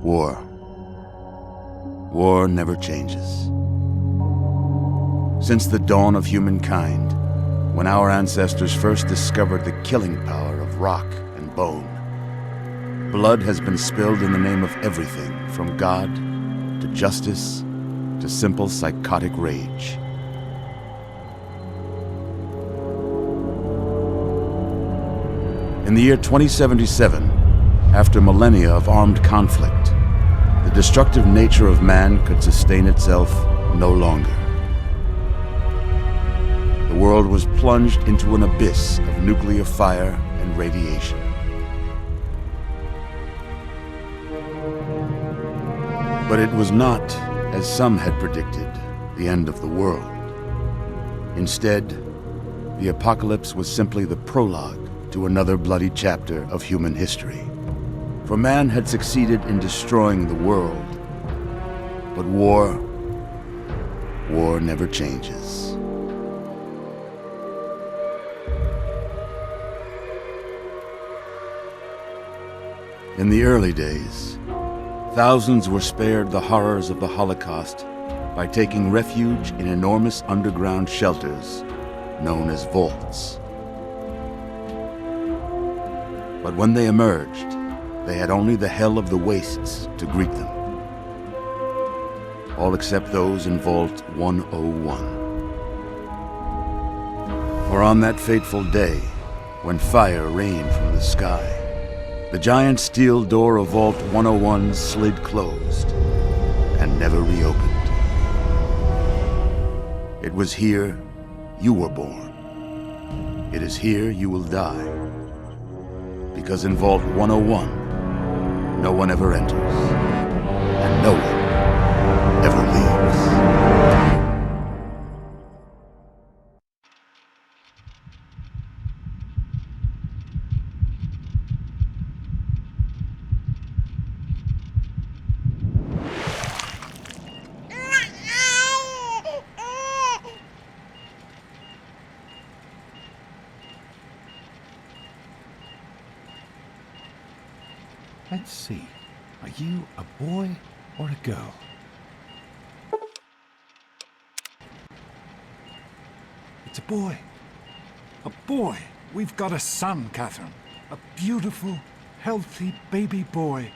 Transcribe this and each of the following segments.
War. War never changes. Since the dawn of humankind, when our ancestors first discovered the killing power of rock and bone, blood has been spilled in the name of everything from God to justice to simple psychotic rage. In the year 2077, after millennia of armed conflict, the destructive nature of man could sustain itself no longer. The world was plunged into an abyss of nuclear fire and radiation. But it was not, as some had predicted, the end of the world. Instead, the apocalypse was simply the prologue to another bloody chapter of human history. For man had succeeded in destroying the world, but war never changes. In the early days, thousands were spared the horrors of the Holocaust by taking refuge in enormous underground shelters known as vaults. But when they emerged, they had only the hell of the wastes to greet them. All except those in Vault 101. For on that fateful day, when fire rained from the sky, the giant steel door of Vault 101 slid closed and never reopened. It was here you were born. It is here you will die. Because in Vault 101, no one ever enters, and no one ever leaves. Let's see. Are you a boy or a girl? It's a boy. A boy. We've got a son, Catherine. A beautiful, healthy baby boy.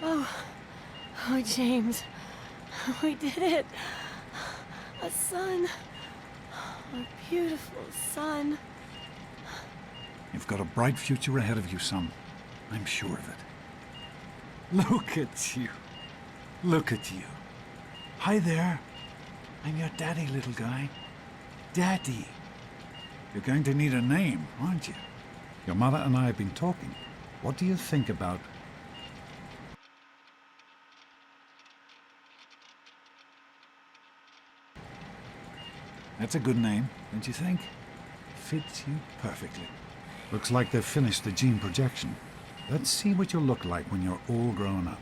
Oh, James. We did it. A son. A beautiful son. You've got a bright future ahead of you, son. I'm sure of it. Look at you. Look at you. Hi there. I'm your daddy, little guy. Daddy. You're going to need a name, aren't you? Your mother and I have been talking. What do you think about... That's a good name, don't you think? Fits you perfectly. Looks like they've finished the gene projection. Let's see what you'll look like when you're all grown up.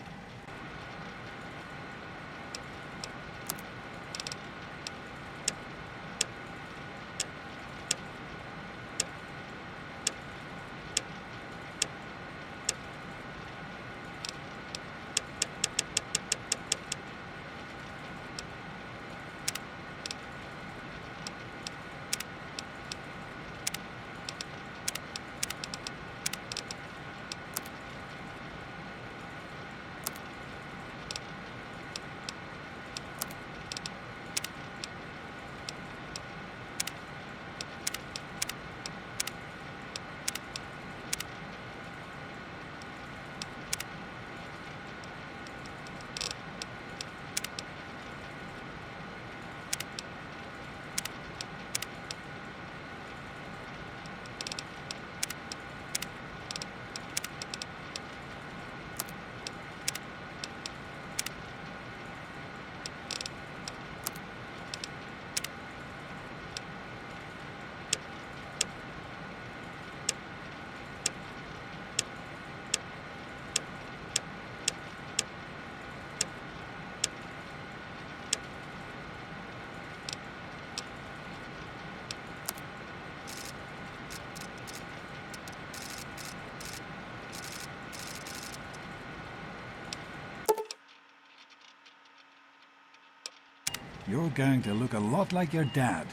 You're going to look a lot like your dad.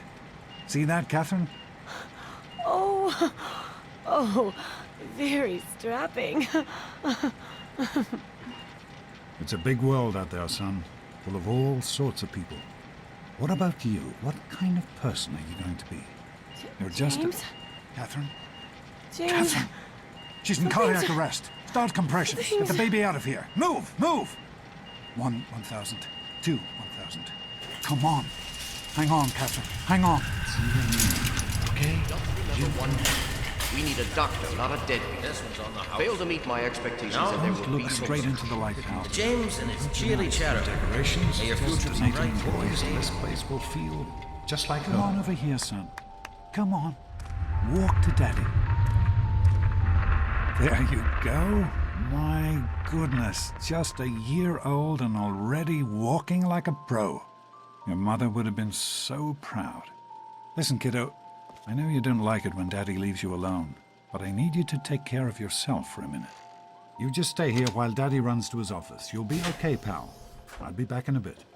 See that, Catherine? Oh, oh, very strapping. It's a big world out there, son. Full of all sorts of people. What about you? What kind of person are you going to be? You're just James? Catherine? James. Catherine! She's in cardiac arrest. Start compressions. Get the baby out of here. Move! Move! 1,000. 2, 1,000. Come on. Hang on, Catherine. Hang on. Okay? Number 1. We need a doctor, not a deadbeat. This one's on the house. Fail to meet my expectations and there Don't will be look straight into the light, pal. James and his cheerly chatter. Decorations, May your future be bright. employees, and this place will feel just like home. Come on over here, son. Come on. Walk to Daddy. There you go. My goodness, just a year old and already walking like a pro. Your mother would have been so proud. Listen, kiddo, I know you don't like it when Daddy leaves you alone, but I need you to take care of yourself for a minute. You just stay here while Daddy runs to his office. You'll be okay, pal. I'll be back in a bit.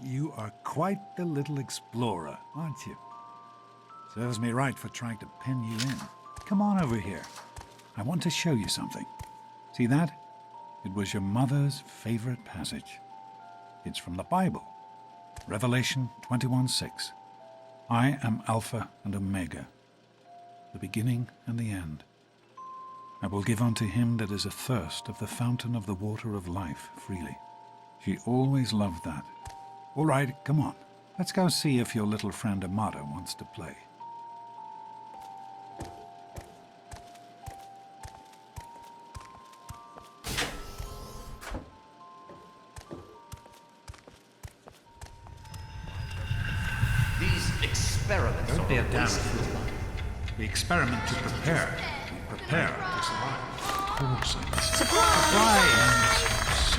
You are quite the little explorer, aren't you? Serves me right for trying to pen you in. Come on over here. I want to show you something. See that? It was your mother's favorite passage. It's from the Bible. Revelation 21:6. I am Alpha and Omega, the beginning and the end. I will give unto him that is athirst of the fountain of the water of life freely. She always loved that. All right, come on. Let's go see if your little friend Amata wants to play. These experiments Don't be a are a damn waste of fool. time. We experiment to prepare. We prepare to survive. Of course, I must. Surprise!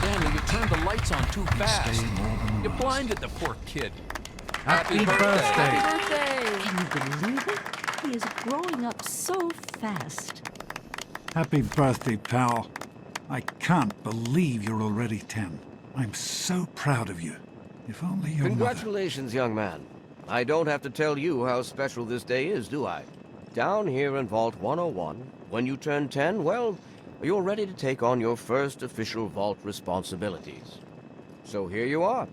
Daniel, you turned the lights on too fast. Stay more than You once. blinded the poor kid. Happy birthday! Can you believe it? He is growing up so fast. Happy birthday, pal. I can't believe you're already 10. I'm so proud of you. If only your mother... Congratulations, young man. I don't have to tell you how special this day is, do I? Down here in Vault 101, when you turn 10, well, you're ready to take on your first official Vault responsibilities. So here you are.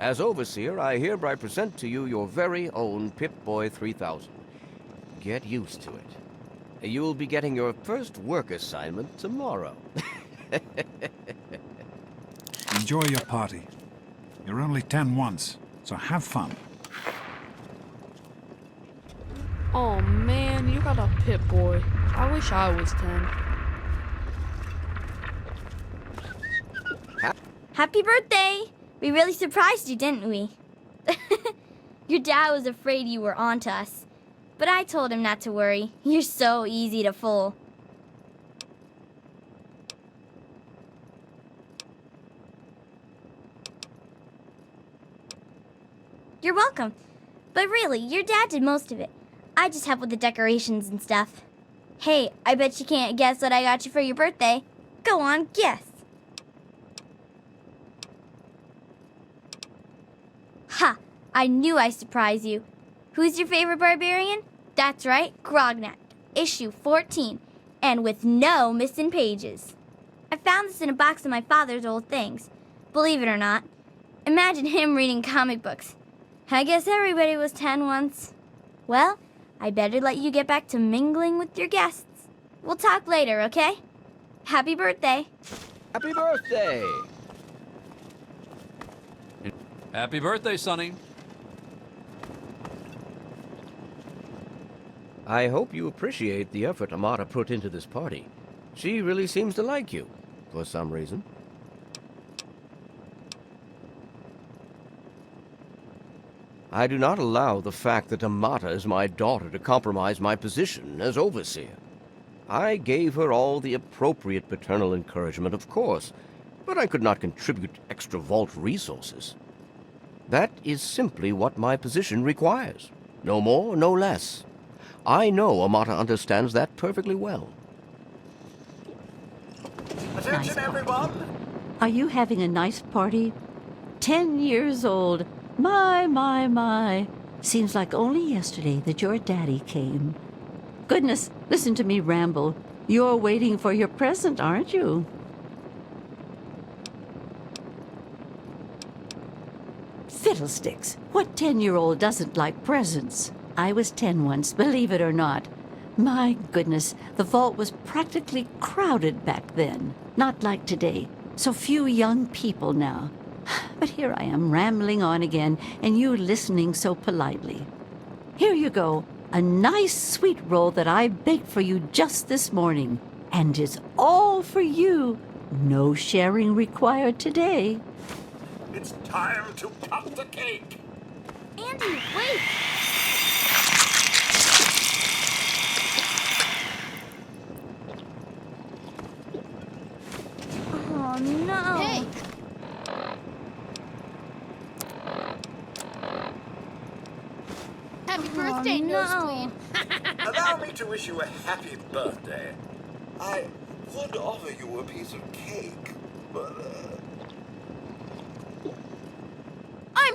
As Overseer, I hereby present to you your very own Pip-Boy 3000. Get used to it. You'll be getting your first work assignment tomorrow. Enjoy your party. You're only 10 once, so have fun. Oh man, you got a Pip-Boy. I wish I was 10. Happy birthday! We really surprised you, didn't we? Your dad was afraid you were onto us, but I told him not to worry. You're so easy to fool. You're welcome. But really, your dad did most of it. I just helped with the decorations and stuff. Hey, I bet you can't guess what I got you for your birthday. Go on, guess. Ha! I knew I'd surprise you. Who's your favorite barbarian? That's right, Grognak, issue 14, and with no missing pages. I found this in a box of my father's old things. Believe it or not. Imagine him reading comic books. I guess everybody was 10 once. Well, I better let you get back to mingling with your guests. We'll talk later, okay? Happy birthday. Happy birthday! Happy birthday, Sonny. I hope you appreciate the effort Amata put into this party. She really seems to like you, for some reason. I do not allow the fact that Amata is my daughter to compromise my position as Overseer. I gave her all the appropriate paternal encouragement, of course, but I could not contribute extra vault resources. That is simply what my position requires. No more, no less. I know Amata understands that perfectly well. Attention, everyone! Are you having a nice party? 10 years old. My. Seems like only yesterday that your daddy came. Goodness, listen to me ramble. You're waiting for your present, aren't you? Fiddlesticks! What 10-year-old doesn't like presents? I was 10 once, believe it or not. My goodness, the vault was practically crowded back then. Not like today. So few young people now. But here I am rambling on again, and you listening so politely. Here you go. A nice sweet roll that I baked for you just this morning. And it's all for you. No sharing required today. It's time to cut the cake! Andy, wait! Oh, no. Hey! Happy birthday, no. Nosebleed. Allow me to wish you a happy birthday. I would offer you a piece of cake, but,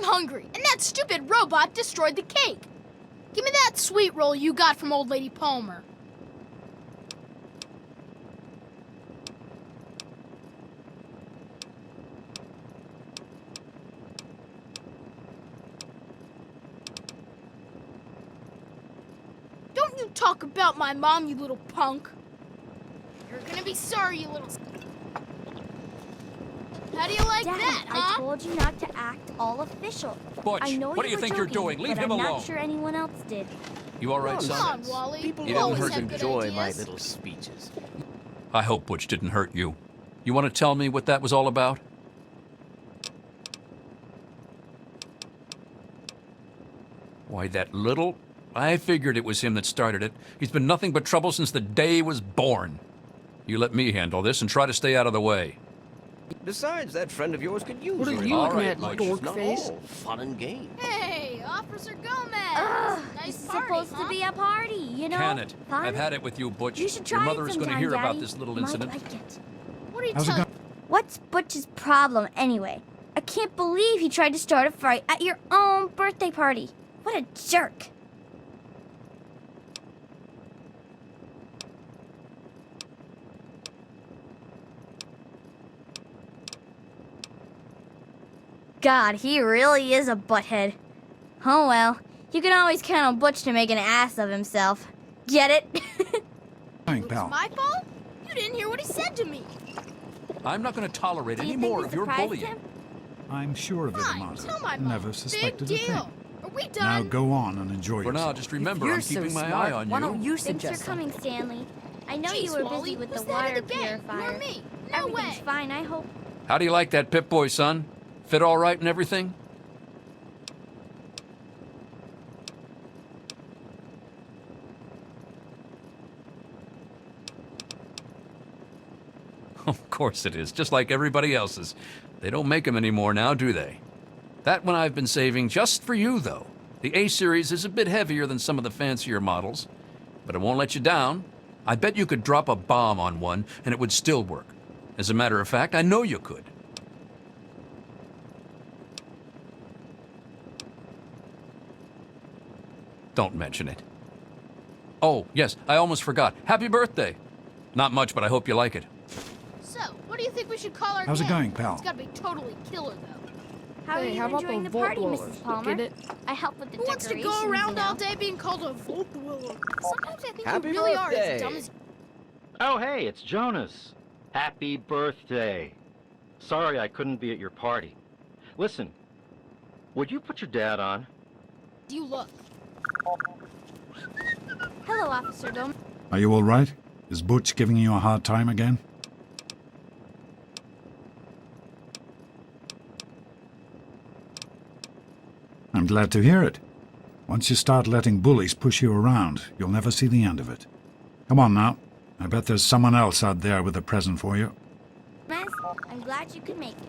I'm hungry, and that stupid robot destroyed the cake. Give me that sweet roll you got from Old Lady Palmer. Don't you talk about my mom, you little punk. You're gonna be sorry, you little... How do you like Dad, that, huh? I told you not to act all official. Butch, I know what do you were think you're joking, doing? Leave but him I'm alone. not sure anyone else did. You all right, Come son? on, Wally. People You didn't always hurt have you. good enjoy my ideas. little speeches. I hope Butch didn't hurt you. You want to tell me what that was all about? Why, that little... I figured it was him that started it. He's been nothing but trouble since the day he was born. You let me handle this and try to stay out of the way. Besides, that friend of yours could use What are your you advice. looking at, Much dork is not face? all fun and games. Hey, Officer Gomez. Ugh, Nice this is party, supposed huh? to be a party, you know? Can it? Fun. I've had it with you, Butch. You should try Your mother it is going to sometime, hear about Daddy. this little You might incident. like it. What are you How's it telling? going? What's Butch's problem, anyway? I can't believe he tried to start a fight at your own birthday party. What a jerk. God, he really is a butthead. Oh well, you can always count on Butch to make an ass of himself. Get it? Going, It's pal. my fault? You didn't hear what he said to me. I'm not going to tolerate Do any you think more we of your surprised bullying. him? I'm sure of it, Fine, Amato. tell my mom. Never suspected Big a deal. thing. Are we done? Now go on and enjoy For yourself. now, just remember, You're I'm so keeping my smart. eye on Why you. don't you Thanks for suggest coming, Stanley. I know Jeez, you were Wally, busy with who's the the head water of the gang? purifier. You or me? No Everything's way. fine, I hope. How do you like that Pip-Boy, son? Fit all right and everything? Of course it is, just like everybody else's. They don't make them anymore now, do they? That one I've been saving just for you, though. The A-Series is a bit heavier than some of the fancier models, but it won't let you down. I bet you could drop a bomb on one and it would still work. As a matter of fact, I know you could. Don't mention it. Oh, yes, I almost forgot. Happy birthday! Not much, but I hope you like it. So, what do you think we should call our How's it gang? going, pal? It's gotta be totally killer, though. How are Hey, you how about enjoying the the party, vault Mrs. dwellers? Palmer? Get it? I help with the Who wants to decorations, go around you know. all day being called a vault dweller? Sometimes I think Happy you really are birthday. as dumb as... Oh, hey, it's Jonas. Happy birthday. Sorry I couldn't be at your party. Listen, would you put your dad on? you look. Hello, Officer Gomez. Are you all right? Is Butch giving you a hard time again? I'm glad to hear it. Once you start letting bullies push you around, you'll never see the end of it. Come on now. I bet there's someone else out there with a present for you. I'm glad you could make it.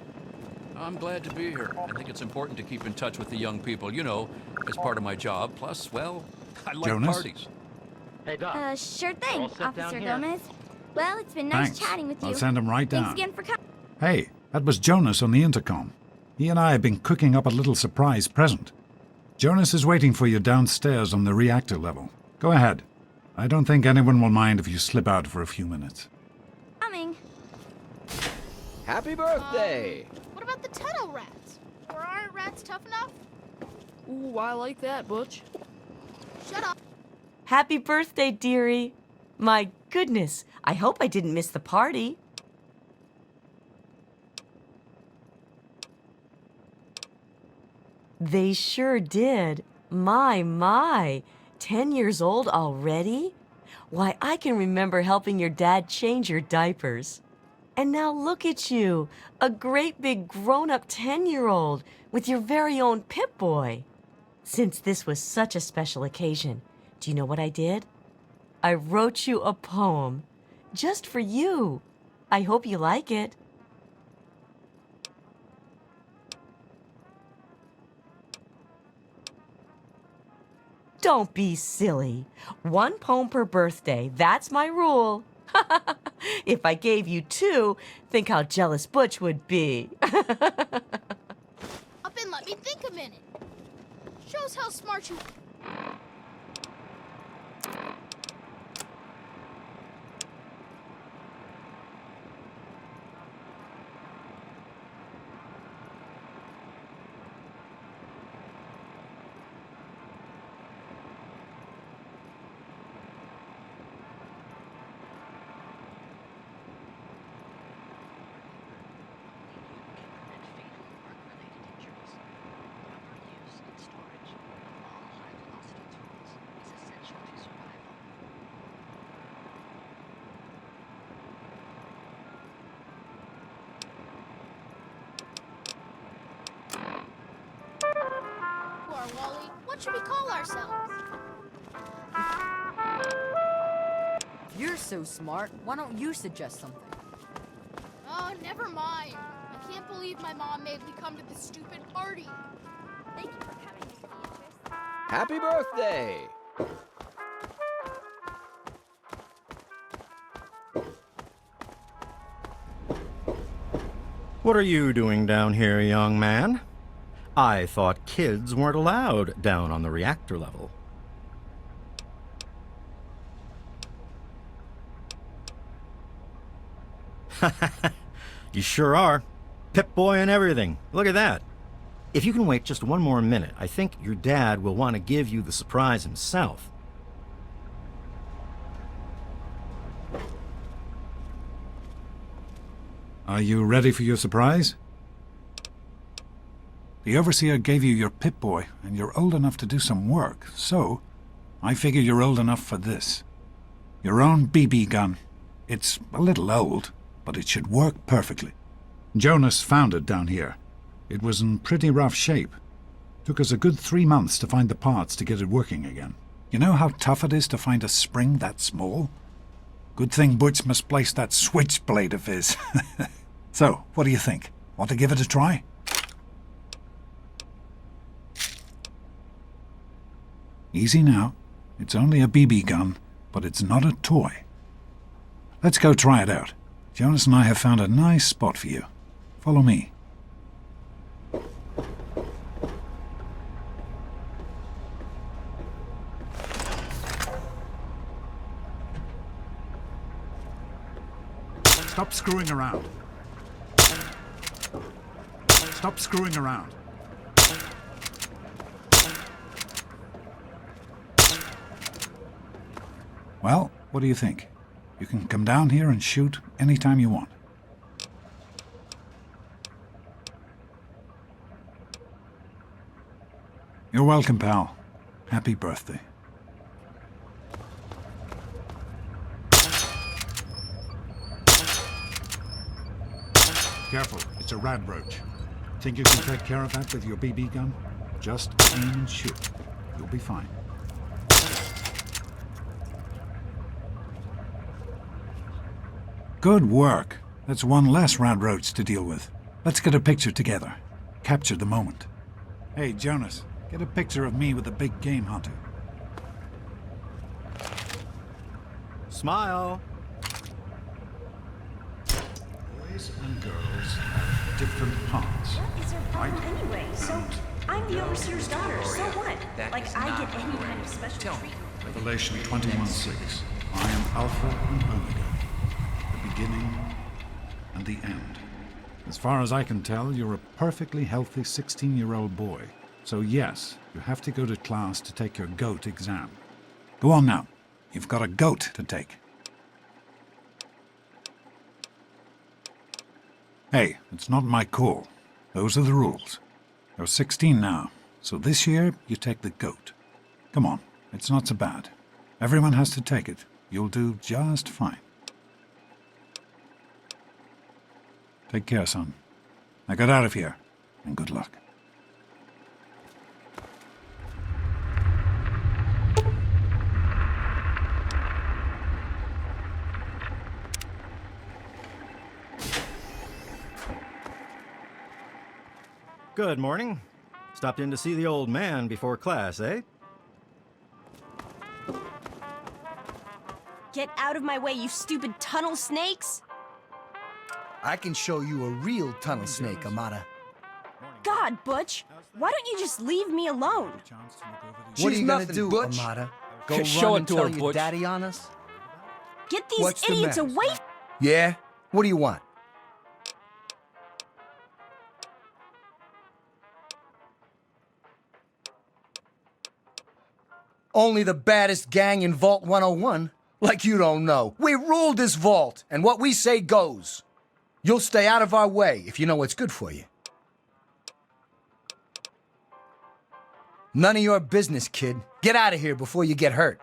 I'm glad to be here. I think it's important to keep in touch with the young people, you know, as part of my job. Plus, well, I like Jonas? parties. Hey, Doc. Sure thing, All set down Officer here. Gomez. Well, it's been nice Thanks. chatting with you. I'll send him right Thanks down. again for coming. Hey, that was Jonas on the intercom. He and I have been cooking up a little surprise present. Jonas is waiting for you downstairs on the reactor level. Go ahead. I don't think anyone will mind if you slip out for a few minutes. Coming. Happy birthday! What about the tunnel rats? Or aren't rats tough enough? Ooh, I like that, Butch. Shut up. Happy birthday, dearie. My goodness, I hope I didn't miss the party. They sure did. My. 10 years old already? Why, I can remember helping your dad change your diapers. And now look at you, a great big grown-up 10-year-old with your very own Pip-Boy. Since this was such a special occasion, do you know what I did? I wrote you a poem, just for you. I hope you like it. Don't be silly. 1 poem per birthday, that's my rule. If I gave you 2, think how jealous Butch would be. Up and let me me think a minute. Shows how smart you... Wally, what should we call ourselves? You're so smart. Why don't you suggest something? Oh, never mind. I can't believe my mom made me come to this stupid party. Thank you for coming, Miss Beatrice. Happy birthday! What are you doing down here, young man? I thought kids weren't allowed down on the reactor level. You sure are. Pip-Boy and everything. Look at that. If you can wait just one more minute, I think your dad will want to give you the surprise himself. Are you ready for your surprise? The Overseer gave you your Pip-Boy, and you're old enough to do some work, so I figure you're old enough for this. Your own BB gun. It's a little old, but it should work perfectly. Jonas found it down here. It was in pretty rough shape. Took us a good 3 months to find the parts to get it working again. You know how tough it is to find a spring that small? Good thing Butch misplaced that switchblade of his. So, what do you think? Want to give it a try? Easy now. It's only a BB gun, but it's not a toy. Let's go try it out. Jonas and I have found a nice spot for you. Follow me. Stop screwing around. Stop screwing around. Well, what do you think? You can come down here and shoot anytime you want. You're welcome, pal. Happy birthday. Careful, it's a rad roach. Think you can take care of that with your BB gun? Just aim and shoot. You'll be fine. Good work. That's one less rad roach to deal with. Let's get a picture together. Capture the moment. Hey, Jonas, get a picture of me with the big game hunter. Smile. Boys and girls have different parts. What is your problem anyway? So, I'm the Overseer's daughter, so what? Like, I get any kind of special treatment. Revelation 21:6. I am Alpha and Omega, the beginning and the end. As far as I can tell, you're a perfectly healthy 16-year-old boy. So yes, you have to go to class to take your GOAT exam. Go on now. You've got a GOAT to take. Hey, it's not my call. Those are the rules. You're 16 now, so this year you take the GOAT. Come on, it's not so bad. Everyone has to take it. You'll do just fine. Take care, son. Now get out of here, and good luck. Good morning. Stopped in to see the old man before class, eh? Get out of my way, you stupid tunnel snakes! I can show you a real tunnel snake, Amata. God, Butch! Why don't you just leave me alone? What are you gonna do, Butch. Amata? Go Show run it and to tell her, your Butch. daddy on us? Get these What's the idiots matter? away! Yeah? What do you want? Only the baddest gang in Vault 101? Like you don't know. We ruled this vault, and what we say goes. You'll stay out of our way if you know what's good for you. None of your business, kid. Get out of here before you get hurt.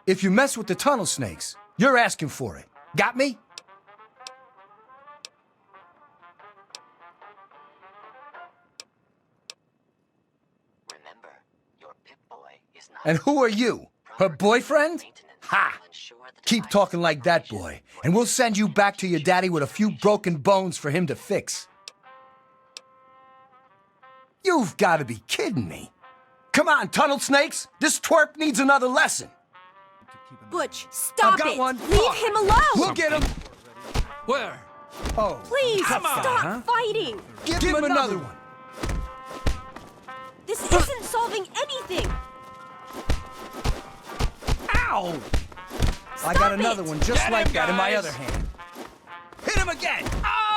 If you mess with the tunnel snakes, you're asking for it. Got me? And who are you? Her boyfriend? Ha! Keep talking like that, boy, and we'll send you back to your daddy with a few broken bones for him to fix. You've got to be kidding me. Come on, tunnel snakes! This twerp needs another lesson. Butch, stop I've got it! one. Leave him alone! We'll get him. Where? Oh, Please, come on, stop huh? fighting! Give him another one. This isn't solving anything! Ow! I Stop got another it! one just Get like him, that in my guys! other hand. Hit him again!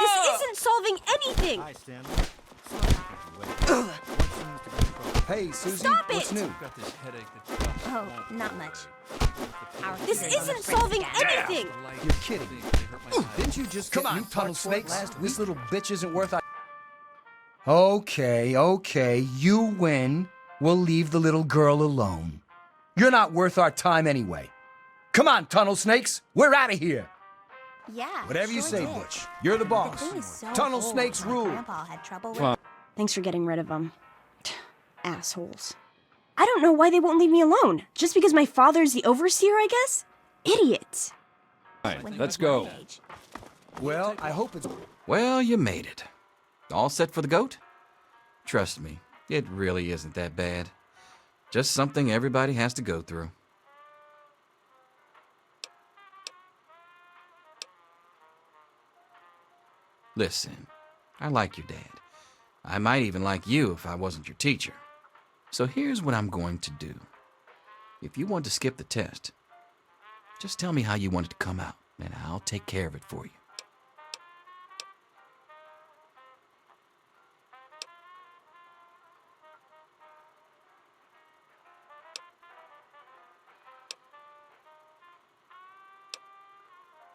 This isn't solving anything! Hey, Susie, Stop what's it! new? I've got this headache that Oh, not much. This isn't solving anything! You're kidding. Didn't you just Come get on, new tunnel Park snakes? last week? This little bitch isn't worth. Okay, you win. We'll leave the little girl alone. You're not worth our time anyway. Come on, tunnel snakes. We're out of here. Yeah. Whatever you sure say, did. Butch. You're the boss. The thing is so Tunnel old, snakes my rule. Grandpa had trouble with Well- Thanks for getting rid of them. Assholes. I don't know why they won't leave me alone. Just because my father's the overseer, I guess? Idiots. Right, let's go. Well, I hope it's. Well, you made it. All set for the goat? Trust me, it really isn't that bad. Just something everybody has to go through. Listen, I like your dad. I might even like you if I wasn't your teacher. So here's what I'm going to do. If you want to skip the test, just tell me how you want it to come out, and I'll take care of it for you.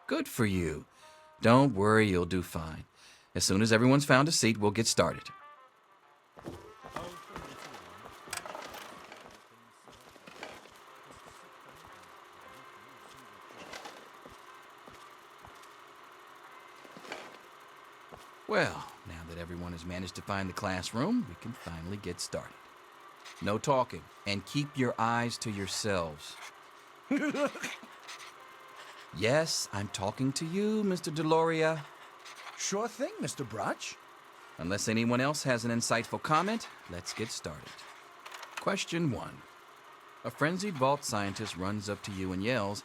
Good for you. Don't worry, you'll do fine. As soon as everyone's found a seat, we'll get started. Well, now that everyone has managed to find the classroom, we can finally get started. No talking, and keep your eyes to yourselves. Yes, I'm talking to you, Mr. Deloria. Sure thing, Mr. Brotch. Unless anyone else has an insightful comment, let's get started. Question 1. A frenzied vault scientist runs up to you and yells,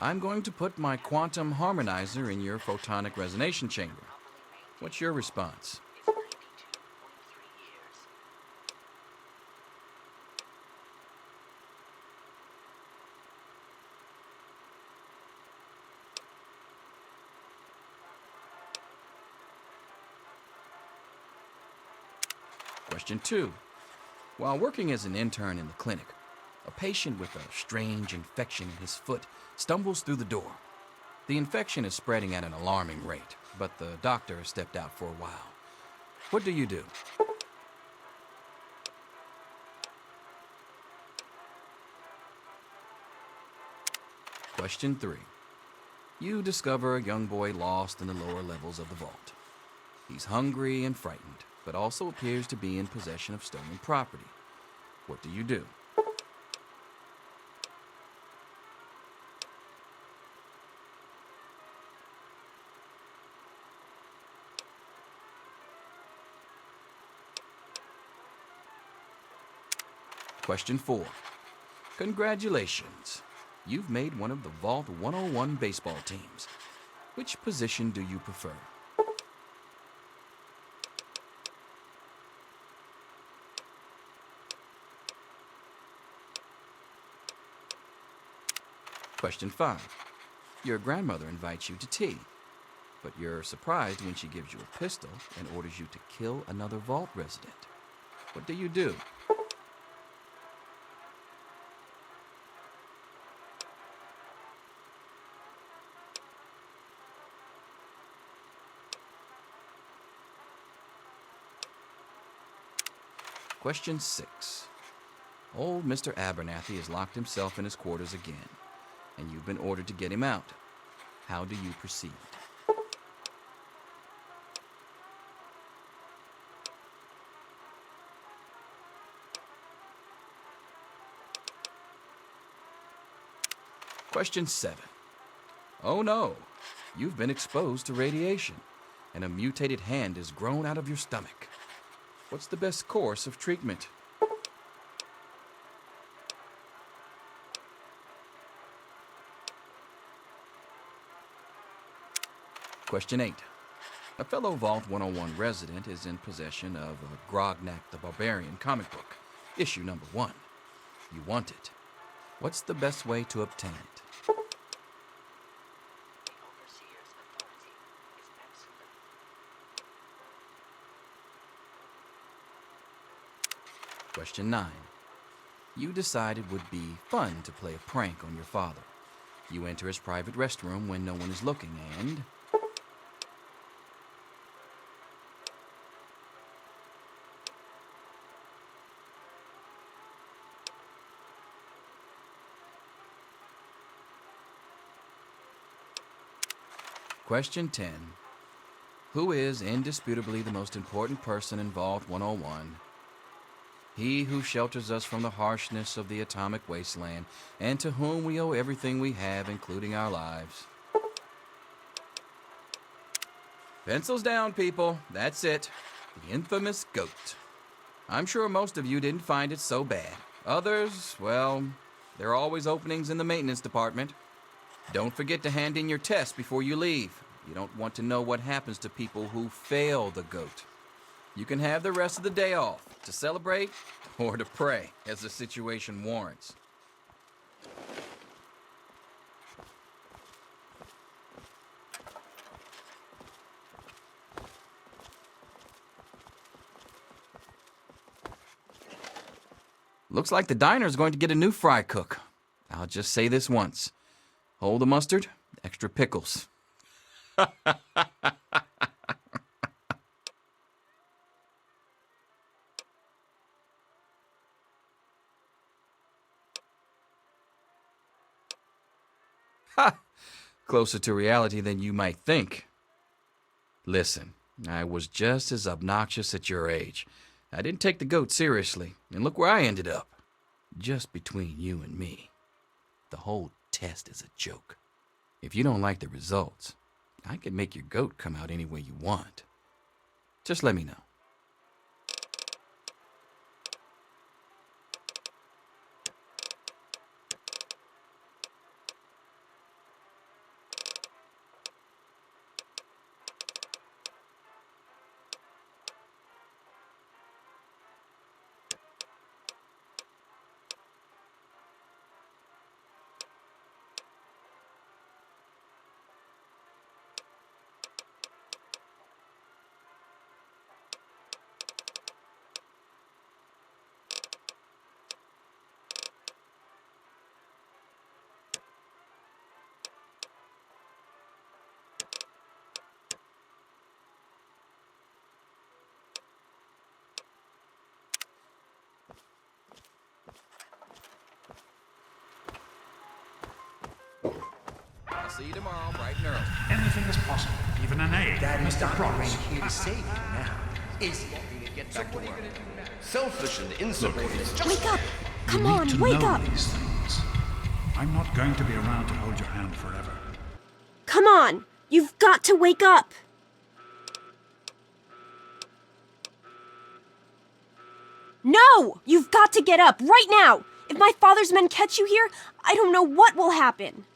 "I'm going to put my quantum harmonizer in your photonic resonation chamber." What's your response? Question 2. While working as an intern in the clinic, a patient with a strange infection in his foot stumbles through the door. The infection is spreading at an alarming rate, but the doctor has stepped out for a while. What do you do? Question 3. You discover a young boy lost in the lower levels of the vault. He's hungry and frightened, but also appears to be in possession of stolen property. What do you do? Question 4. Congratulations. You've made one of the Vault 101 baseball teams. Which position do you prefer? Question 5. Your grandmother invites you to tea, but you're surprised when she gives you a pistol and orders you to kill another vault resident. What do you do? Question 6. Old Mr. Abernathy has locked himself in his quarters again, and you've been ordered to get him out. How do you proceed? Question 7. Oh no, you've been exposed to radiation, and a mutated hand has grown out of your stomach. What's the best course of treatment? Question 8. A fellow Vault 101 resident is in possession of a Grognak the Barbarian comic book, issue number 1. You want it. What's the best way to obtain it? Question 9. You decide it would be fun to play a prank on your father. You enter his private restroom when no one is looking and... Question 10. Who is indisputably the most important person in Vault 101? He who shelters us from the harshness of the atomic wasteland, and to whom we owe everything we have, including our lives. Pencils down, people. That's it. The infamous goat. I'm sure most of you didn't find it so bad. Others, well, there are always openings in the maintenance department. Don't forget to hand in your test before you leave. You don't want to know what happens to people who fail the goat. You can have the rest of the day off to celebrate or to pray as the situation warrants. Looks like the diner's going to get a new fry cook. I'll just say this once. Hold the mustard, extra pickles. Ha! Closer to reality than you might think. Listen, I was just as obnoxious at your age. I didn't take the goat seriously, and look where I ended up. Just between you and me. The whole test is a joke. If you don't like the results, I can make your goat come out any way you want. Just let me know. I'll see you tomorrow, bright and early. Anything is possible, even an A. Daddy's Mr. not Promise. here to save you now, is he? Get back to work. Selfish and insubordinate. Wake up! Come You on, need to wake know up! these things. I'm not going to be around to hold your hand forever. Come on! You've got to wake up! No! You've got to get up, right now! If my father's men catch you here, I don't know what will happen.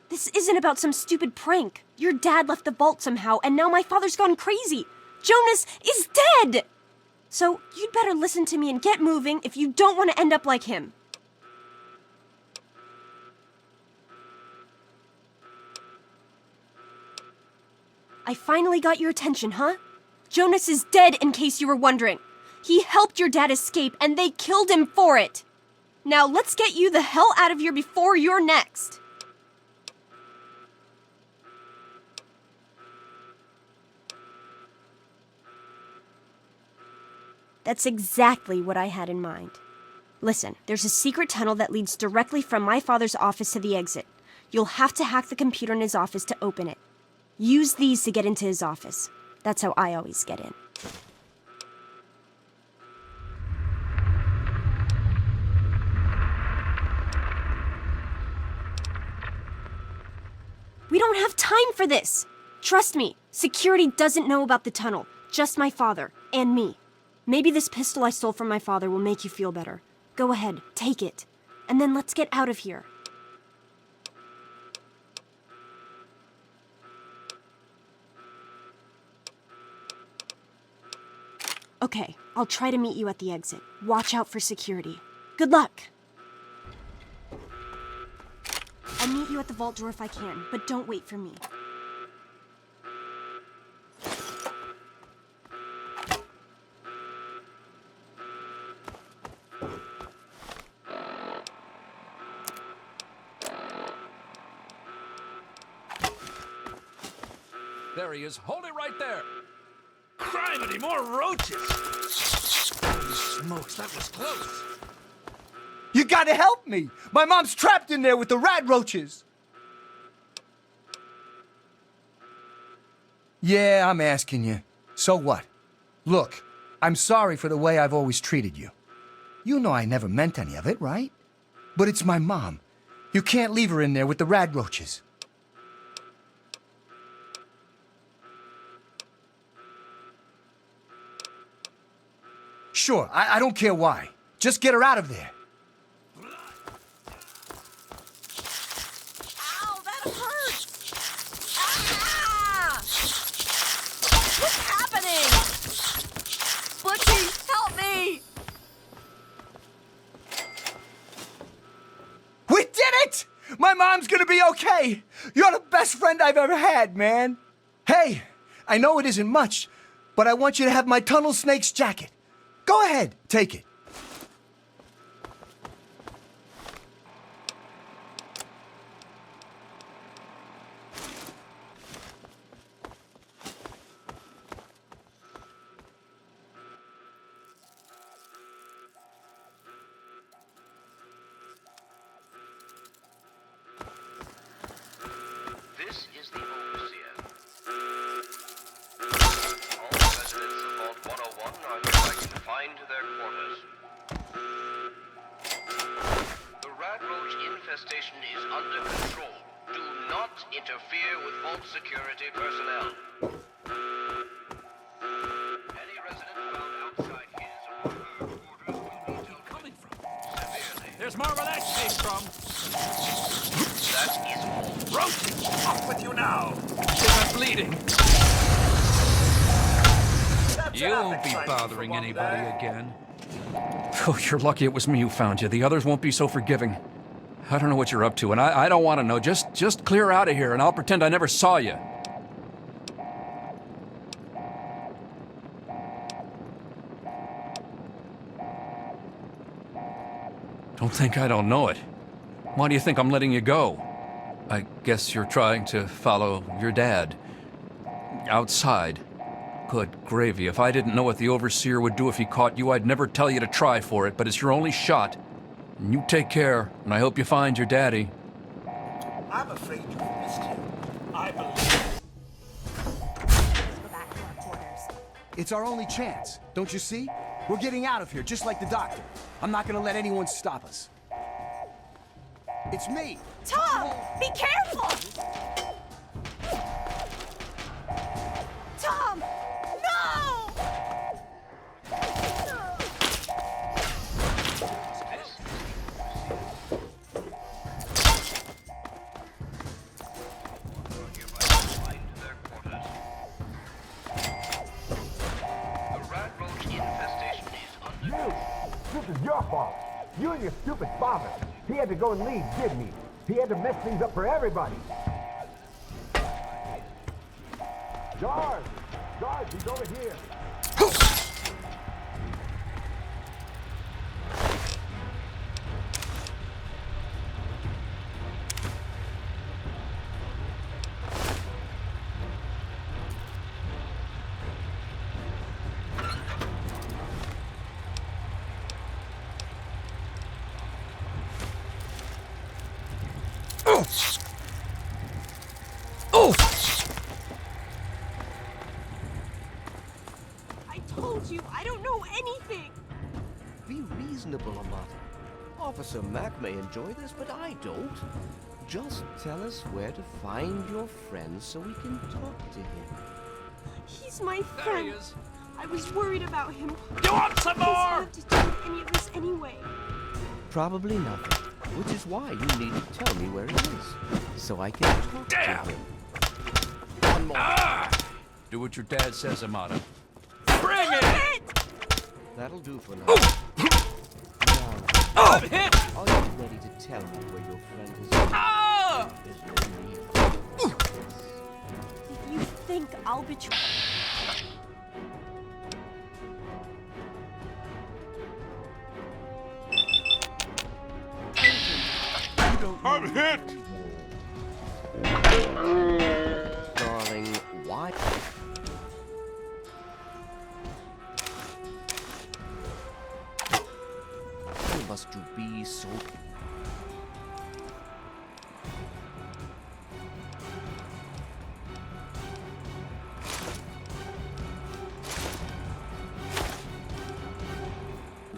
This isn't about some stupid prank. Your dad left the vault somehow, and now my father's gone crazy. Jonas is dead! So you'd better listen to me and get moving if you don't want to end up like him. I finally got your attention, huh? Jonas is dead, in case you were wondering. He helped your dad escape, and they killed him for it. Now let's get you the hell out of here before you're next. That's exactly what I had in mind. Listen, there's a secret tunnel that leads directly from my father's office to the exit. You'll have to hack the computer in his office to open it. Use these to get into his office. That's how I always get in. We don't have time for this! Trust me, security doesn't know about the tunnel. Just my father, and me. Maybe this pistol I stole from my father will make you feel better. Go ahead, take it. And then let's get out of here. Okay, I'll try to meet you at the exit. Watch out for security. Good luck! I'll meet you at the vault door if I can, but don't wait for me. There he is. Hold it right there. Criminy, more roaches! Smokes, that was close. You gotta help me! My mom's trapped in there with the rat roaches! Yeah, I'm asking you. So what? Look, I'm sorry for the way I've always treated you. You know I never meant any of it, right? But it's my mom. You can't leave her in there with the rat roaches. Sure, I don't care why. Just get her out of there. Ow, that hurts! Ah! What's happening? Butchie, help me! We did it! My mom's gonna be okay! You're the best friend I've ever had, man! Hey, I know it isn't much, but I want you to have my Tunnel Snake's jacket. Go ahead, take it. This is the overseer. All residents of Vault 101 are hereby confined to their quarters. The rat roach infestation is under control. Do not interfere with Vault security personnel. Any resident found outside his or her quarters will be coming from severely. There's more where that came from. That is all. Roaches! Off with you now! I'm bleeding. You won't be bothering anybody again. Oh, you're lucky it was me who found you. The others won't be so forgiving. I don't know what you're up to, and I don't want to know. Just clear out of here, and I'll pretend I never saw you. Don't think I don't know it. Why do you think I'm letting you go? I guess you're trying to follow your dad. Outside. Good gravy. If I didn't know what the Overseer would do if he caught you, I'd never tell you to try for it, but it's your only shot. And you take care, and I hope you find your daddy. I'm afraid you missed him. I believe. Go back to our quarters. It's our only chance, don't you see? We're getting out of here, just like the doctor. I'm not gonna let anyone stop us. It's me! Tom! Be careful! Tom! No! The rat roach infestation and your stupid father. He had to go and leave, didn't he? He had to mess things up for everybody. George! George, he's over here. I told you, I don't know anything. Be reasonable, Amata. Officer Mack may enjoy this, but I don't. Just tell us where to find your friend so we can talk to him. He's my friend. I was worried about him. You want some more? Have to do any of this anyway. Probably nothing, which is why you need to tell me where he is, so I can talk to him. One more. Do what your dad says, Amata. Bring it! That'll do for now. I'm hit! Are you ready to tell me where your friend is? There's no need for this. If you think I'll betray... I'm hit! Darling, why? Why must you be so...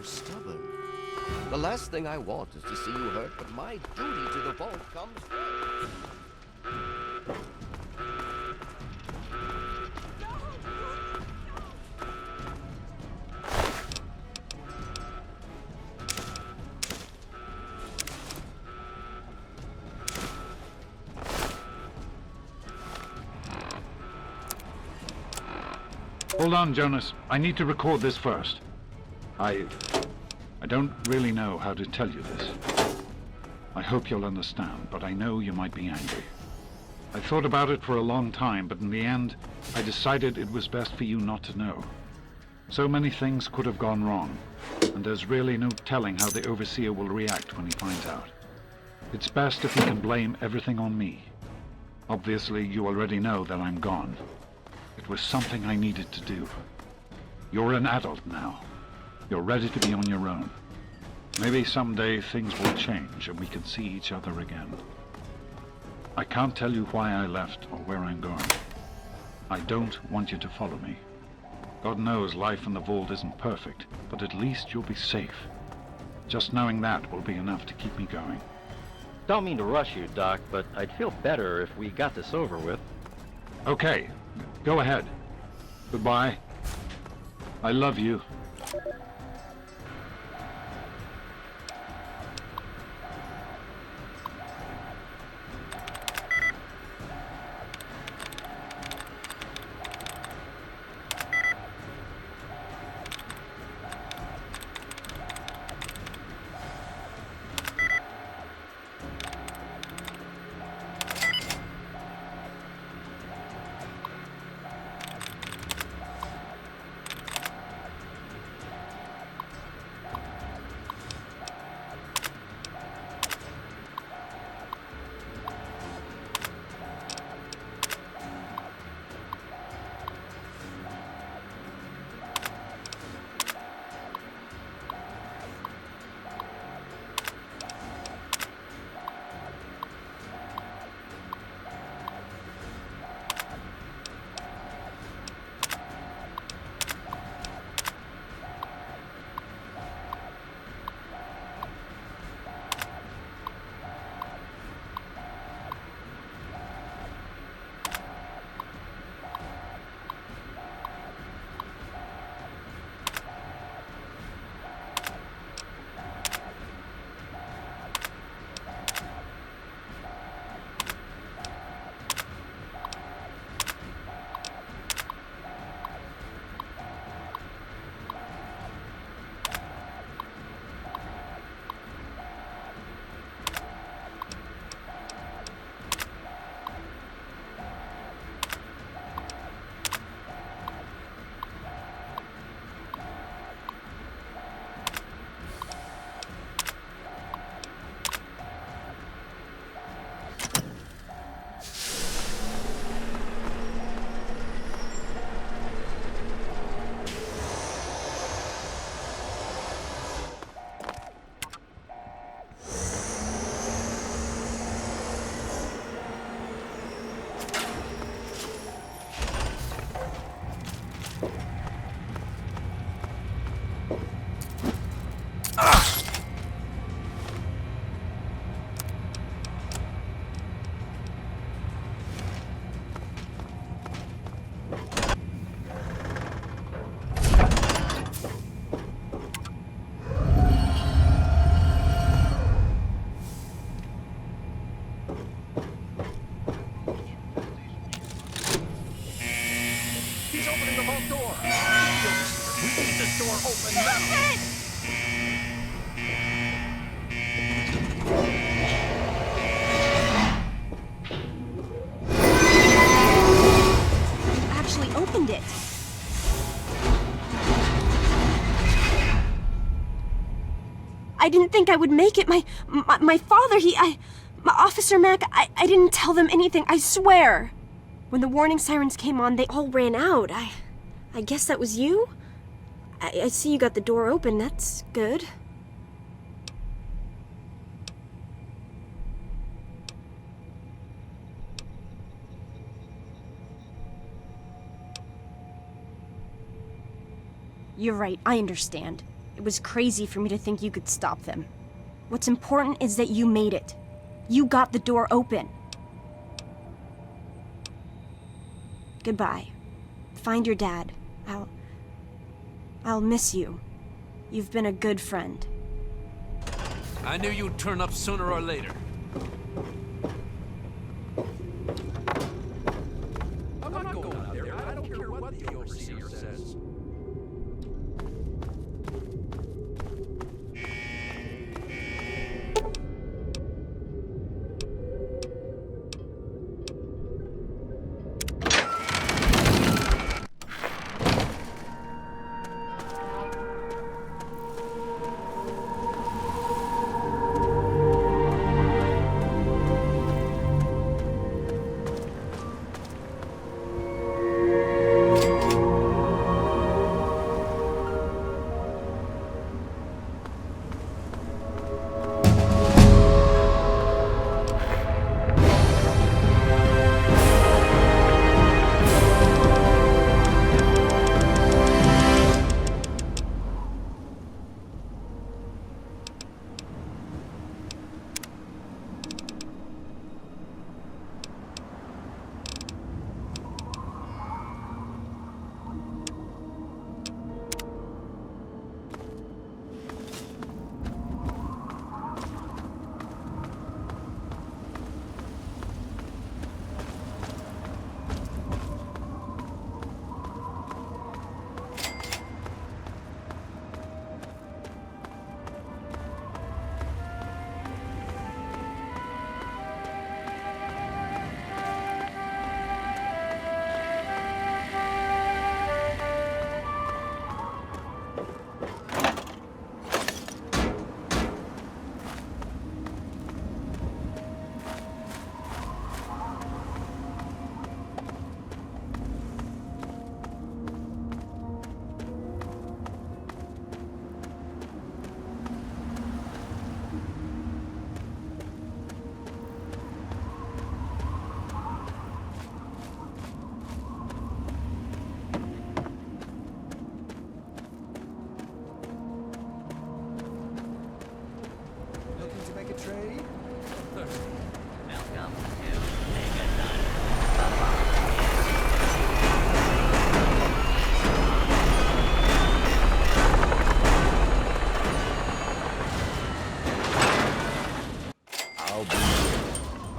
stubborn? The last thing I want is to see you hurt, but my duty to the vault comes first. Hold on, Jonas. I need to record this first. I don't really know how to tell you this. I hope you'll understand, but I know you might be angry. I thought about it for a long time, but in the end, I decided it was best for you not to know. So many things could have gone wrong, and there's really no telling how the Overseer will react when he finds out. It's best if he can blame everything on me. Obviously, you already know that I'm gone. It was something I needed to do. You're an adult now. You're ready to be on your own. Maybe someday things will change and we can see each other again. I can't tell you why I left or where I'm going. I don't want you to follow me. God knows life in the vault isn't perfect, but at least you'll be safe. Just knowing that will be enough to keep me going. Don't mean to rush you, Doc, but I'd feel better if we got this over with. Okay, go ahead. Goodbye. I love you. default door. We need this door open now. Actually opened it. I didn't think I would make it. My father, Officer Mac, I didn't tell them anything, I swear. When the warning sirens came on, they all ran out. I guess that was you? I see you got the door open, that's good. You're right, I understand. It was crazy for me to think you could stop them. What's important is that you made it. You got the door open. Goodbye. Find your dad. I'll miss you. You've been a good friend. I knew you'd turn up sooner or later. I'm not going out there. I don't care what the overseer says.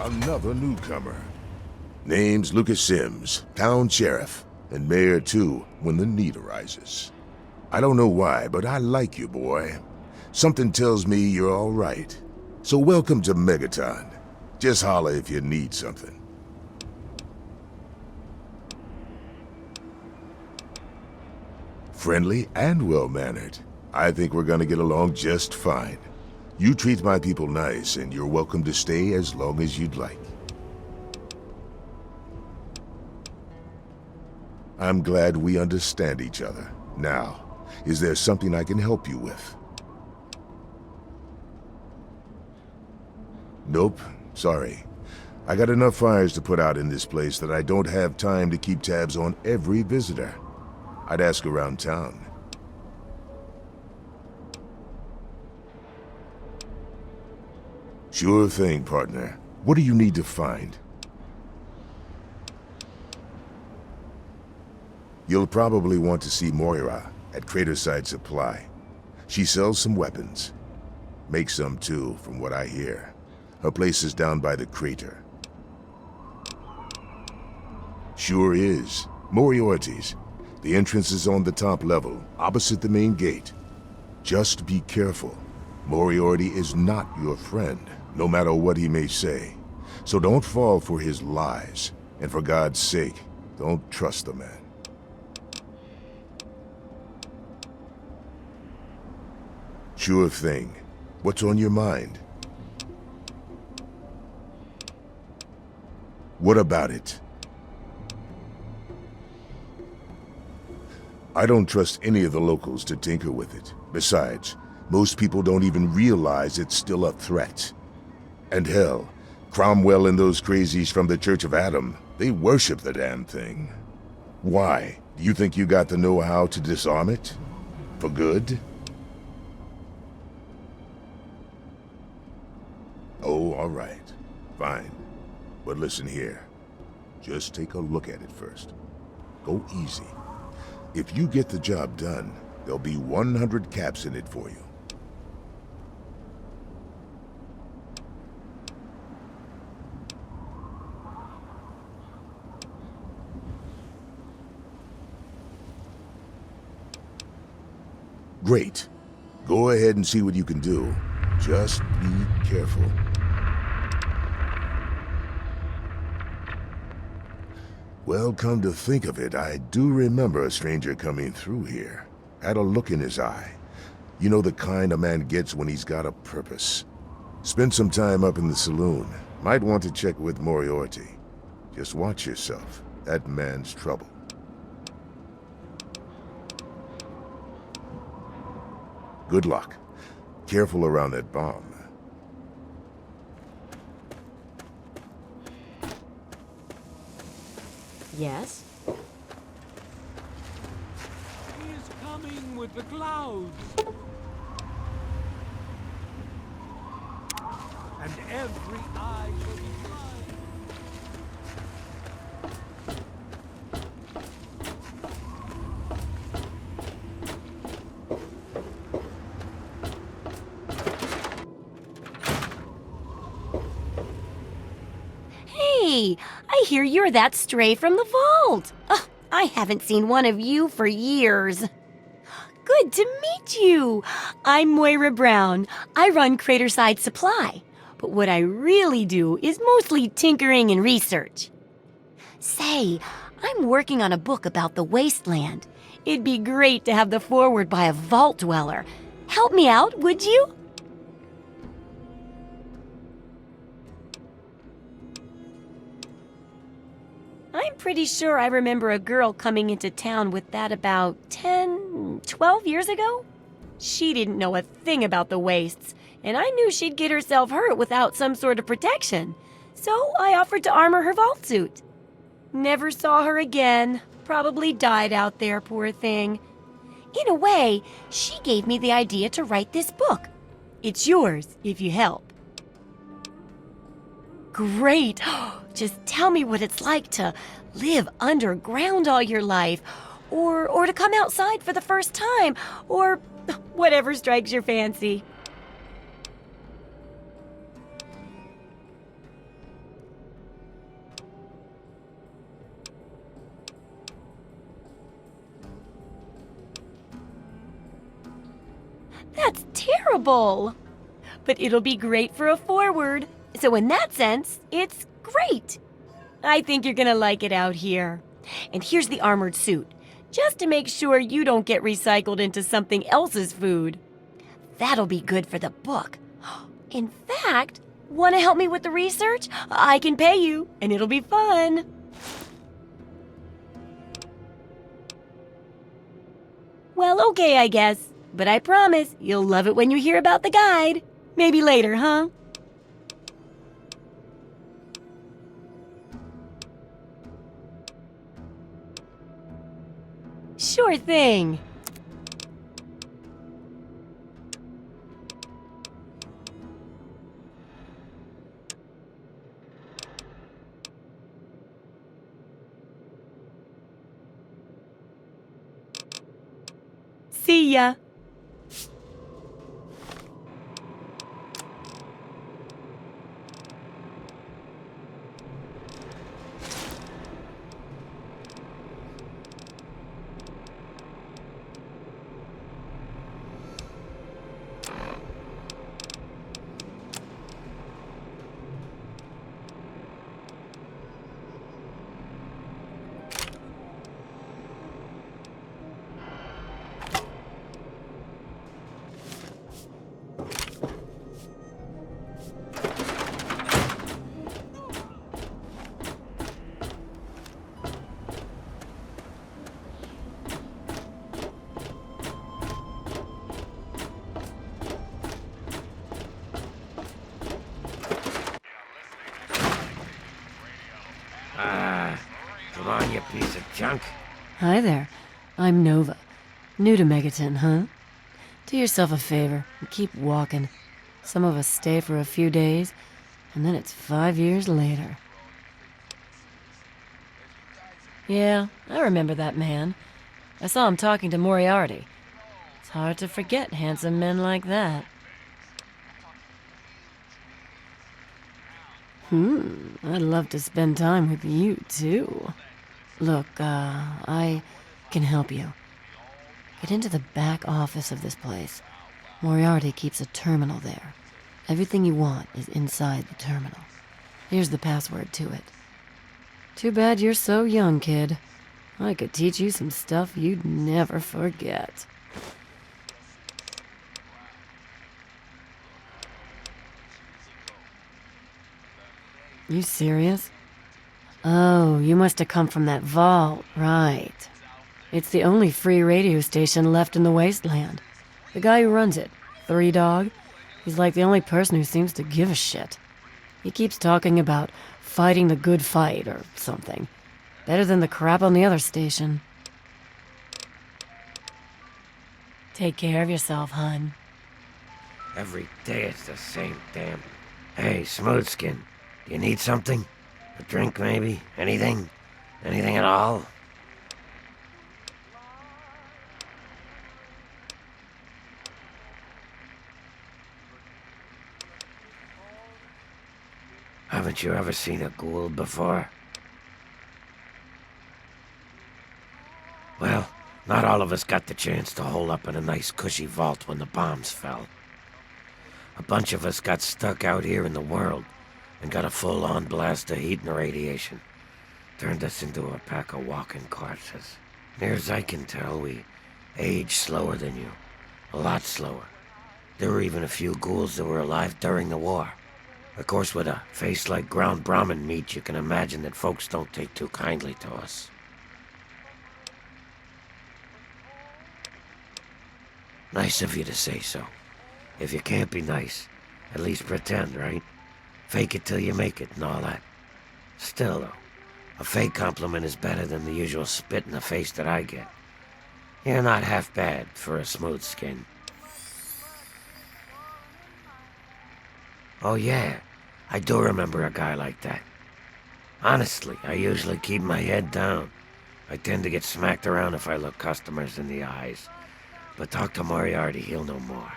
Another newcomer. Name's Lucas Sims, town sheriff, and mayor too, when the need arises. I don't know why, but I like you, boy. Something tells me you're all right. So welcome to Megaton. Just holler if you need something. Friendly and well-mannered. I think we're gonna get along just fine. You treat my people nice, and you're welcome to stay as long as you'd like. I'm glad we understand each other. Now, is there something I can help you with? Nope, sorry. I got enough fires to put out in this place that I don't have time to keep tabs on every visitor. I'd ask around town. Sure thing, partner. What do you need to find? You'll probably want to see Moira at Craterside Supply. She sells some weapons. Makes some too, from what I hear. Her place is down by the crater. Sure is. Moriarty's. The entrance is on the top level, opposite the main gate. Just be careful. Moriarty is not your friend, no matter what he may say. So don't fall for his lies. And for God's sake, don't trust the man. Sure thing. What's on your mind? What about it? I don't trust any of the locals to tinker with it. Besides, most people don't even realize it's still a threat. And hell, Cromwell and those crazies from the Church of Adam, they worship the damn thing. Why? Do you think you got the know-how to disarm it? For good? Oh, all right. Fine. But listen here. Just take a look at it first. Go easy. If you get the job done, there'll be 100 caps in it for you. Great. Go ahead and see what you can do. Just be careful. Well, come to think of it, I do remember a stranger coming through here. Had a look in his eye. You know, the kind a man gets when he's got a purpose. Spend some time up in the saloon. Might want to check with Moriarty. Just watch yourself. That man's trouble. Good luck. Careful around that bomb. Yes? He is coming with the clouds. And every eye shall be blind. Hey, I hear you're that stray from the vault. Ugh, I haven't seen one of you for years. Good to meet you. I'm Moira Brown. I run Craterside Supply. But what I really do is mostly tinkering and research. Say, I'm working on a book about the wasteland. It'd be great to have the foreword by a vault dweller. Help me out, would you? I'm pretty sure I remember a girl coming into town with that about 10, 12 years ago. She didn't know a thing about the wastes, and I knew she'd get herself hurt without some sort of protection. So I offered to armor her vault suit. Never saw her again. Probably died out there, poor thing. In a way, she gave me the idea to write this book. It's yours, if you help. Great! Just tell me what it's like to live underground all your life, or to come outside for the first time, or whatever strikes your fancy. That's terrible! But it'll be great for a foreword. So in that sense, it's great. I think you're gonna like it out here. And here's the armored suit, just to make sure you don't get recycled into something else's food. That'll be good for the book. In fact, want to help me with the research? I can pay you, and it'll be fun. Well, okay, I guess. But I promise you'll love it when you hear about the guide. Maybe later, huh? Sure thing. See ya. Come on, you piece of junk. Hi there. I'm Nova. New to Megaton, huh? Do yourself a favor and keep walking. Some of us stay for a few days, and then it's 5 years later. Yeah, I remember that man. I saw him talking to Moriarty. It's hard to forget handsome men like that. I'd love to spend time with you, too. Look, I can help you. Get into the back office of this place. Moriarty keeps a terminal there. Everything you want is inside the terminal. Here's the password to it. Too bad you're so young, kid. I could teach you some stuff you'd never forget. You serious? Oh, you must have come from that vault, right. It's the only free radio station left in the wasteland. The guy who runs it, Three Dog, he's like the only person who seems to give a shit. He keeps talking about fighting the good fight or something. Better than the crap on the other station. Take care of yourself, hun. Every day it's the same damn... Hey, Smoothskin, do you need something? A drink, maybe? Anything? Anything at all? Haven't you ever seen a ghoul before? Well, not all of us got the chance to hole up in a nice cushy vault when the bombs fell. A bunch of us got stuck out here in the world and got a full-on blast of heat and radiation. Turned us into a pack of walking corpses. Near as I can tell, we age slower than you. A lot slower. There were even a few ghouls that were alive during the war. Of course, with a face like ground Brahmin meat, you can imagine that folks don't take too kindly to us. Nice of you to say so. If you can't be nice, at least pretend, right? Fake it till you make it and all that. Still, though, a fake compliment is better than the usual spit in the face that I get. You're not half bad for a smooth skin. Oh yeah, I do remember a guy like that. Honestly, I usually keep my head down. I tend to get smacked around if I look customers in the eyes. But talk to Moriarty, he'll know more.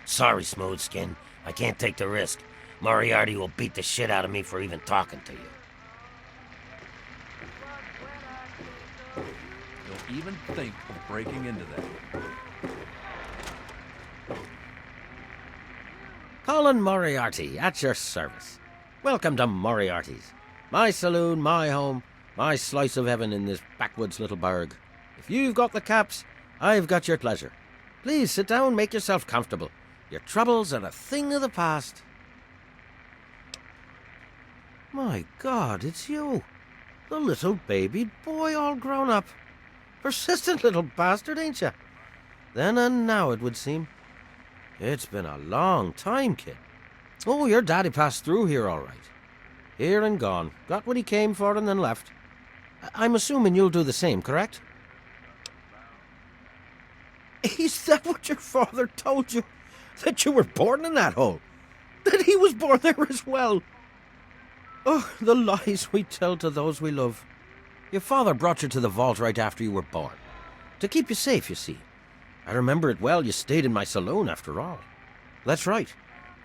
Sorry, Smoothskin. I can't take the risk. Moriarty will beat the shit out of me for even talking to you. Don't even think of breaking into that. Colin Moriarty, at your service. Welcome to Moriarty's. My saloon, my home, my slice of heaven in this backwoods little burg. If you've got the caps, I've got your pleasure. Please sit down, make yourself comfortable. Your troubles are a thing of the past. My God, it's you. The little baby boy all grown up. Persistent little bastard, ain't you? Then and now, it would seem. It's been a long time, kid. Oh, your daddy passed through here all right. Here and gone. Got what he came for and then left. I'm assuming you'll do the same, correct? Is that what your father told you? That you were born in that hole? That he was born there as well? Oh, the lies we tell to those we love. Your father brought you to the vault right after you were born. To keep you safe, you see. I remember it well, you stayed in my saloon after all. That's right.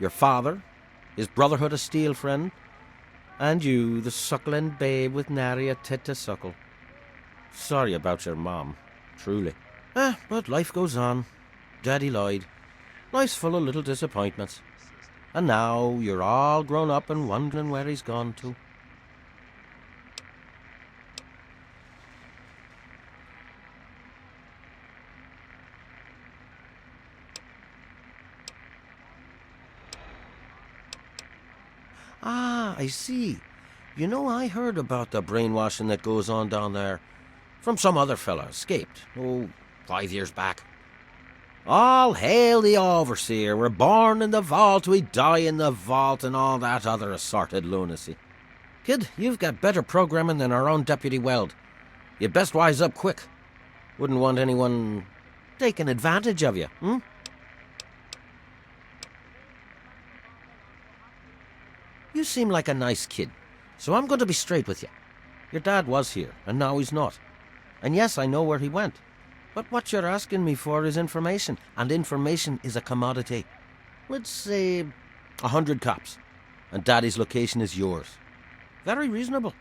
Your father, his Brotherhood of Steel friend, and you, the suckling babe with nary a tit to suckle. Sorry about your mom, truly. But life goes on. Daddy lied. Life's full of little disappointments. And now you're all grown up and wondering where he's gone to. Ah, I see. You know, I heard about the brainwashing that goes on down there. From some other fella, escaped. 5 years back. All hail the overseer. We're born in the vault, we die in the vault, and all that other assorted lunacy. Kid, you've got better programming than our own Deputy Weld. You'd best wise up quick. Wouldn't want anyone taking advantage of you, hmm? You seem like a nice kid, so I'm going to be straight with you. Your dad was here, and now he's not. And yes, I know where he went. But what you're asking me for is information, and information is a commodity. Let's say 100 cops, and Daddy's location is yours. Very reasonable.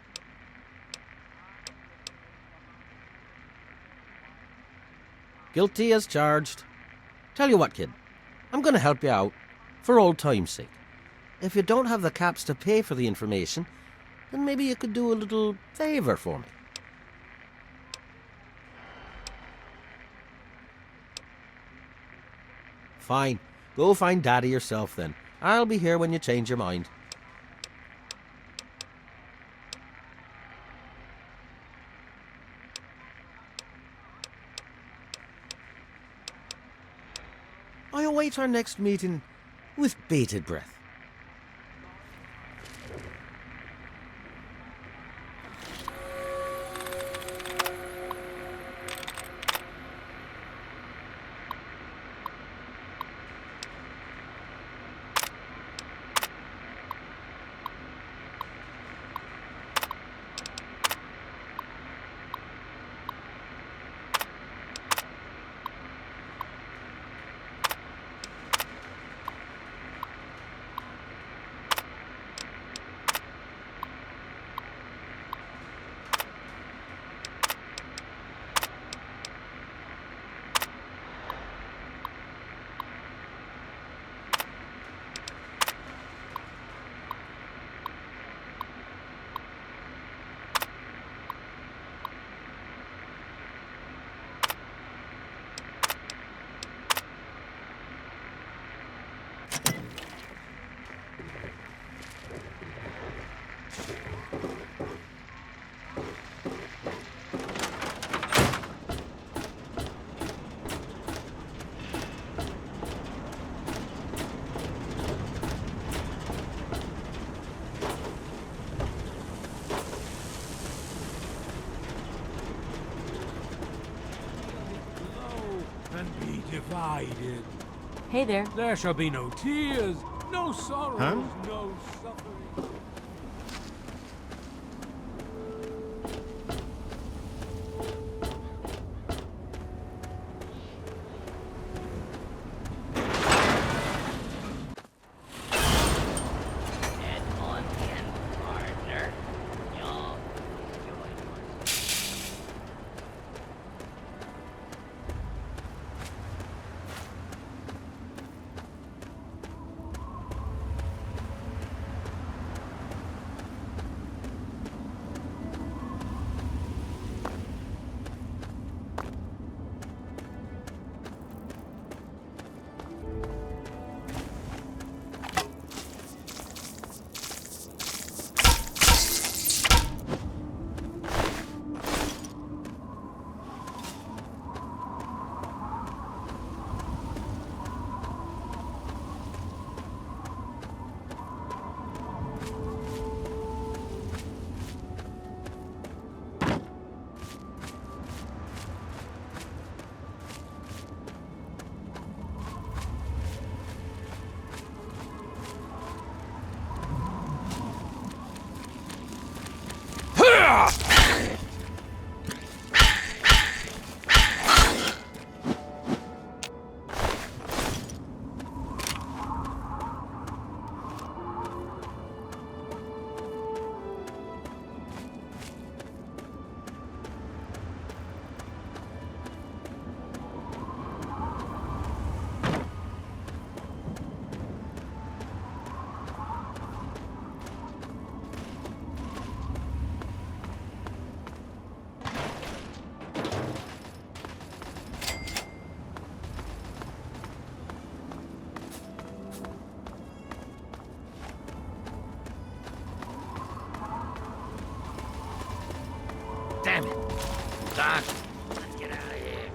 Guilty as charged. Tell you what, kid, I'm going to help you out, for old time's sake. If you don't have the caps to pay for the information, then maybe you could do a little favor for me. Fine. Go find Daddy yourself then. I'll be here when you change your mind. I await our next meeting with bated breath. Divided. Hey there. There shall be no tears, no sorrows, Huh? no suffering. Damn it. Doc, let's get out of here.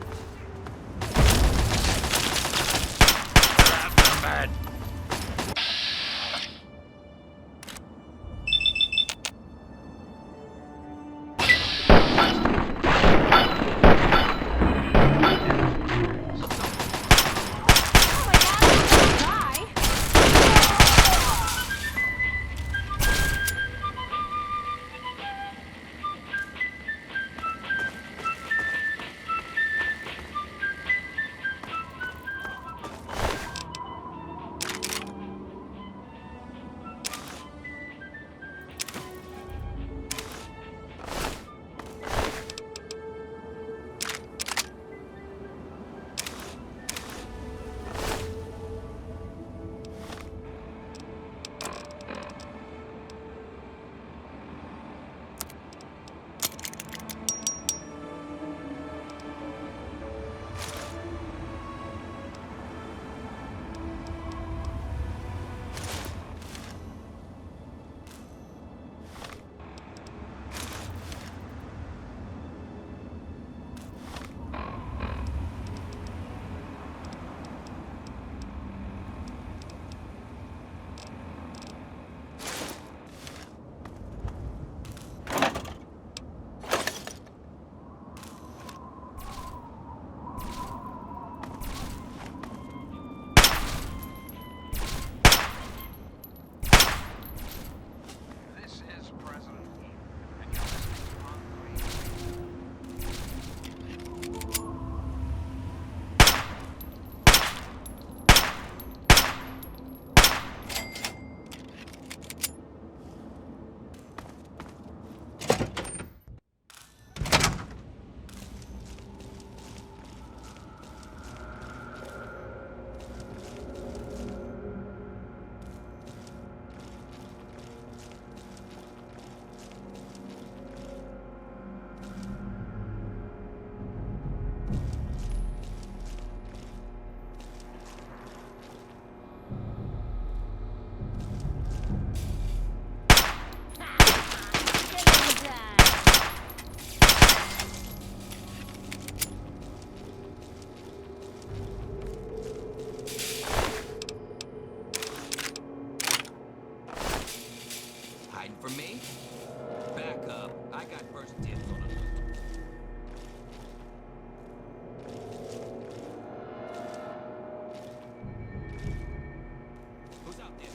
Hiding from me? Back up. I got first dibs on it. Who's out there?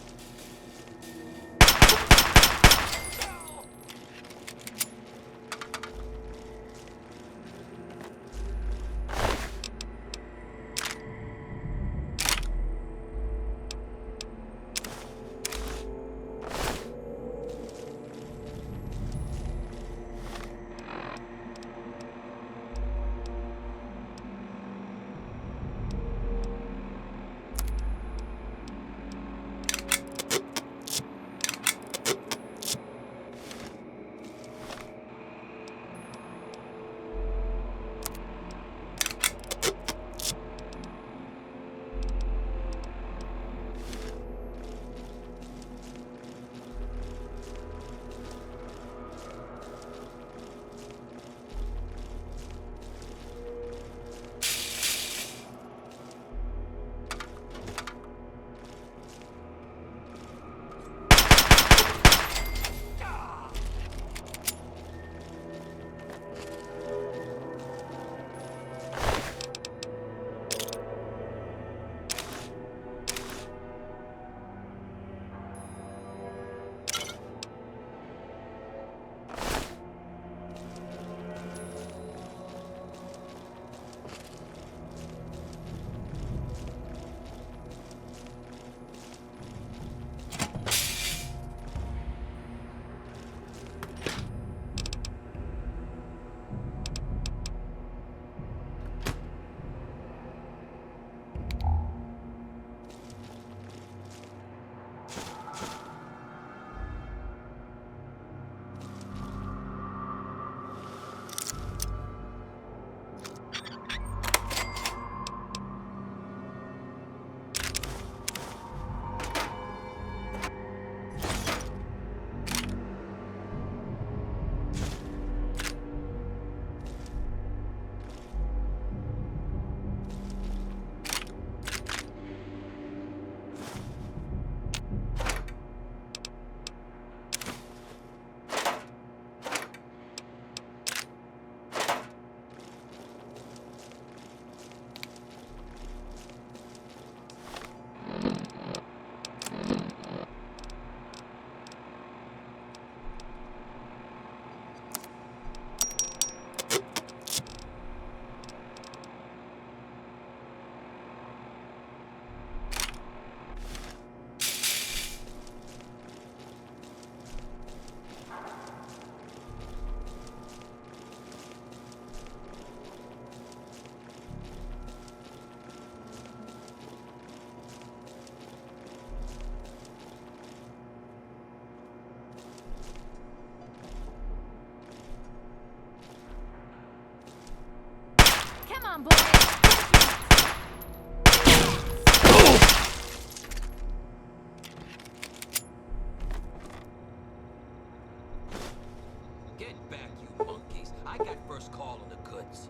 on, boys! Get back, you monkeys. I got first call on the goods.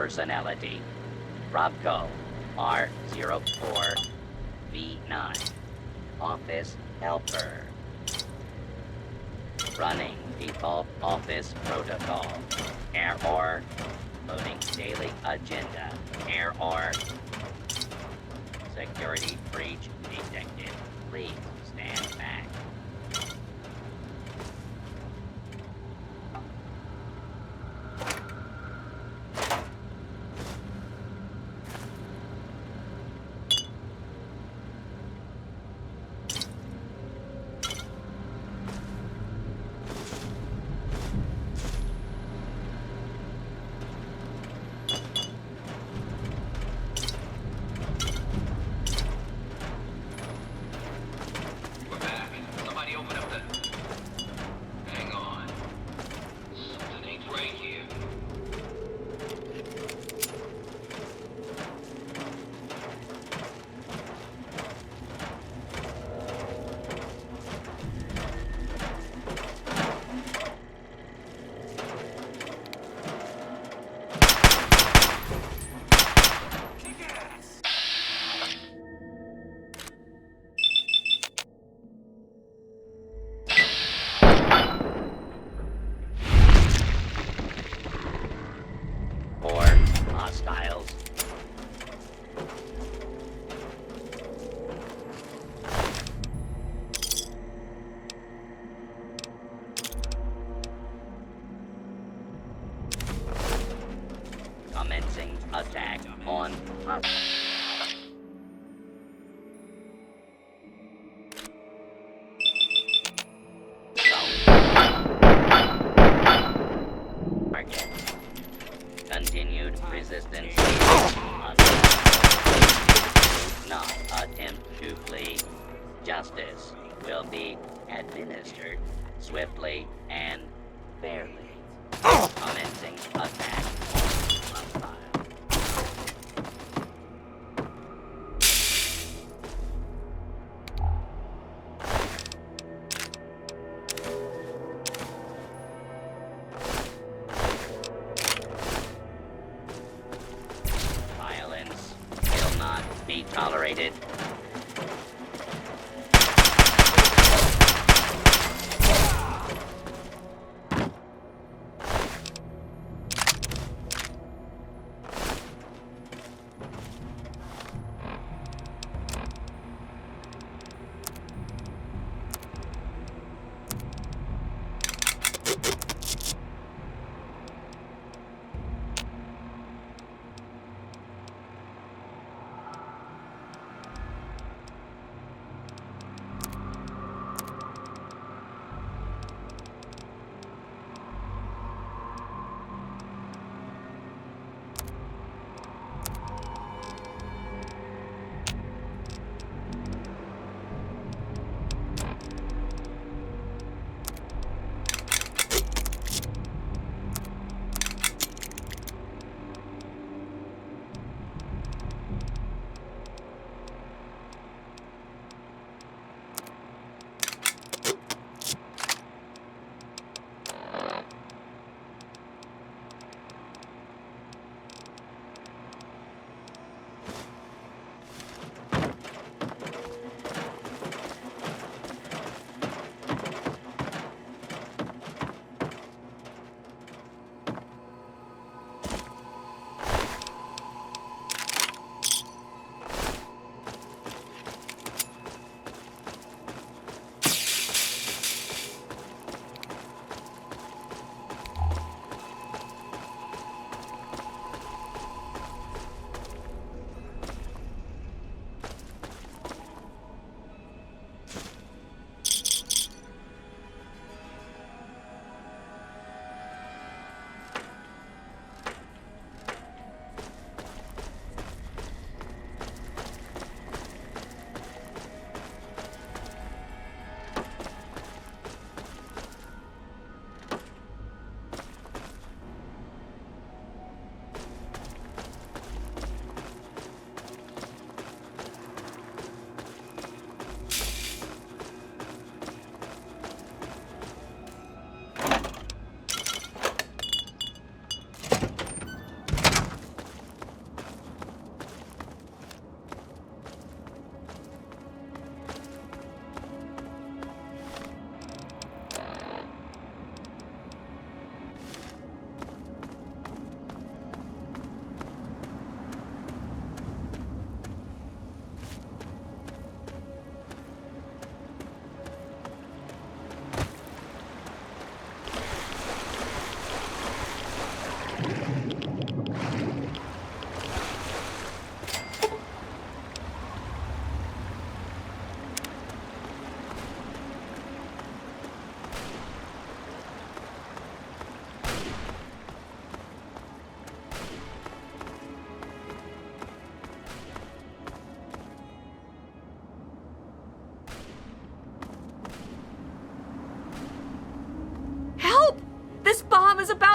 personality. Robco, R04V9. Office helper. Running default office protocol. Error. Loading daily agenda. Error. Security breach detected. Please stand back. Hostiles. Commencing attack on target. Continued resistance. Not attempt to flee. Justice will be administered swiftly and fairly. Commencing attack on hostile. Violence will not be tolerated.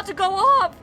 to go off!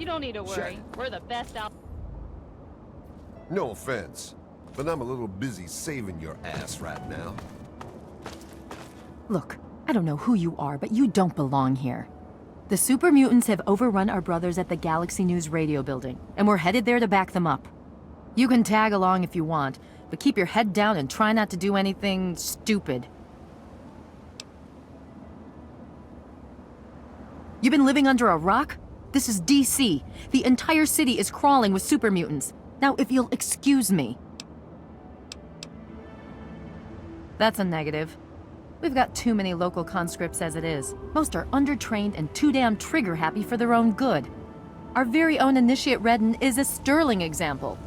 You don't need to worry. We're the best out. No offense, but I'm a little busy saving your ass right now. Look, I don't know who you are, but you don't belong here. The super mutants have overrun our brothers at the Galaxy News radio building, and we're headed there to back them up. You can tag along if you want, but keep your head down and try not to do anything stupid. You've been living under a rock? This is D.C. The entire city is crawling with super mutants. Now, if you'll excuse me. That's a negative. We've got too many local conscripts as it is. Most are undertrained and too damn trigger-happy for their own good. Our very own Initiate Redden is a sterling example.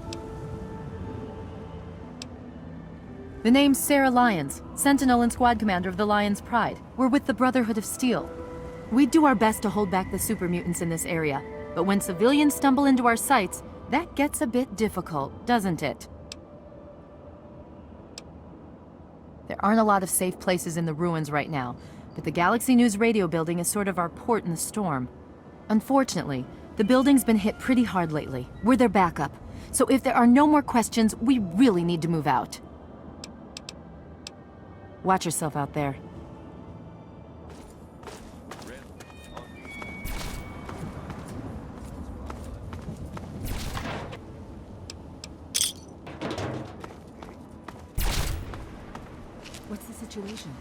The name's Sarah Lyons, Sentinel and Squad Commander of the Lion's Pride. We're with the Brotherhood of Steel. We do our best to hold back the super mutants in this area, but when civilians stumble into our sights, that gets a bit difficult, doesn't it? There aren't a lot of safe places in the ruins right now, but the Galaxy News radio building is sort of our port in the storm. Unfortunately, the building's been hit pretty hard lately. We're their backup, so if there are no more questions, we really need to move out. Watch yourself out there. What's the situation?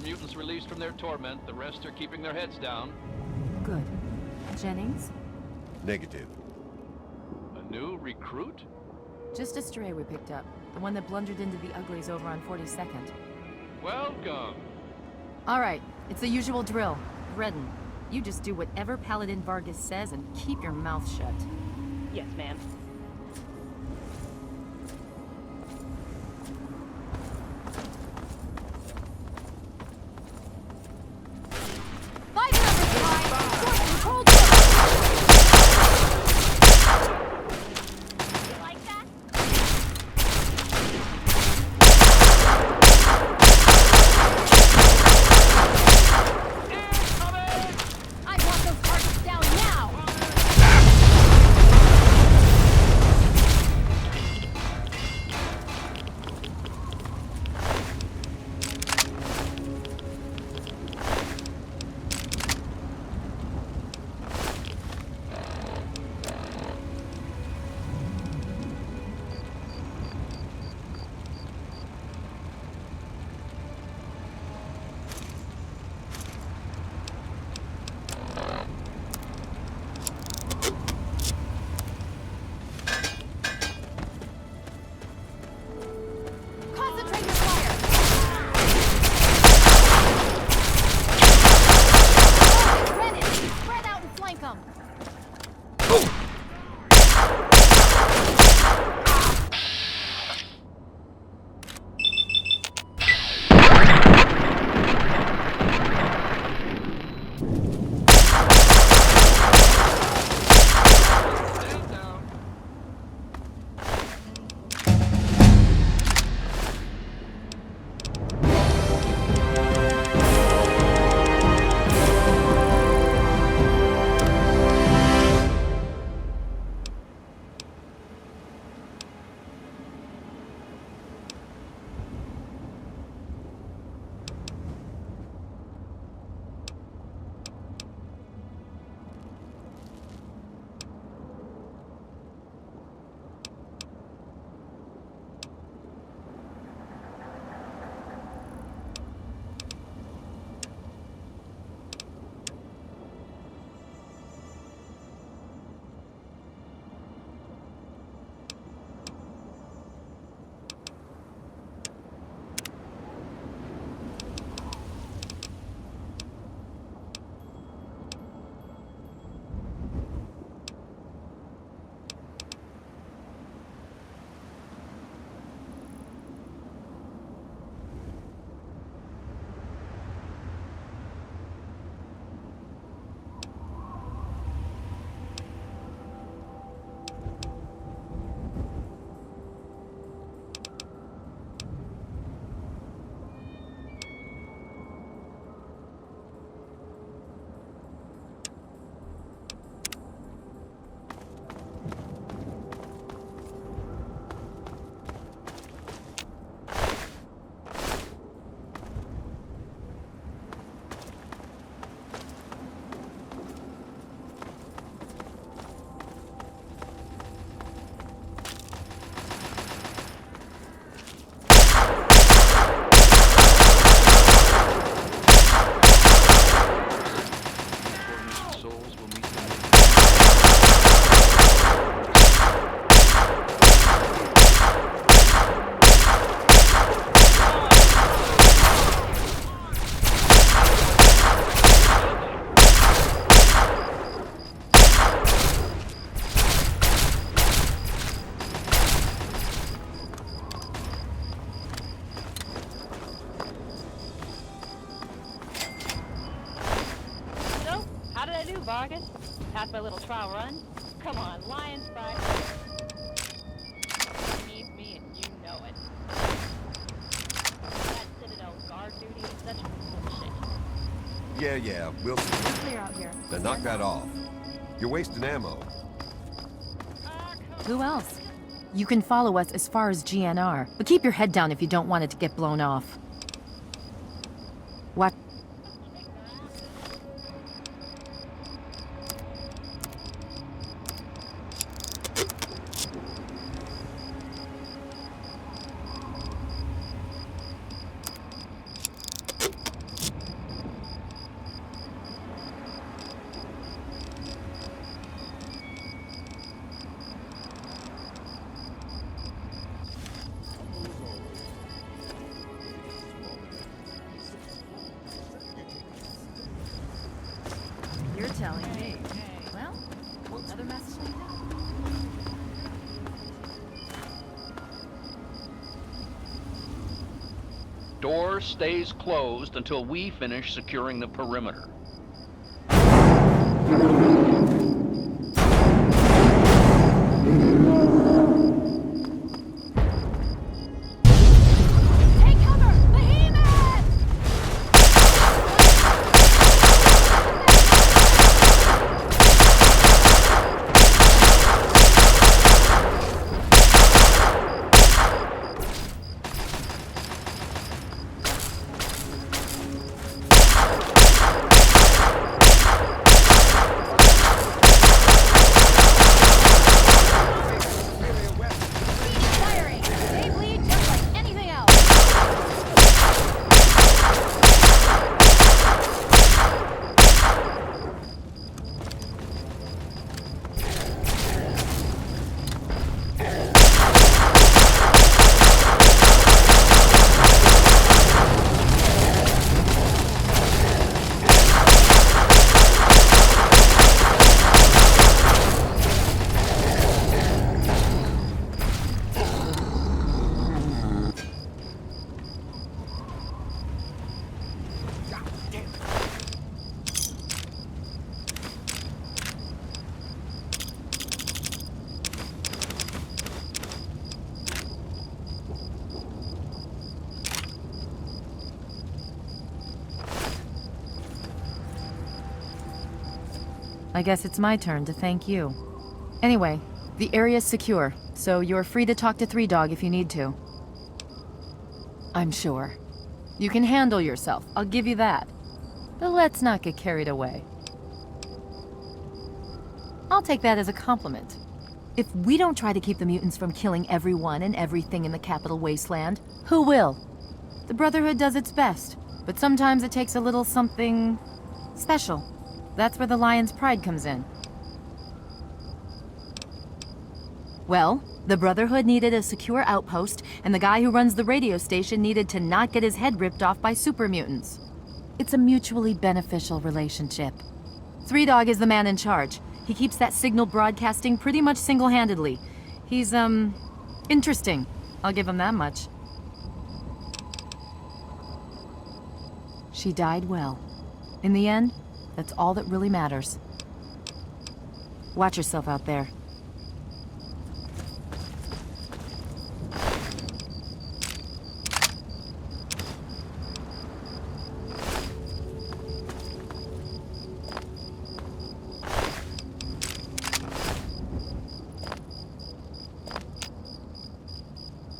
Mutants released from their torment. The rest are keeping their heads down. Good. Jennings? Negative. A new recruit? Just a stray we picked up. The one that blundered into the uglies over on 42nd. Welcome. All right, it's the usual drill. Redden, you just do whatever Paladin Vargas says and keep your mouth shut. Yes, ma'am. pass my little trial run? Come on, Lion Spy. Needs me and you know it. That Citadel guard duty is such bullshit. Yeah, we'll see. Clear out here. Now knock that off. You're wasting ammo. Who else? You can follow us as far as GNR, but keep your head down if you don't want it to get blown off. What? You're telling me. Well, another message cleaned up. Door stays closed until we finish securing the perimeter. I guess it's my turn to thank you. Anyway, the area's secure, so you're free to talk to Three Dog if you need to. I'm sure. You can handle yourself, I'll give you that. But let's not get carried away. I'll take that as a compliment. If we don't try to keep the mutants from killing everyone and everything in the capital wasteland, who will? The Brotherhood does its best, but sometimes it takes a little something special. That's where the Lion's pride comes in. Well, the Brotherhood needed a secure outpost, and the guy who runs the radio station needed to not get his head ripped off by super mutants. It's a mutually beneficial relationship. Three Dog is the man in charge. He keeps that signal broadcasting pretty much single-handedly. He's, interesting. I'll give him that much. She died well. In the end, that's all that really matters. Watch yourself out there.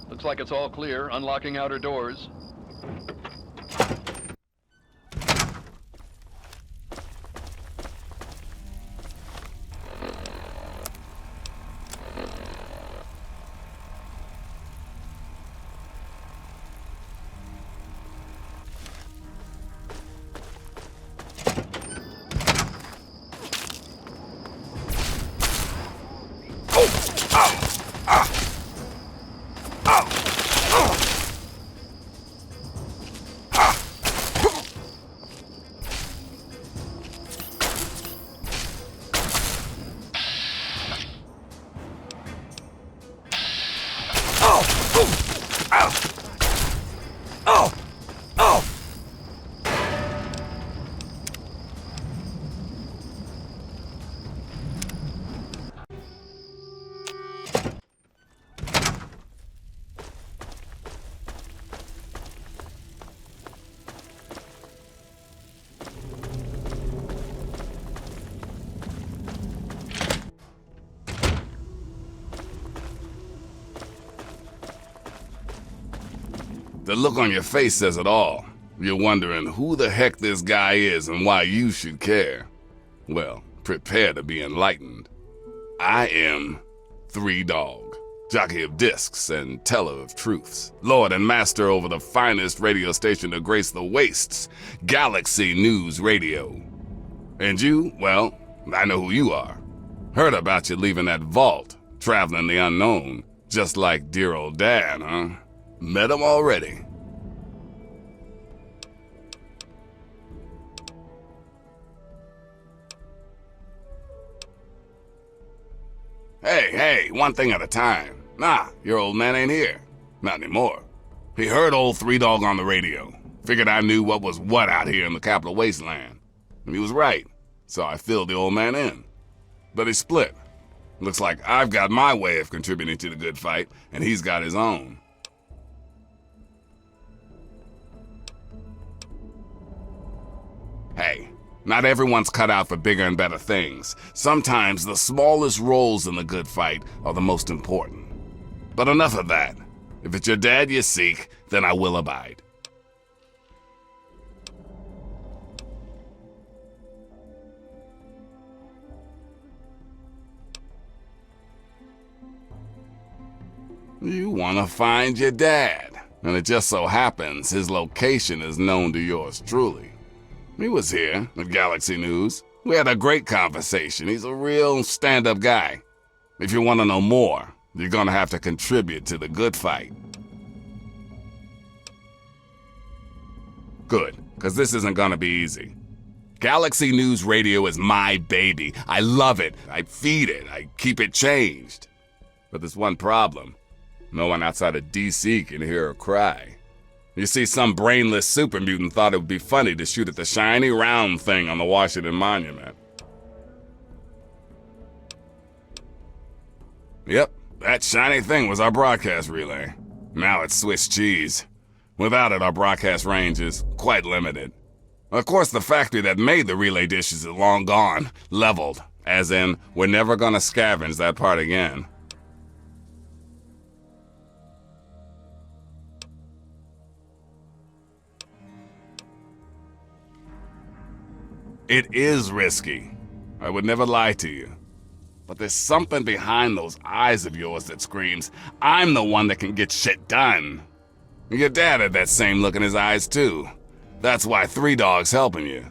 Looks like it's all clear, unlocking outer doors. The look on your face says it all. You're wondering who the heck this guy is and why you should care. Well, prepare to be enlightened. I am 3 Dog, jockey of discs and teller of truths, lord and master over the finest radio station to grace the wastes, Galaxy News Radio. And you, well, I know who you are. Heard about you leaving that vault, traveling the unknown, just like dear old Dad, huh? Met him already. Hey, one thing at a time. Nah, your old man ain't here. Not anymore. He heard old 3 Dog on the radio. Figured I knew what was what out here in the capital wasteland. And he was right, so I filled the old man in. But he split. Looks like I've got my way of contributing to the good fight, and he's got his own. Hey, not everyone's cut out for bigger and better things. Sometimes the smallest roles in the good fight are the most important. But enough of that. If it's your dad you seek, then I will abide. You want to find your dad, and it just so happens his location is known to yours truly. He was here at Galaxy News. We had a great conversation. He's a real stand-up guy. If you want to know more, you're gonna have to contribute to the good fight. Good, because this isn't gonna be easy. Galaxy News Radio is my baby. I love it. I feed it. I keep it changed. But there's one problem. No one outside of D.C. can hear her cry. You see, some brainless super mutant thought it would be funny to shoot at the shiny round thing on the Washington Monument. Yep, that shiny thing was our broadcast relay. Now it's Swiss cheese. Without it, our broadcast range is quite limited. Of course, the factory that made the relay dishes is long gone, leveled, as in, we're never gonna scavenge that part again. It is risky. I would never lie to you. But there's something behind those eyes of yours that screams, I'm the one that can get shit done. Your dad had that same look in his eyes too. That's why 3 Dog's helping you.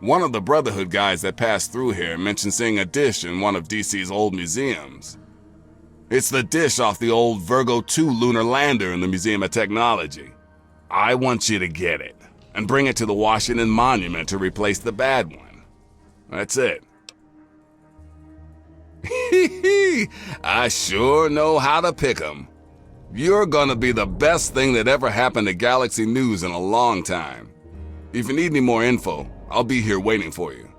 One of the Brotherhood guys that passed through here mentioned seeing a dish in one of DC's old museums. It's the dish off the old Virgo 2 lunar lander in the Museum of Technology. I want you to get it, and bring it to the Washington Monument to replace the bad one. That's it. I sure know how to pick 'em. You're gonna be the best thing that ever happened to Galaxy News in a long time. If you need any more info, I'll be here waiting for you.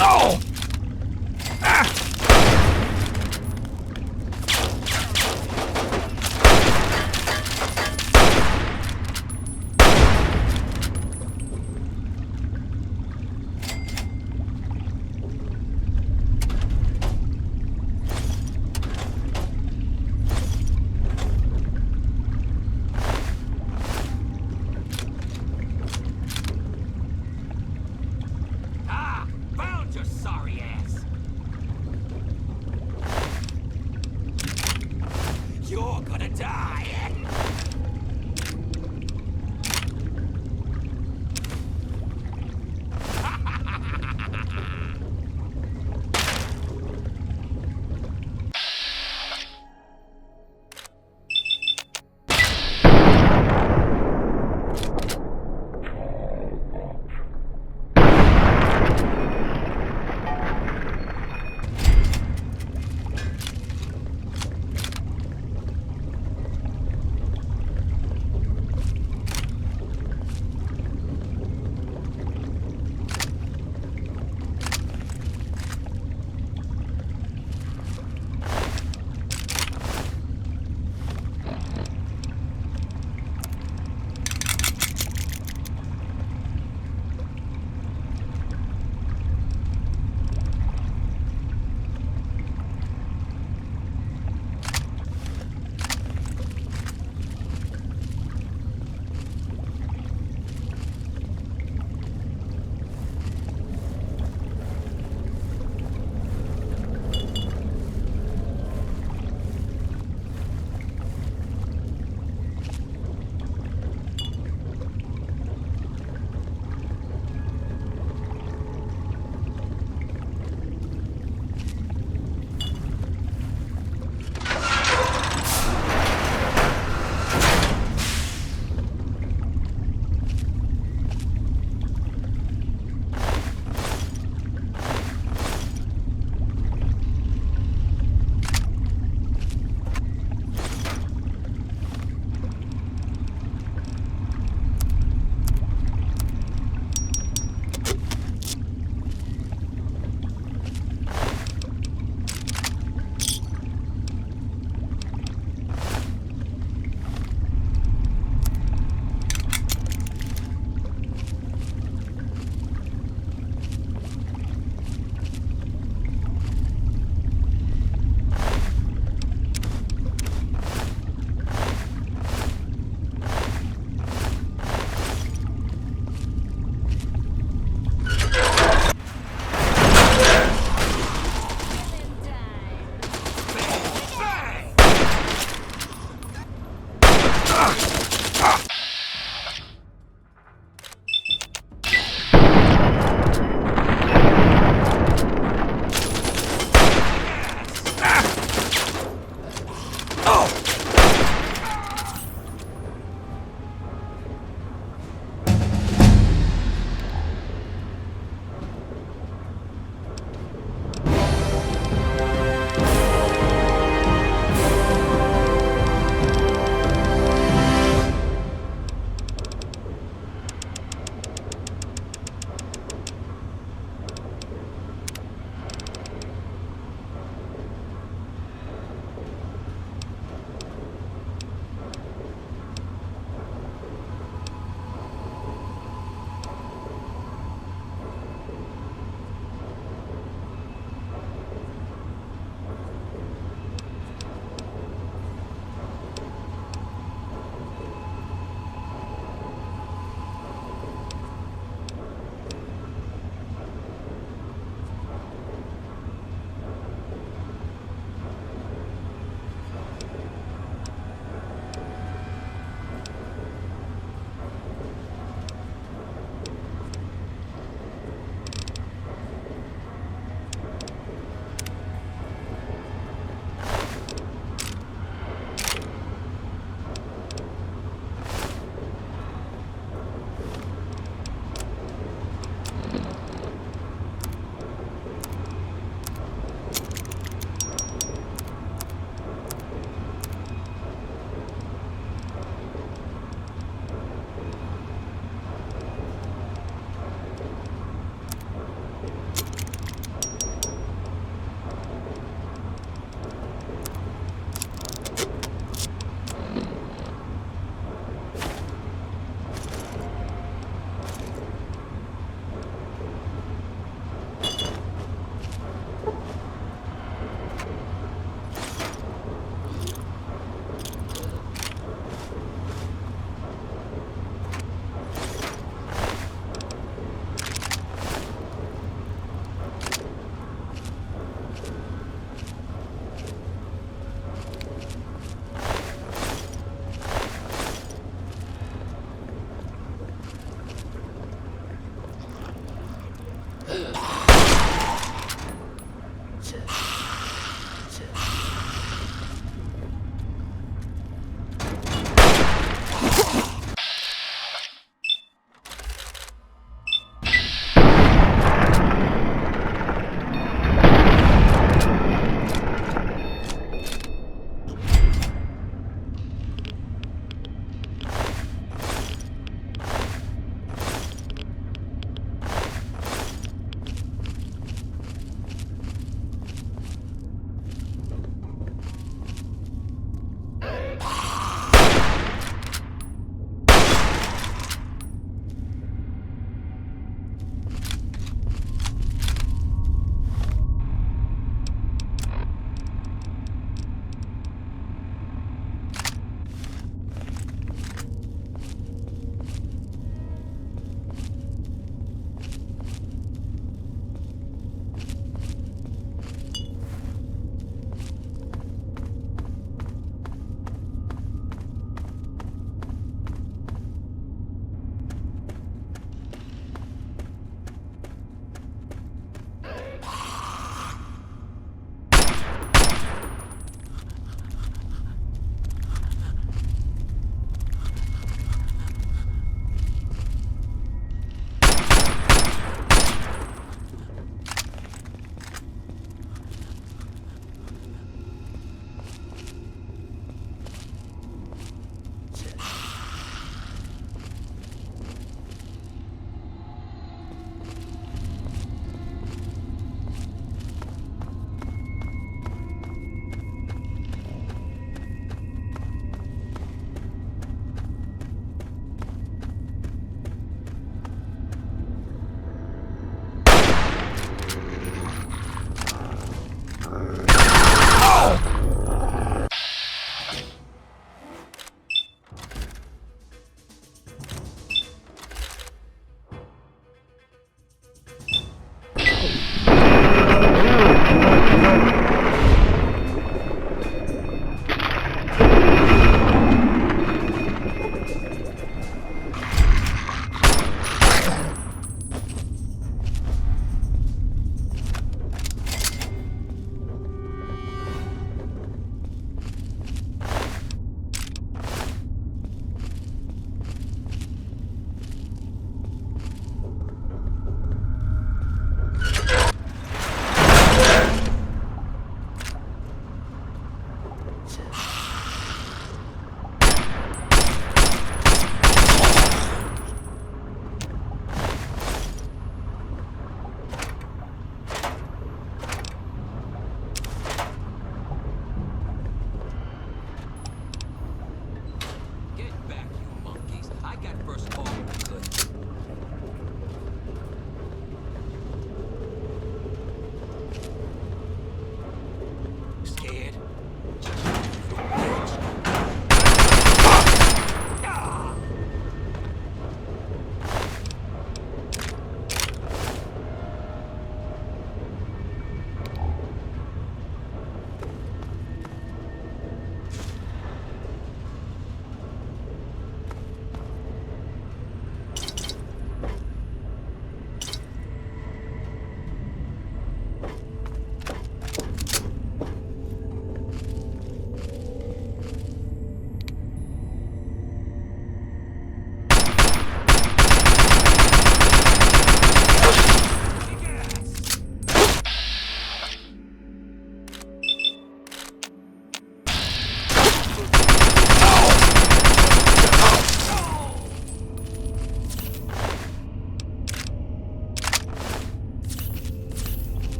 Oh! Found you, sorry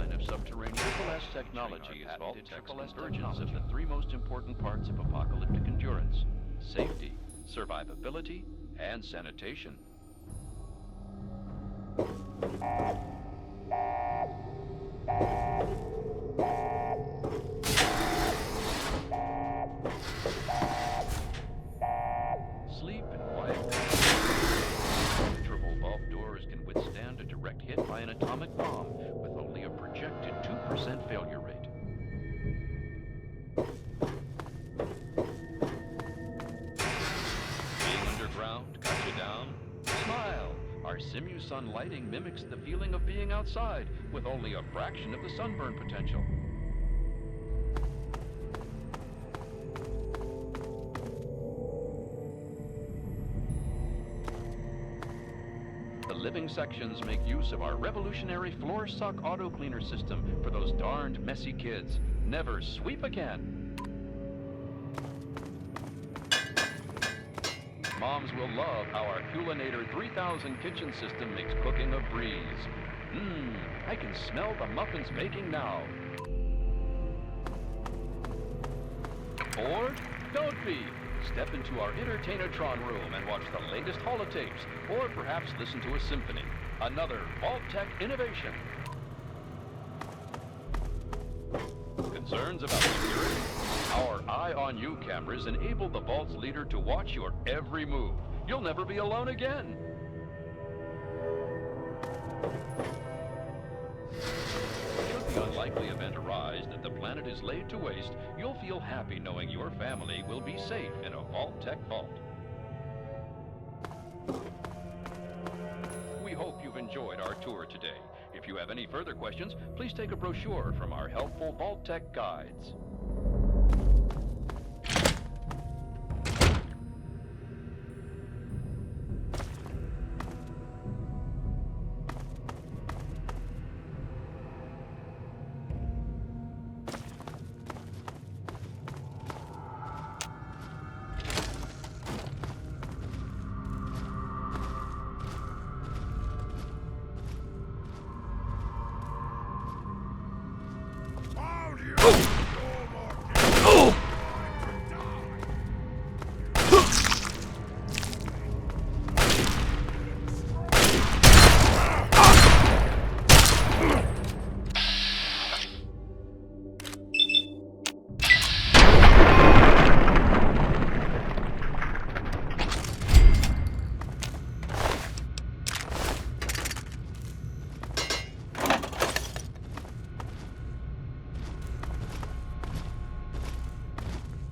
line of subterranean triple-S technology is Vault-Tech's convergence of the three most important parts of apocalyptic endurance: safety, survivability, and sanitation. Sleep in quiet. Triple vault doors can withstand a direct hit by an atomic bomb with only a projected 2% failure rate. Being underground got you down? Smile! Our Simu-Sun lighting mimics the feeling of being outside with only a fraction of the sunburn potential. The living sections make use of our revolutionary floor suck auto cleaner system for those darned messy kids. Never sweep again. Moms will love how our Culinator 3000 kitchen system makes cooking a breeze. I can smell the muffins baking now. Bored? Don't be. Step into our Entertainatron room and watch the latest holotapes, or perhaps listen to a symphony. Another Vault-Tech innovation. Concerns about security? Our Eye on You cameras enable the Vault's leader to watch your every move. You'll never be alone again. Should the unlikely event arise that the planet is laid to waste, you'll feel happy knowing your family will be safe in a Vault-Tech vault. We hope you've enjoyed our tour today. If you have any further questions, please take a brochure from our helpful Vault-Tech guides.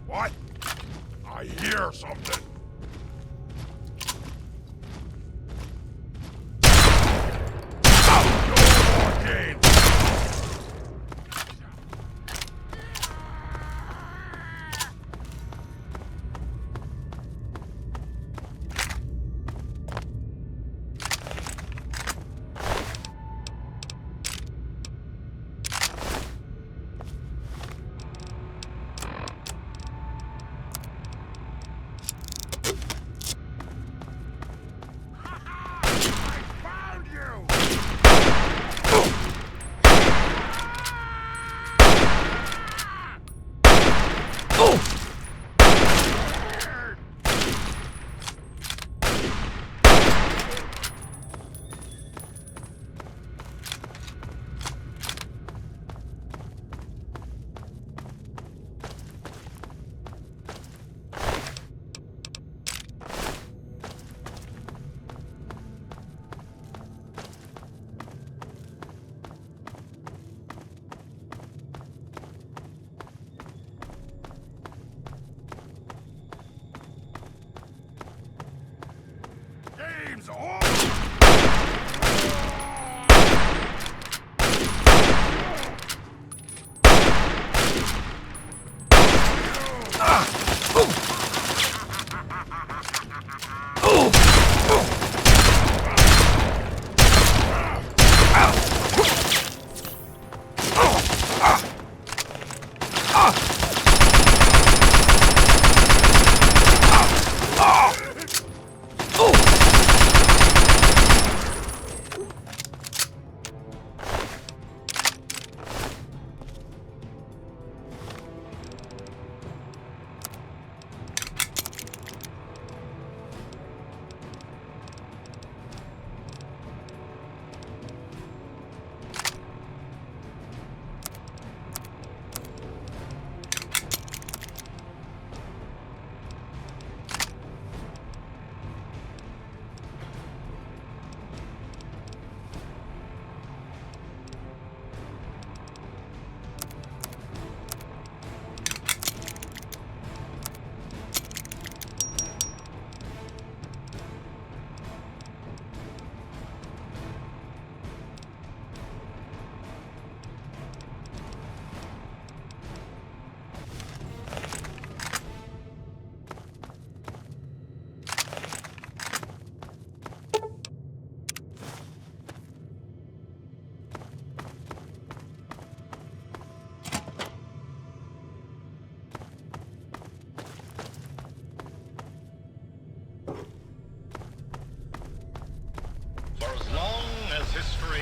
What? I hear something.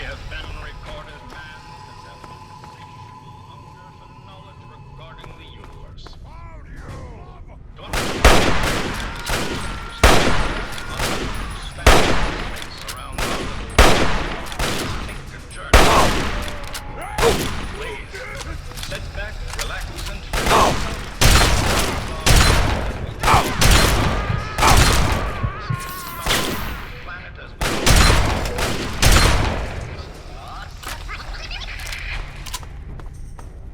has been recorded. Man has had an insatiable hunger for knowledge regarding the universe. To understand space around the world. Take a journey. Please, sit back, relax, and feel.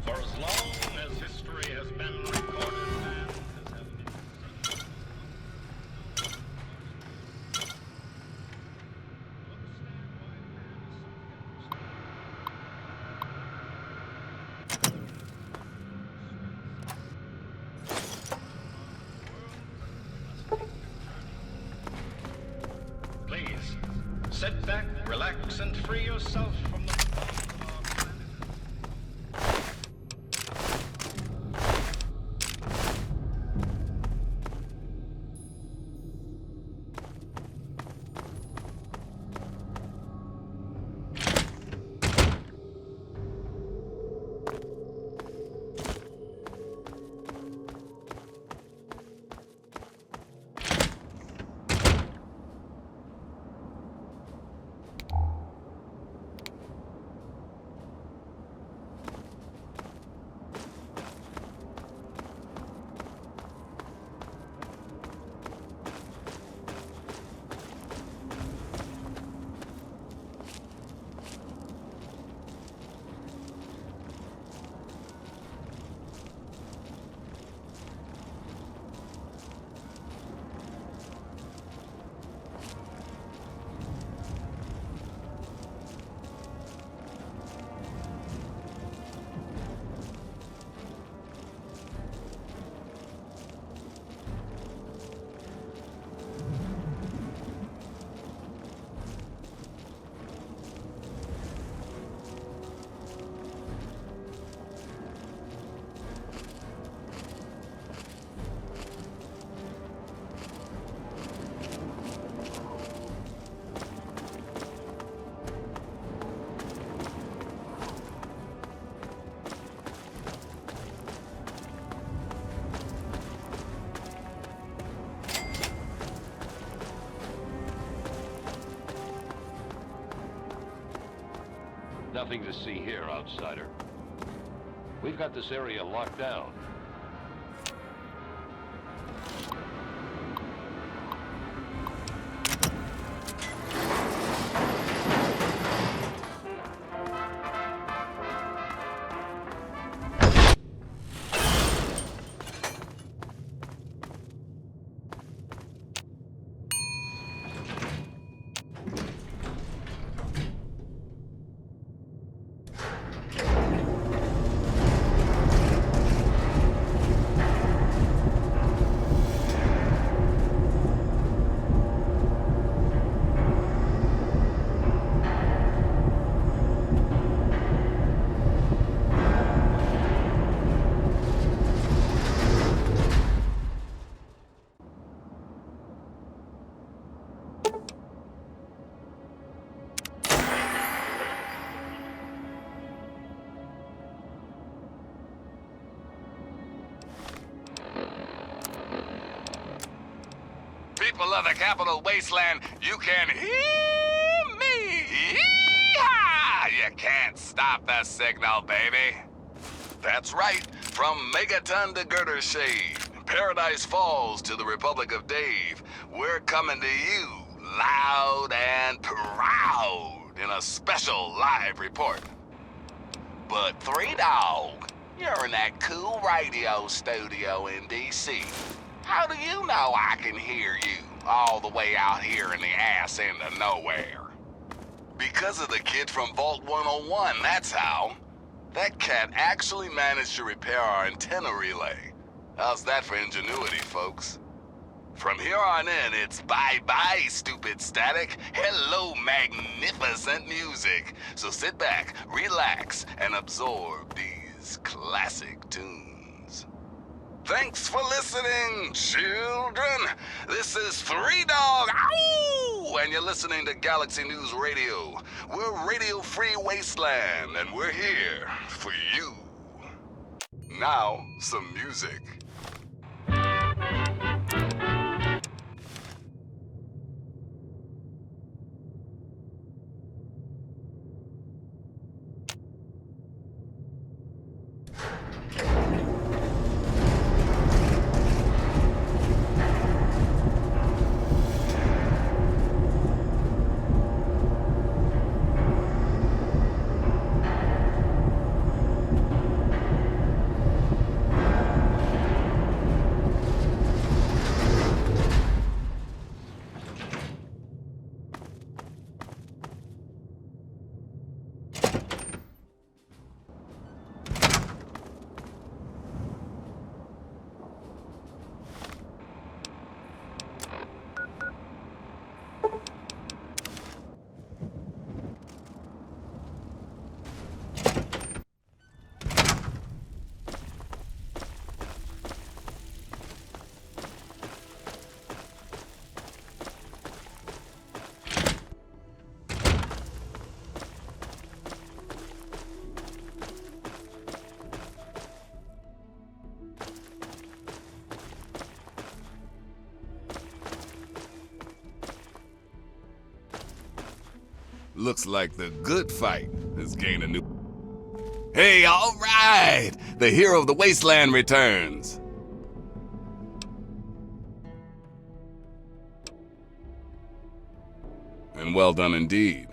For as long as history has been recorded, man has had an Please, sit back, relax, and free yourself from the Nothing to see here, outsider. We've got this area locked down. People of the capital wasteland, you can hear me! Yee-haw! You can't stop the signal, baby. That's right. From Megaton to Girder Shade, Paradise Falls to the Republic of Dave, we're coming to you loud and proud in a special live report. But Three Dog, you're in that cool radio studio in D.C. How do you know I can hear you all the way out here in the ass end of nowhere? Because of the kid from Vault 101, that's how. That cat actually managed to repair our antenna relay. How's that for ingenuity, folks? From here on in, it's bye-bye, stupid static. Hello, magnificent music. So sit back, relax, and absorb these classic tunes. Thanks for listening, children. This is Three Dog, ow! And you're listening to Galaxy News Radio. We're Radio Free Wasteland, and we're here for you. Now, some music. Looks like the good fight has gained a new... Hey, all right! The hero of the wasteland returns! And well done indeed.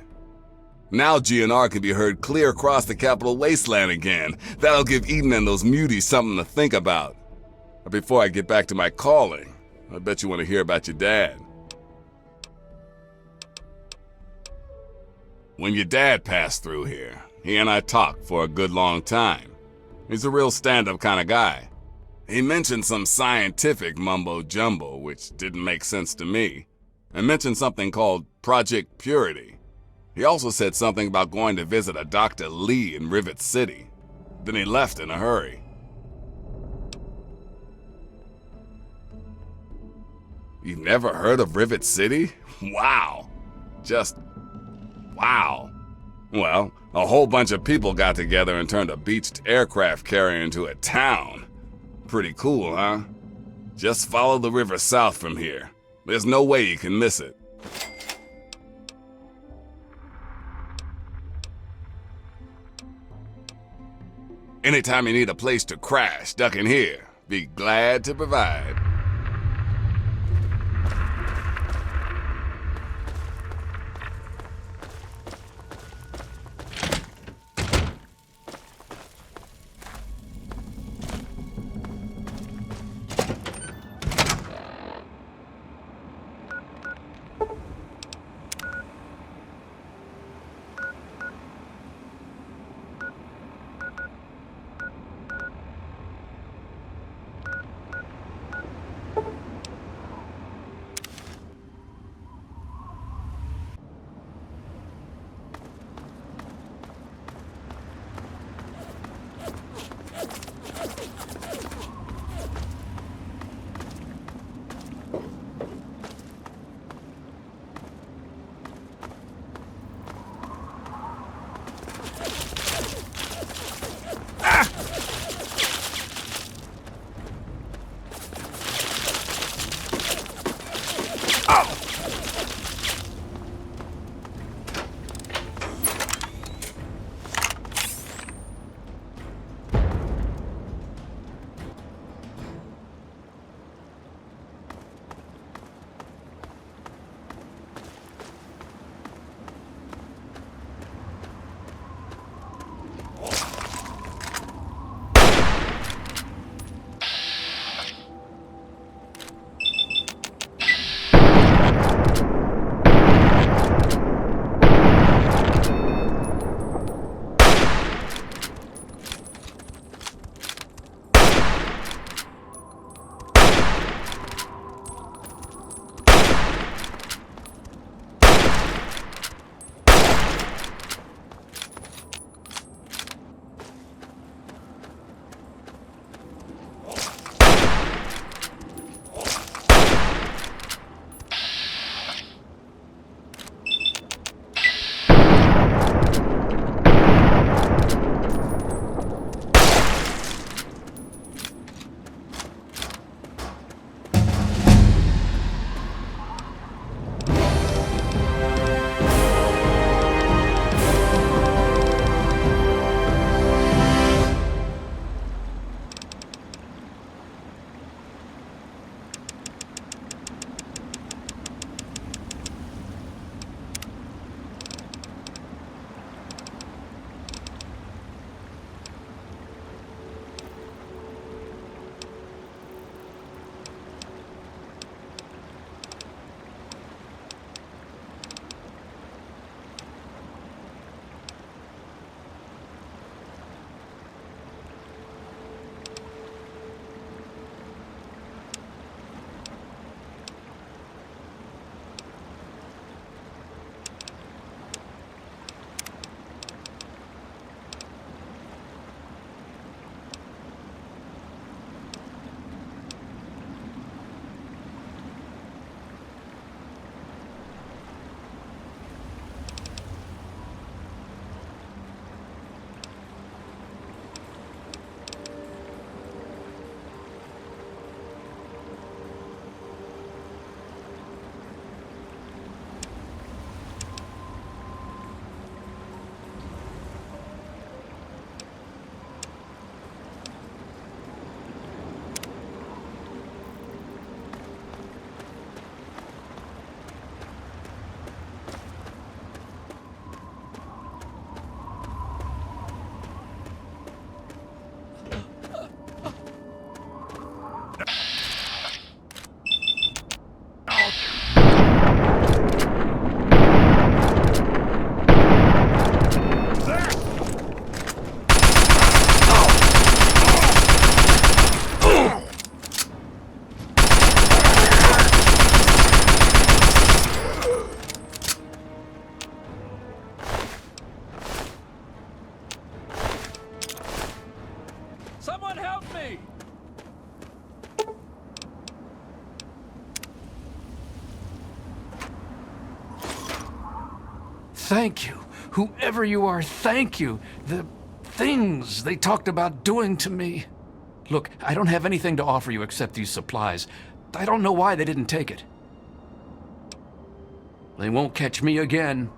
Now GNR can be heard clear across the capital wasteland again. That'll give Eden and those muties something to think about. But before I get back to my calling, I bet you want to hear about your dad. When your dad passed through here, he and I talked for a good long time. He's a real stand-up kind of guy. He mentioned some scientific mumbo-jumbo, which didn't make sense to me, and mentioned something called Project Purity. He also said something about going to visit a Dr. Lee in Rivet City. Then he left in a hurry. You've never heard of Rivet City? Wow. Just... wow. Well, a whole bunch of people got together and turned a beached aircraft carrier into a town. Pretty cool, huh? Just follow the river south from here. There's no way you can miss it. Anytime you need a place to crash, duck in here. Be glad to provide. me! Thank you. Whoever you are, thank you. The things they talked about doing to me. Look, I don't have anything to offer you except these supplies. I don't know why they didn't take it. They won't catch me again.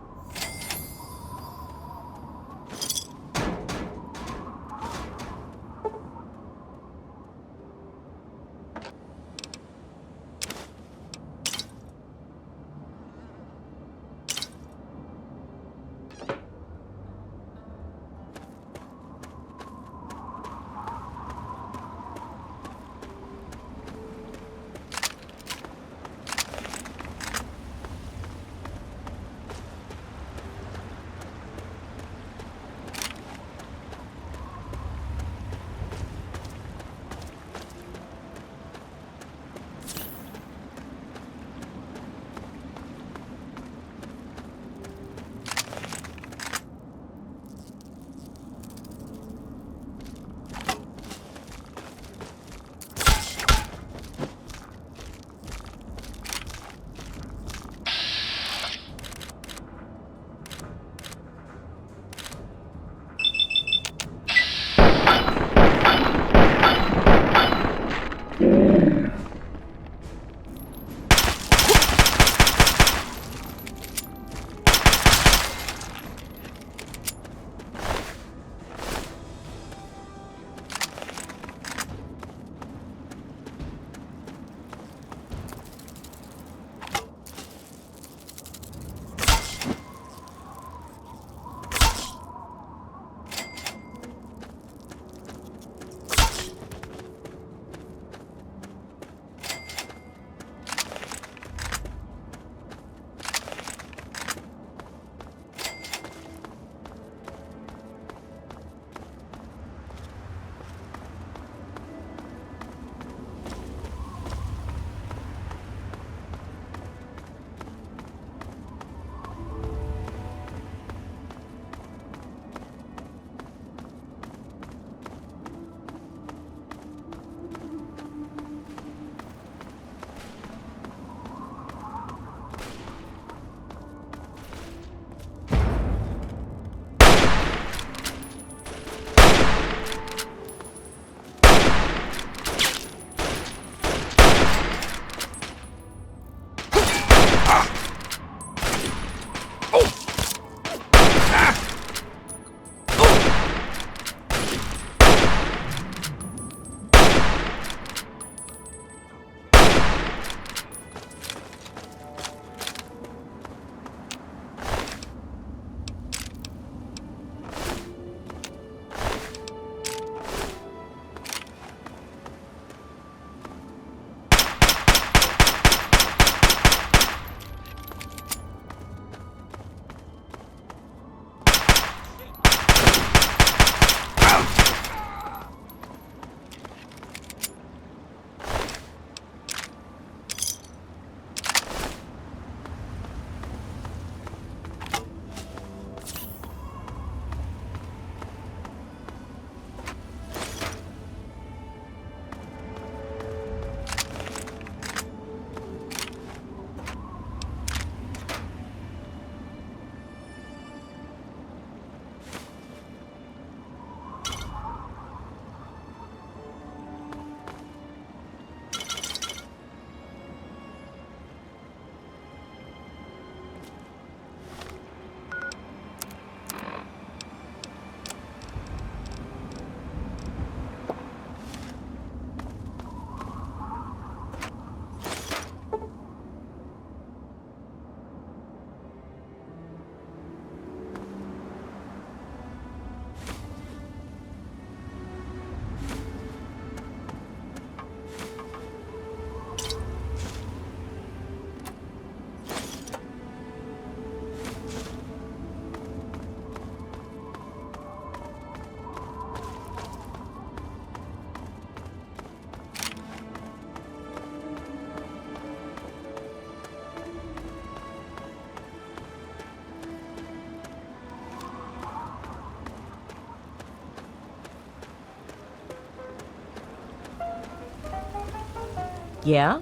Yeah?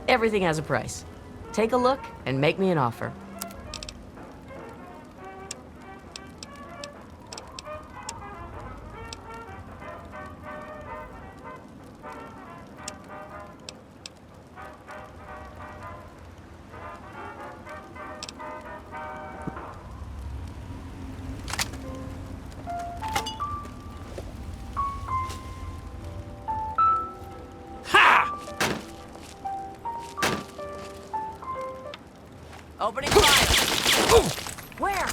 Everything has a price. Take a look and make me an offer. Opening fire! Where?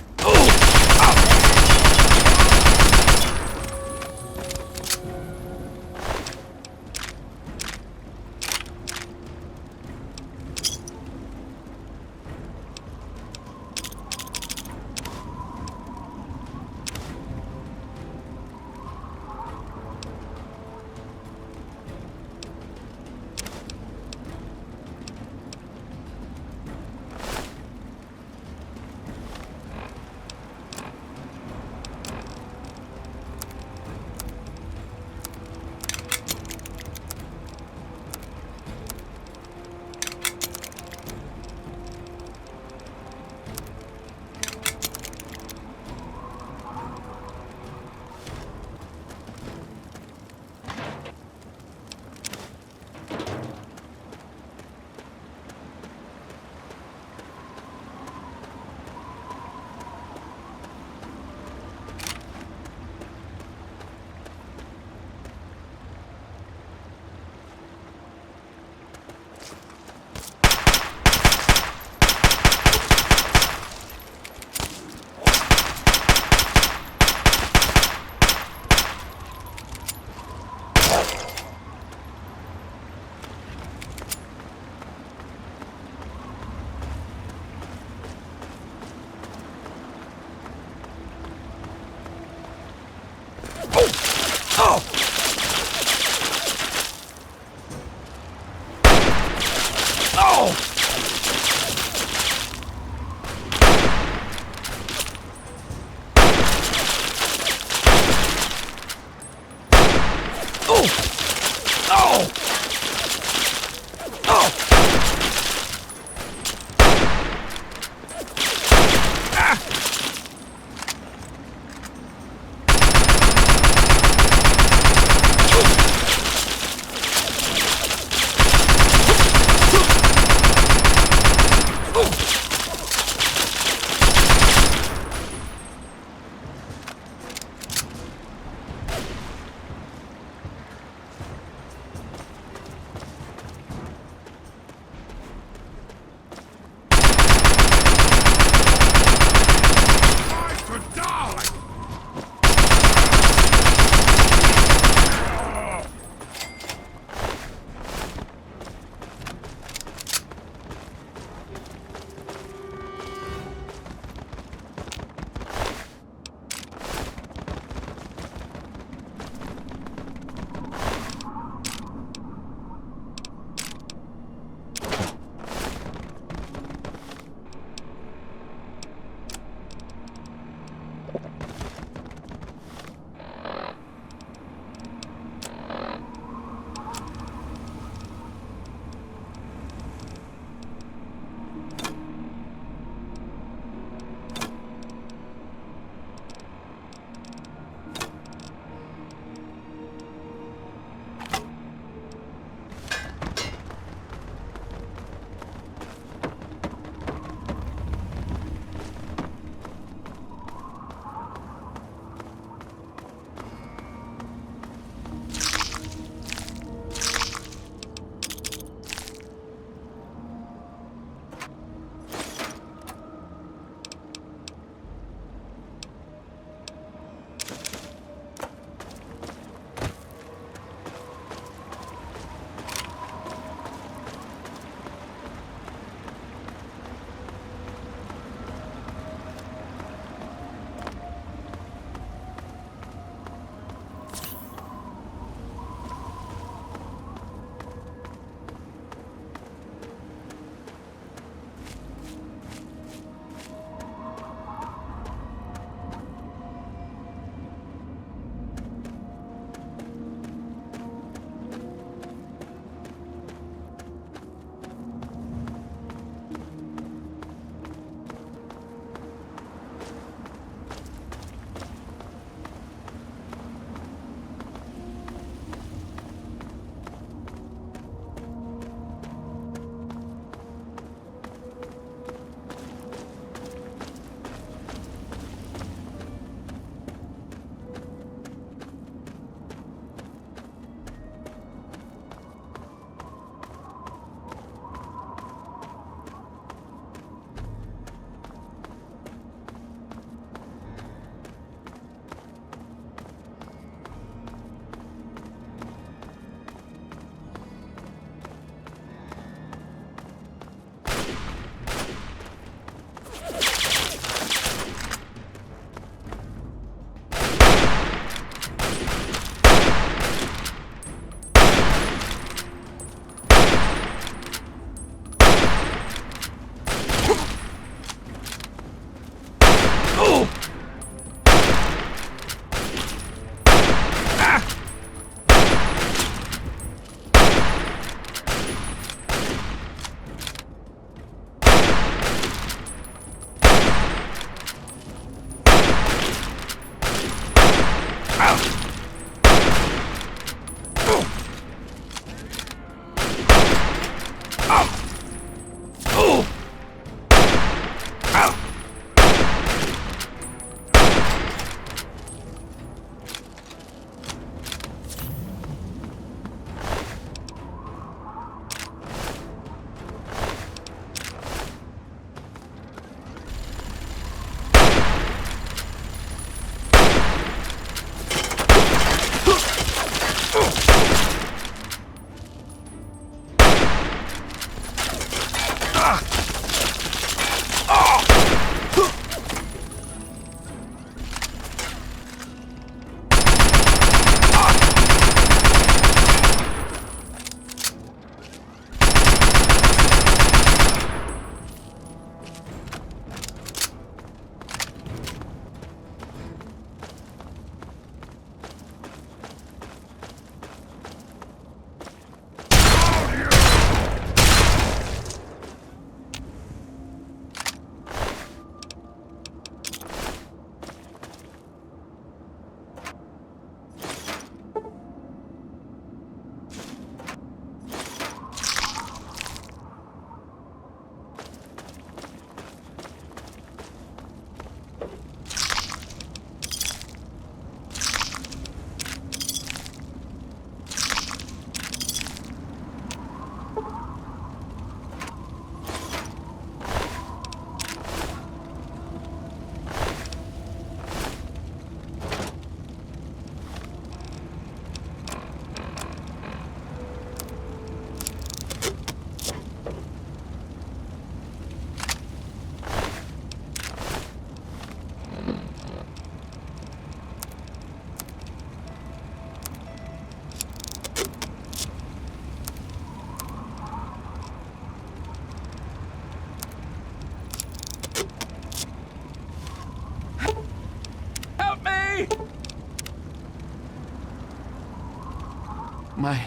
me!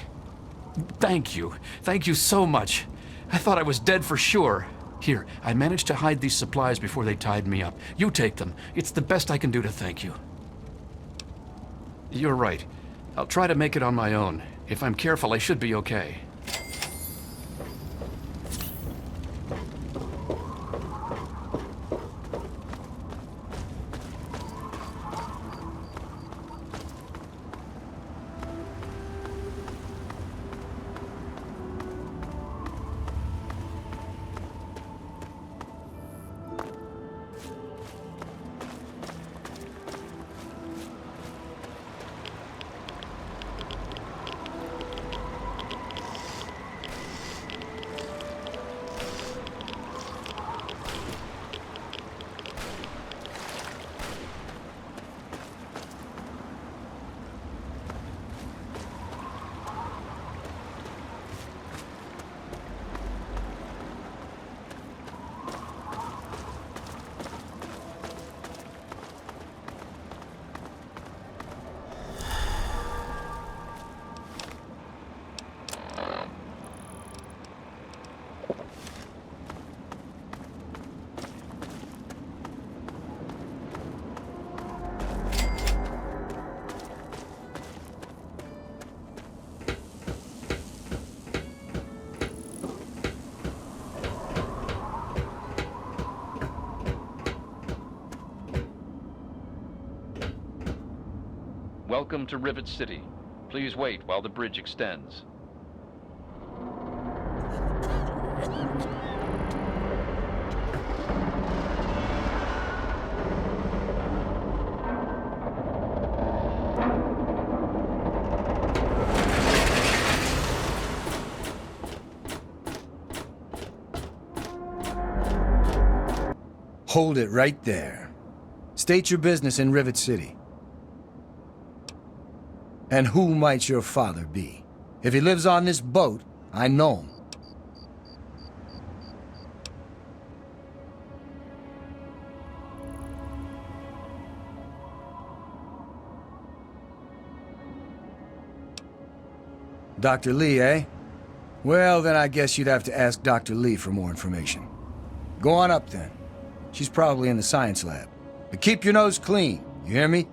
Thank you. Thank you so much. I thought I was dead for sure. Here, I managed to hide these supplies before they tied me up. You take them. It's the best I can do to thank you. You're right. I'll try to make it on my own. If I'm careful, I should be okay. Welcome to Rivet City. Please wait while the bridge extends. Hold it right there. State your business in Rivet City. And who might your father be? If he lives on this boat, I know him. Dr. Lee, eh? Well, then I guess you'd have to ask Dr. Lee for more information. Go on up, then. She's probably in the science lab. But keep your nose clean, you hear me?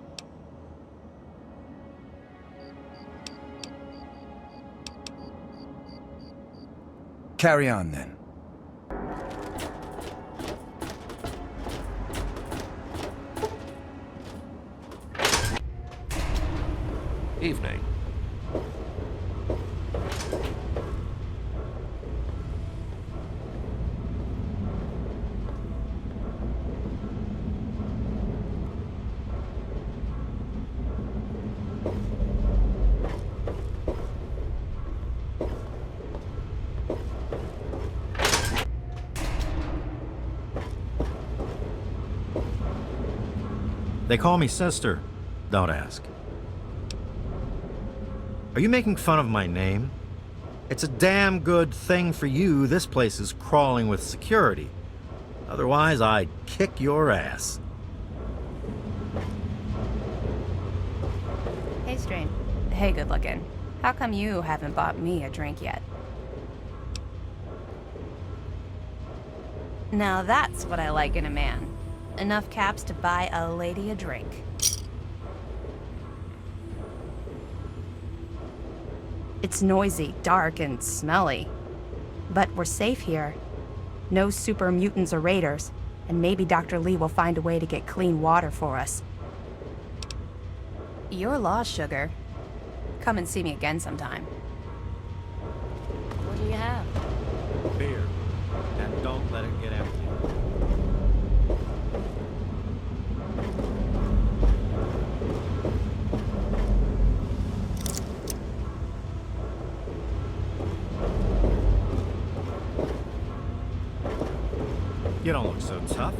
Carry on, then. Evening. They call me sister. Don't ask. Are you making fun of my name? It's a damn good thing for you this place is crawling with security. Otherwise, I'd kick your ass. Hey, Strain. Hey, good looking. How come you haven't bought me a drink yet? Now that's what I like in a man. Enough caps to buy a lady a drink. It's noisy, dark, and smelly. But we're safe here. No super mutants or raiders, and maybe Dr. Lee will find a way to get clean water for us. You're lost, Sugar. Come and see me again sometime. What do you have? Beer. And don't let it get empty. You don't look so tough.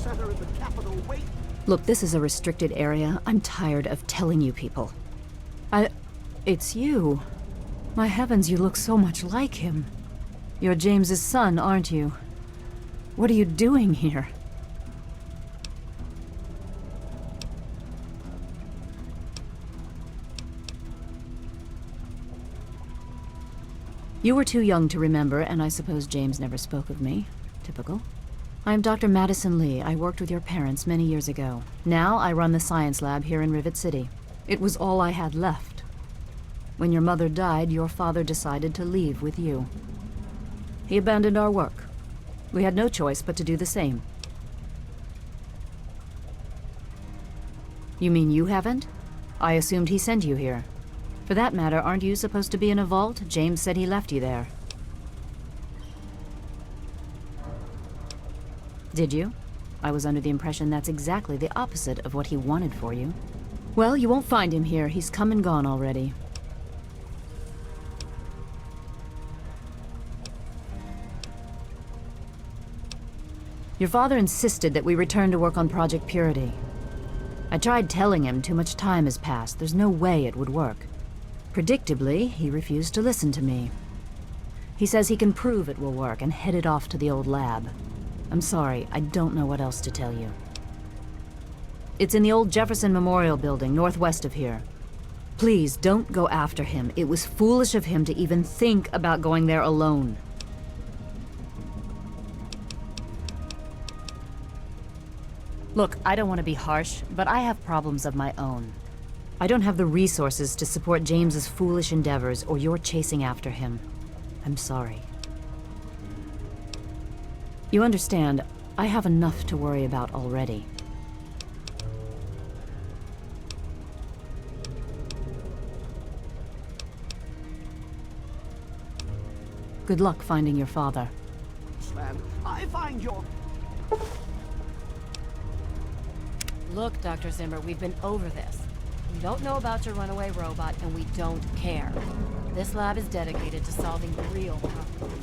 center in the capital wait. Look, this is a restricted area. I'm tired of telling you people. It's you. My heavens, you look so much like him. You're James's son, aren't you? What are you doing here? You were too young to remember, and I suppose James never spoke of me. Typical. I'm Dr. Madison Lee. I worked with your parents many years ago. Now I run the science lab here in Rivet City. It was all I had left. When your mother died, your father decided to leave with you. He abandoned our work. We had no choice but to do the same. You mean you haven't? I assumed he sent you here. For that matter, aren't you supposed to be in a vault? James said he left you there. Did you? I was under the impression that's exactly the opposite of what he wanted for you. Well, you won't find him here. He's come and gone already. Your father insisted that we return to work on Project Purity. I tried telling him too much time has passed. There's no way it would work. Predictably, he refused to listen to me. He says he can prove it will work and headed off to the old lab. I'm sorry, I don't know what else to tell you. It's in the old Jefferson Memorial Building, northwest of here. Please, don't go after him. It was foolish of him to even think about going there alone. Look, I don't want to be harsh, but I have problems of my own. I don't have the resources to support James's foolish endeavors, or you're chasing after him. I'm sorry. You understand, I have enough to worry about already. Good luck finding your father. Man, I find your... Look, Dr. Zimmer, we've been over this. We don't know about your runaway robot, and we don't care. This lab is dedicated to solving real problems.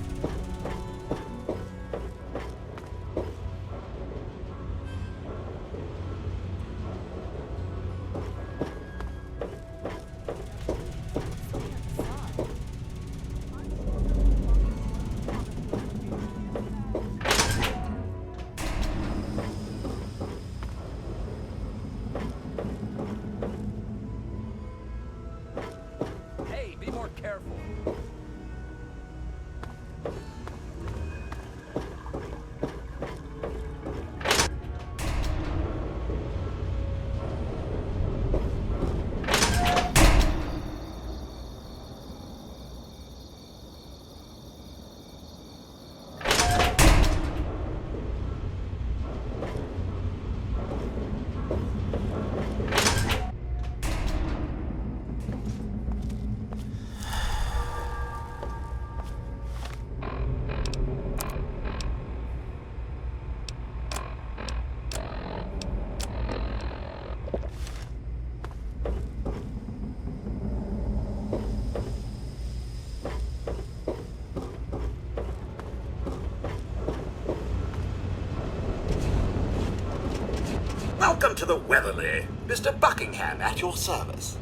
Welcome to the Weatherly. Mr. Buckingham at your service.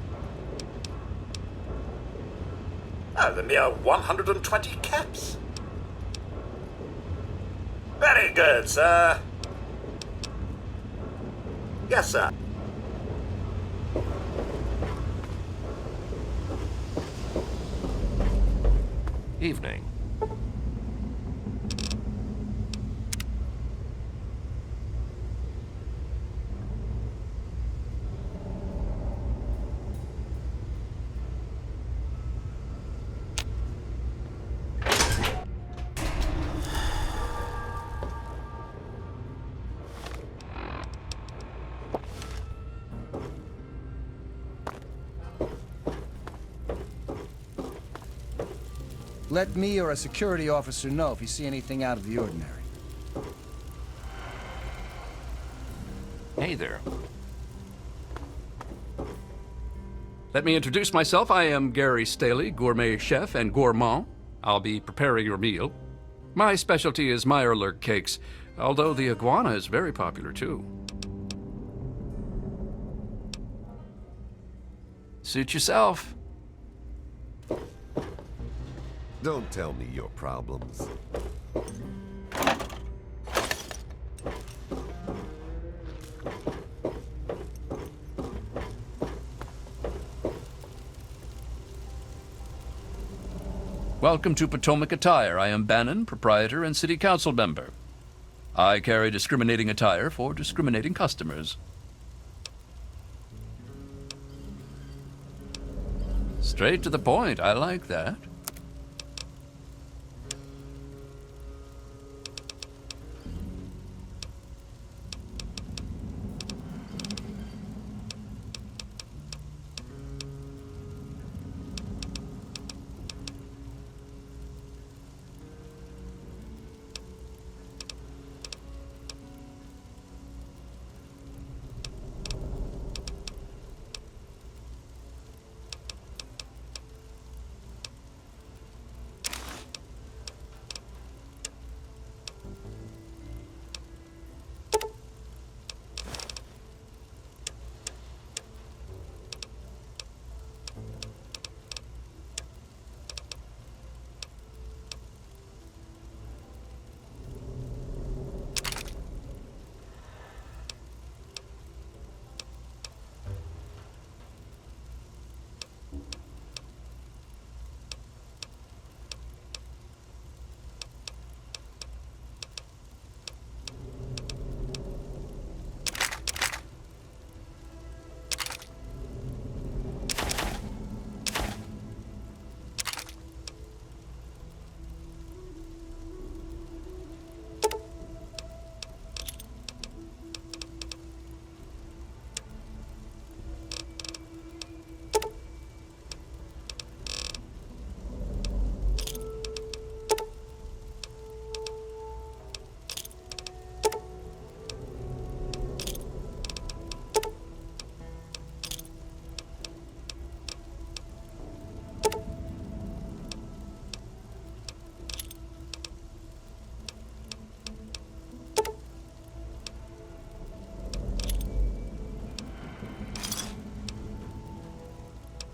Oh, the mere 120 caps. Very good, sir. Yes, sir. Evening. Let me or a security officer know if you see anything out of the ordinary. Hey there. Let me introduce myself. I am Gary Staley, gourmet chef and gourmand. I'll be preparing your meal. My specialty is Meyerlurk cakes, Although the iguana is very popular too. Suit yourself. Don't tell me your problems. Welcome to Potomac Attire. I am Bannon, proprietor and city council member. I carry discriminating attire for discriminating customers. Straight to the point. I like that.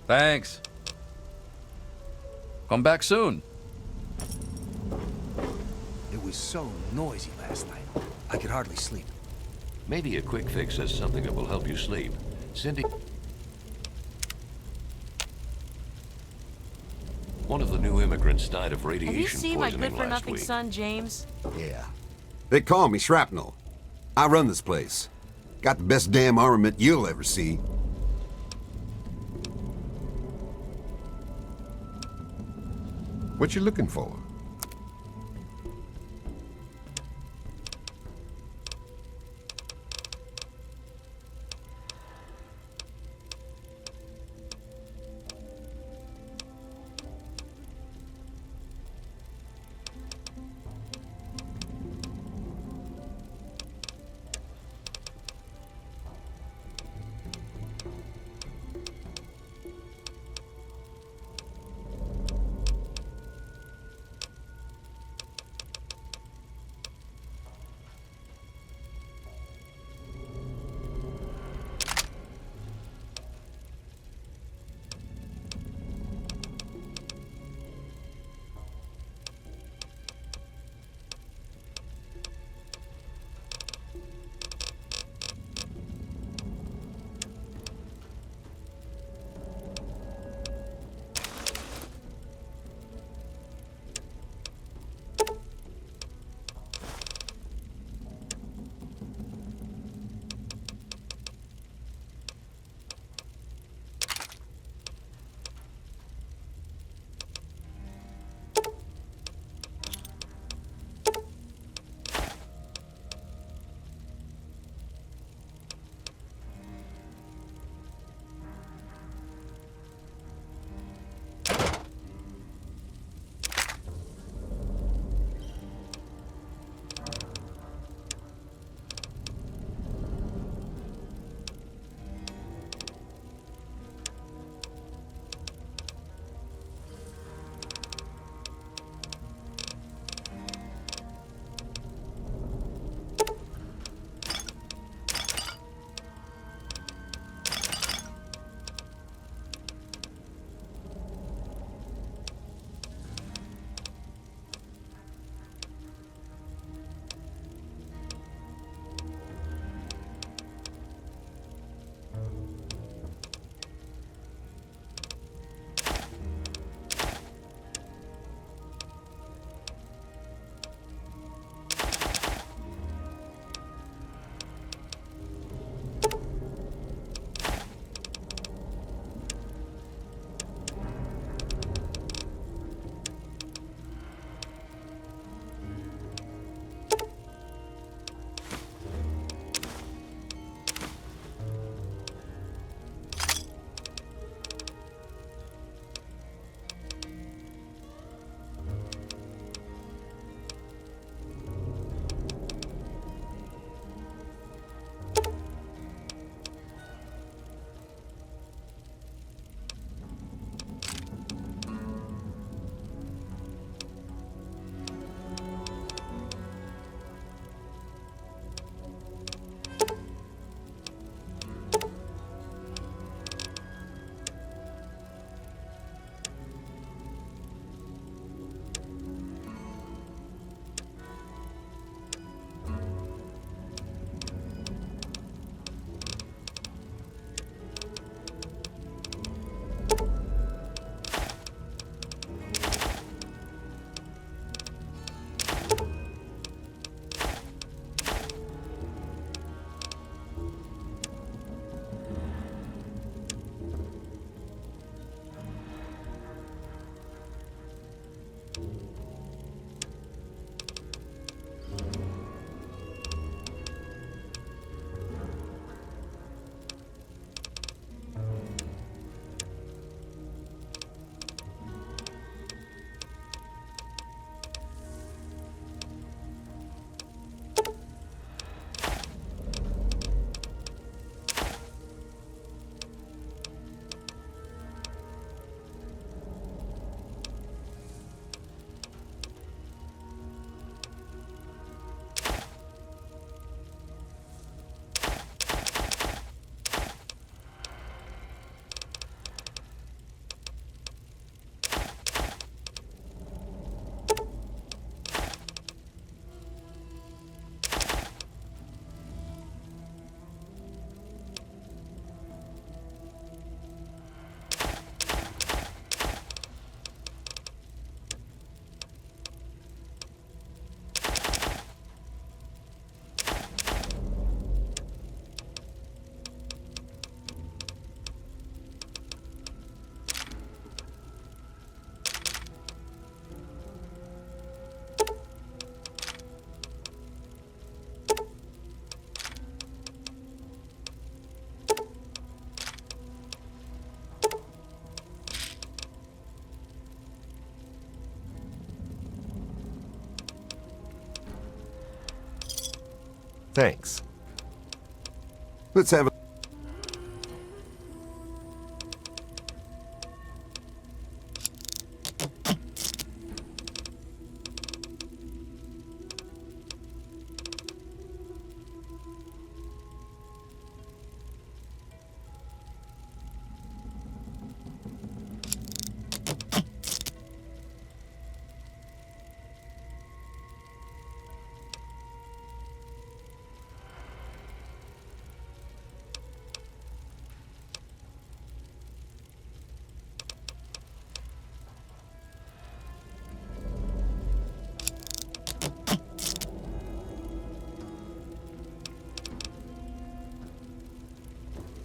Thanks. Come back soon. It was so noisy last night. I could hardly sleep. Maybe a quick fix is something that will help you sleep. Cindy... One of the new immigrants died of radiation Have you seen my poisoning last good-for-nothing week. son, James? Yeah. They call me Shrapnel. I run this place. Got the best damn armament you'll ever see. What you looking for? Thanks. Let's have a...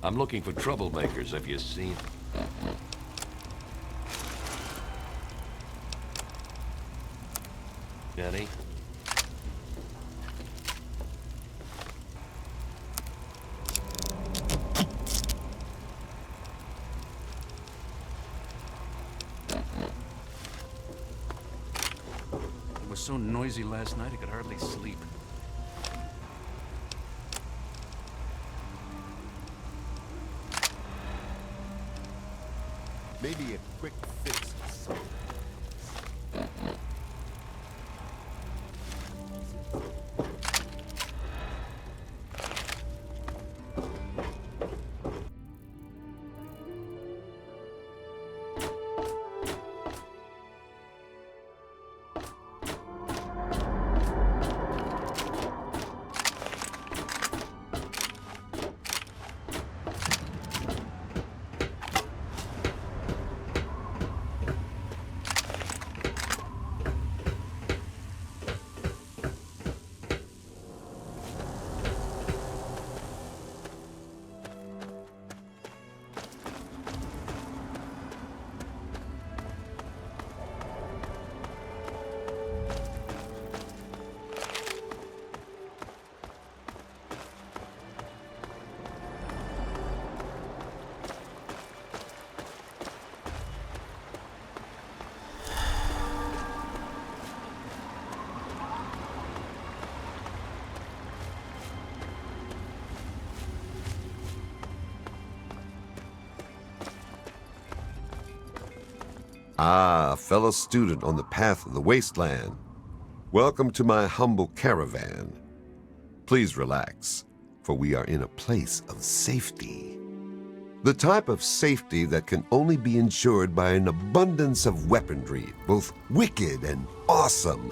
I'm looking for troublemakers. Have you seen? Jenny? It was so noisy last night I could hardly sleep. Maybe a quick fix or something. Ah, fellow student on the path of the wasteland. Welcome to my humble caravan. Please relax, for we are in a place of safety. The type of safety that can only be ensured by an abundance of weaponry, both wicked and awesome,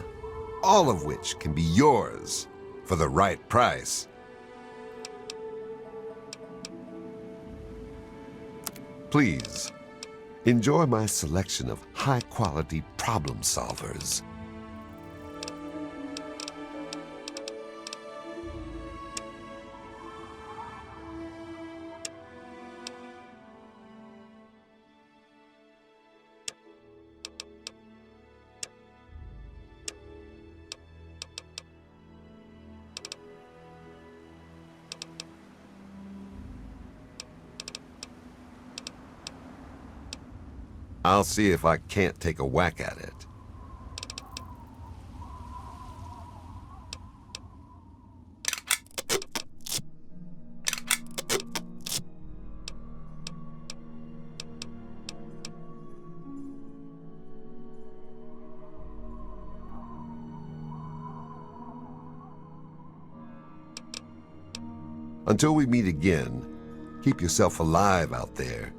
all of which can be yours for the right price. Please, enjoy my selection of high-quality problem solvers. I'll see if I can't take a whack at it. Until we meet again, keep yourself alive out there.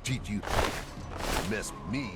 Teach you to mess with me.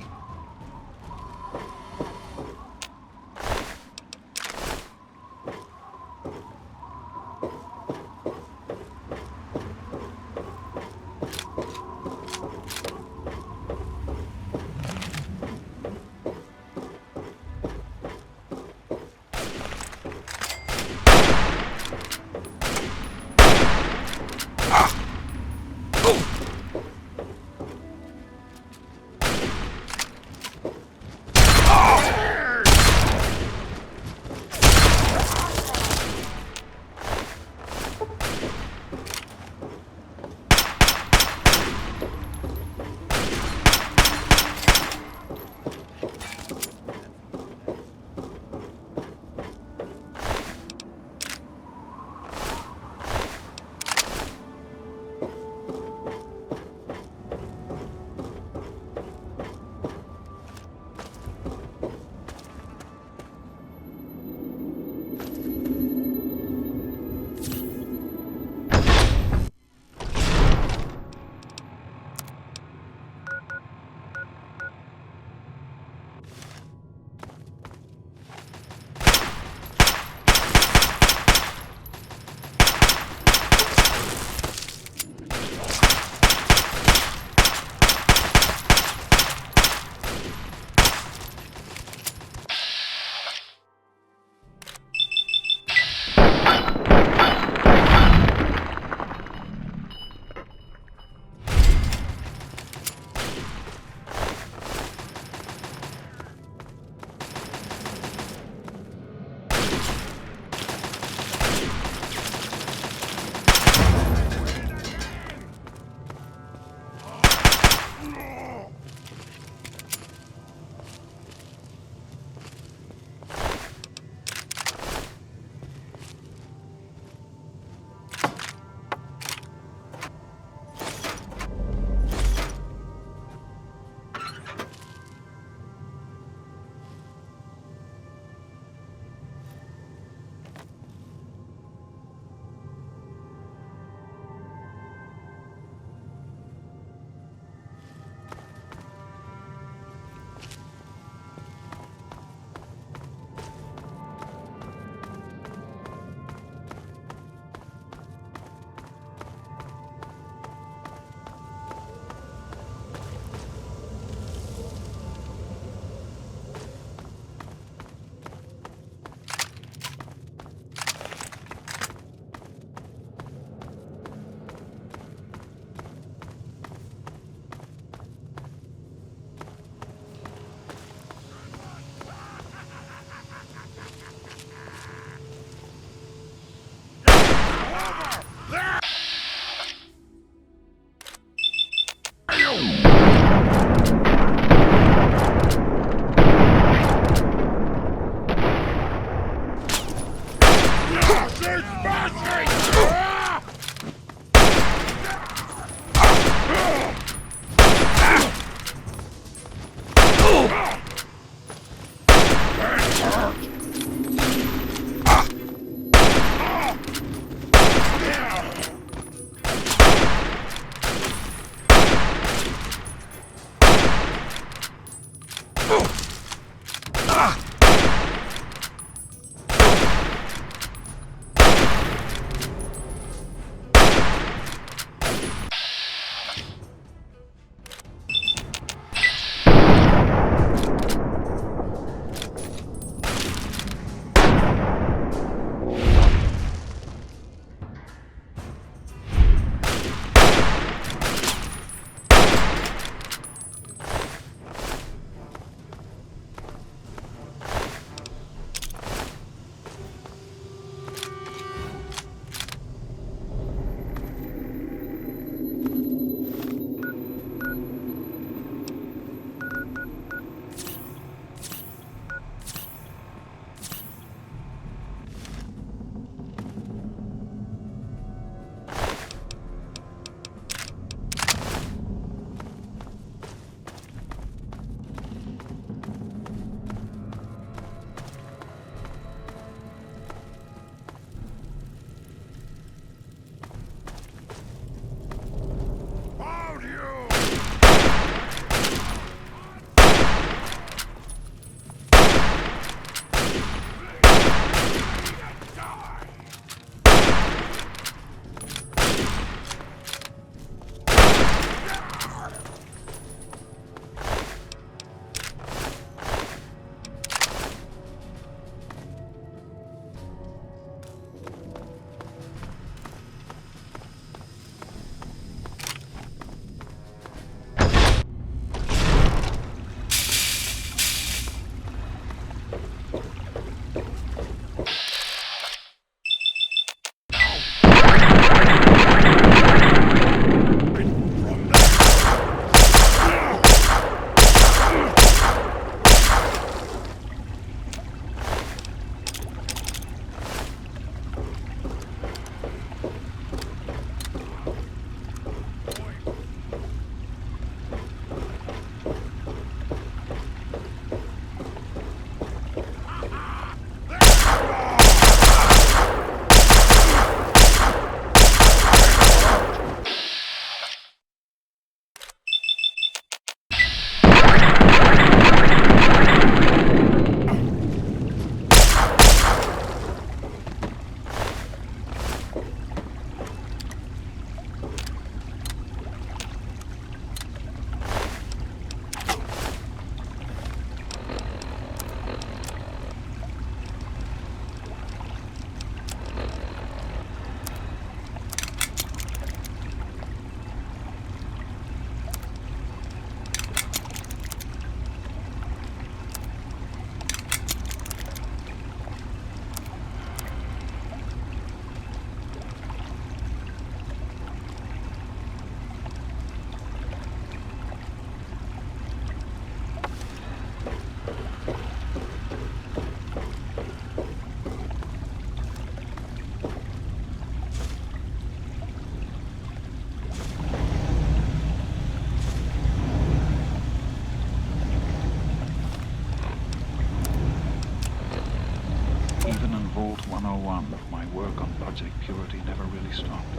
Vault 101, my work on Project Purity never really stopped.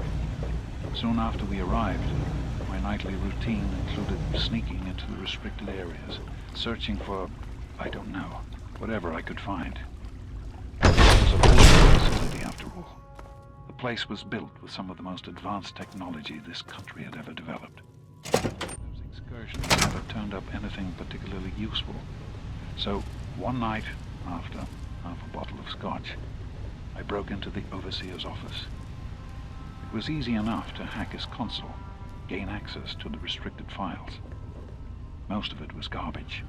Soon after we arrived, my nightly routine included sneaking into the restricted areas, searching for, I don't know, whatever I could find. It was a military facility after all. The place was built with some of the most advanced technology this country had ever developed. Those excursions never turned up anything particularly useful. So, one night, after half a bottle of scotch, I broke into the overseer's office. It was easy enough to hack his console, gain access to the restricted files. Most of it was garbage.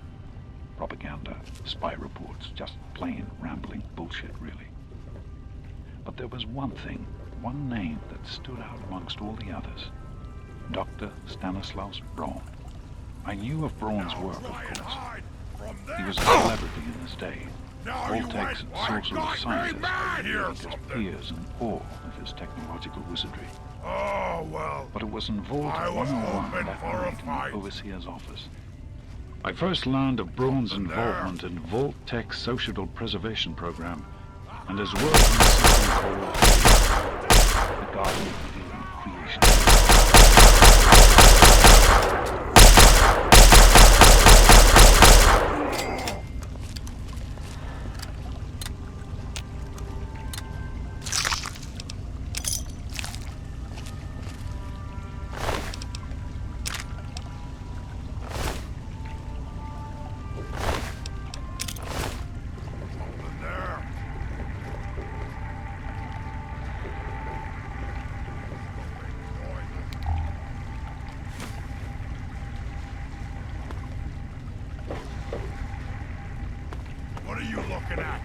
Propaganda, spy reports, just plain rambling bullshit, really. But there was one thing, one name that stood out amongst all the others. Dr. Stanislaus Braun. I knew of Braun's work, of course. He was a celebrity in his day. Voltaic's sorcerer's scientist, his peers in awe of his technological wizardry. Oh, well. But it was in Vault 101 that night in the overseer's office I first learned of Braun's involvement in Vault-Tech's societal preservation program and his work on a system called the Garden of Eden Creation. What are you looking at?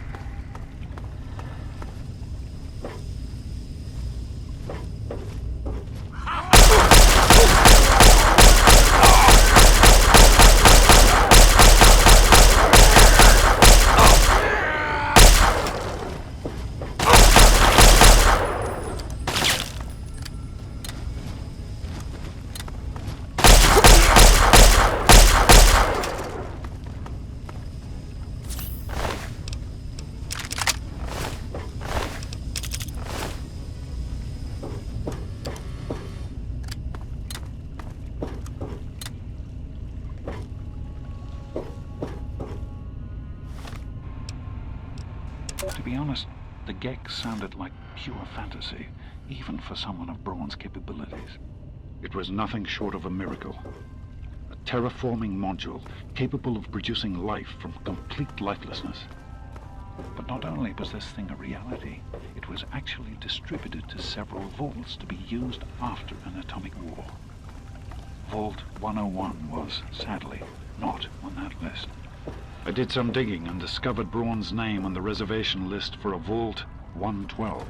To be honest, the g.e.c.k sounded like pure fantasy, even for someone of Braun's capabilities. It was nothing short of a miracle. A terraforming module capable of producing life from complete lifelessness. But not only was this thing a reality, it was actually distributed to several vaults to be used after an atomic war. Vault 101 was, sadly, not on that list. I did some digging and discovered Braun's name on the reservation list for a Vault 112.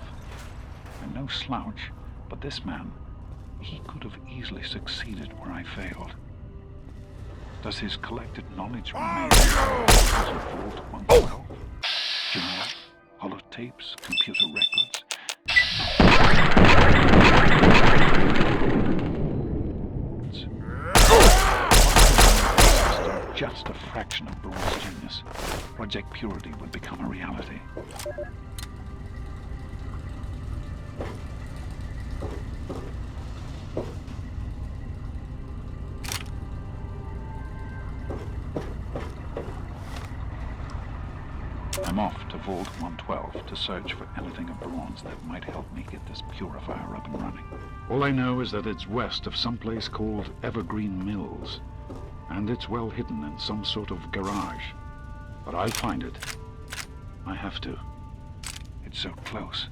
And no slouch, but this man, he could have easily succeeded where I failed. Does his collected knowledge remain in Vault 112? Journals, holotapes, computer records. Just a fraction of Braun's genius, Project Purity would become a reality. I'm off to Vault 112 to search for anything of Braun's that might help me get this purifier up and running. All I know is that it's west of some place called Evergreen Mills, and it's well hidden in some sort of garage. But I'll find it. I have to. It's so close.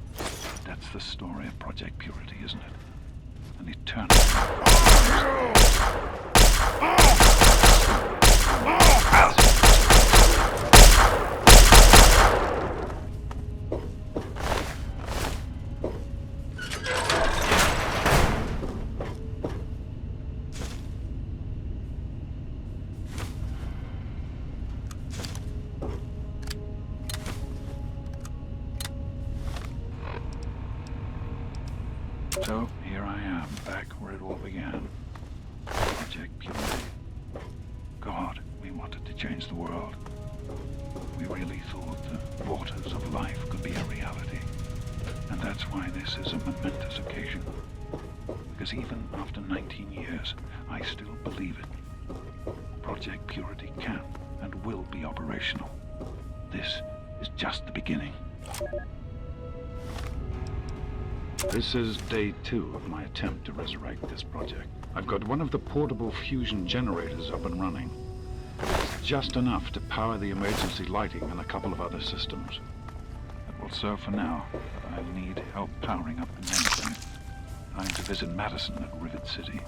That's the story of Project Purity, isn't it? An eternal... So, here I am, back where it all began. Project Purity. God, we wanted to change the world. We really thought the waters of life could be a reality. And that's why this is a momentous occasion. Because even after 19 years, I still believe it. Project Purity can and will be operational. This is just the beginning. This is day 2 of my attempt to resurrect this project. I've got one of the portable fusion generators up and running. It's just enough to power the emergency lighting and a couple of other systems. That will serve for now, but I'll need help powering up the mainframe. Time to visit Madison at Rivet City.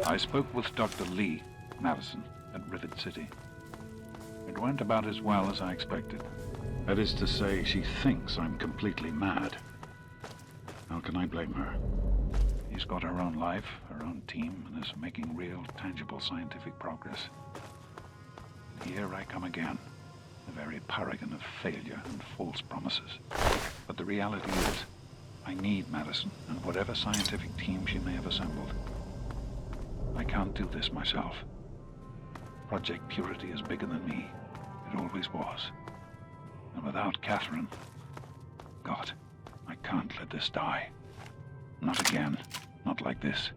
I spoke with Dr. Lee, Madison, at Rivet City. It went about as well as I expected. That is to say, she thinks I'm completely mad. How can I blame her? She's got her own life, her own team, and is making real, tangible scientific progress. Here I come again, the very paragon of failure and false promises. But the reality is, I need Madison and whatever scientific team she may have assembled. I can't do this myself. Project Purity is bigger than me. It always was. And without Catherine, God, I can't let this die. Not again. Not like this.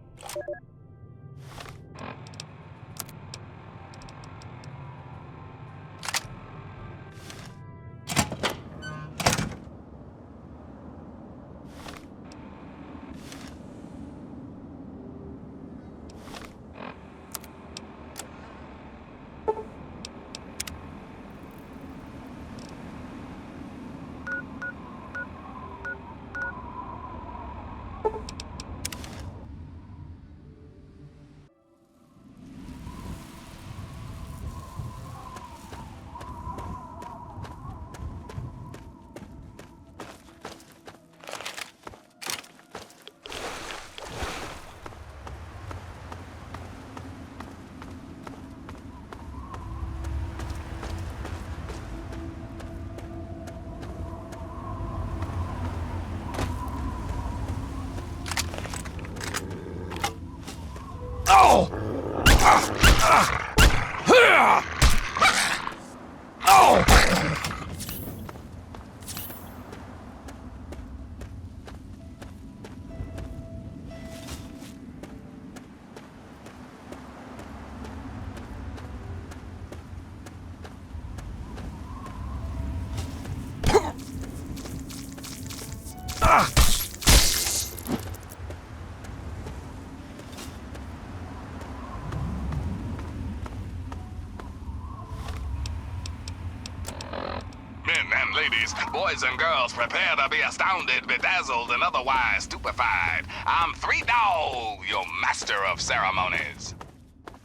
Boys and girls, prepare to be astounded, bedazzled, and otherwise stupefied. I'm 3 Dog, your master of ceremonies.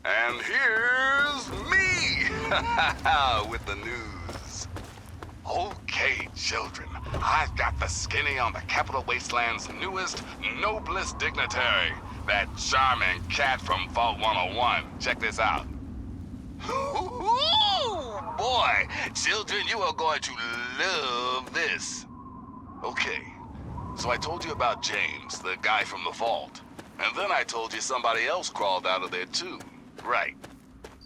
And here's me with the news. Okay, children, I've got the skinny on the Capital Wasteland's newest, noblest dignitary, that charming cat from Vault 101. Check this out. Boy, children, you are going to love this. Okay, so I told you about James, the guy from the vault. And then I told you somebody else crawled out of there too. Right.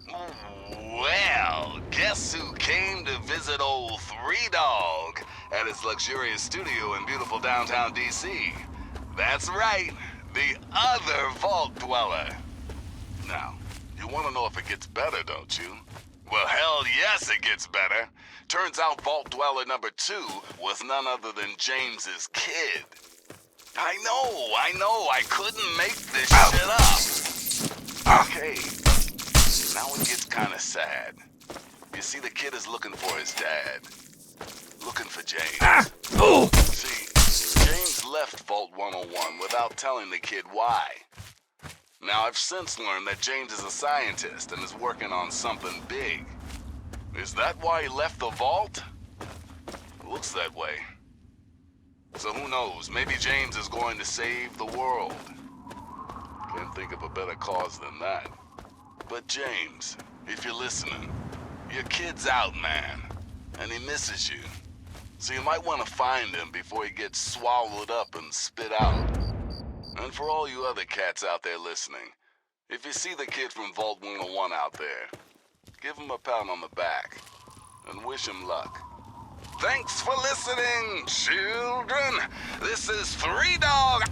Well, guess who came to visit old 3 Dog at his luxurious studio in beautiful downtown D.C.? That's right, the other vault dweller. Now, you want to know if it gets better, don't you? Well, hell yes, it gets better. Turns out Vault Dweller number 2 was none other than James's kid. I know, I couldn't make this shit up. Okay, now it gets kinda sad. You see, the kid is looking for his dad. Looking for James. See, James left Vault 101 without telling the kid why. Now, I've since learned that James is a scientist and is working on something big. Is that why he left the vault? Looks that way. So who knows, maybe James is going to save the world. Can't think of a better cause than that. But James, if you're listening, your kid's out, man, and he misses you. So you might want to find him before he gets swallowed up and spit out. And for all you other cats out there listening, if you see the kid from Vault 101 out there, give him a pat on the back and wish him luck. Thanks for listening, children. This is 3 Dog.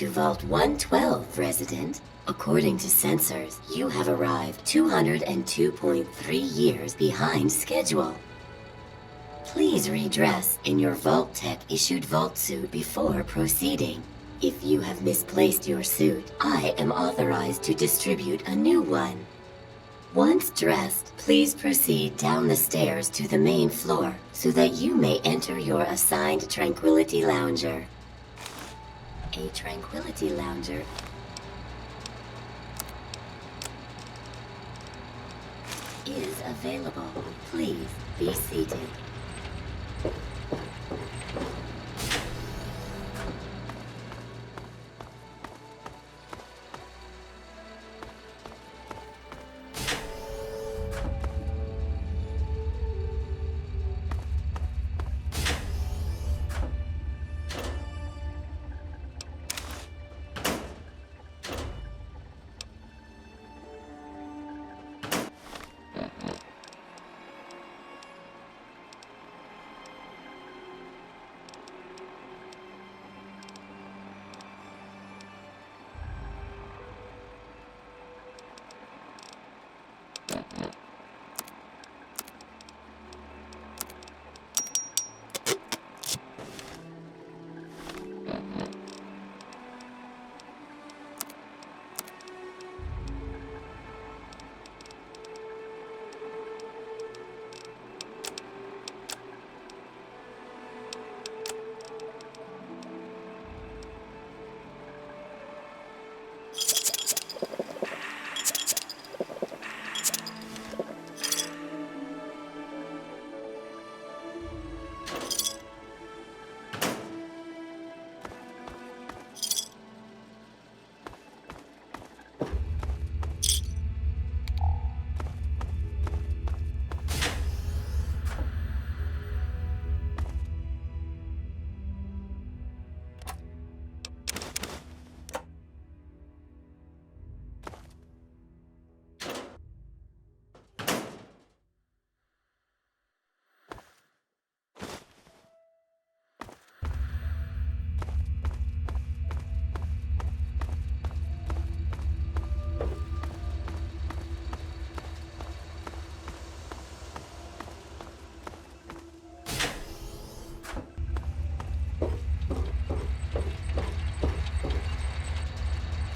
to Vault 112, resident. According to sensors, you have arrived 202.3 years behind schedule. Please redress in your Vault Tech issued vault suit before proceeding. If you have misplaced your suit, I am authorized to distribute a new one. Once dressed, please proceed down the stairs to the main floor so that you may enter your assigned Tranquility Lounger. A Tranquility Lounger is available. Please be seated.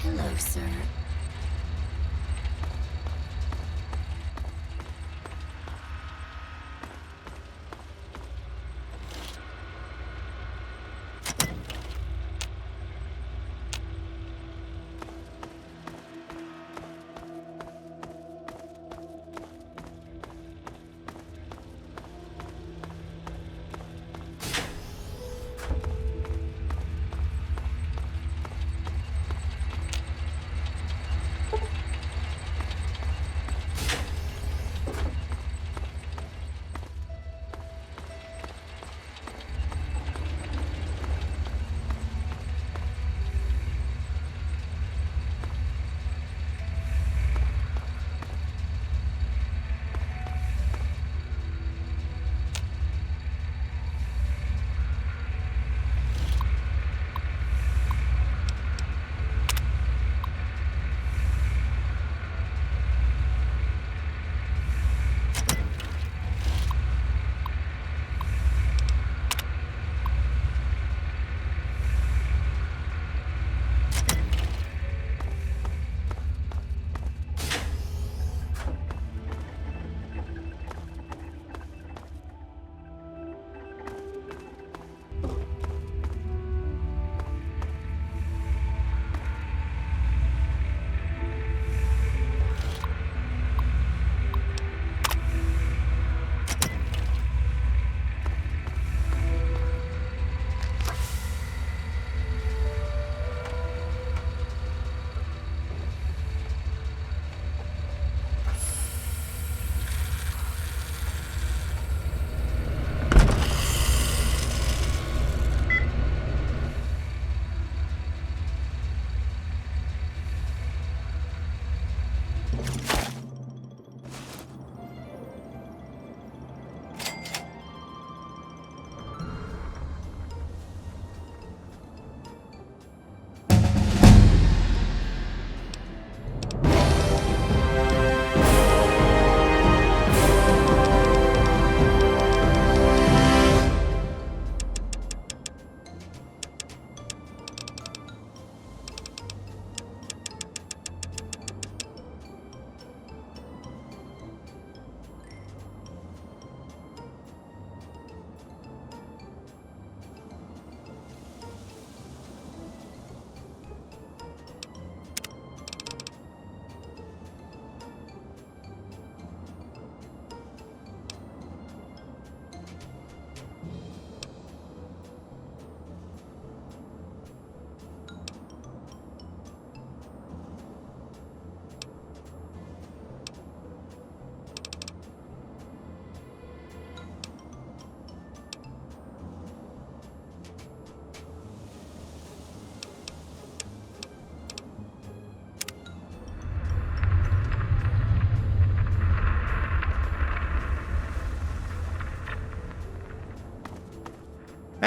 Hello, sir.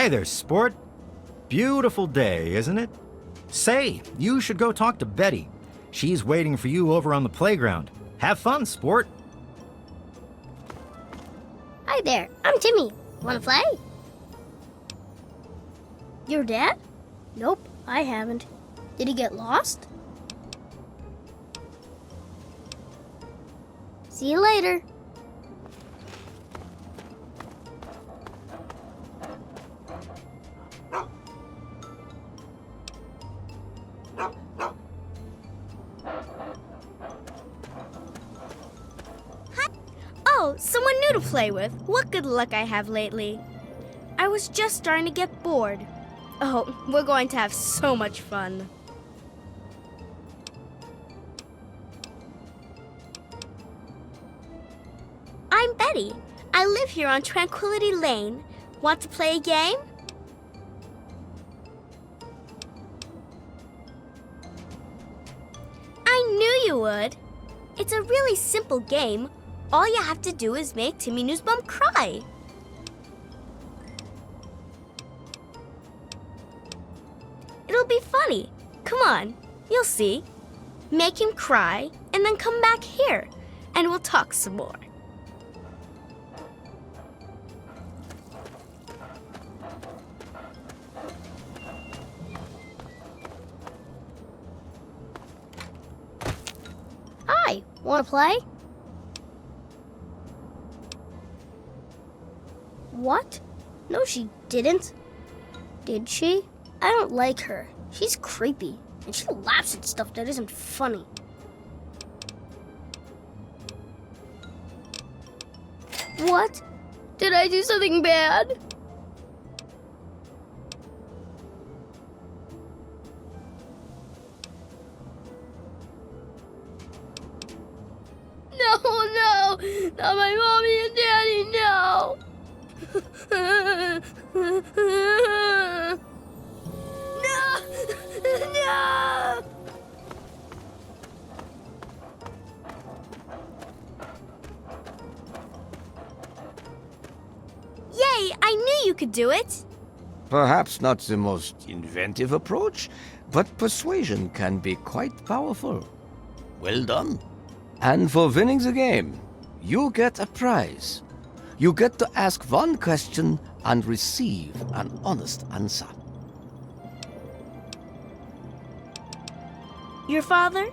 Hi there, sport. Beautiful day, isn't it? Say, you should go talk to Betty. She's waiting for you over on the playground. Have fun, sport. Hi there, I'm Timmy. Wanna play? Your dad? Nope, I haven't. Did he get lost? See you later. Oh, someone new to play with. What good luck I have lately. I was just starting to get bored. Oh, we're going to have so much fun. I'm Betty. I live here on Tranquility Lane. Want to play a game? I knew you would. It's a really simple game. All you have to do is make Timmy Newsbum cry. It'll be funny. Come on, you'll see. Make him cry, and then come back here, and we'll talk some more. Hi, wanna play? What? No, she didn't. Did she? I don't like her. She's creepy, and she laughs at stuff that isn't funny. What? Did I do something bad? No, not my mommy and daddy, no. No! Yay! I knew you could do it! Perhaps not the most inventive approach, but persuasion can be quite powerful. Well done. And for winning the game, you get a prize. You get to ask one question and receive an honest answer. Your father?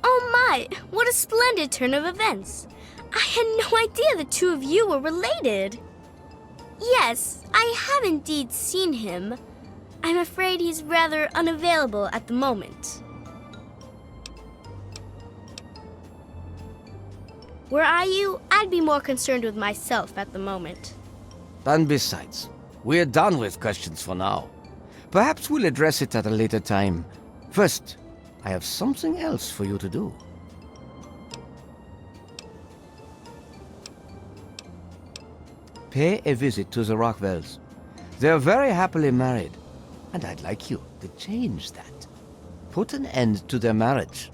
Oh my, what a splendid turn of events. I had no idea the two of you were related. Yes, I have indeed seen him. I'm afraid he's rather unavailable at the moment. Were I you, I'd be more concerned with myself at the moment. And besides, we're done with questions for now. Perhaps we'll address it at a later time. First, I have something else for you to do. Pay a visit to the Rockwells. They're very happily married, and I'd like you to change that. Put an end to their marriage,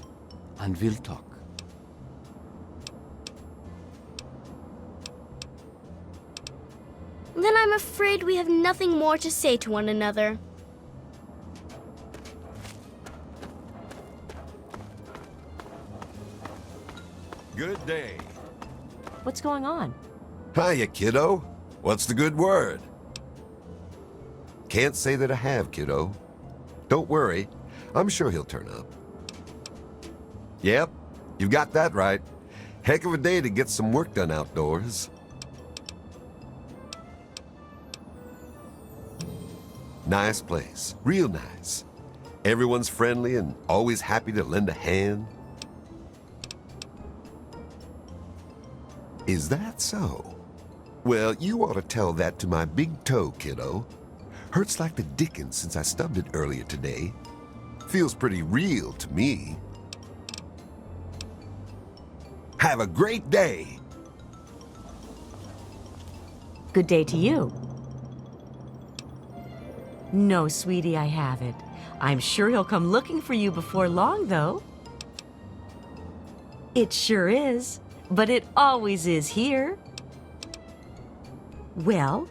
and we'll talk. Then I'm afraid we have nothing more to say to one another. Good day. What's going on? Hiya, kiddo. What's the good word? Can't say that I have, kiddo. Don't worry. I'm sure he'll turn up. Yep, you've got that right. Heck of a day to get some work done outdoors. Nice place. Real nice. Everyone's friendly and always happy to lend a hand. Is that so? Well, you ought to tell that to my big toe, kiddo. Hurts like the dickens since I stubbed it earlier today. Feels pretty real to me. Have a great day. Good day to you. No, sweetie, I haven't. I'm sure he'll come looking for you before long, though. It sure is. but it always is here. Well,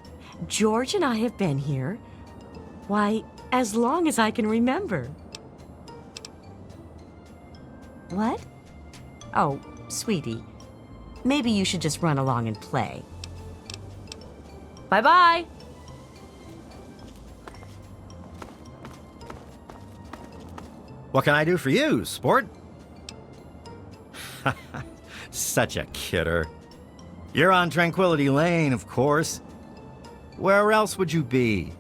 George and I have been here, why, as long as I can remember. What? Oh, sweetie, maybe you should just run along and play. Bye-bye. What can I do for you, sport? Such a kidder. You're on Tranquility Lane, of course. Where else would you be?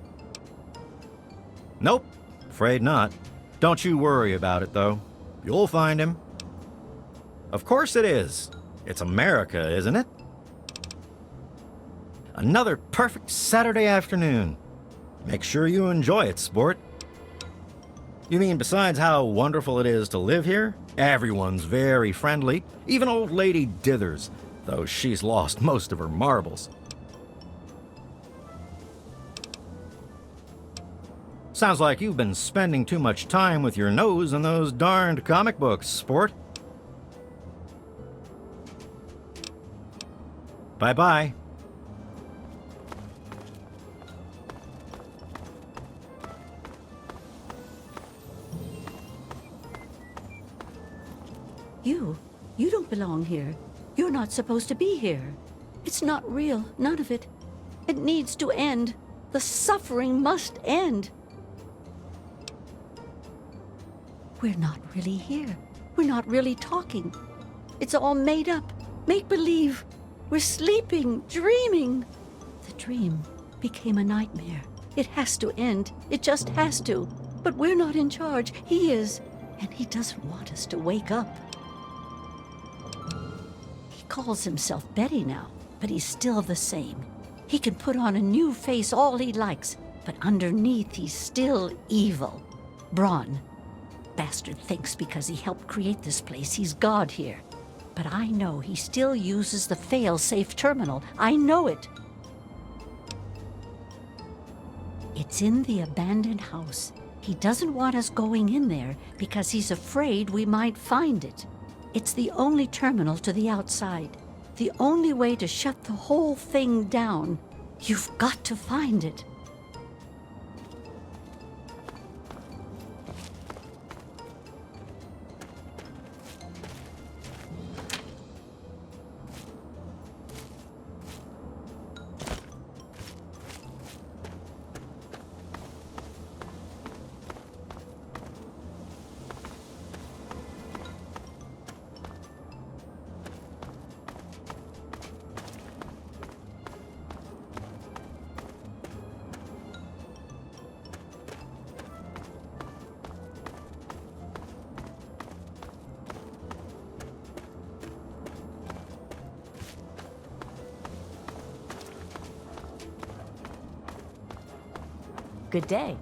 Nope, afraid not. Don't you worry about it, though. You'll find him. Of course it is. It's America, isn't it? Another perfect Saturday afternoon. Make sure you enjoy it, sport. You mean besides how wonderful it is to live here? Everyone's very friendly, even old Lady Dithers, though she's lost most of her marbles. Sounds like you've been spending too much time with your nose in those darned comic books, sport. Bye-bye. You don't belong here. You're not supposed to be here. It's not real, none of it. It needs to end. The suffering must end. We're not really here. We're not really talking. It's all made up, make-believe. We're sleeping, dreaming. The dream became a nightmare. It has to end. It just has to. But we're not in charge. He is. And he doesn't want us to wake up. He calls himself Betty now, but he's still the same. He can put on a new face all he likes, but underneath he's still evil. Braun. Bastard thinks because he helped create this place, he's God here. But I know he still uses the fail-safe terminal. I know it. It's in the abandoned house. He doesn't want us going in there because he's afraid we might find it. It's the only terminal to the outside. The only way to shut the whole thing down. You've got to find it. Good day.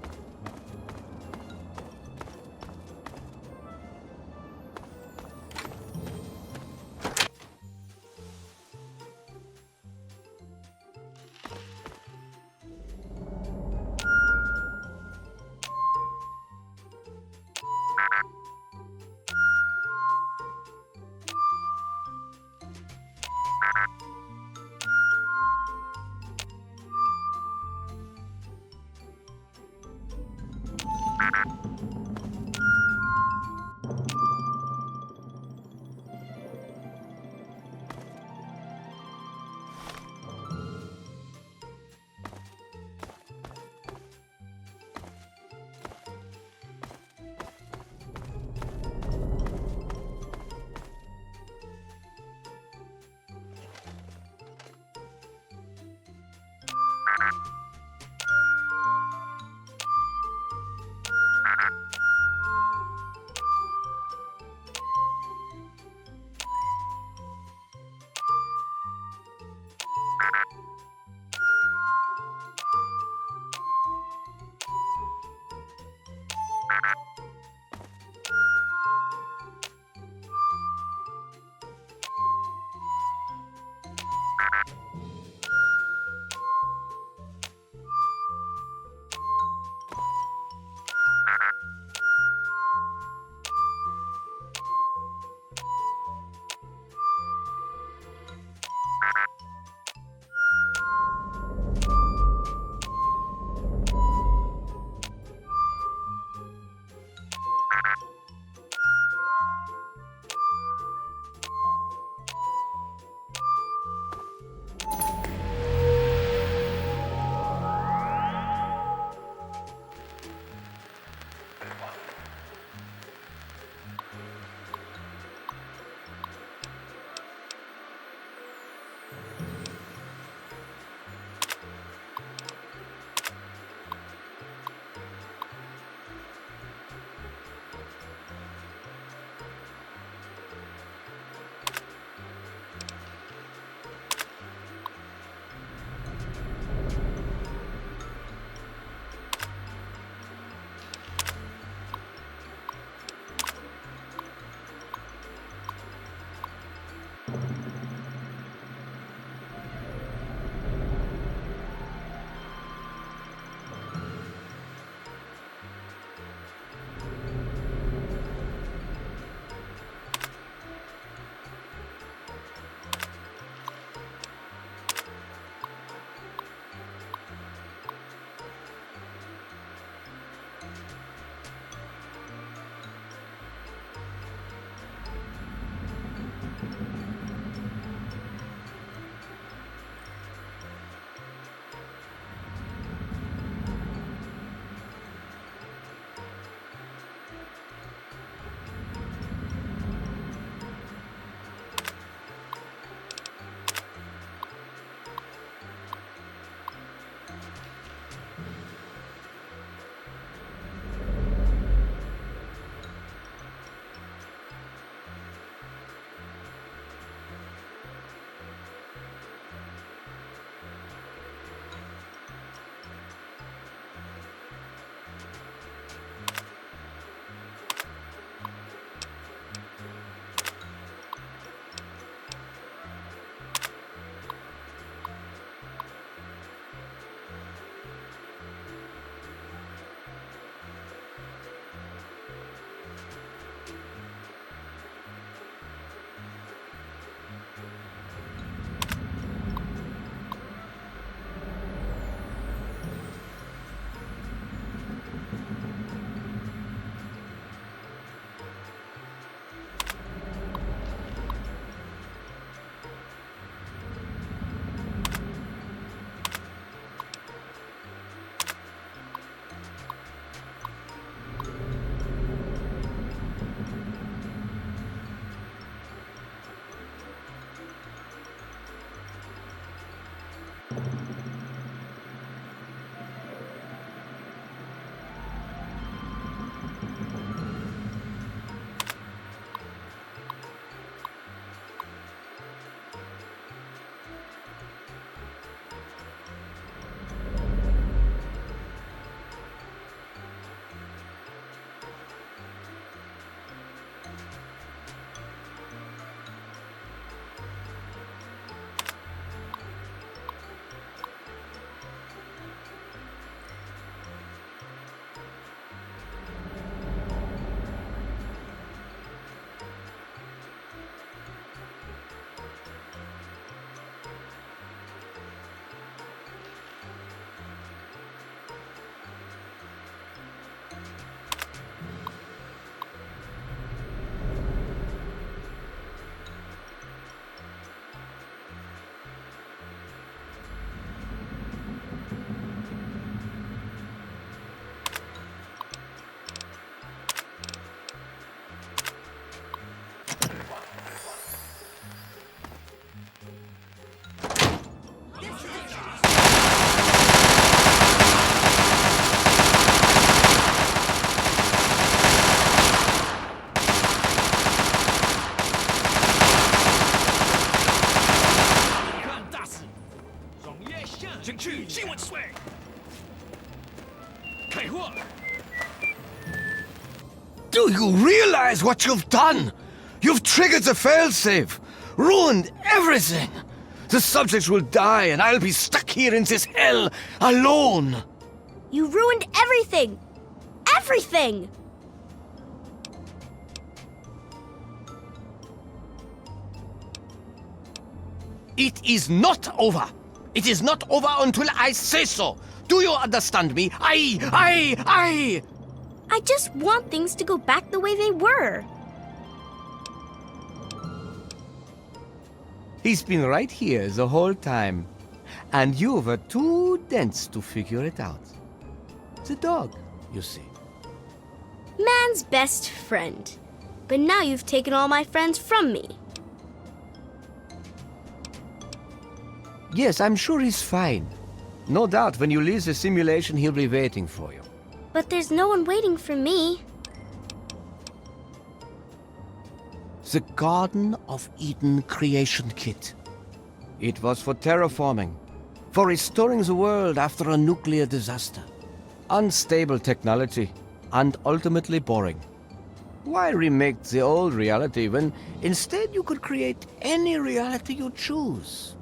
Do you realize what you've done? You've triggered the failsafe, ruined everything. The subjects will die and I'll be stuck here in this hell alone. You ruined everything! Everything! It is not over. It is not over until I say so. Do you understand me? I just want things to go back the way they were. He's been right here the whole time. And you were too dense to figure it out. The dog, you see. Man's best friend. But now you've taken all my friends from me. Yes, I'm sure he's fine. No doubt when you leave the simulation, he'll be waiting for you. But there's no one waiting for me. The Garden of Eden creation kit. It was for terraforming, for restoring the world after a nuclear disaster. Unstable technology, and ultimately boring. Why remake the old reality when instead you could create any reality you choose?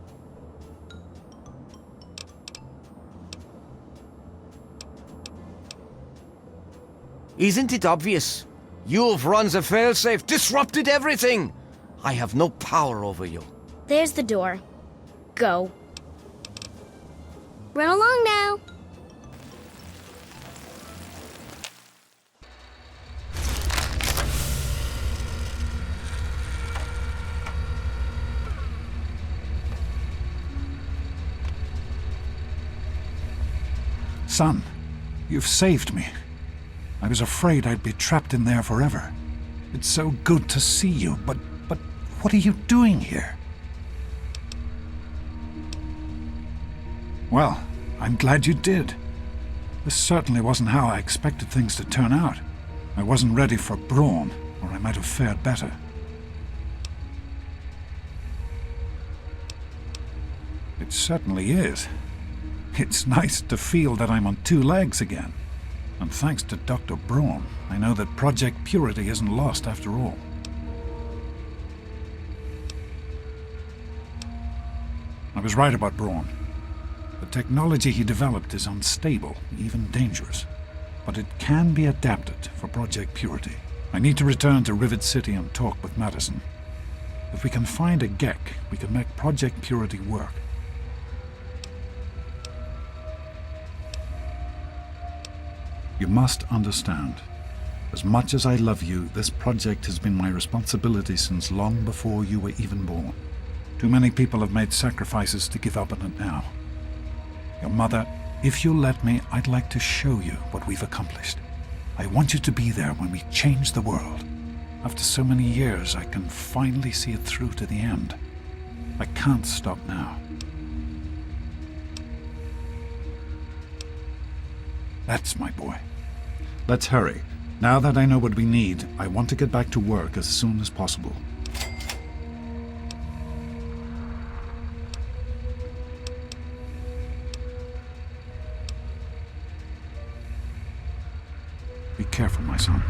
Isn't it obvious? You've run the failsafe, disrupted everything. I have no power over you. There's the door. Go. Run along now. Son, you've saved me. I was afraid I'd be trapped in there forever. It's so good to see you, but what are you doing here? Well, I'm glad you did. This certainly wasn't how I expected things to turn out. I wasn't ready for Braun, or I might have fared better. It certainly is. It's nice to feel that I'm on two legs again. And thanks to Dr. Braun, I know that Project Purity isn't lost after all. I was right about Braun. The technology he developed is unstable, even dangerous. But it can be adapted for Project Purity. I need to return to Rivet City and talk with Madison. If we can find a g.e.c.k, we can make Project Purity work. You must understand. As much as I love you, this project has been my responsibility since long before you were even born. Too many people have made sacrifices to give up on it now. Your mother, if you'll let me, I'd like to show you what we've accomplished. I want you to be there when we change the world. After so many years, I can finally see it through to the end. I can't stop now. That's my boy. Let's hurry. Now that I know what we need, I want to get back to work as soon as possible. Be careful, my son.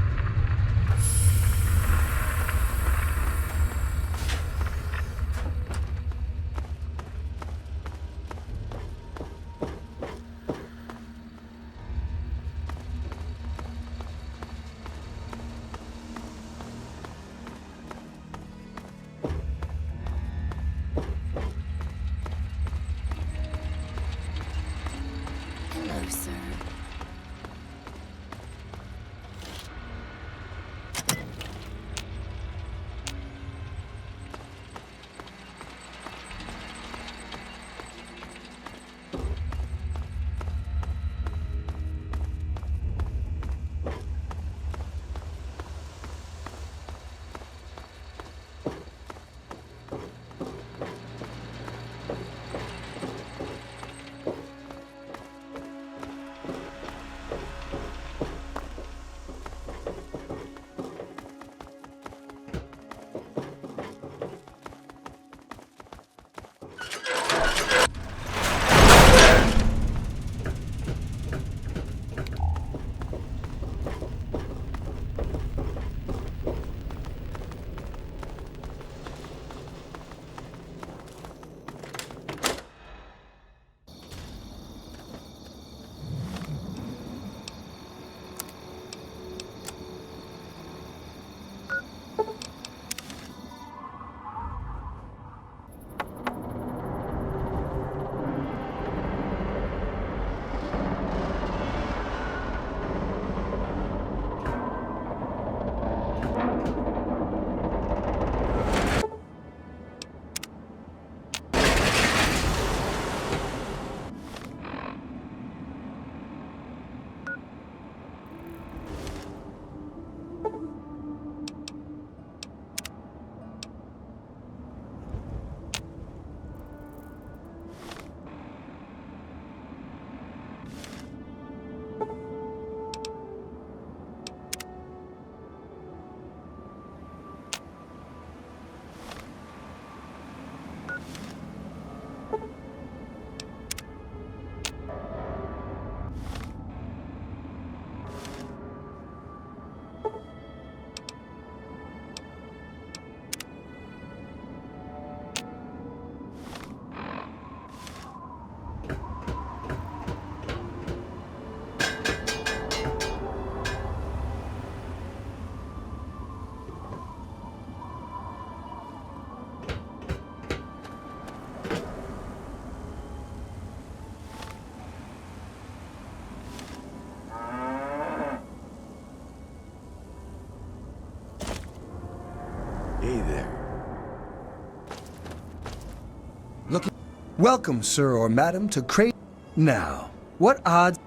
Welcome, sir or madam, to Now, what odds?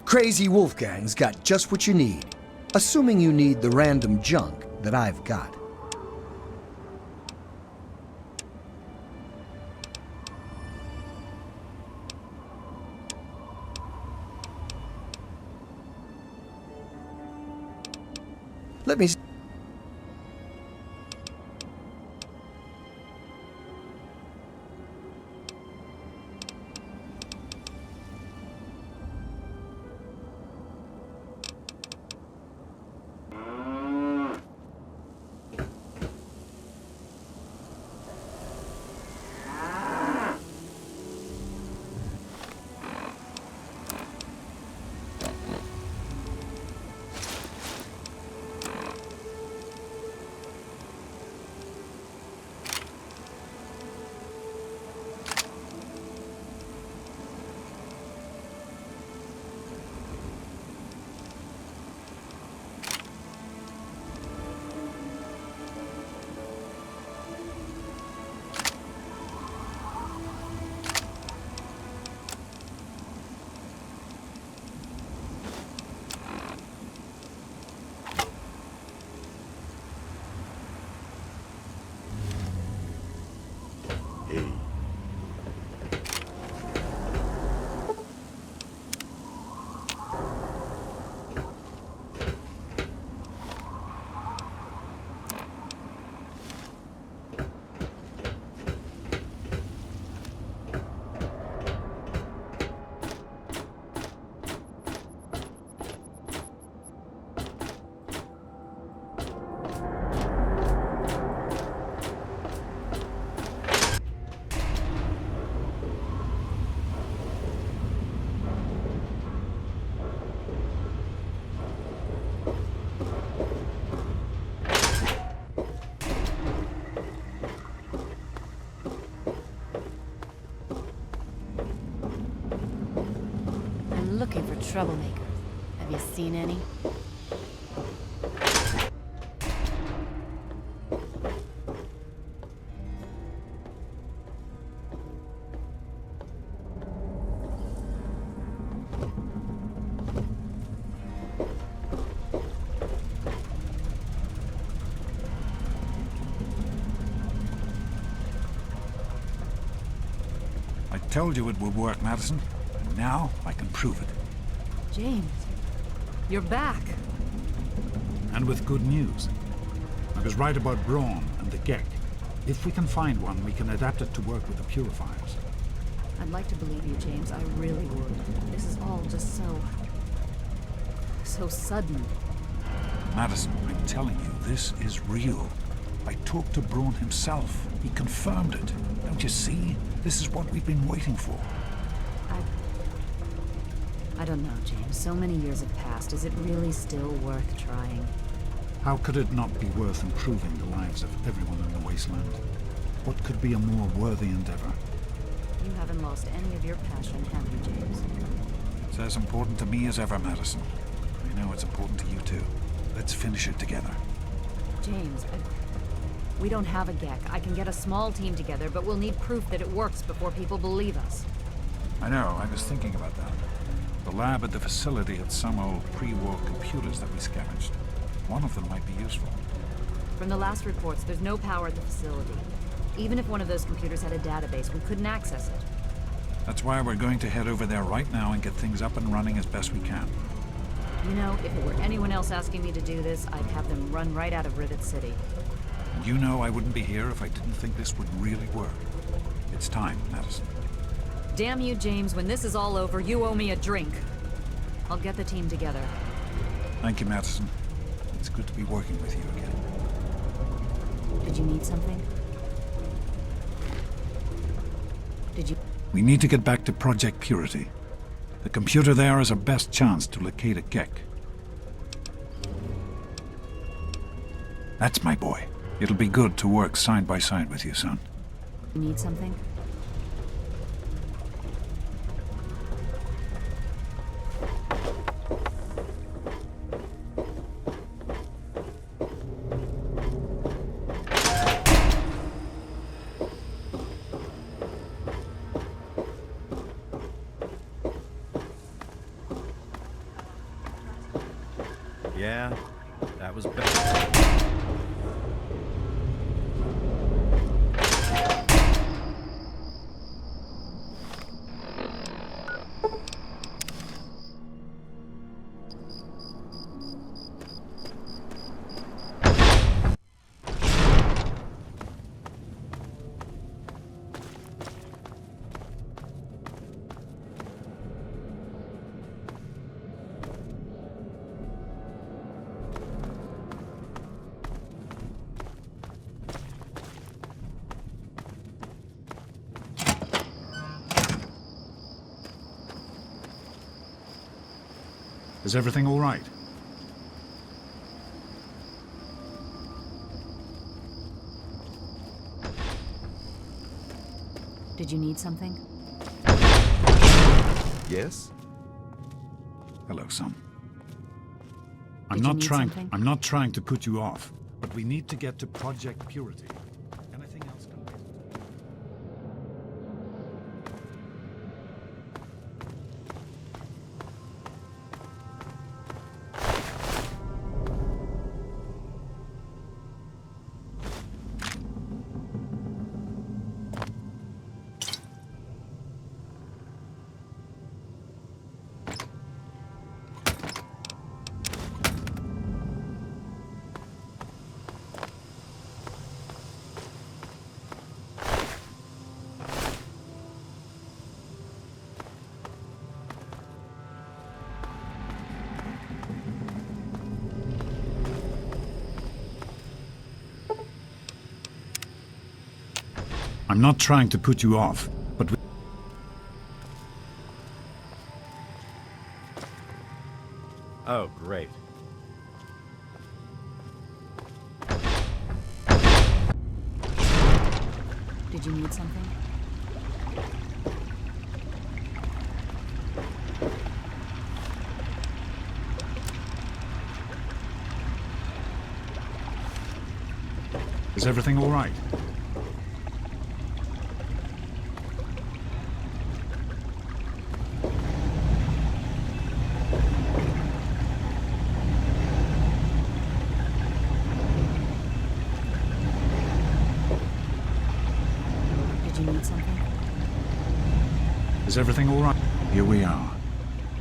Crazy Wolfgang's got just what you need. Assuming you need the random junk that I've got. Let me... Looking for troublemakers. Have you seen any? I told you it would work, Madison. And now I can prove it. James, you're back. And with good news. I was right about Braun and the g.e.c.k. If we can find one, we can adapt it to work with the purifiers. I'd like to believe you, James. I really would. This is all just so sudden. Madison, I'm telling you, this is real. I talked to Braun himself. He confirmed it. Don't you see? This is what we've been waiting for. I don't know, James. So many years have passed. Is it really still worth trying? How could it not be worth improving the lives of everyone in the wasteland? What could be a more worthy endeavor? You haven't lost any of your passion, have you, James? It's as important to me as ever, Madison. I know it's important to you too. Let's finish it together. James, we don't have a g.e.c.k. I can get a small team together, but we'll need proof that it works before people believe us. I know, I was thinking about that. The lab at the facility had some old pre-war computers that we scavenged. One of them might be useful. From the last reports, there's no power at the facility. Even if one of those computers had a database, we couldn't access it. That's why we're going to head over there right now and get things up and running as best we can. You know, if it were anyone else asking me to do this, I'd have them run right out of Rivet City. You know I wouldn't be here if I didn't think this would really work. It's time, Madison. Damn you, James. When this is all over, you owe me a drink. I'll get the team together. Thank you, Madison. It's good to be working with you again. Did you need something? Did you... We need to get back to Project Purity. The computer there is our best chance to locate a g.e.c.k. That's my boy. It'll be good to work side by side with you, son. You need something? Yeah, that was better. Is everything all right? Did you need something? Yes? Hello, son. Did you need something? I'm not trying to put you off, but we need to get to Project Purity. Anything else can wait. I'm not trying to put you off, but we... Oh, great. Did you need something? Is everything all right? Is everything all right? Here we are,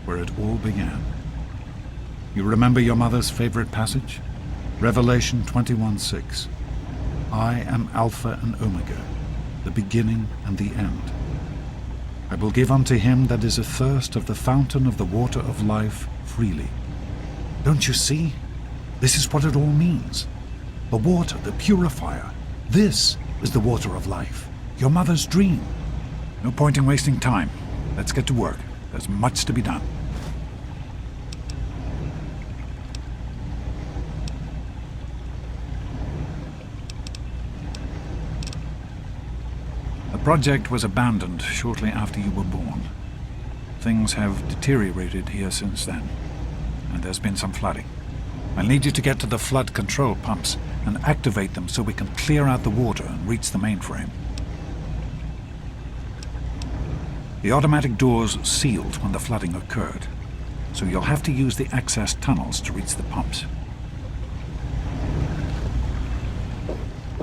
where it all began. You remember your mother's favorite passage? Revelation 21:6. I am Alpha and Omega, the beginning and the end. I will give unto him that is athirst of the fountain of the water of life freely. Don't you see? This is what it all means. The water, the purifier. This is the water of life. Your mother's dream. No point in wasting time. Let's get to work. There's much to be done. The project was abandoned shortly after you were born. Things have deteriorated here since then, and there's been some flooding. I'll need you to get to the flood control pumps and activate them so we can clear out the water and reach the mainframe. The automatic doors sealed when the flooding occurred, so you'll have to use the access tunnels to reach the pumps.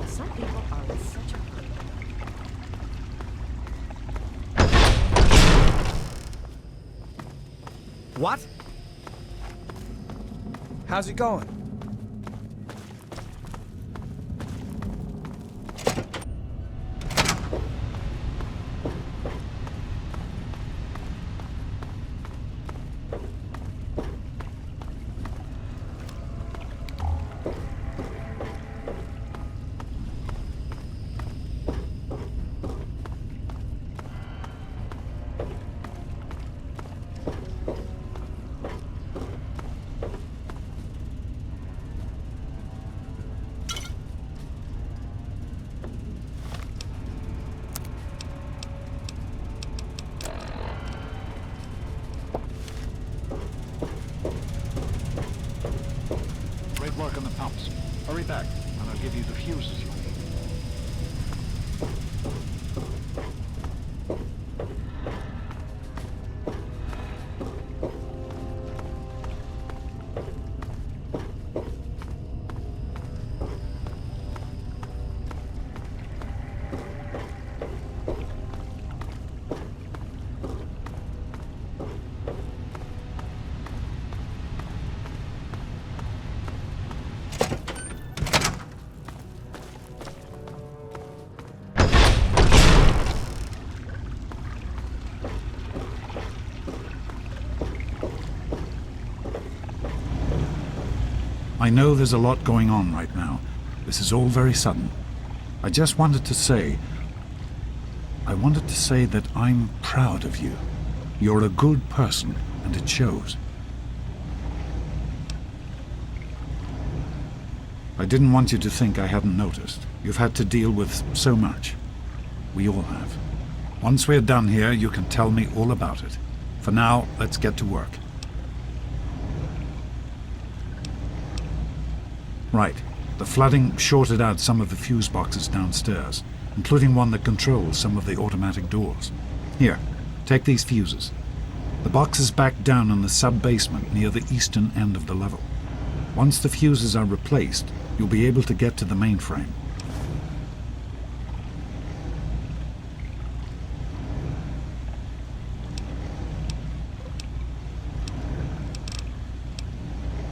Some people are in such a... What? How's it going? Great work on the pumps. Hurry back, and I'll give you the fuses you need. I know there's a lot going on right now. This is all very sudden. I just wanted to say... I wanted to say that I'm proud of you. You're a good person, and it shows. I didn't want you to think I hadn't noticed. You've had to deal with so much. We all have. Once we're done here, you can tell me all about it. For now, let's get to work. Right. The flooding shorted out some of the fuse boxes downstairs, including one that controls some of the automatic doors. Here, take these fuses. The box is back down in the sub-basement near the eastern end of the level. Once the fuses are replaced, you'll be able to get to the mainframe.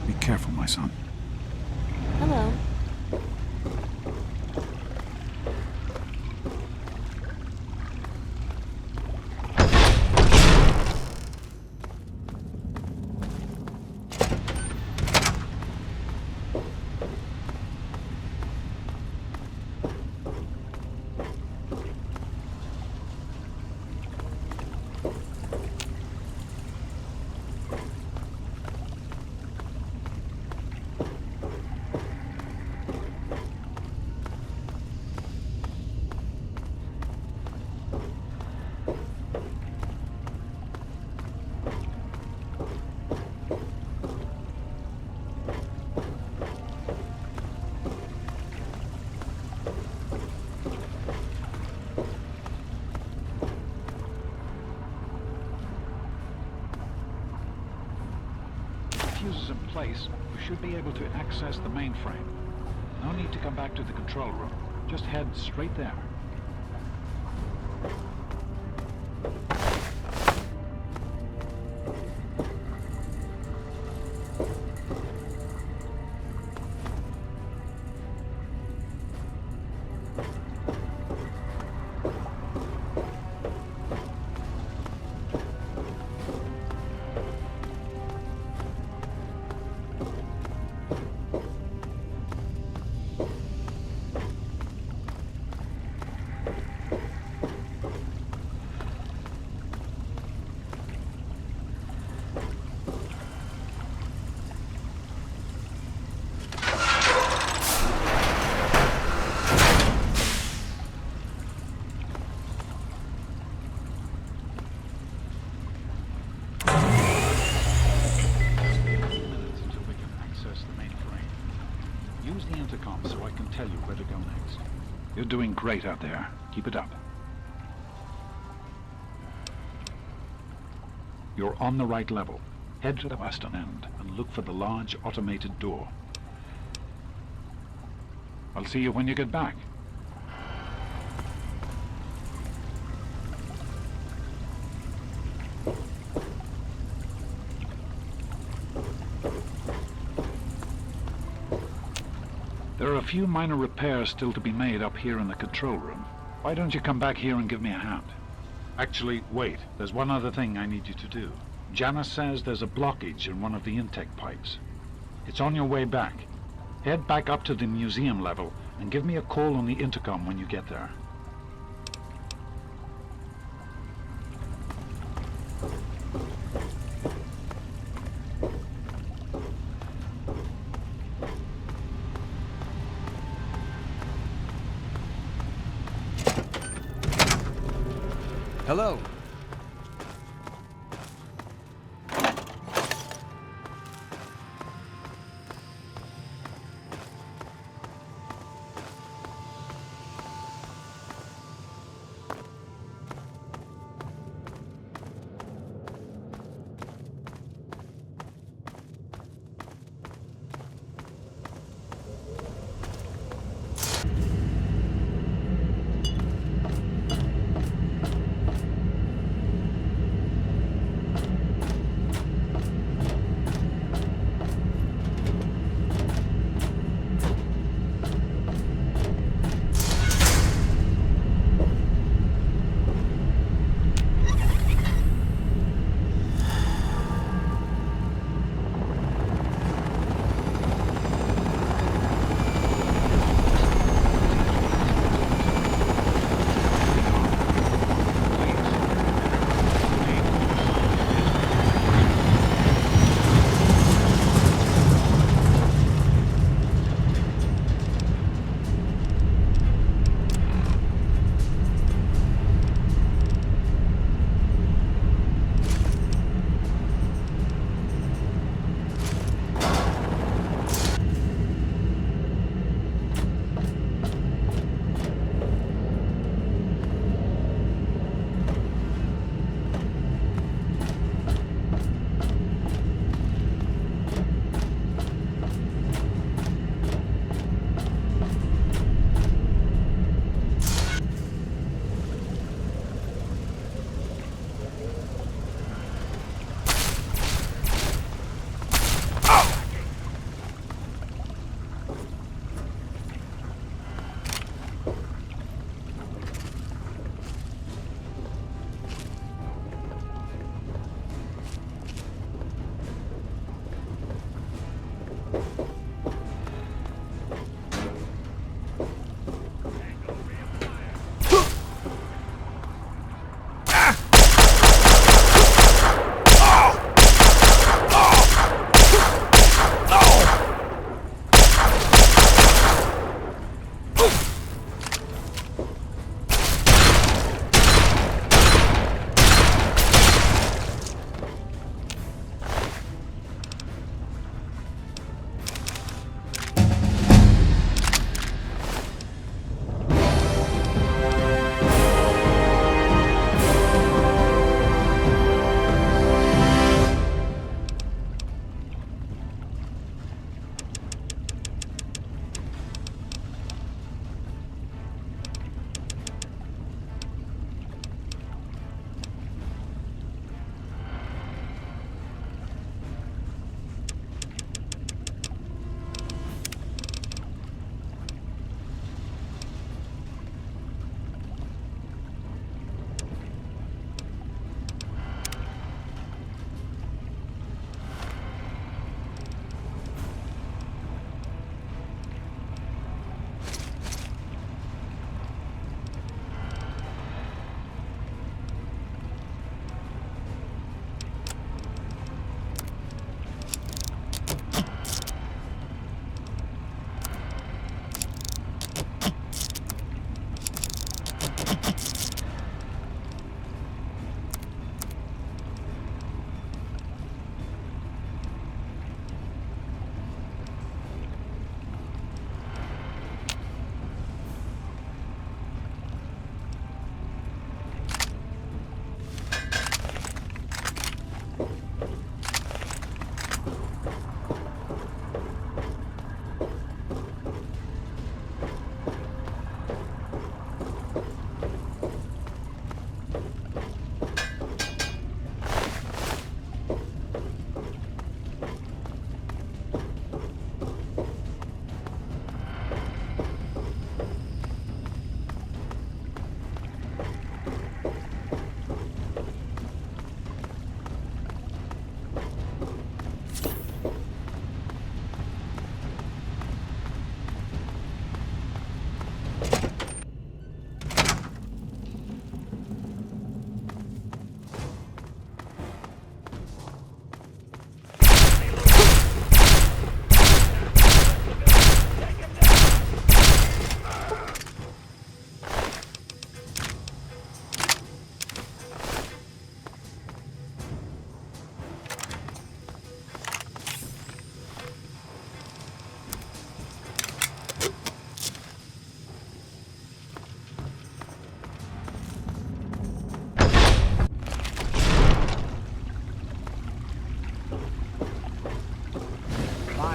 Be careful, my son. Hello. Fuses in place, you should be able to access the mainframe. No need to come back to the control room. Just head straight there. Use the intercom so I can tell you where to go next. You're doing great out there. Keep it up. You're on the right level. Head to the western end and look for the large automated door. I'll see you when you get back. There are a few minor repairs still to be made up here in the control room. Why don't you come back here and give me a hand? Actually, wait. There's one other thing I need you to do. Janice says there's a blockage in one of the intake pipes. It's on your way back. Head back up to the museum level and give me a call on the intercom when you get there. Hello.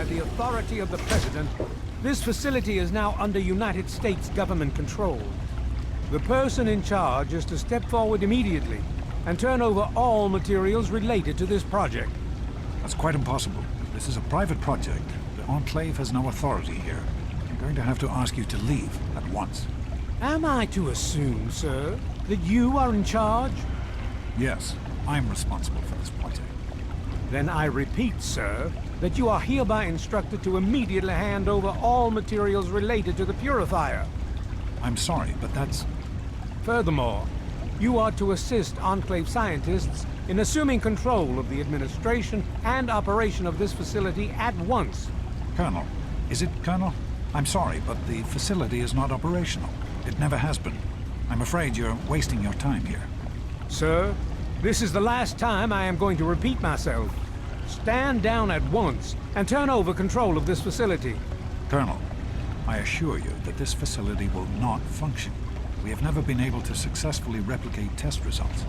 the authority of the President, this facility is now under United States government control. The person in charge is to step forward immediately and turn over all materials related to this project. That's quite impossible. This is a private project. The Enclave has no authority here. I'm going to have to ask you to leave at once. Am I to assume, sir, that you are in charge? Yes, I'm responsible for this project. Then I repeat, sir, that you are hereby instructed to immediately hand over all materials related to the purifier. I'm sorry, but that's... Furthermore, you are to assist Enclave scientists in assuming control of the administration and operation of this facility at once. Colonel, is it Colonel? I'm sorry, but the facility is not operational. It never has been. I'm afraid you're wasting your time here. Sir, this is the last time I am going to repeat myself. Stand down at once and turn over control of this facility. Colonel, I assure you that this facility will not function. We have never been able to successfully replicate test results.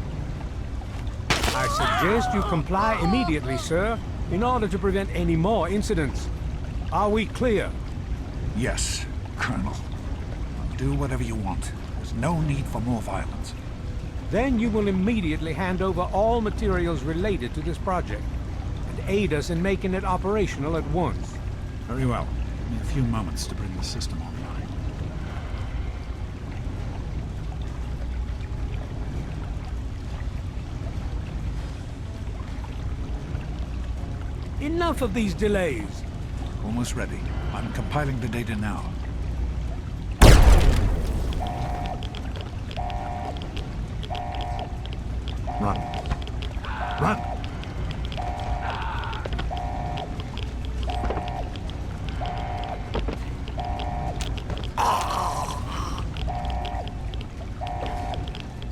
I suggest you comply immediately, sir, in order to prevent any more incidents. Are we clear? Yes, Colonel. Do whatever you want. There's no need for more violence. Then you will immediately hand over all materials related to this project and aid us in making it operational at once. Very well. Give me a few moments to bring the system online. Enough of these delays. Almost ready. I'm compiling the data now. Run. Run!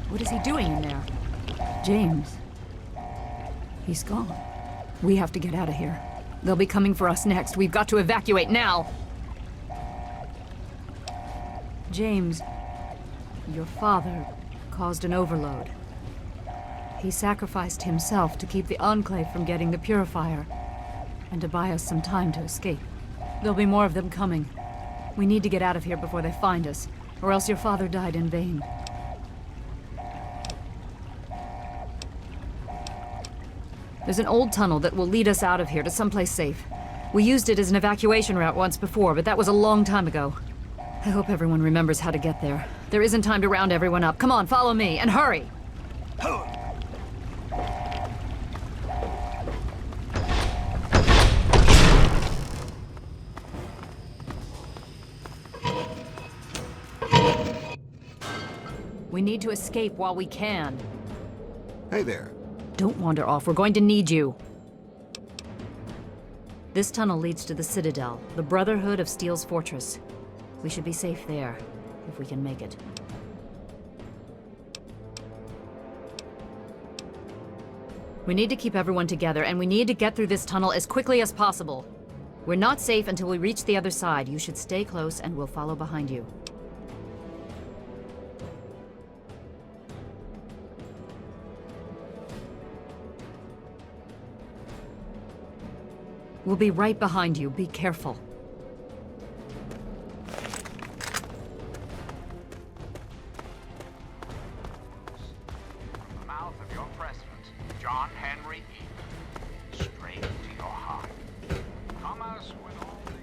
What is he doing in there? James. He's gone. We have to get out of here. They'll be coming for us next. We've got to evacuate now! James, your father caused an overload. He sacrificed himself to keep the Enclave from getting the purifier, and to buy us some time to escape. There'll be more of them coming. We need to get out of here before they find us, or else your father died in vain. There's an old tunnel that will lead us out of here to someplace safe. We used it as an evacuation route once before, but that was a long time ago. I hope everyone remembers how to get there. There isn't time to round everyone up. Come on, follow me, and hurry! We need to escape while we can. Hey there. Don't wander off. We're going to need you. This tunnel leads to the Citadel, the Brotherhood of Steel's fortress. We should be safe there, if we can make it. We need to keep everyone together, and we need to get through this tunnel as quickly as possible. We're not safe until we reach the other side. You should stay close, and we'll follow behind you. We'll be right behind you. Be careful. From the mouth of your president, John Henry E. Straight to your heart. Commerce with all the...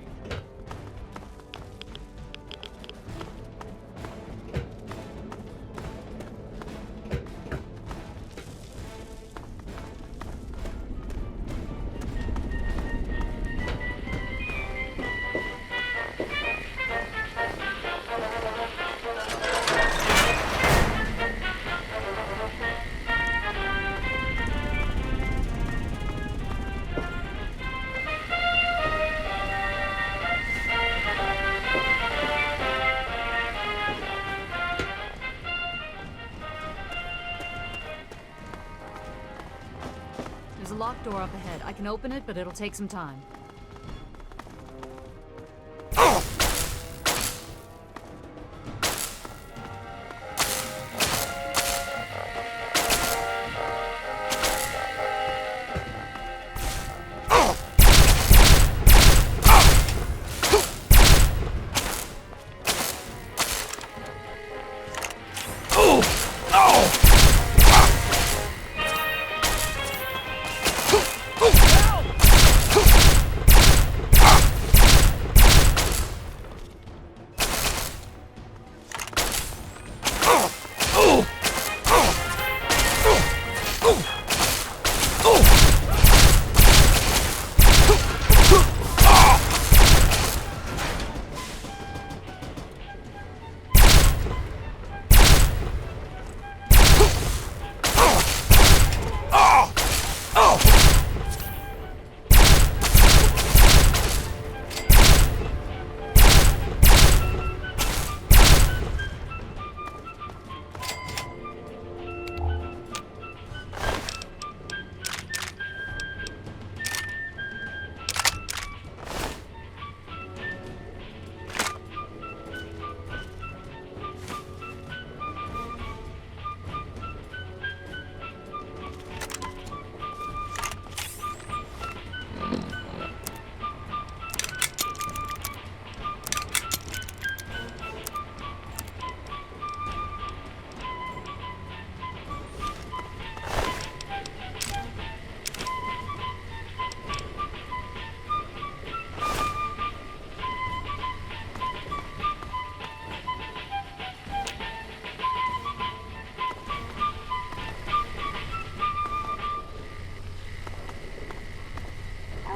There's a locked door up ahead. I can open it, but it'll take some time.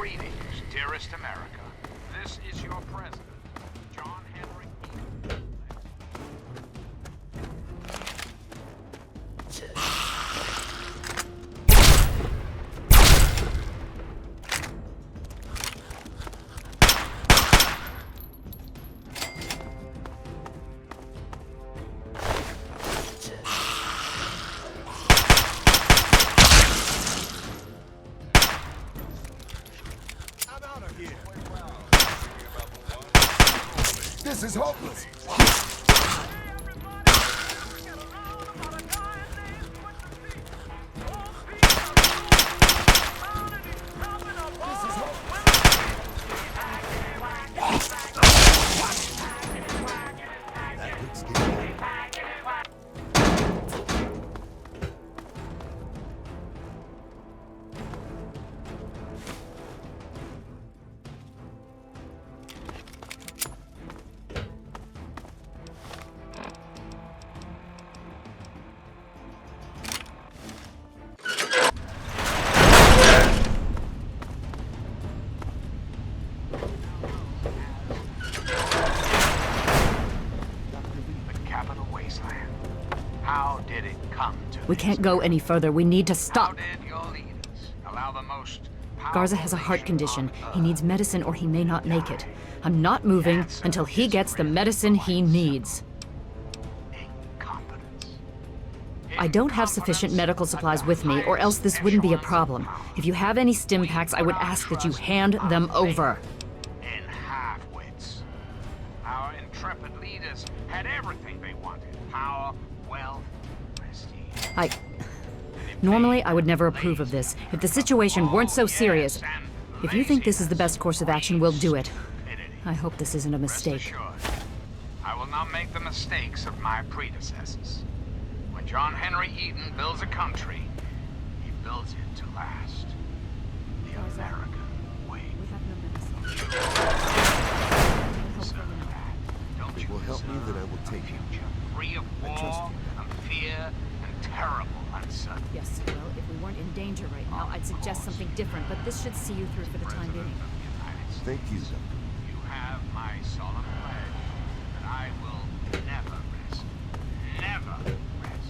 Greetings, dearest America. This is your president, John Henry Eaton. This is hopeless. We can't go any further. We need to stop. Garza has a heart condition. He needs medicine or he may not make it. I'm not moving until he gets the medicine he needs. I don't have sufficient medical supplies with me, or else this wouldn't be a problem. If you have any stim packs, I would ask that you hand them over. Our intrepid leaders had everything they wanted. Power, wealth, prestige. Normally, I would never approve of this. If the situation weren't so serious, if you think this is the best course of action, we'll do it. I hope this isn't a mistake. I will not make the mistakes of my predecessors. When John Henry Eaton builds a country, he builds it to last. The American way. If it will help me, then I will take you. Free of war and fear and terrible uncertainty. Yes, well, if we weren't in danger right now, I'd suggest something different, but this should see you through for the time being. Thank you. You have my solemn pledge that I will never rest. Never rest.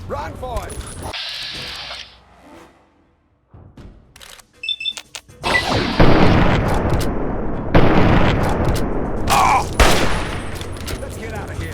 Run for it! Let's get out of here.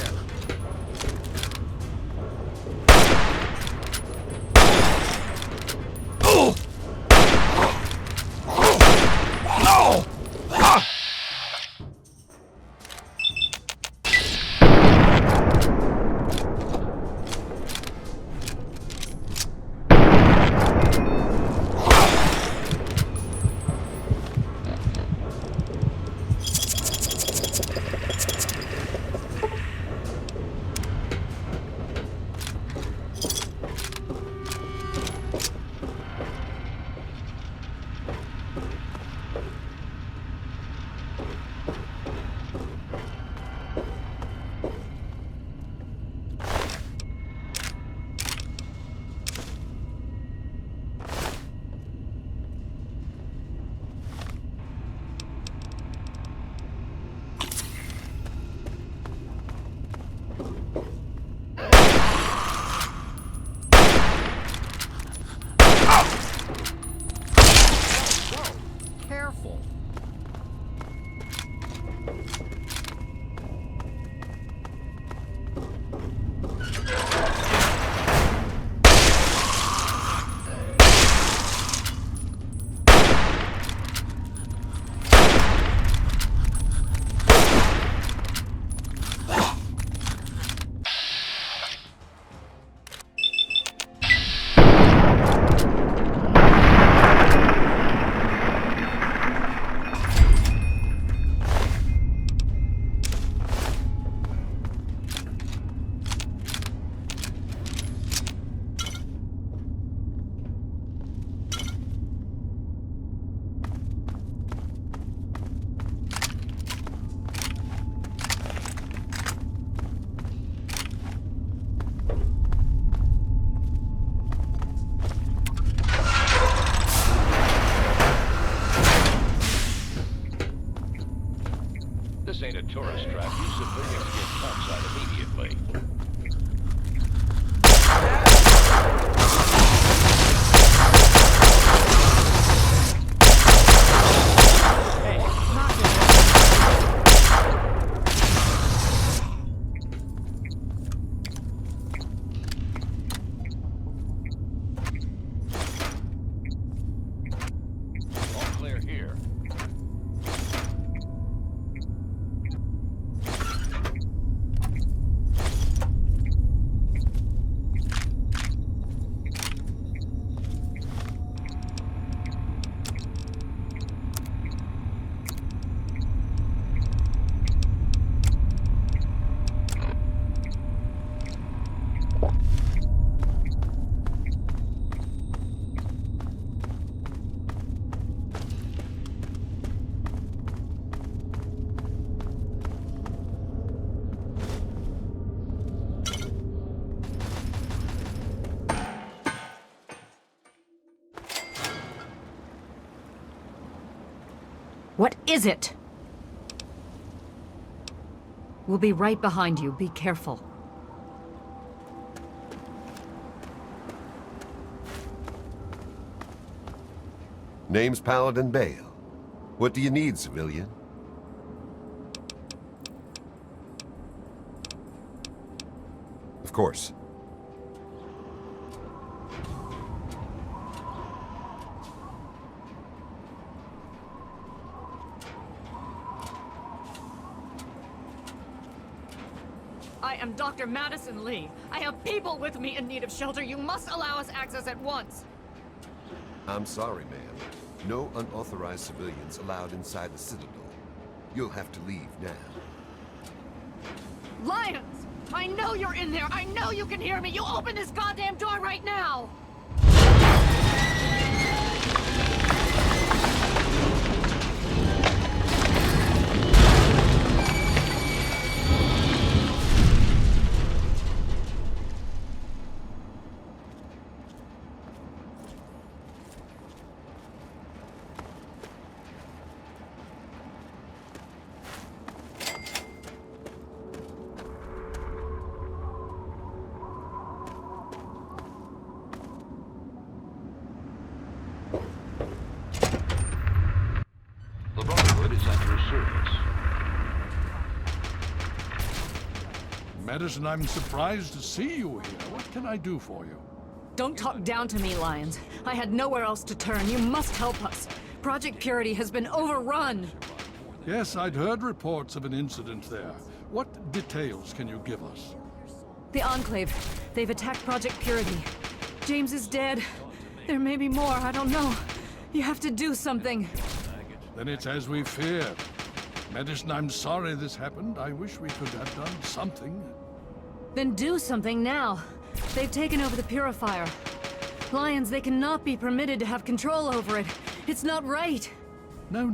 This ain't a tourist trap. You civilians get topside immediately. What is it? We'll be right behind you. Be careful. Name's Paladin Bale. What do you need, civilian? Of course. I am Dr. Madison Lee. I have people with me in need of shelter. You must allow us access at once. I'm sorry, ma'am. No unauthorized civilians allowed inside the Citadel. You'll have to leave now. Lions! I know you're in there! I know you can hear me! You open this goddamn door right now! Madison, I'm surprised to see you here. What can I do for you? Don't talk down to me, Lions. I had nowhere else to turn. You must help us. Project Purity has been overrun. Yes, I'd heard reports of an incident there. What details can you give us? The Enclave. They've attacked Project Purity. James is dead. There may be more, I don't know. You have to do something. Then it's as we feared. Madison, I'm sorry this happened. I wish we could have done something. Then do something now. They've taken over the Purifier. Lions, they cannot be permitted to have control over it. It's not right. No.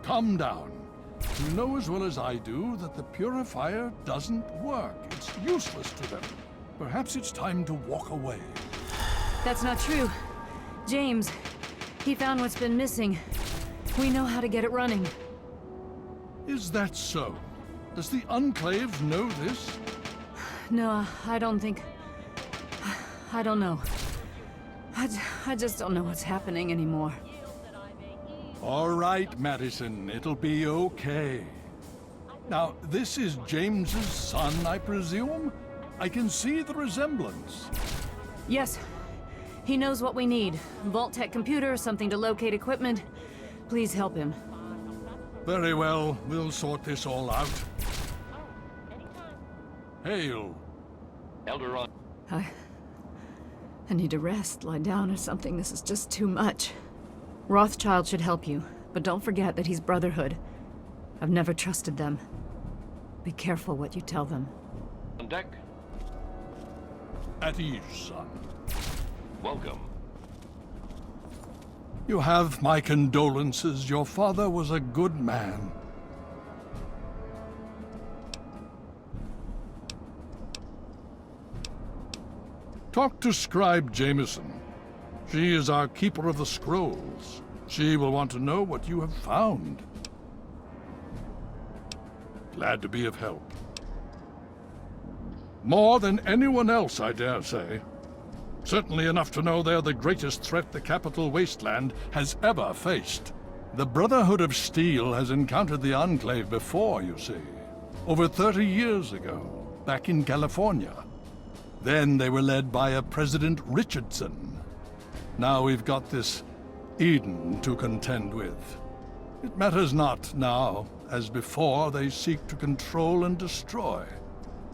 Calm down. You know as well as I do that the Purifier doesn't work. It's useless to them. Perhaps it's time to walk away. That's not true. James, he found what's been missing. We know how to get it running. Is that so? Does the Enclave know this? No, I don't think... I don't know. I just don't know what's happening anymore. All right, Madison. It'll be okay. Now, this is James's son, I presume? I can see the resemblance. Yes. He knows what we need. Vault-Tec computer, something to locate equipment. Please help him. Very well. We'll sort this all out. Hail. Elderon. I need to rest, lie down or something. This is just too much. Rothschild should help you, but don't forget that he's Brotherhood. I've never trusted them. Be careful what you tell them. On deck. At ease, son. Welcome. You have my condolences. Your father was a good man. Talk to Scribe Jameson. She is our keeper of the scrolls. She will want to know what you have found. Glad to be of help. More than anyone else, I dare say. Certainly enough to know they're the greatest threat the capital wasteland has ever faced. The Brotherhood of Steel has encountered the Enclave before, you see. Over 30 years ago, back in California. Then they were led by a President Richardson. Now we've got this Eden to contend with. It matters not now. As before, they seek to control and destroy.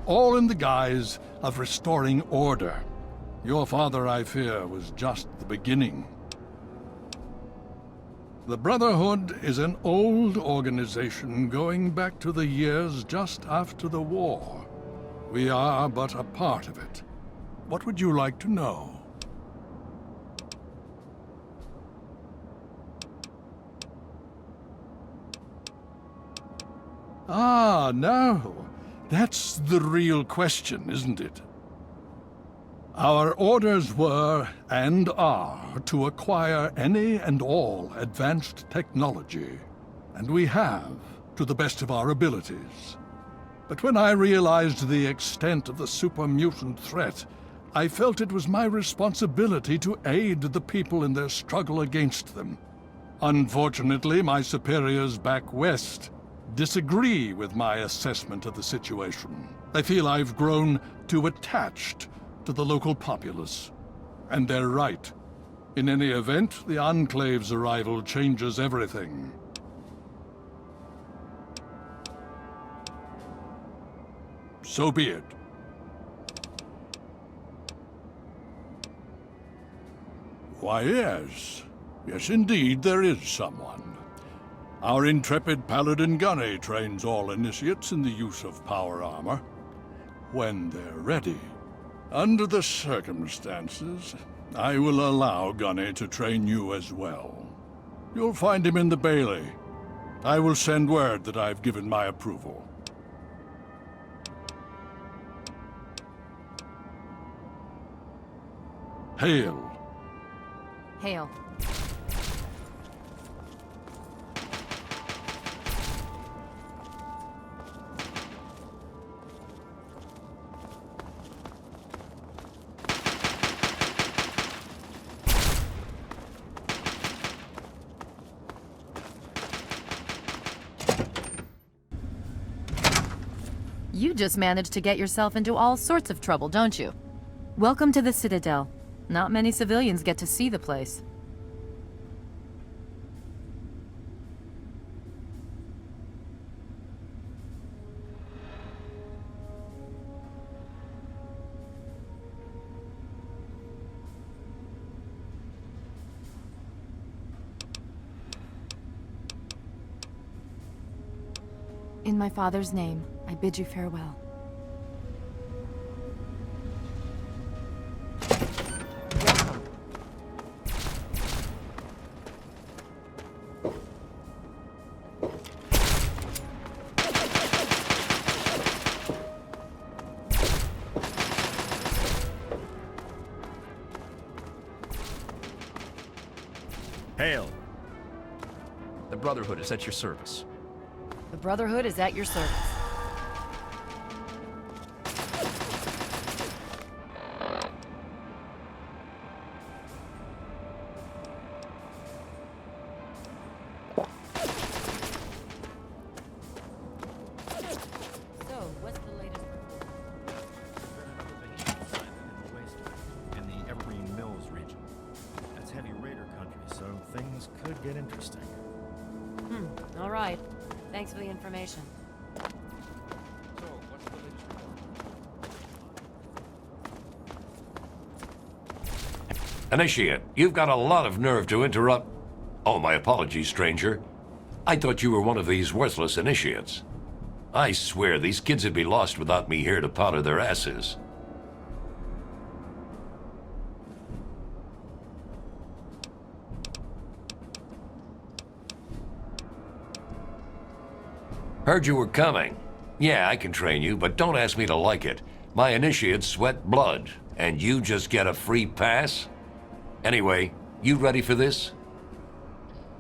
All in the guise of restoring order. Your father, I fear, was just the beginning. The Brotherhood is an old organization going back to the years just after the war. We are but a part of it. What would you like to know? Ah, no. That's the real question, isn't it? Our orders were, and are, to acquire any and all advanced technology. And we have, to the best of our abilities. But when I realized the extent of the super-mutant threat, I felt it was my responsibility to aid the people in their struggle against them. Unfortunately, my superiors back west disagree with my assessment of the situation. They feel I've grown too attached to the local populace. And they're right. In any event, the Enclave's arrival changes everything. So be it. Why, yes. Yes, indeed, there is someone. Our intrepid Paladin Gunny trains all initiates in the use of power armor. When they're ready. Under the circumstances, I will allow Gunny to train you as well. You'll find him in the Bailey. I will send word that I've given my approval. Hail. Hail. You just managed to get yourself into all sorts of trouble, don't you? Welcome to the Citadel. Not many civilians get to see the place. In my father's name, I bid you farewell. Hail. The Brotherhood is at your service. The Brotherhood is at your service. All right. Thanks for the information. Initiate, you've got a lot of nerve to interrupt. Oh, my apologies, stranger. I thought you were one of these worthless initiates. I swear these kids would be lost without me here to powder their asses. Heard you were coming. Yeah, I can train you, but don't ask me to like it. My initiates sweat blood, and you just get a free pass? Anyway, you ready for this?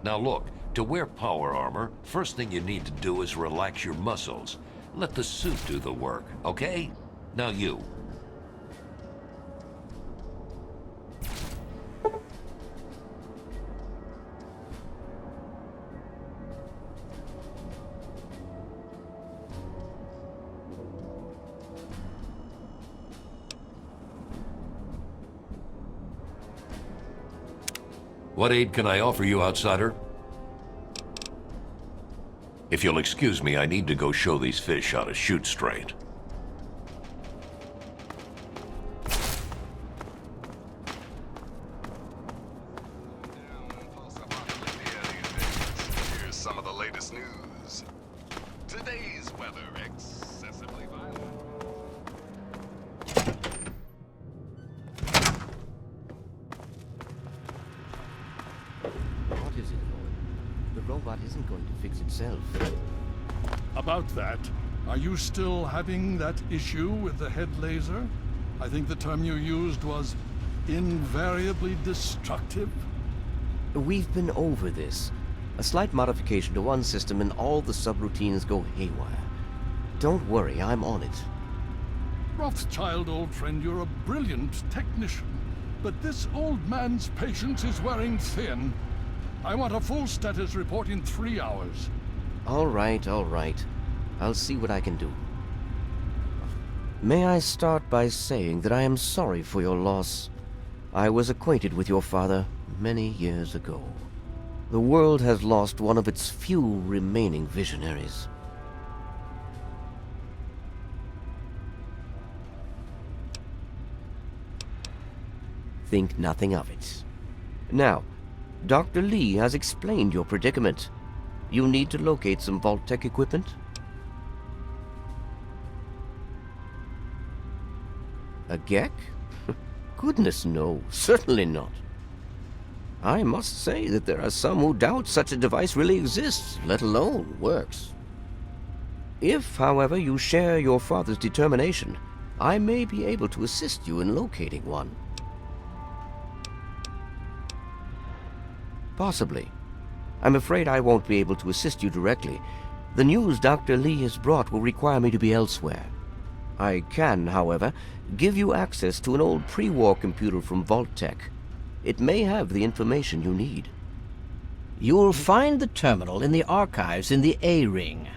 Now look, to wear power armor, first thing you need to do is relax your muscles. Let the suit do the work, okay? Now you. What aid can I offer you, outsider? If you'll excuse me, I need to go show these fish how to shoot straight. Here's some of the latest news. Today's weather excessively violent. What is it, Lord? The robot isn't going to fix itself. About that, are you still having that issue with the head laser? I think the term you used was invariably destructive. We've been over this. A slight modification to one system and all the subroutines go haywire. Don't worry, I'm on it. Rothschild, old friend, you're a brilliant technician. But this old man's patience is wearing thin. I want a full status report in 3 hours. All right, all right. I'll see what I can do. May I start by saying that I am sorry for your loss. I was acquainted with your father many years ago. The world has lost one of its few remaining visionaries. Think nothing of it. Now, Dr. Lee has explained your predicament. You need to locate some Vault-Tec equipment? A g.e.c.k? Goodness no, certainly not. I must say that there are some who doubt such a device really exists, let alone works. If, however, you share your father's determination, I may be able to assist you in locating one. Possibly. I'm afraid I won't be able to assist you directly. The news Dr. Lee has brought will require me to be elsewhere. I can, however, give you access to an old pre-war computer from Vault-Tec. It may have the information you need. You'll find the terminal in the archives in the A-Ring.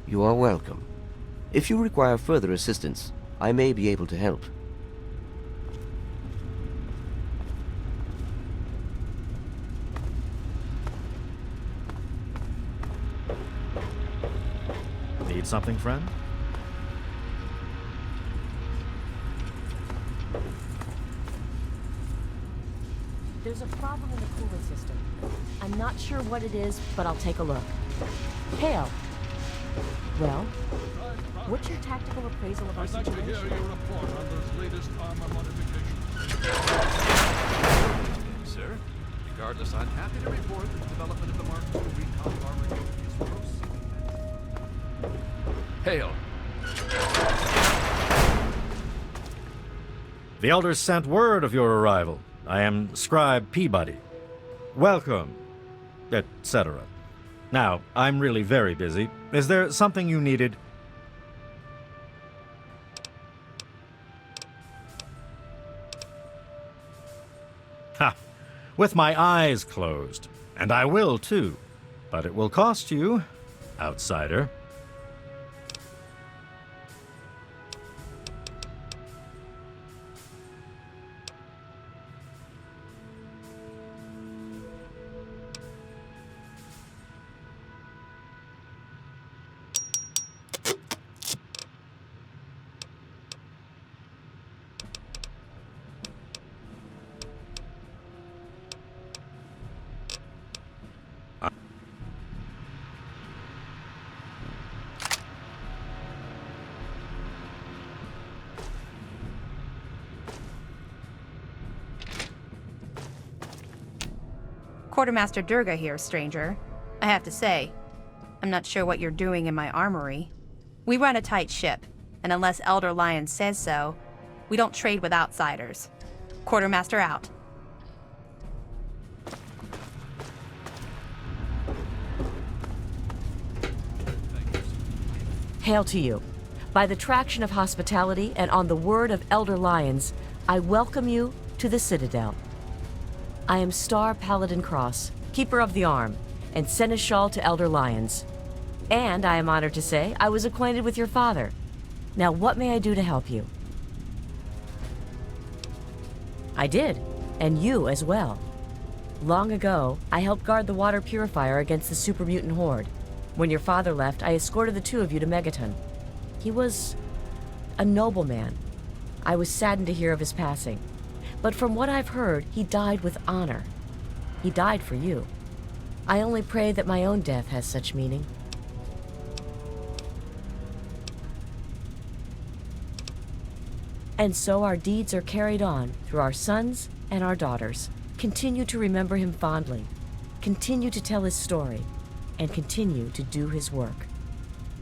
You are welcome. If you require further assistance, I may be able to help. Need something, friend? There's a problem in the cooling system. I'm not sure what it is, but I'll take a look. Hale. Well, what's your tactical appraisal of our situation? I'd like to hear your report on those latest armor modifications. Sir, regardless, I'm happy to report that the development of the Mark II recon armor unit is proceeding. Hail. The Elders sent word of your arrival. I am Scribe Peabody. Welcome, etc. Now, I'm really very busy. Is there something you needed? Ha! With my eyes closed. And I will, too. But it will cost you, outsider. Quartermaster Durga here, stranger. I have to say, I'm not sure what you're doing in my armory. We run a tight ship, and unless Elder Lion says so, we don't trade with outsiders. Quartermaster out. Hail to you. By the traction of hospitality and on the word of Elder Lyons, I welcome you to the Citadel. I am Star Paladin Cross, Keeper of the Arm, and Seneschal to Elder Lyons. And I am honored to say I was acquainted with your father. Now, what may I do to help you? I did, and you as well. Long ago, I helped guard the water purifier against the super mutant horde. When your father left, I escorted the two of you to Megaton. He was a noble man. I was saddened to hear of his passing. But from what I've heard, he died with honor. He died for you. I only pray that my own death has such meaning. And so our deeds are carried on through our sons and our daughters. Continue to remember him fondly. Continue to tell his story. And continue to do his work.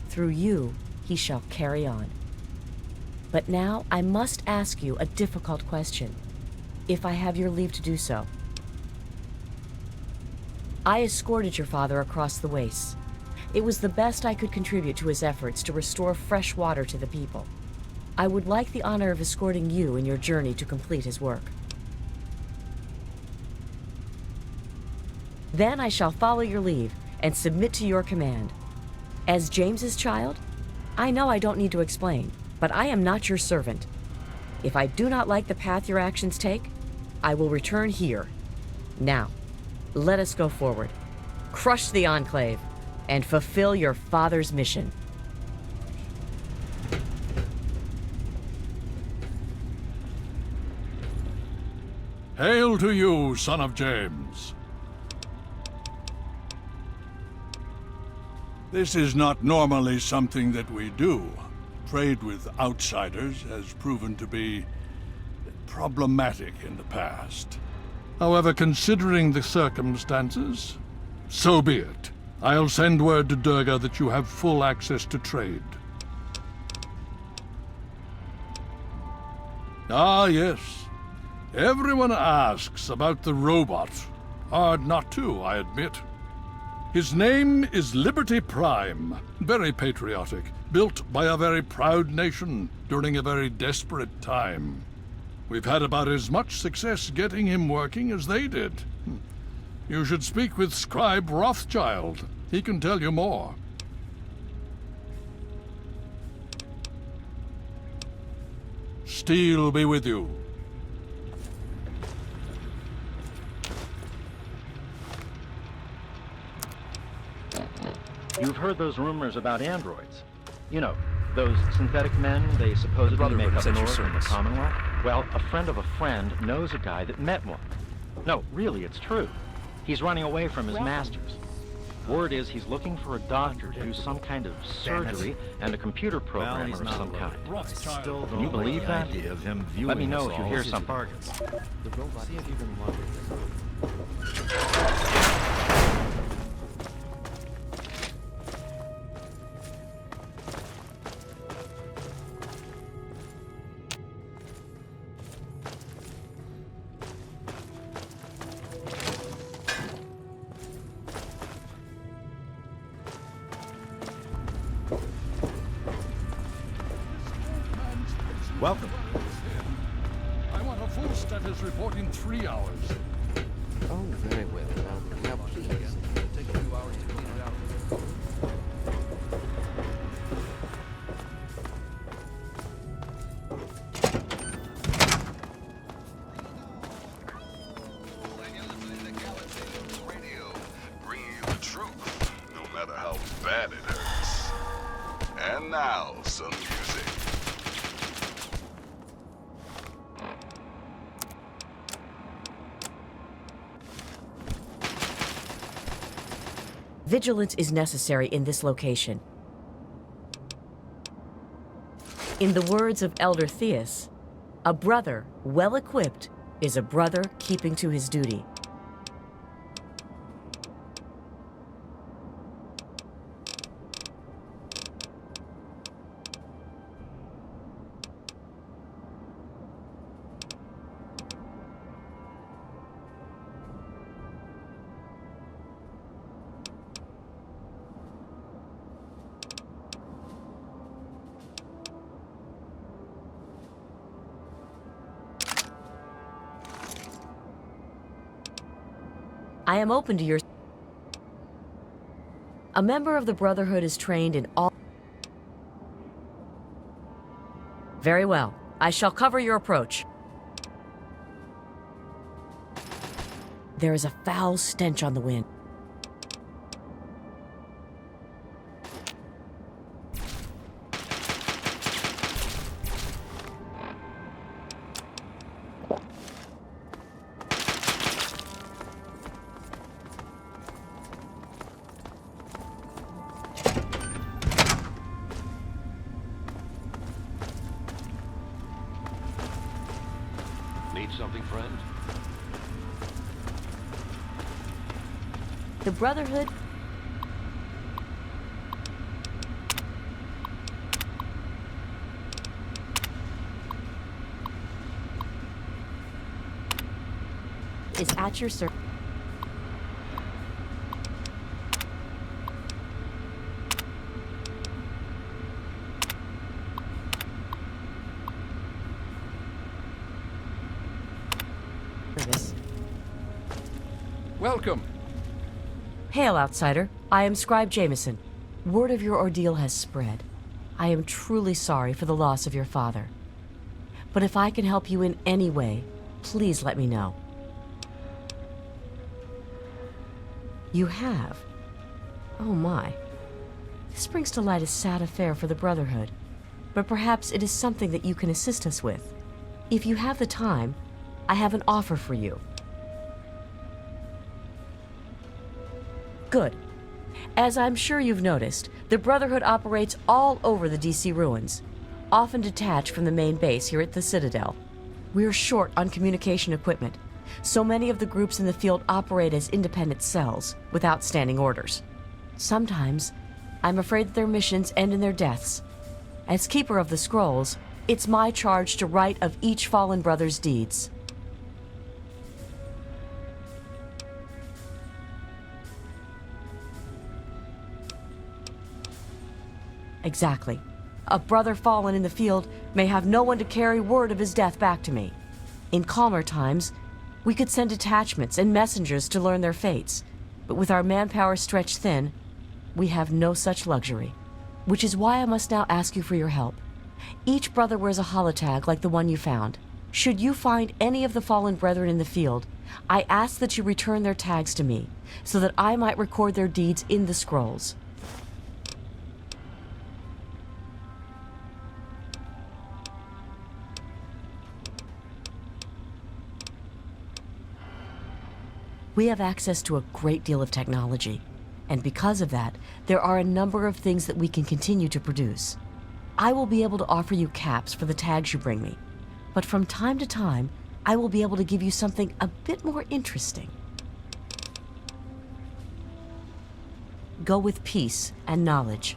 Through you, he shall carry on. But now I must ask you a difficult question, if I have your leave to do so. I escorted your father across the wastes. It was the best I could contribute to his efforts to restore fresh water to the people. I would like the honor of escorting you in your journey to complete his work. Then I shall follow your leave and submit to your command. As James's child, I know I don't need to explain, but I am not your servant. If I do not like the path your actions take, I will return here. Now, let us go forward, crush the Enclave, and fulfill your father's mission. Hail to you, son of James. This is not normally something that we do. Trade with outsiders has proven to be problematic in the past. However, considering the circumstances, so be it. I'll send word to Durga that you have full access to trade. Ah, yes. Everyone asks about the robot. Hard not to, I admit. His name is Liberty Prime. Very patriotic. Built by a very proud nation during a very desperate time. We've had about as much success getting him working as they did. You should speak with Scribe Rothschild. He can tell you more. Steel be with you. You've heard those rumors about androids. You know, those synthetic men they supposedly make up north in the Commonwealth? Well, a friend of a friend knows a guy that met one. No, really, it's true. He's running away from his masters. Word is he's looking for a doctor to do some kind of surgery and a computer programmer of some kind. Can you believe that? Let me know if you hear something. See if you can locate this. Welcome. I want a full status report in 3 hours. Oh, very well. Now please. It'll take a few hours to clean it out. Bringing you the truth, no matter how bad it hurts. And now, some music. Vigilance is necessary in this location. In the words of Elder Theus, a brother well equipped is a brother keeping to his duty. I am open to your... A member of the Brotherhood is trained in all... Very well. I shall cover your approach. There is a foul stench on the wind. Need something, friend? The Brotherhood... is at your service. Welcome. Hail, outsider. I am Scribe Jameson. Word of your ordeal has spread. I am truly sorry for the loss of your father. But if I can help you in any way, please let me know. You have? Oh my. This brings to light a sad affair for the Brotherhood. But perhaps it is something that you can assist us with. If you have the time, I have an offer for you. Good. As I'm sure you've noticed, the Brotherhood operates all over the DC ruins, often detached from the main base here at the Citadel. We're short on communication equipment, so many of the groups in the field operate as independent cells, without standing orders. Sometimes, I'm afraid that their missions end in their deaths. As Keeper of the Scrolls, it's my charge to write of each fallen brother's deeds. Exactly. A brother fallen in the field may have no one to carry word of his death back to me. In calmer times, we could send detachments and messengers to learn their fates, but with our manpower stretched thin, we have no such luxury. Which is why I must now ask you for your help. Each brother wears a holotag like the one you found. Should you find any of the fallen brethren in the field, I ask that you return their tags to me, so that I might record their deeds in the scrolls. We have access to a great deal of technology, and because of that, there are a number of things that we can continue to produce. I will be able to offer you caps for the tags you bring me, but from time to time, I will be able to give you something a bit more interesting. Go with peace and knowledge.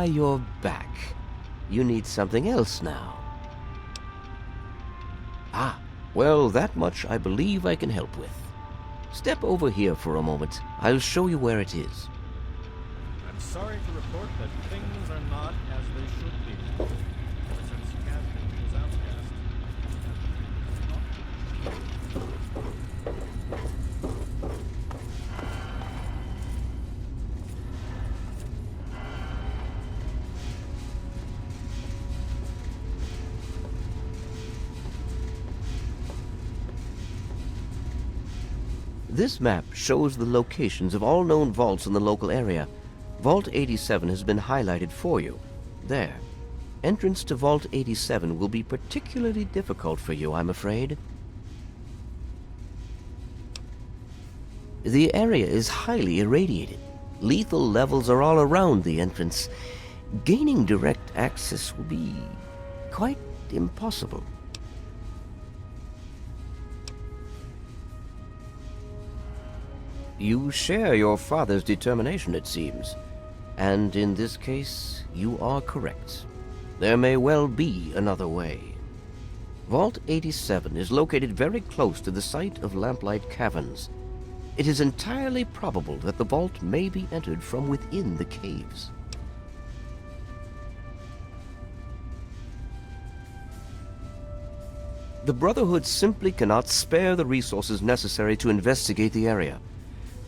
You're back. You need something else now. Ah, well, that much I believe I can help with. Step over here for a moment. I'll show you where it is. I'm sorry to report that things are not as they should be. Ever since Catherine was outcast. This map shows the locations of all known vaults in the local area. Vault 87 has been highlighted for you. There. Entrance to Vault 87 will be particularly difficult for you, I'm afraid. The area is highly irradiated. Lethal levels are all around the entrance. Gaining direct access will be quite impossible. You share your father's determination, it seems. And in this case, you are correct. There may well be another way. Vault 87 is located very close to the site of Lamplight Caverns. It is entirely probable that the vault may be entered from within the caves. The Brotherhood simply cannot spare the resources necessary to investigate the area.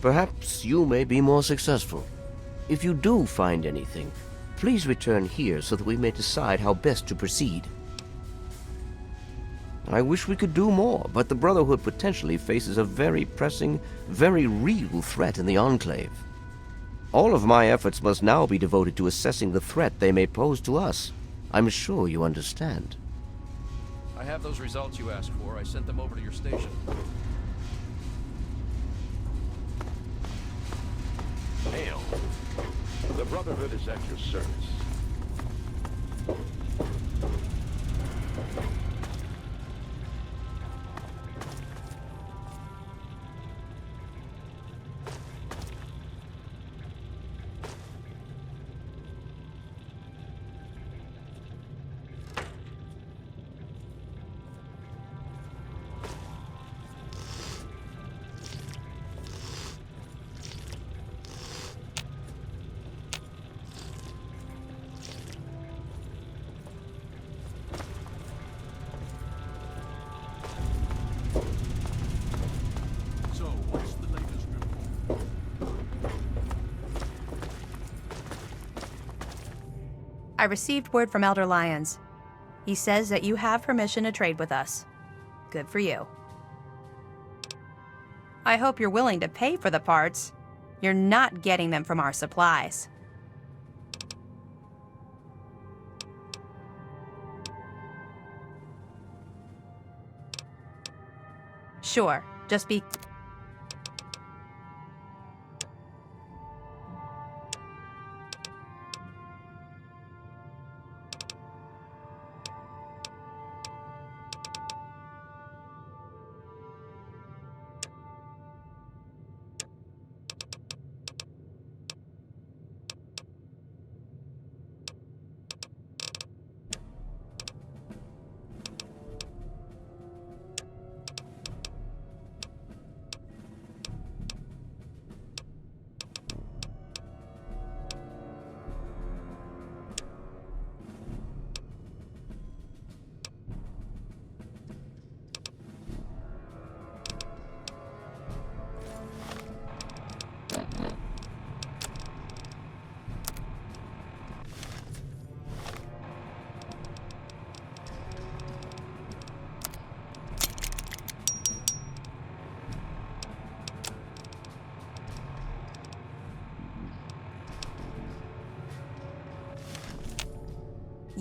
Perhaps you may be more successful. If you do find anything, please return here so that we may decide how best to proceed. I wish we could do more, but the Brotherhood potentially faces a very pressing, very real threat in the Enclave. All of my efforts must now be devoted to assessing the threat they may pose to us. I'm sure you understand. I have those results you asked for. I sent them over to your station. Hail. The Brotherhood is at your service. I received word from Elder Lyons. He says that you have permission to trade with us. Good for you. I hope you're willing to pay for the parts. You're not getting them from our supplies. Sure, just be...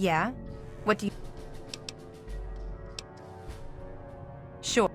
Yeah? What do you... Sure.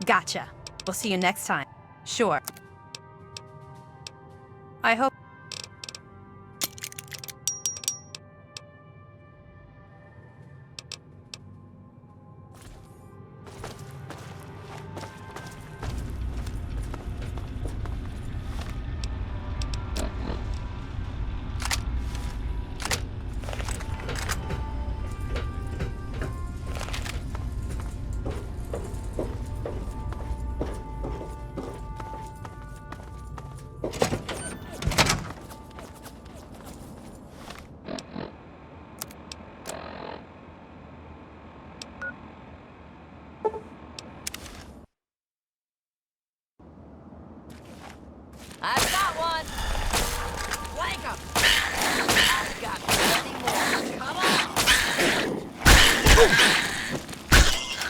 Gotcha. We'll see you next time. Sure. I hope... I've got one! Flank him! I've got plenty more. Come on!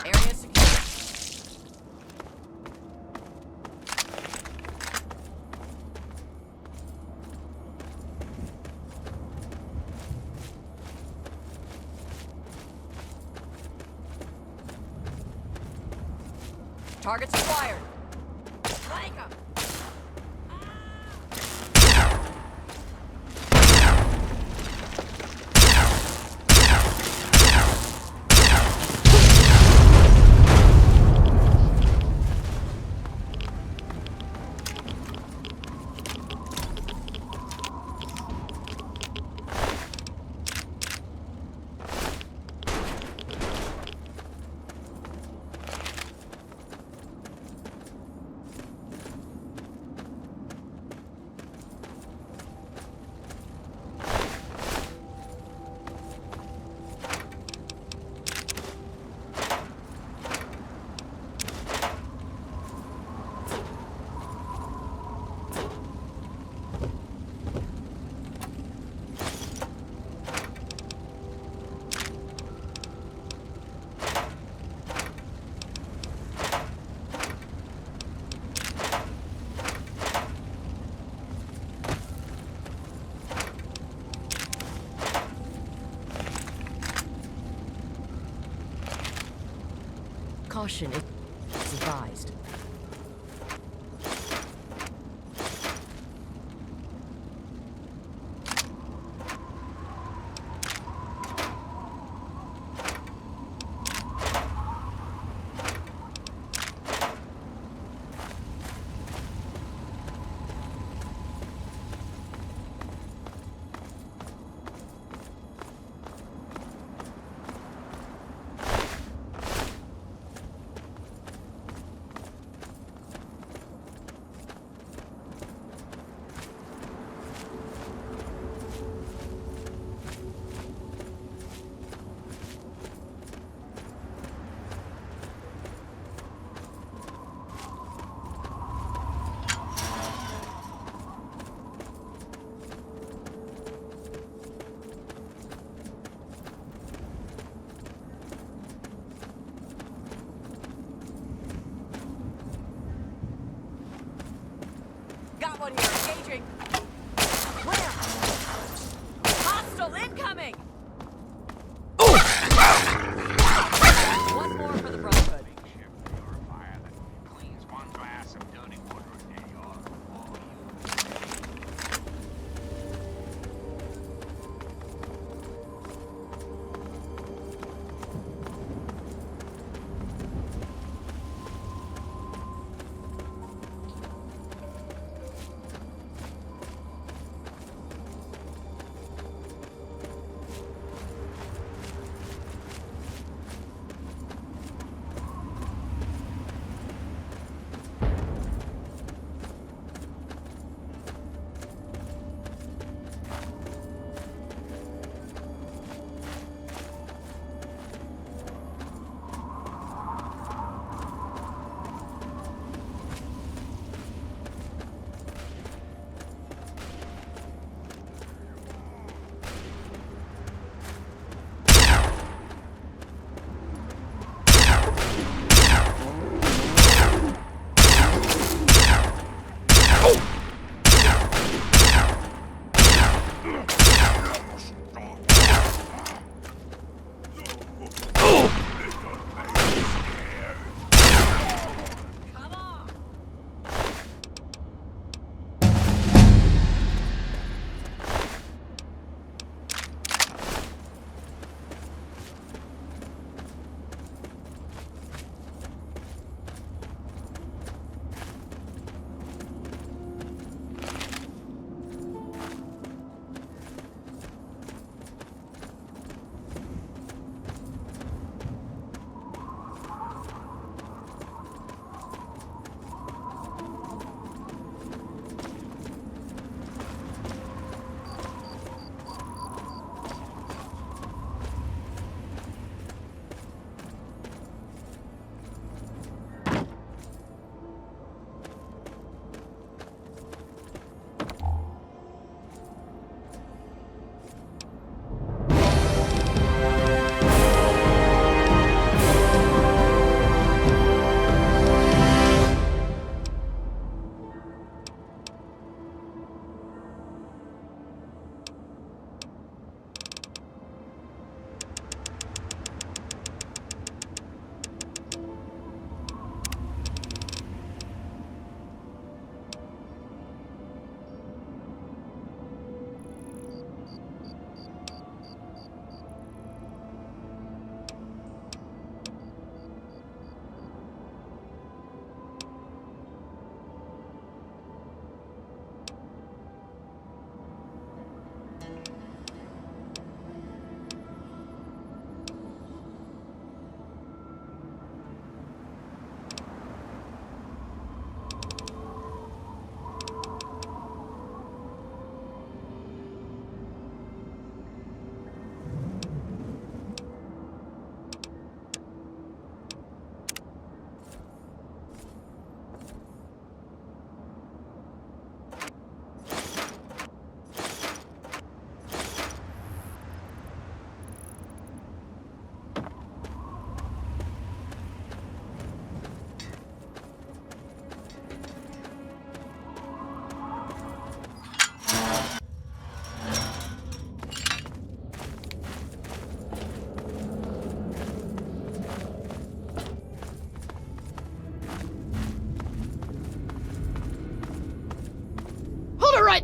Area secure. Targets acquired. Flank him! Caution is advised.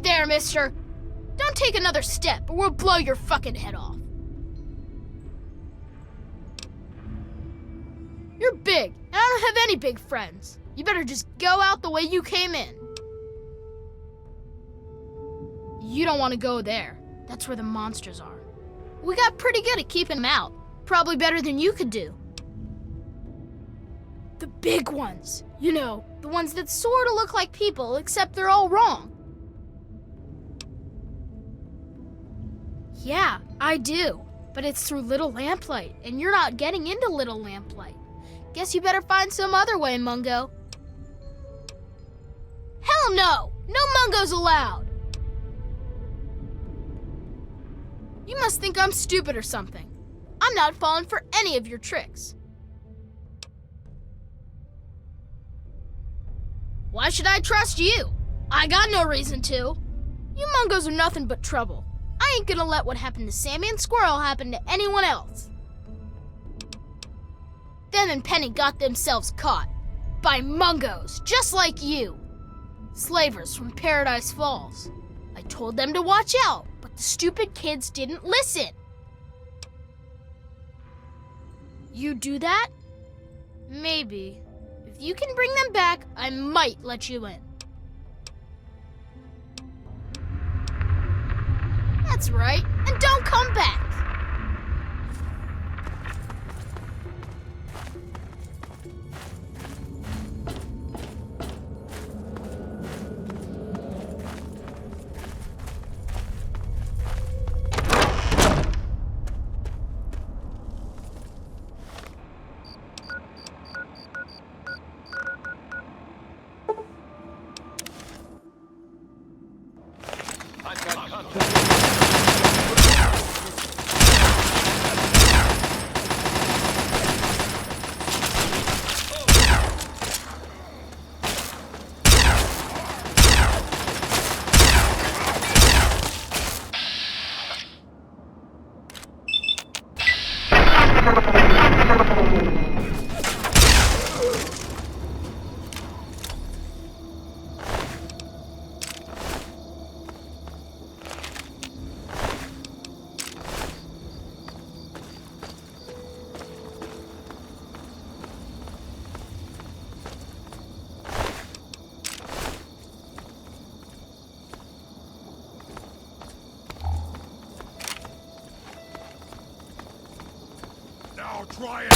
there, mister! Don't take another step or we'll blow your fucking head off. You're big, and I don't have any big friends. You better just go out the way you came in. You don't want to go there. That's where the monsters are. We got pretty good at keeping them out. Probably better than you could do. The big ones. You know, the ones that sort of look like people, except they're all wrong. Yeah, I do. But it's through Little Lamplight, and you're not getting into Little Lamplight. Guess you better find some other way, Mungo. Hell no! No Mungos allowed! You must think I'm stupid or something. I'm not falling for any of your tricks. Why should I trust you? I got no reason to. You Mungos are nothing but trouble. I ain't gonna let what happened to Sammy and Squirrel happen to anyone else. Them and Penny got themselves caught. By Mungos, just like you. Slavers from Paradise Falls. I told them to watch out, but the stupid kids didn't listen. You do that? Maybe. If you can bring them back, I might let you in. That's right, and don't come back. Try it!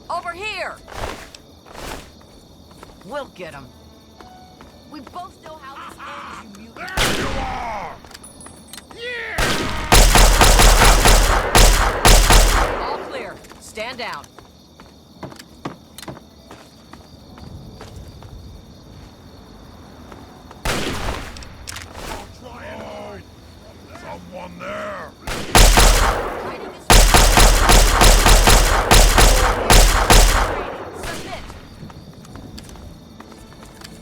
Over here! We'll get him. We both know how this ends, you mutant. There you are! Yeah! All clear. Stand down. Someone there! Submit!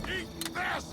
Eat this!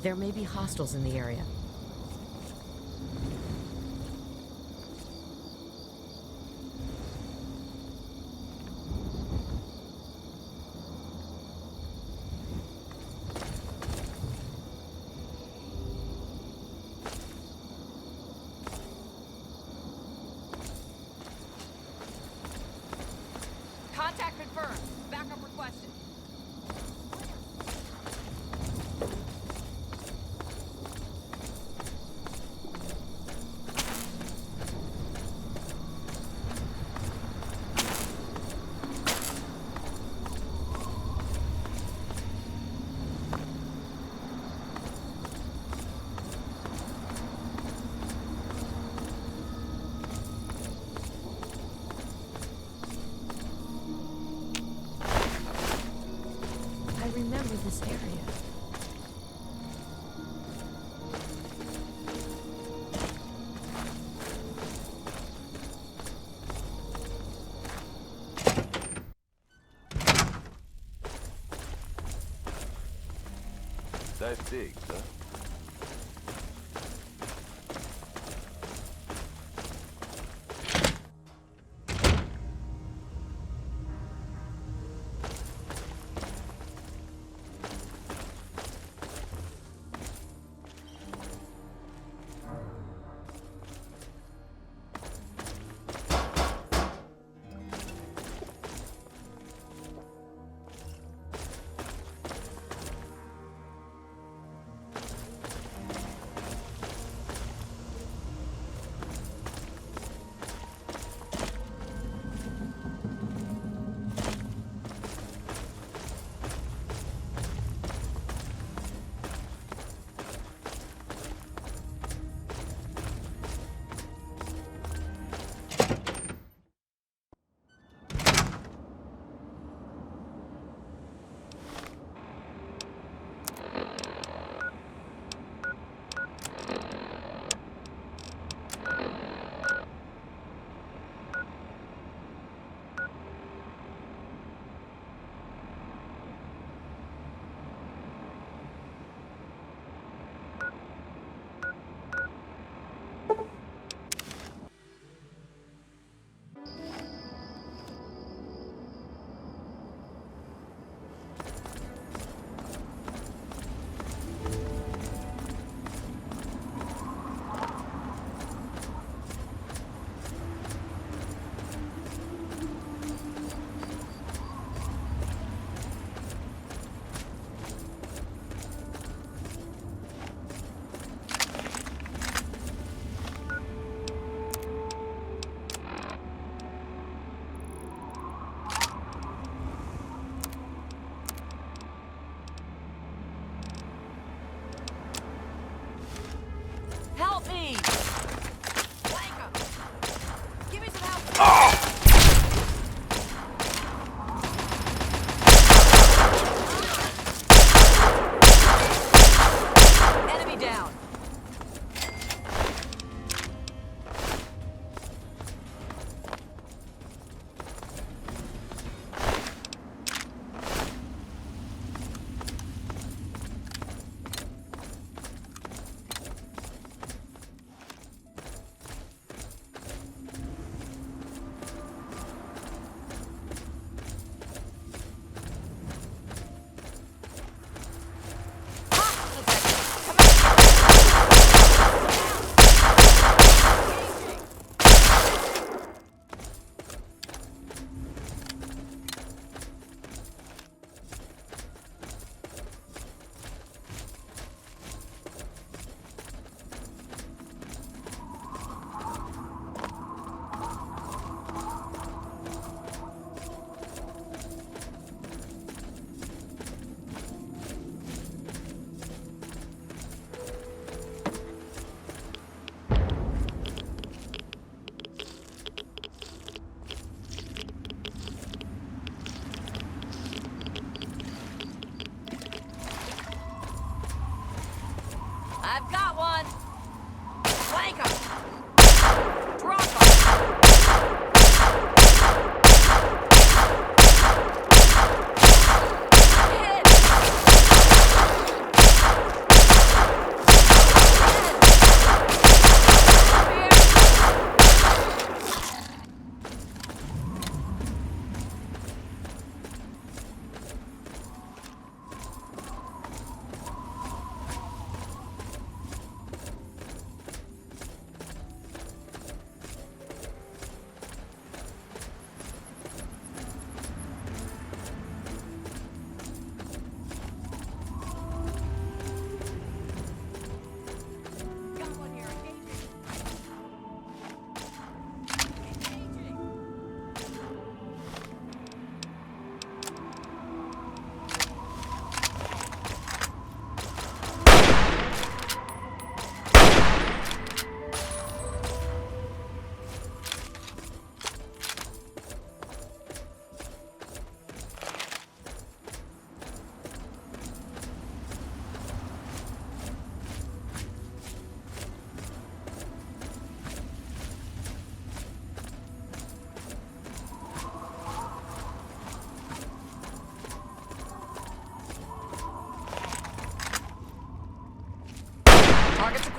There may be hostiles in the area. Nice digs, huh?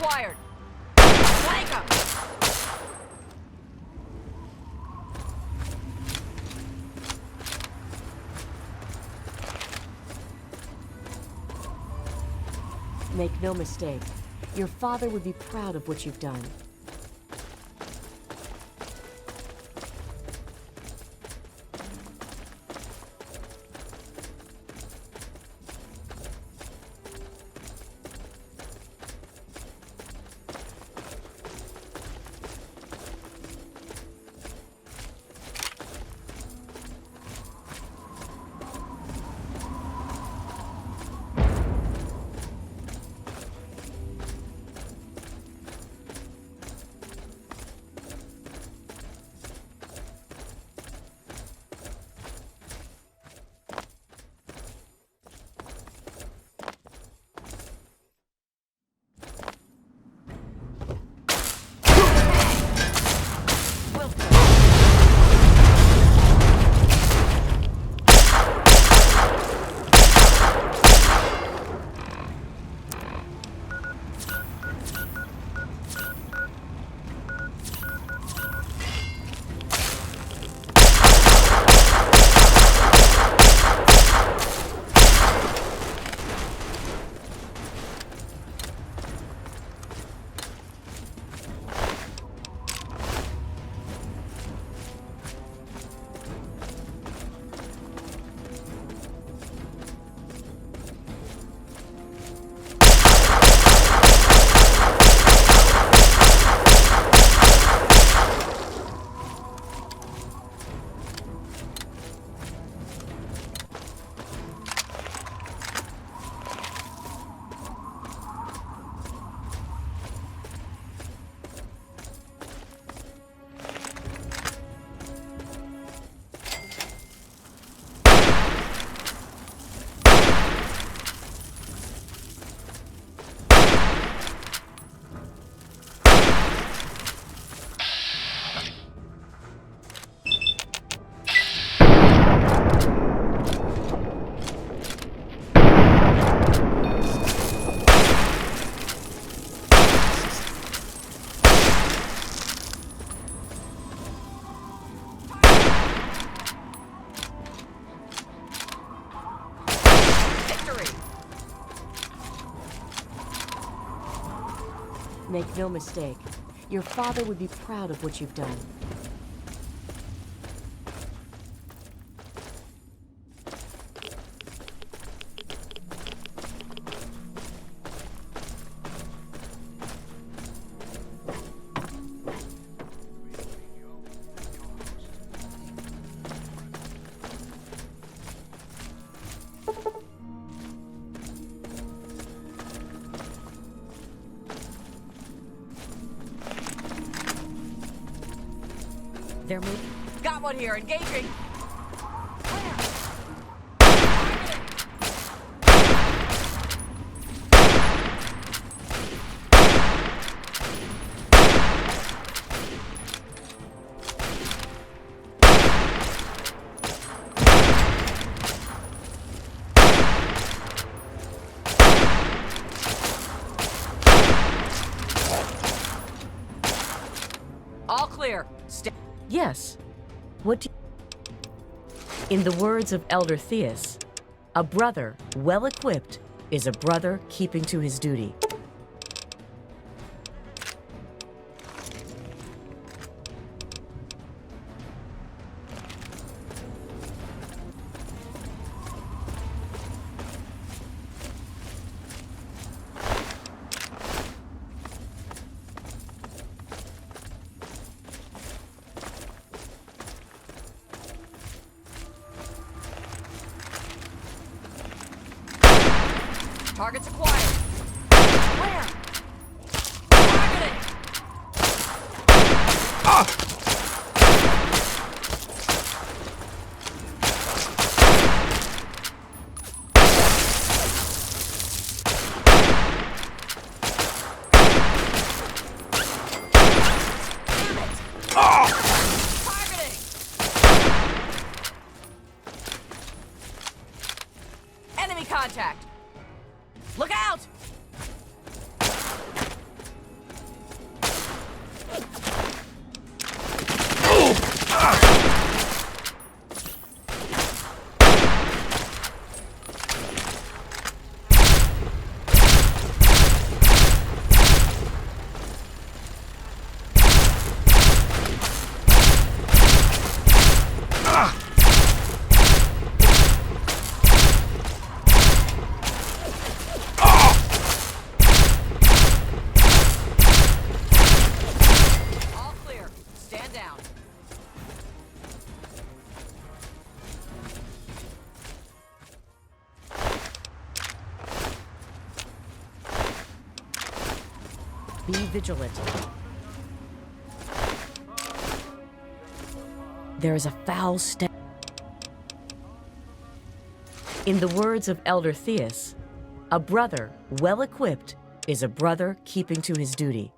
acquired. Flank 'em! Make no mistake, your father would be proud of what you've done. Make no mistake, your father would be proud of what you've done. They're moving. Got one here, engaging. All clear. Yes. What do In the words of Elder Theus, a brother well equipped is a brother keeping to his duty. Targets acquired. Where? Targeting! Damn it! Targeting! Enemy contact! Look out! Be vigilant. There is a foul stench. In the words of Elder Theus, a brother well equipped is a brother keeping to his duty.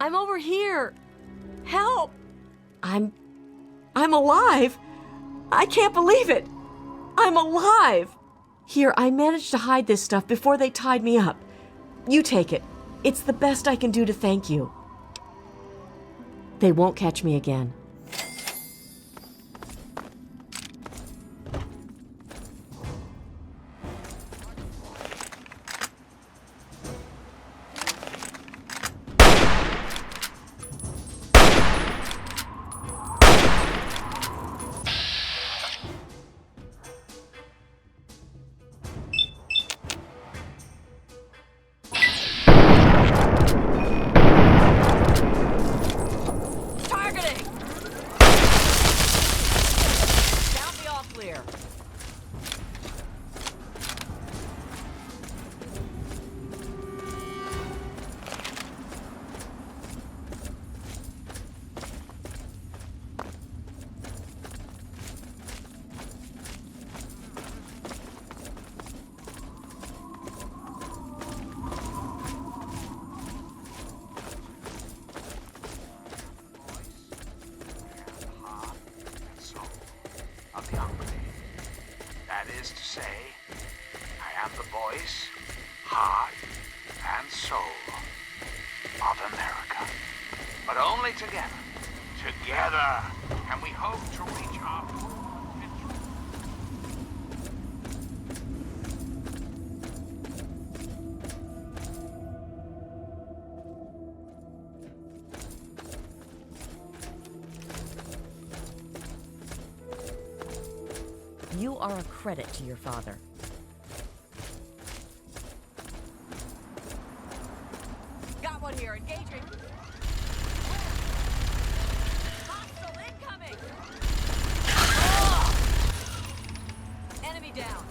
I'm over here. Help! I'm alive. I can't believe it. I'm alive. Here, I managed to hide this stuff before they tied me up. You take it. It's the best I can do to thank you. They won't catch me again. That is to say, I am the voice, heart, and soul of America. But only together. Together can we hope to reach our full potential. You are a credit to your father. Got one here, engaging. Hostile incoming! Enemy down.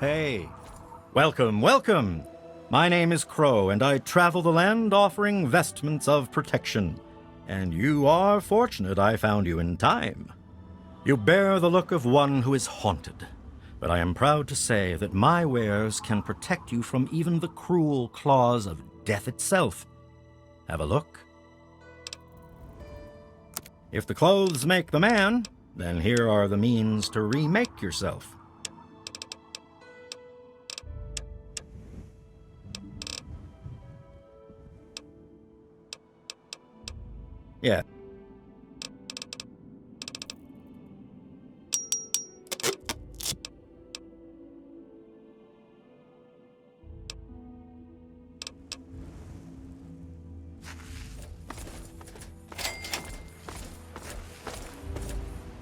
Hey, welcome, welcome. My name is Crow, and I travel the land offering vestments of protection. And you are fortunate I found you in time. You bear the look of one who is haunted, but I am proud to say that my wares can protect you from even the cruel claws of death itself. Have a look. If the clothes make the man, then here are the means to remake yourself. Yeah.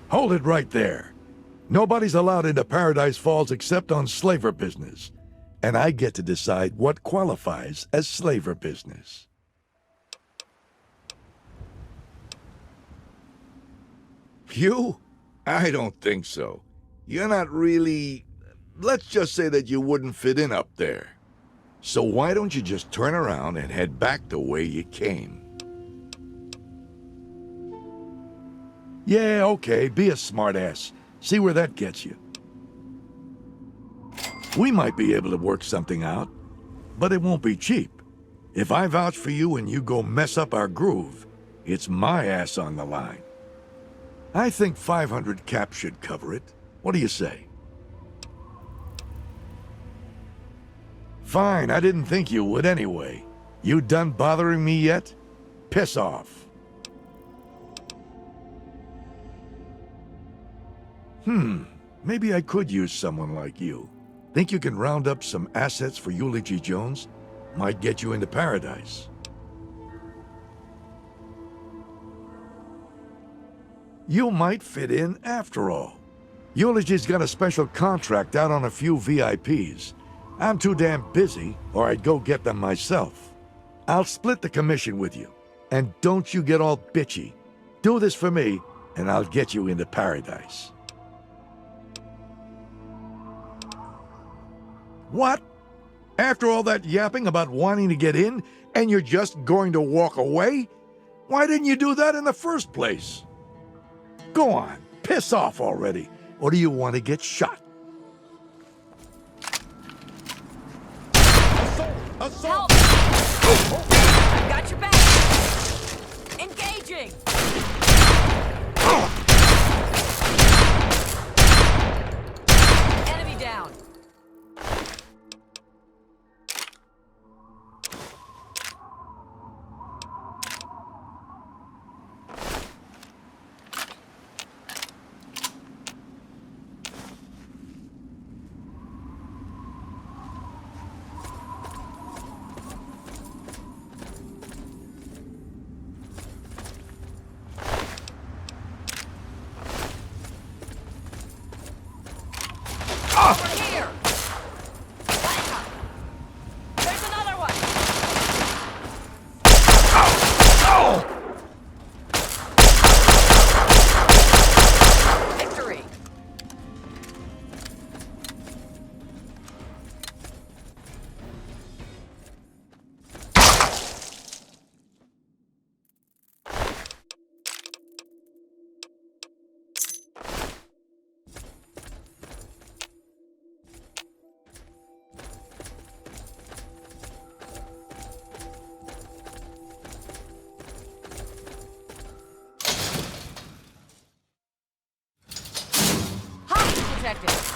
Hold it right there. Nobody's allowed into Paradise Falls except on slaver business. And I get to decide what qualifies as slaver business. You? I don't think so. You're not really... Let's just say that you wouldn't fit in up there. So why don't you just turn around and head back the way you came? Yeah, okay, be a smartass. See where that gets you. We might be able to work something out, but it won't be cheap. If I vouch for you and you go mess up our groove, it's my ass on the line. I think 500 cap should cover it. What do you say? Fine, I didn't think you would anyway. You done bothering me yet? Piss off. Maybe I could use someone like you. Think you can round up some assets for Eulogy Jones? Might get you into Paradise. You might fit in after all. Eulogy's got a special contract out on a few VIPs. I'm too damn busy, or I'd go get them myself. I'll split the commission with you. And don't you get all bitchy. Do this for me, and I'll get you into Paradise. What? After all that yapping about wanting to get in, and you're just going to walk away? Why didn't you do that in the first place? Go on, piss off already. Or do you want to get shot? Assault! I've got your back! Engaging! Enemy down! Over here! Backup! There's another one! Victory!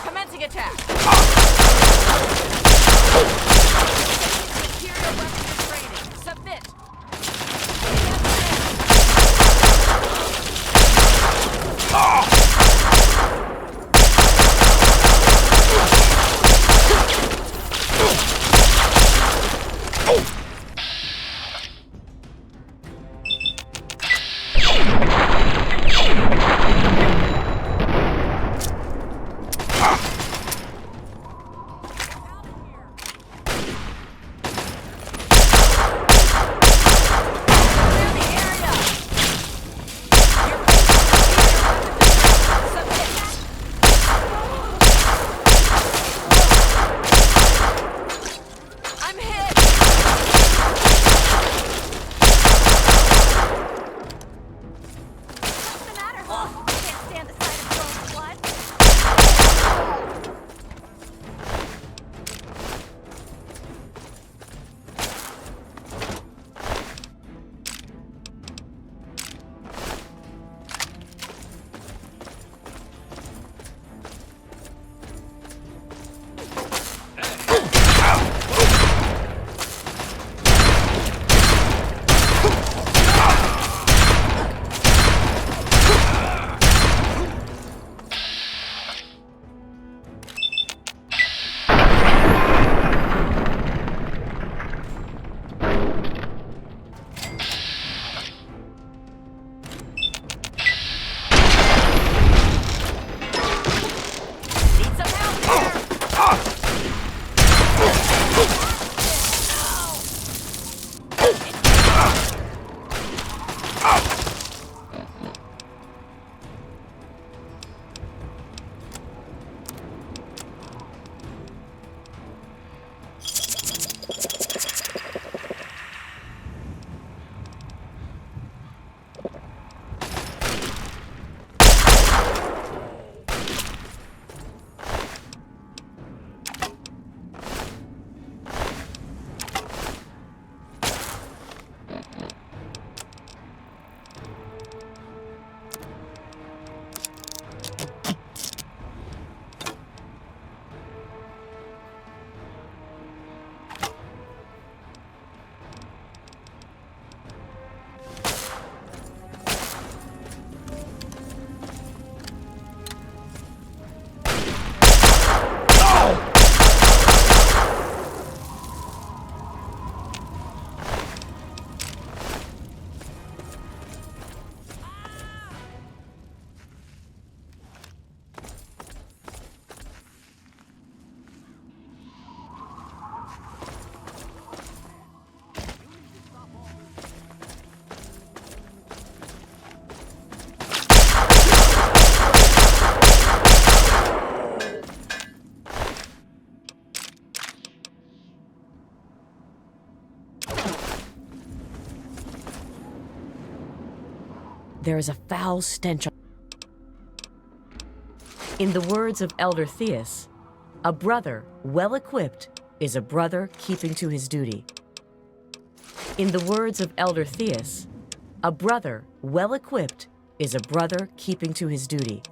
Commencing attack! Superior weapons training. Submit! there is a foul stench. In the words of Elder Theus, a brother well-equipped is a brother keeping to his duty. In the words of Elder Theus, a brother well-equipped is a brother keeping to his duty.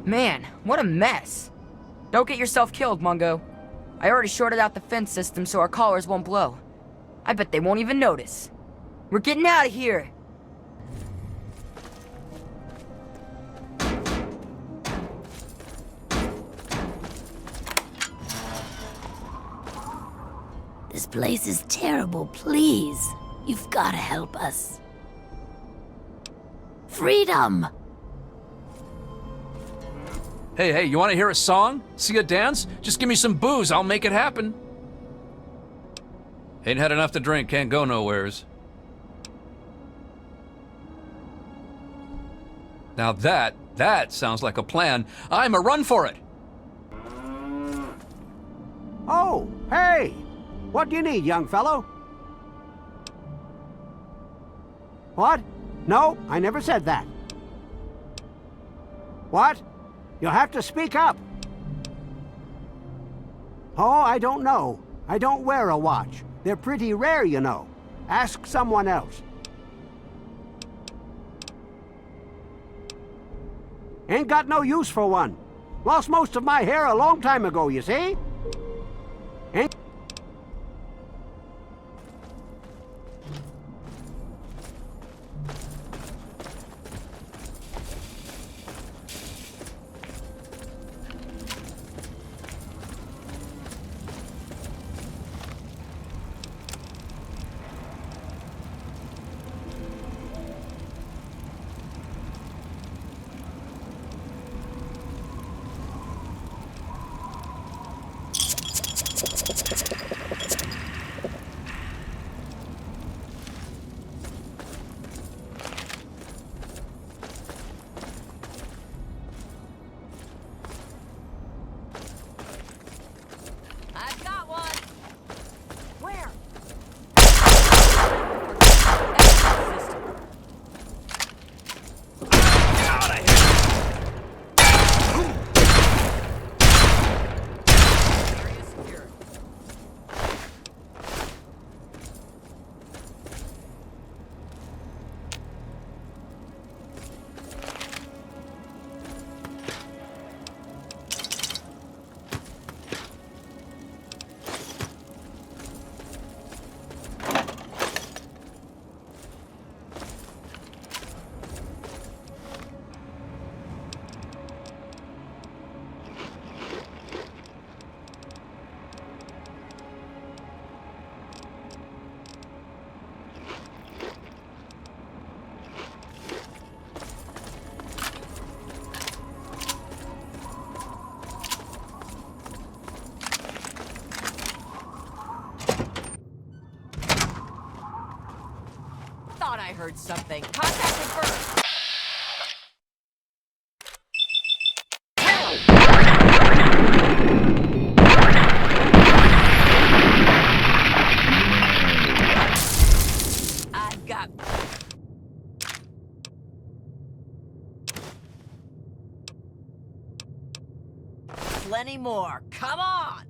Man, what a mess. Don't get yourself killed, Mungo. I already shorted out the fence system so our collars won't blow. I bet they won't even notice. We're getting out of here. This place is terrible, please. You've gotta help us. Freedom! Hey, you want to hear a song? See a dance? Just give me some booze, I'll make it happen. Ain't had enough to drink, can't go nowheres. Now that sounds like a plan. I'm a run for it. Oh, hey! What do you need, young fellow? What? No, I never said that. What? You'll have to speak up. Oh, I don't know. I don't wear a watch. They're pretty rare, you know. Ask someone else. Ain't got no use for one. Lost most of my hair a long time ago, you see? Ain't... heard something. Contact confirmed. I've got... plenty more. Come on!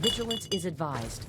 Vigilance is advised.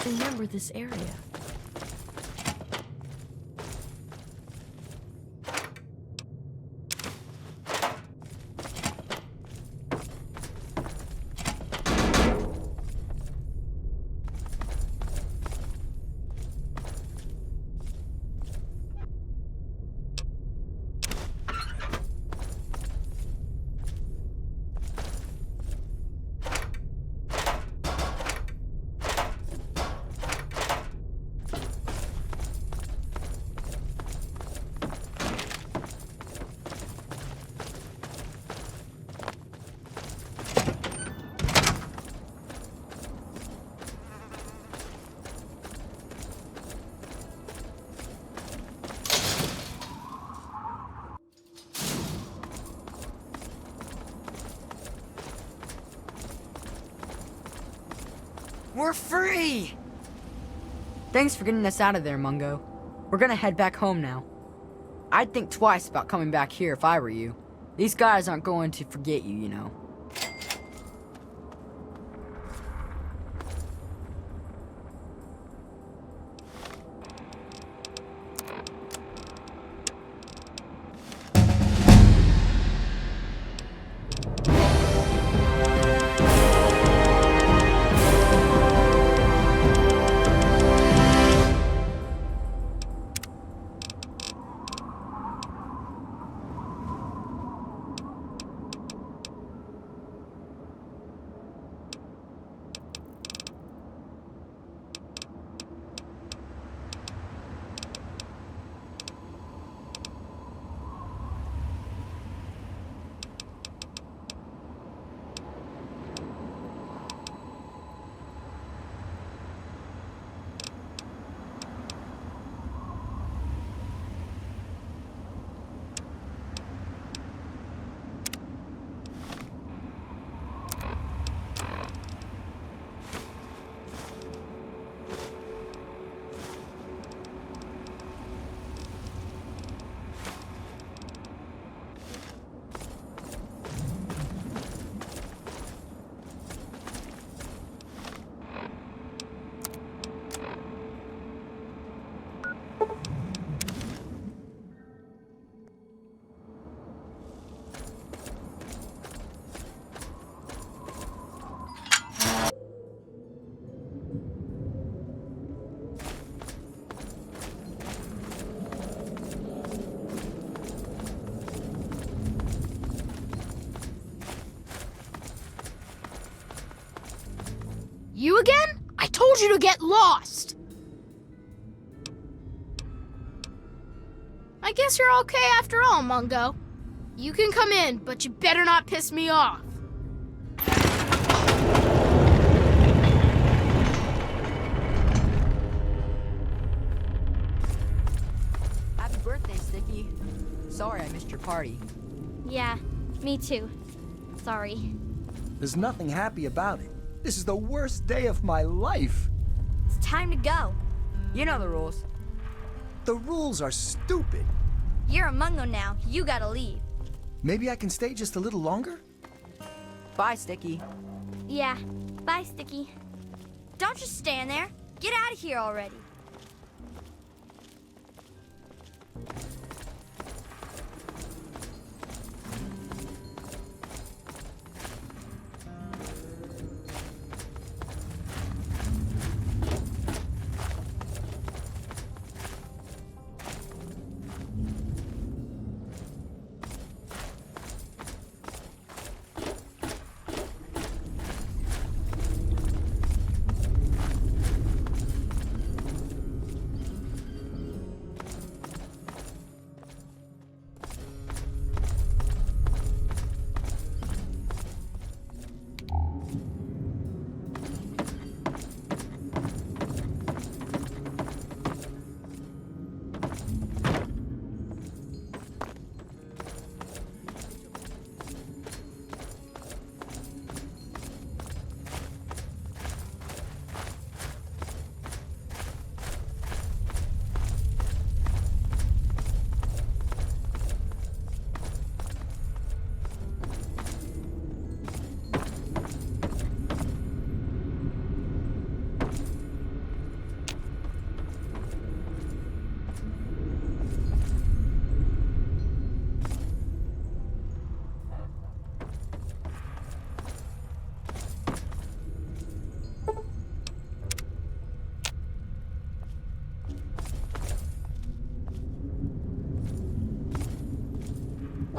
I remember this area. We're free! Thanks for getting us out of there, Mungo. We're gonna head back home now. I'd think twice about coming back here if I were you. These guys aren't going to forget you, you know. You again? I told you to get lost! I guess you're okay after all, Mungo. You can come in, but you better not piss me off. Happy birthday, Sticky. Sorry I missed your party. Yeah, me too. Sorry. There's nothing happy about it. This is the worst day of my life. It's time to go. You know the rules. The rules are stupid. You're a Mungo now. You gotta leave. Maybe I can stay just a little longer? Bye, Sticky. Yeah. Bye, Sticky. Don't just stand there. Get out of here already.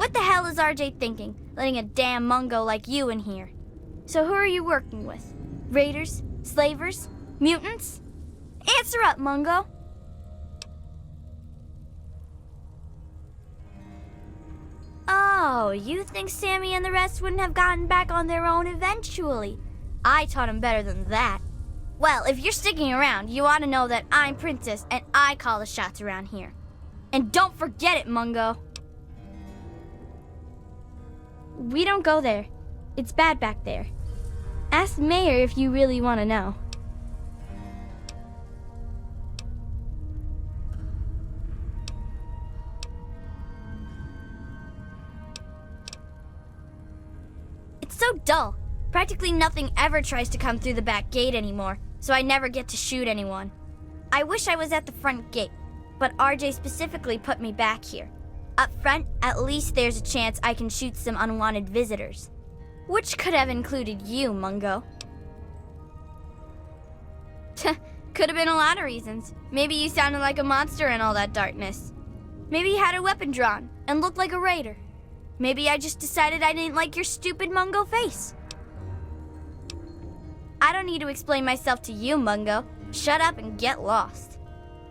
What the hell is RJ thinking, letting a damn Mungo like you in here? So who are you working with? Raiders? Slavers? Mutants? Answer up, Mungo! Oh, you think Sammy and the rest wouldn't have gotten back on their own eventually? I taught them better than that. Well, if you're sticking around, you ought to know that I'm Princess and I call the shots around here. And don't forget it, Mungo. We don't go there. It's bad back there. Ask Mayor if you really want to know. so dull. Practically nothing ever tries to come through the back gate anymore, so I never get to shoot anyone. I wish I was at the front gate, but RJ specifically put me back here. Up front, at least there's a chance I can shoot some unwanted visitors. Which could have included you, Mungo. Could have been a lot of reasons. Maybe you sounded like a monster in all that darkness. Maybe you had a weapon drawn and looked like a raider. Maybe I just decided I didn't like your stupid Mungo face. I don't need to explain myself to you, Mungo. Shut up and get lost.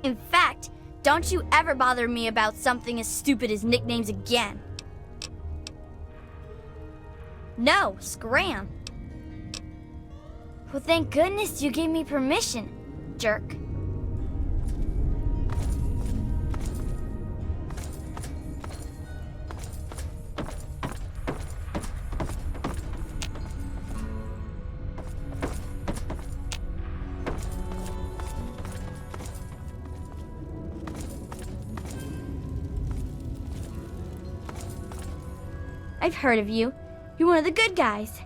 In fact, don't you ever bother me about something as stupid as nicknames again. No, scram. Well, thank goodness you gave me permission, jerk. I've heard of you. You're one of the good guys.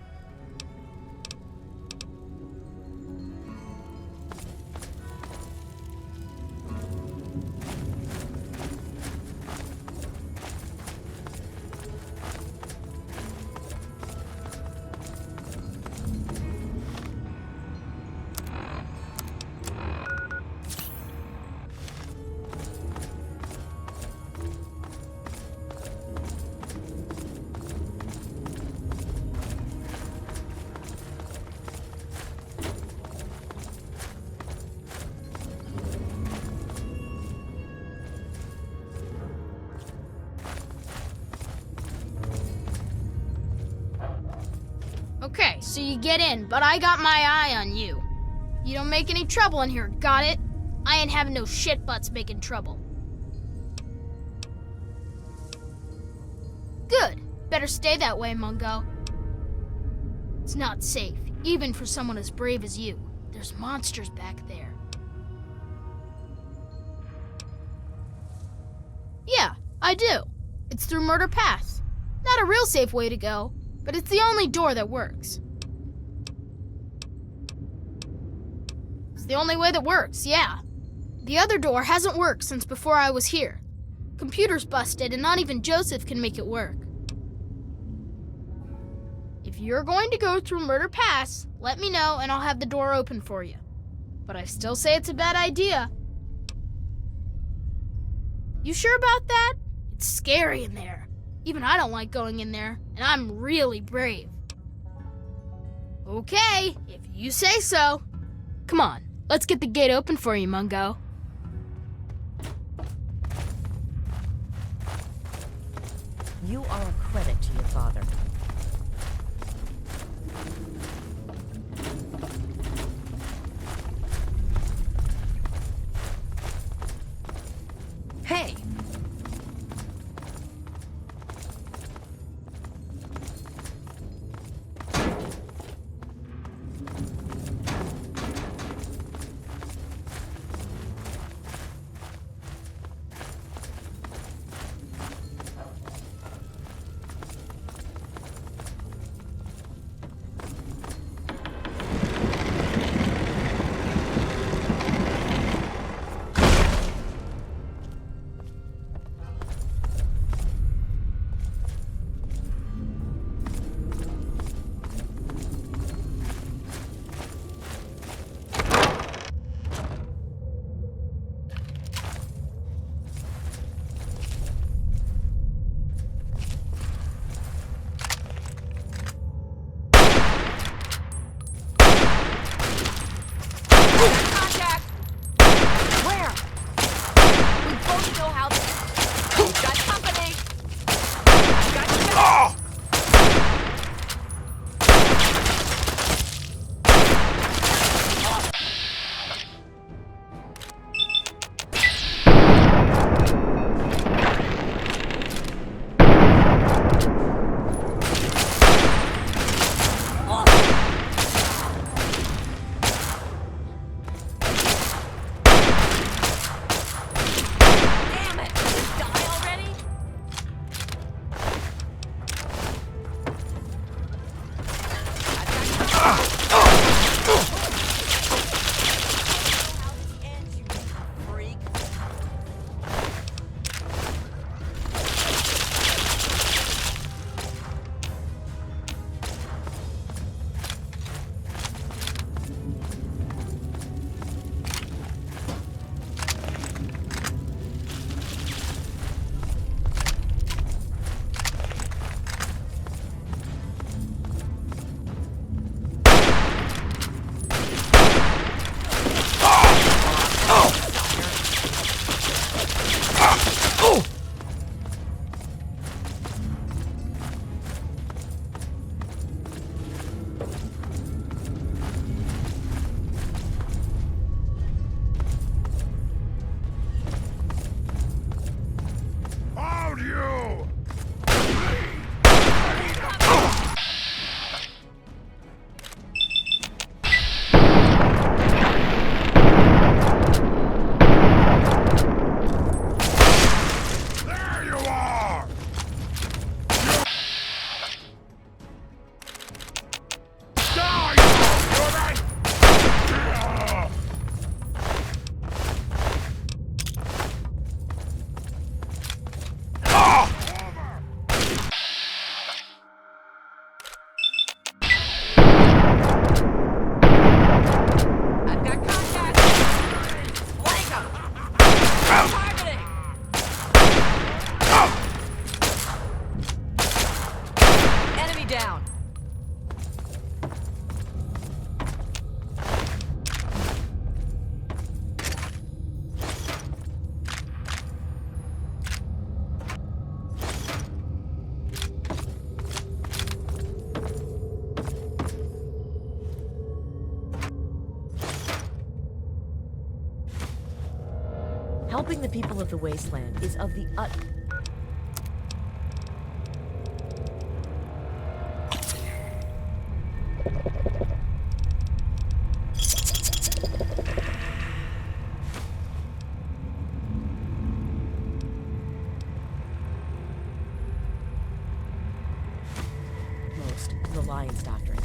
Okay, so you get in, but I got my eye on you. You don't make any trouble in here, got it? I ain't having no shit butts making trouble. Good. Better stay that way, Mungo. It's not safe, even for someone as brave as you. There's monsters back there. Yeah, I do. It's through Murder Pass. Not a real safe way to go, but it's the only door that works. It's the only way that works, yeah. The other door hasn't worked since before I was here. Computer's busted and not even Joseph can make it work. If you're going to go through Murder Pass, let me know and I'll have the door open for you. But I still say it's a bad idea. You sure about that? It's scary in there. Even I don't like going in there, and I'm really brave. Okay, if you say so. Come on, let's get the gate open for you, Mungo. You are a credit to your father. Hey! Enemy down! Helping the people of the wasteland is of the utmost to the Lion's doctrine.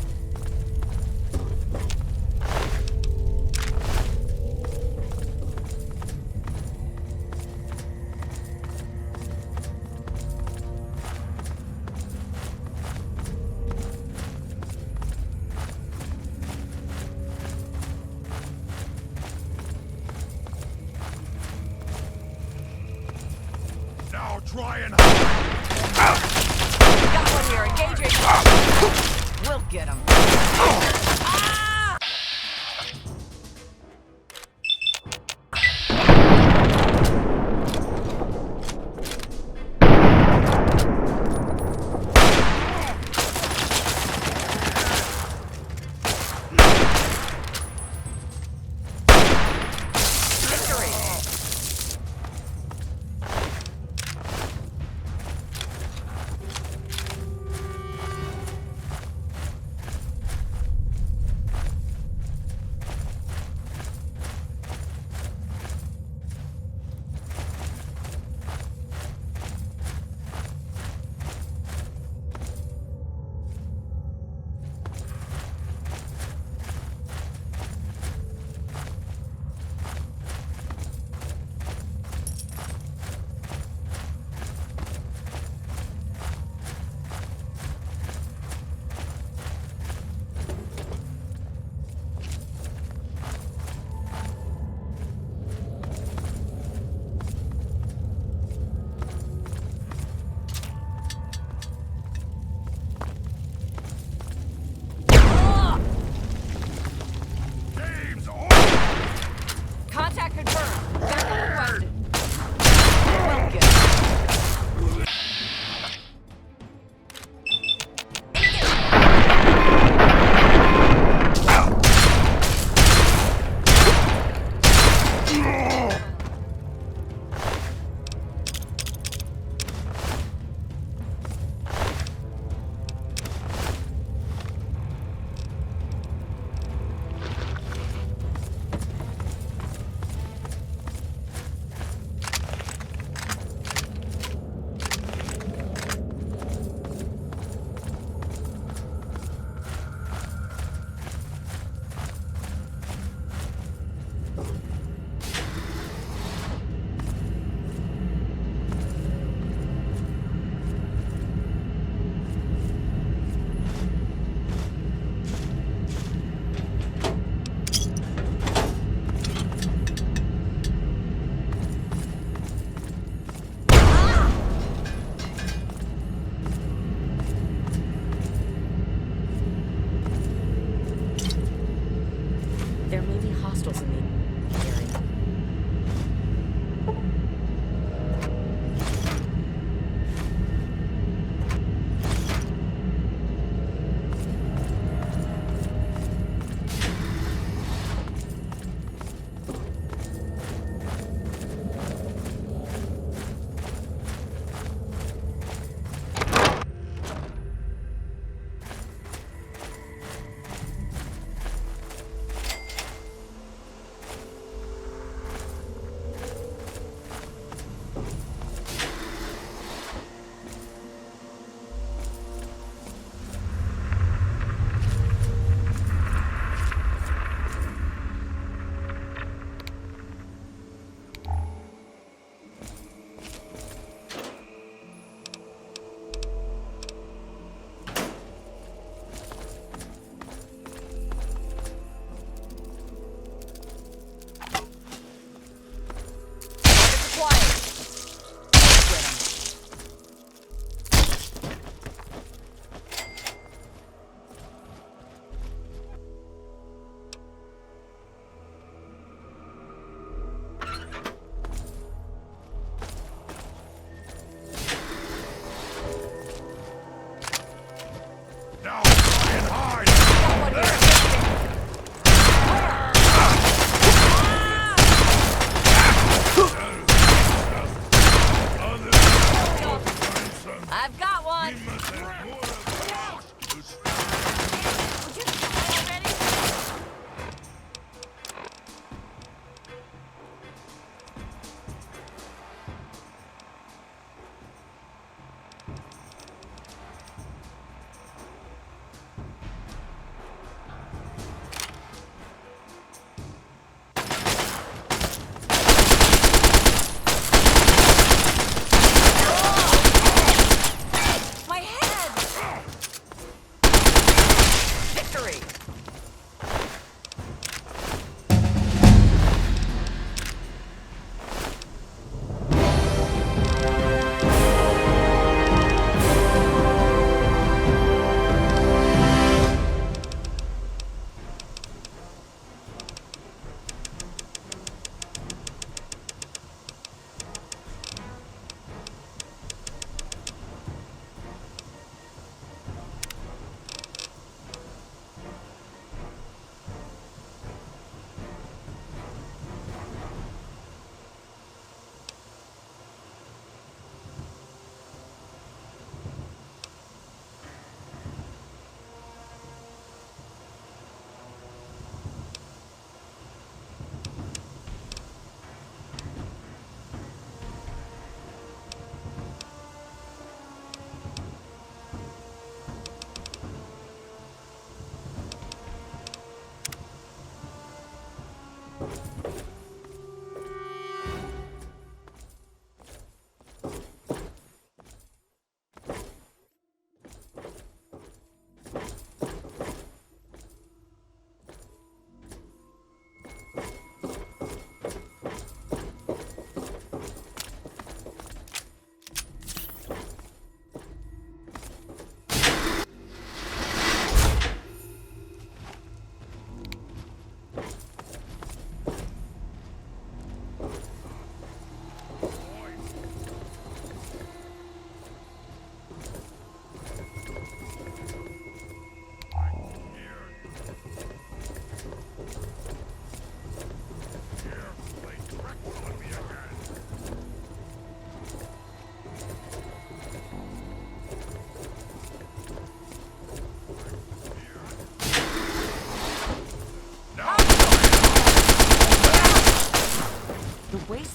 Now try and Got one here, engaging! We'll get him. Contact confirmed. Backup requested. We'll get him. There may be hostiles in the area.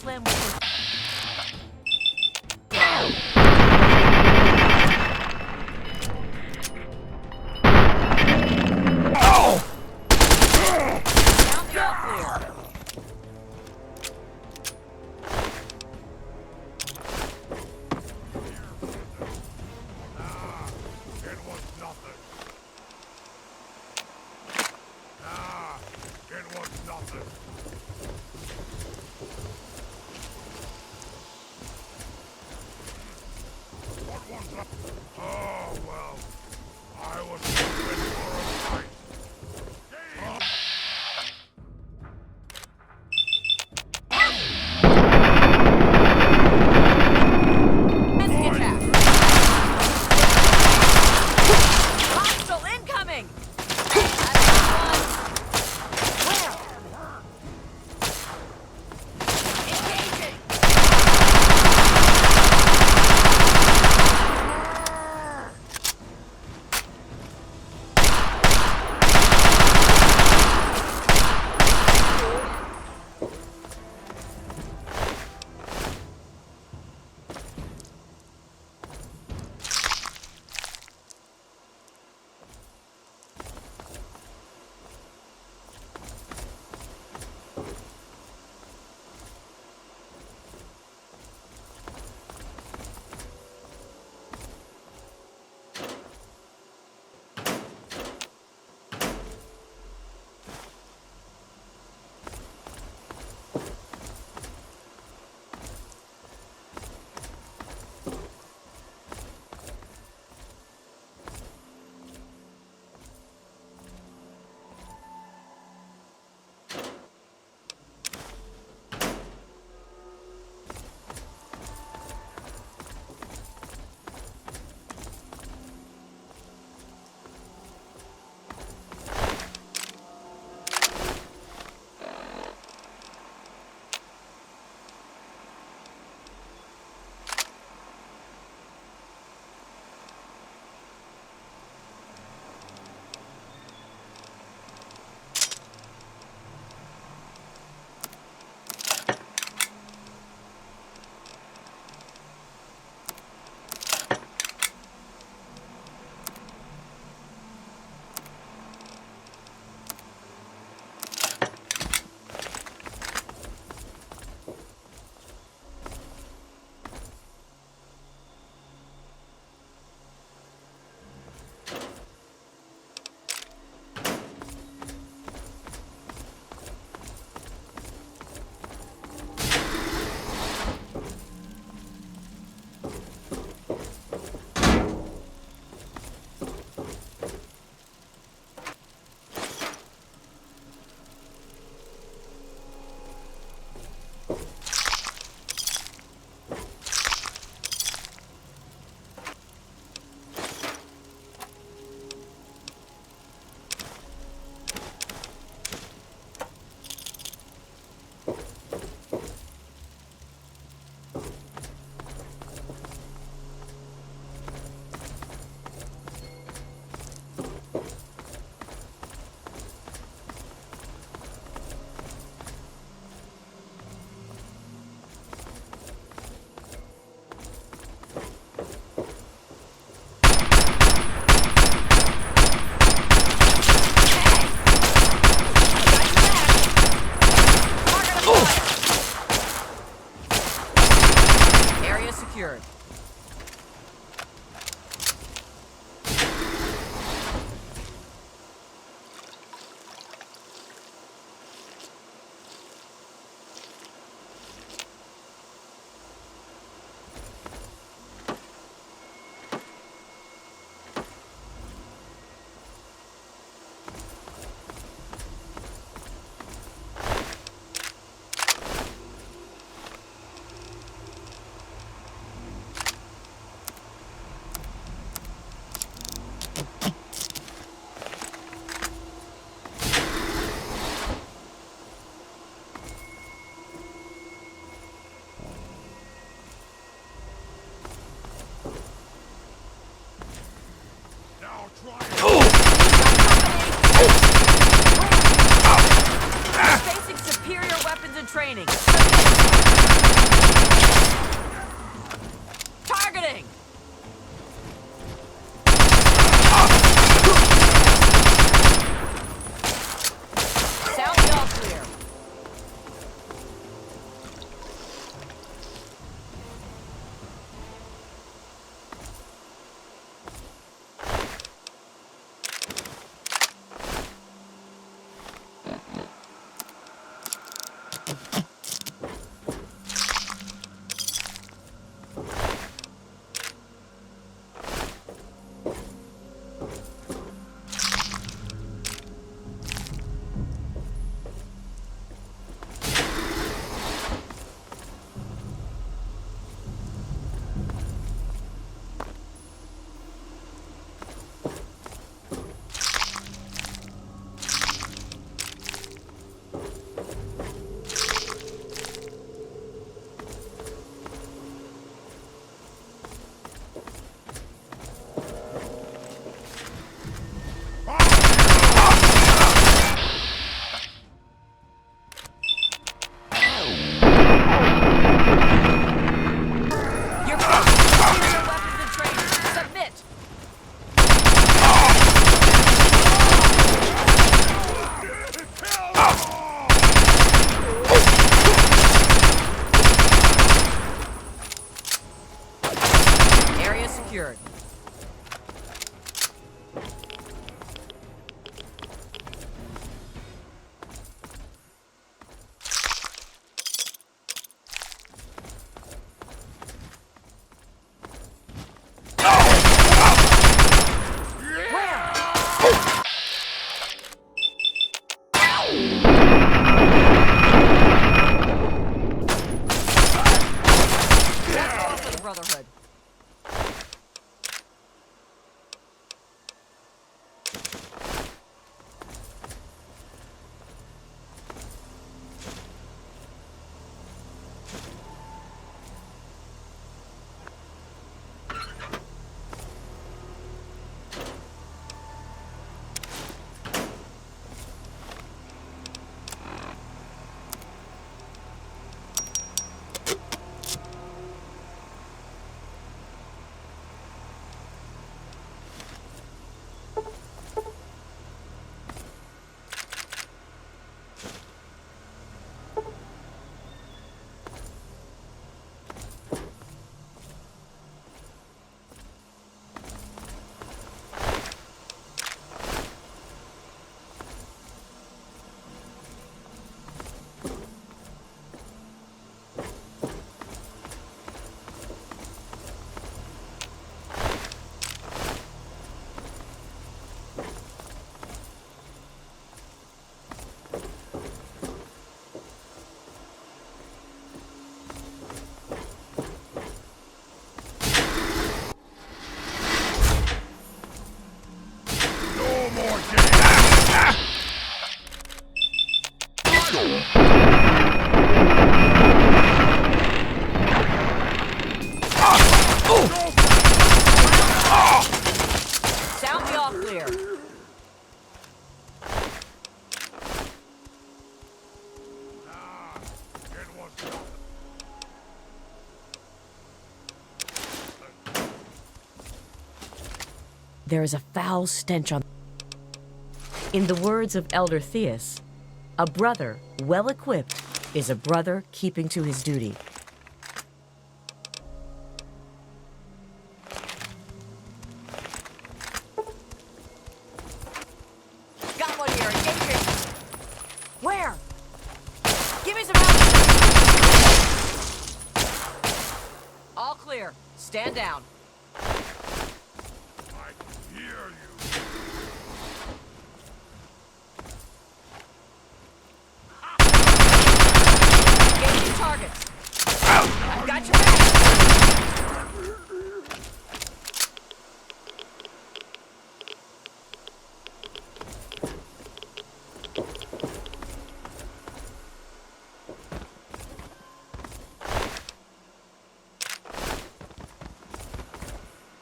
slam with Facing superior weapons and training. There is a foul stench on... In the words of Elder Theus, a brother well equipped is a brother keeping to his duty. Got one here, engaging! Where? Give me some help! All clear. Stand down. Engaging targets. I've got your back.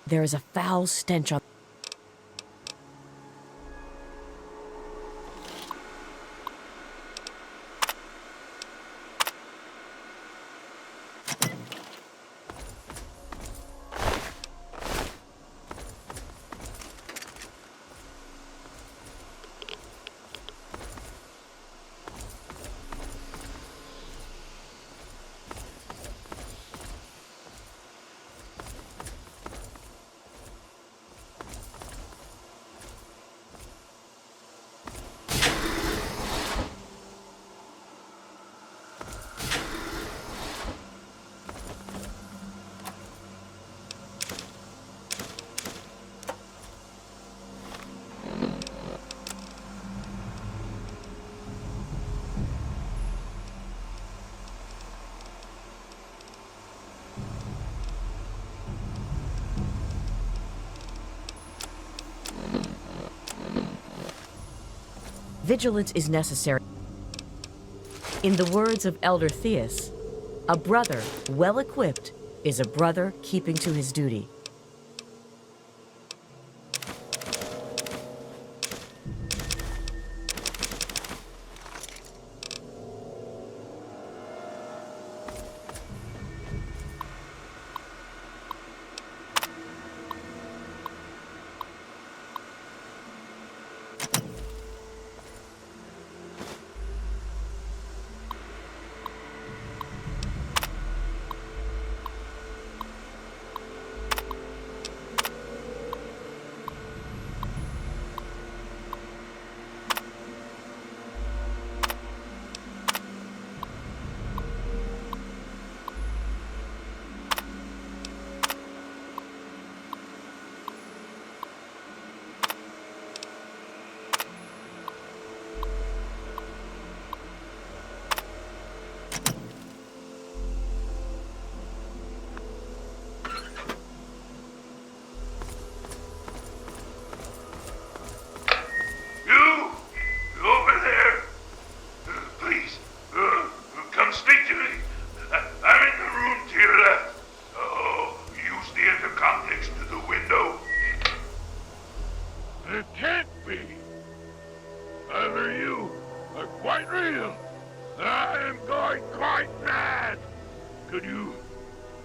There is a foul stench on... Vigilance is necessary. In the words of Elder Theus, a brother well equipped is a brother keeping to his duty.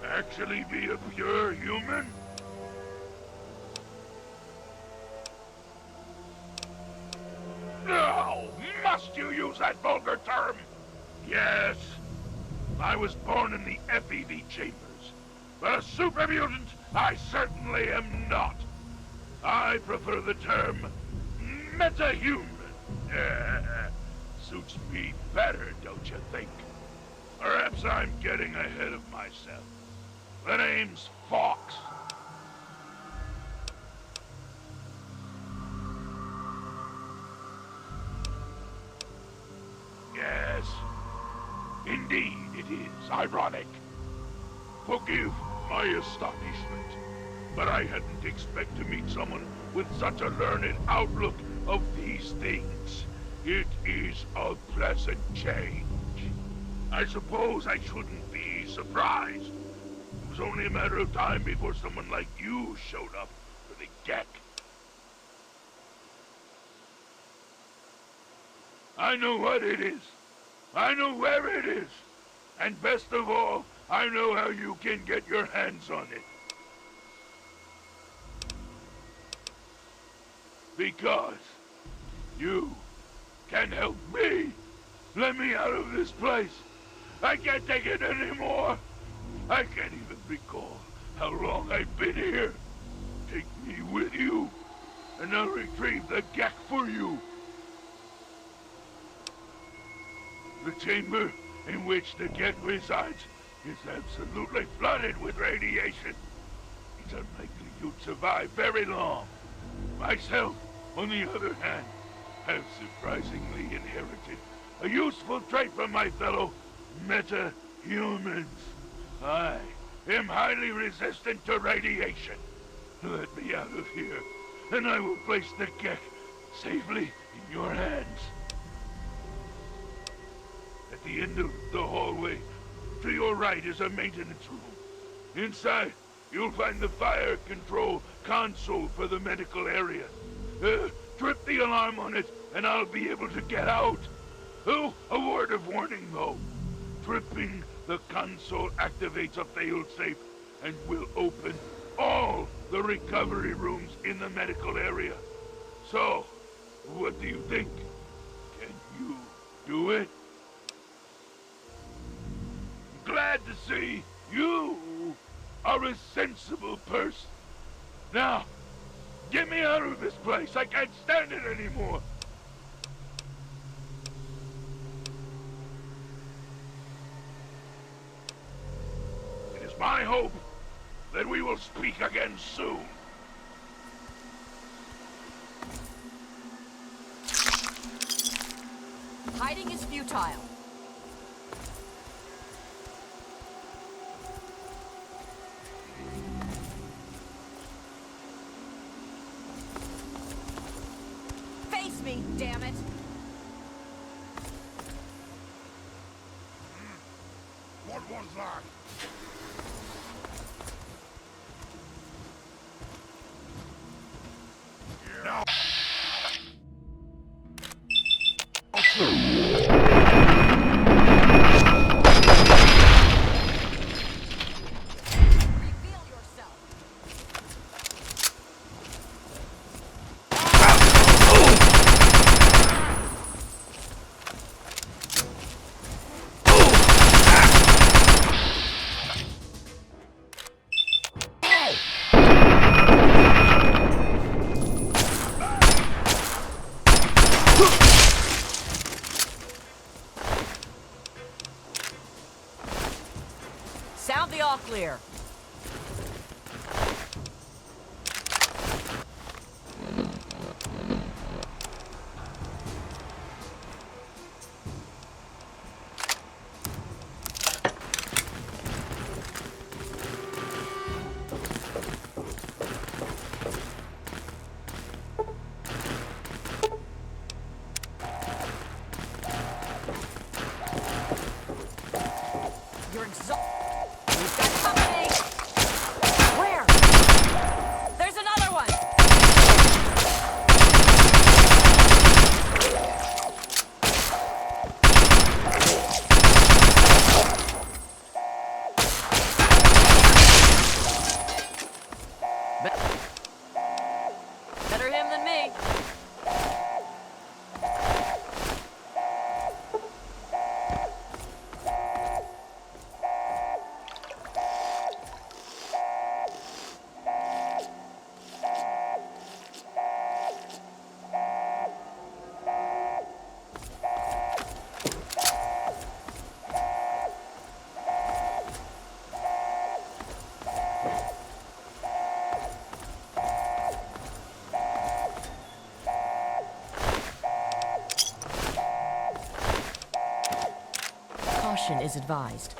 Actually be a pure human? No! Must you use that vulgar term? Yes. I was born in the FEV chambers, but a super mutant I certainly am not. I prefer the term meta-human. Suits me better, don't you think? Perhaps I'm getting ahead of myself. The name's Fox. Yes, indeed it is ironic. Forgive my astonishment, but I hadn't expected to meet someone with such a learned outlook of these things. It is a pleasant change. I suppose I shouldn't be surprised. It was only a matter of time before someone like you showed up for the g.e.c.k. I know what it is. I know where it is. And best of all, I know how you can get your hands on it. Because you can help me. Let me out of this place. I can't take it anymore. I can't even recall how long I've been here. Take me with you, and I'll retrieve the g.e.c.k for you. The chamber in which the g.e.c.k resides is absolutely flooded with radiation. It's unlikely you'd survive very long. Myself, on the other hand, have surprisingly inherited a useful trait from my fellow meta-humans. I am highly resistant to radiation. Let me out of here, and I will place the g.e.c.k safely in your hands. At the end of the hallway, to your right is a maintenance room. Inside, you'll find the fire control console for the medical area. Trip the alarm on it, and I'll be able to get out. Oh, a word of warning, though. Tripping the console activates a failsafe and will open all the recovery rooms in the medical area. So, what do you think? Can you do it? Glad to see you are a sensible person. Now, get me out of this place. I can't stand it anymore. It is my hope that we will speak again soon. Hiding is futile. Face me, damn it! What was that? No. Sound the all clear. You're exhausted. We've got company! Where? There's another one! Better him than me. Caution is advised.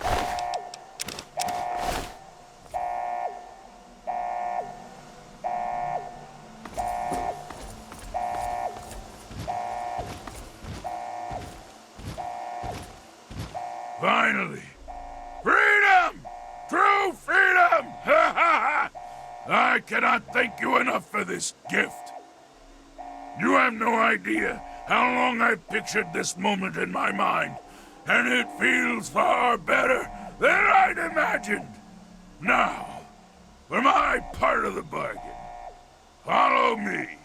Finally! Freedom! True freedom! Ha ha ha! I cannot thank you enough for this gift. You have no idea how long I've pictured this moment in my mind, and it feels far better than I'd imagined. Now, for my part of the bargain, follow me.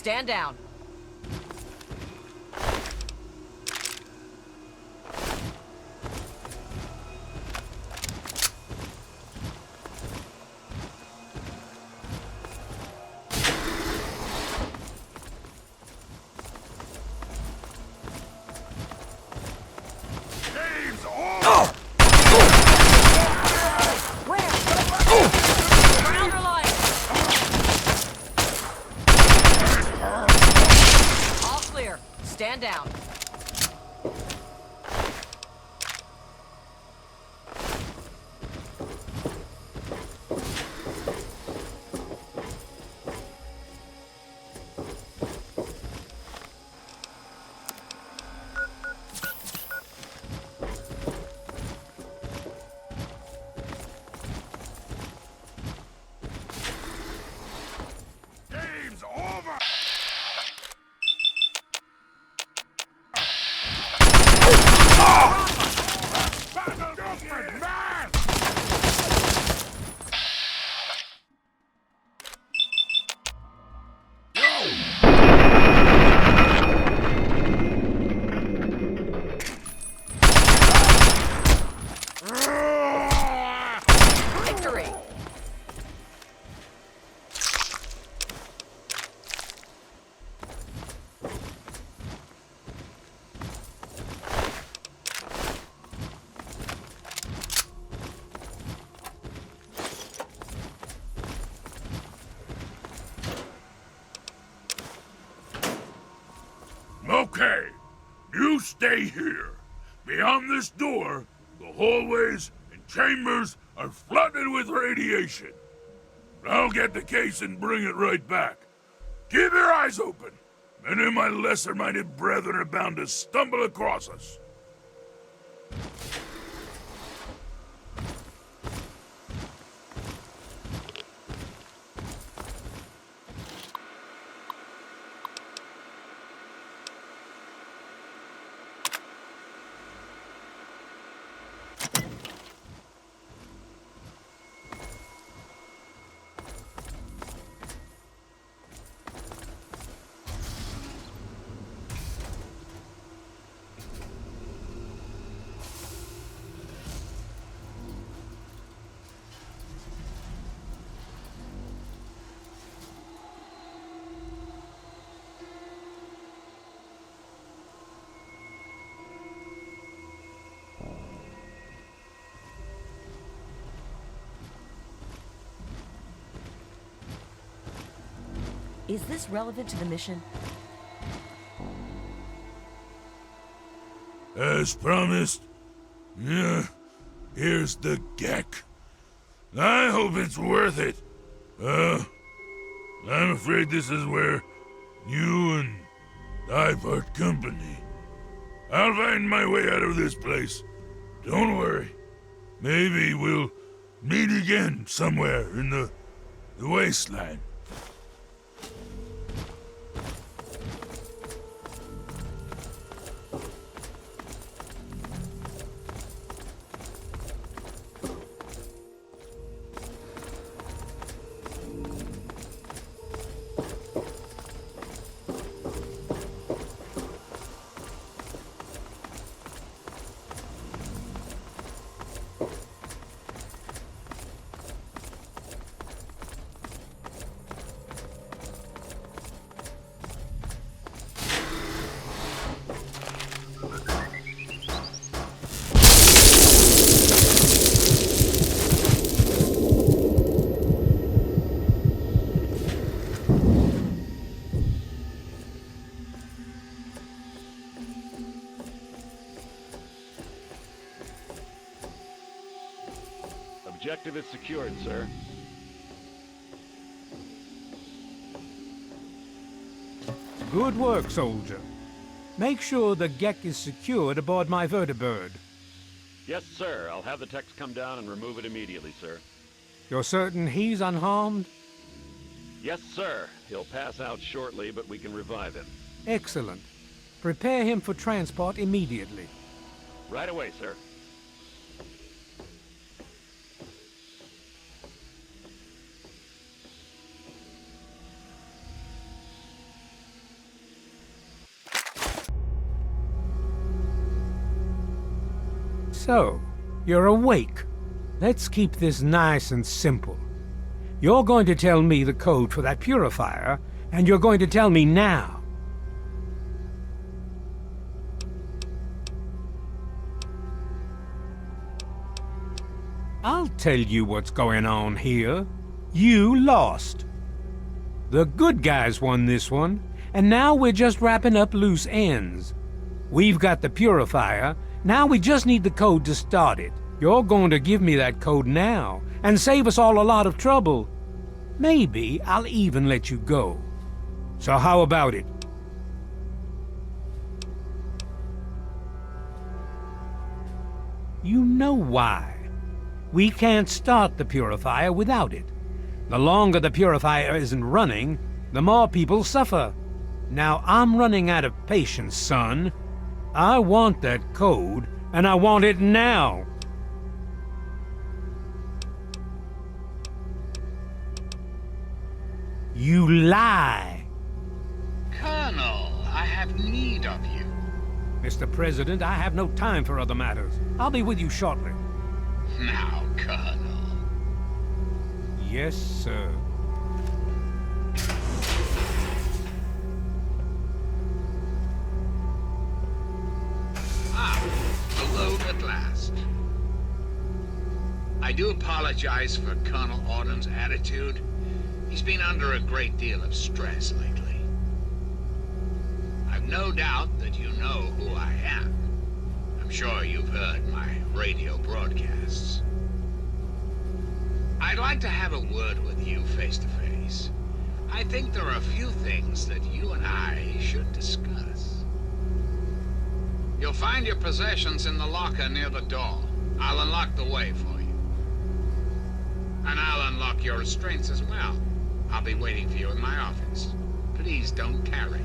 stand down. Stand down. Game's over! Victory! Okay, you stay here. Beyond this door, the hallways and chambers are flooded with radiation. I'll get the case and bring it right back. Keep your eyes open. Many of my lesser-minded brethren are bound to stumble across us. Is this relevant to the mission? As promised, yeah, here's the g.e.c.k. I hope it's worth it. I'm afraid this is where you and I part company. I'll find my way out of this place. Don't worry. Maybe we'll meet again somewhere in the wasteland. Objective is secured, sir. Good work, soldier. Make sure the g.e.c.k is secured aboard my vertibird. Yes, sir. I'll have the techs come down and remove it immediately, sir. You're certain he's unharmed? Yes, sir. He'll pass out shortly, but we can revive him. Excellent. Prepare him for transport immediately. Right away, sir. So, you're awake. Let's keep this nice and simple. You're going to tell me the code for that purifier, and you're going to tell me now. I'll tell you what's going on here. You lost. The good guys won this one, and now we're just wrapping up loose ends. We've got the purifier, now we just need the code to start it. You're going to give me that code now, and save us all a lot of trouble. Maybe I'll even let you go. So how about it? You know why. We can't start the purifier without it. The longer the purifier isn't running, the more people suffer. Now I'm running out of patience, son. I want that code, and I want it now. You lie. Colonel, I have need of you. Mr. President, I have no time for other matters. I'll be with you shortly. Now, Colonel. Yes, sir. Alone at last. I do apologize for Colonel Autumn's attitude. He's been under a great deal of stress lately. I've no doubt that you know who I am. I'm sure you've heard my radio broadcasts. I'd like to have a word with you face to face. I think there are a few things that you and I should discuss. You'll find your possessions in the locker near the door. I'll unlock the way for you. And I'll unlock your restraints as well. I'll be waiting for you in my office. Please don't tarry.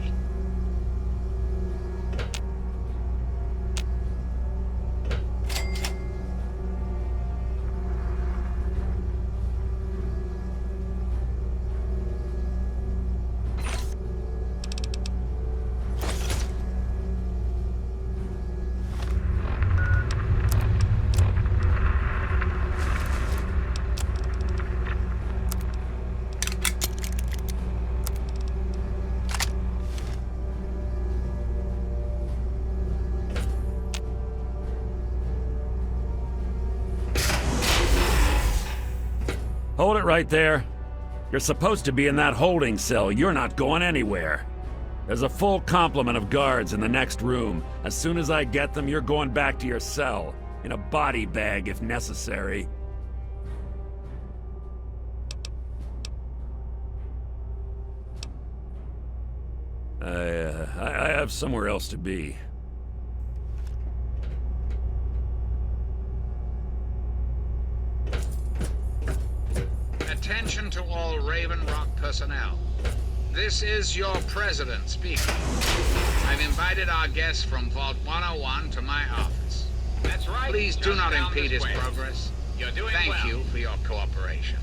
Hold it right there. You're supposed to be in that holding cell. You're not going anywhere. There's a full complement of guards in the next room. As soon as I get them, you're going back to your cell. In a body bag, if necessary. I have somewhere else to be. Attention to all Raven Rock personnel. This is your president speaking. I've invited our guest from Vault 101 to my office. That's right. Please do not impede his progress. You're doing well. Thank you for your cooperation.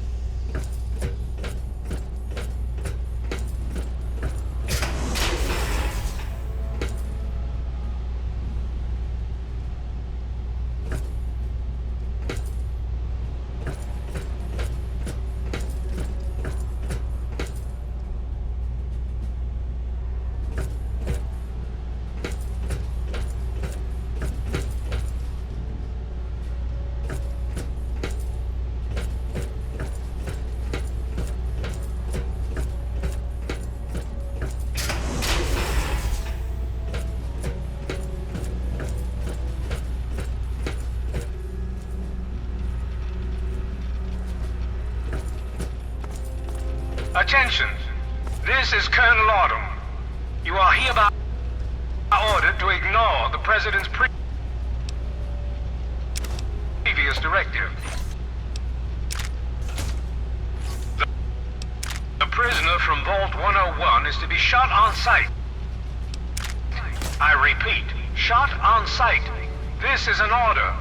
Attention! This is Colonel Autumn. You are hereby ordered to ignore the President's previous directive. The prisoner from Vault 101 is to be shot on sight. I repeat, shot on sight. This is an order.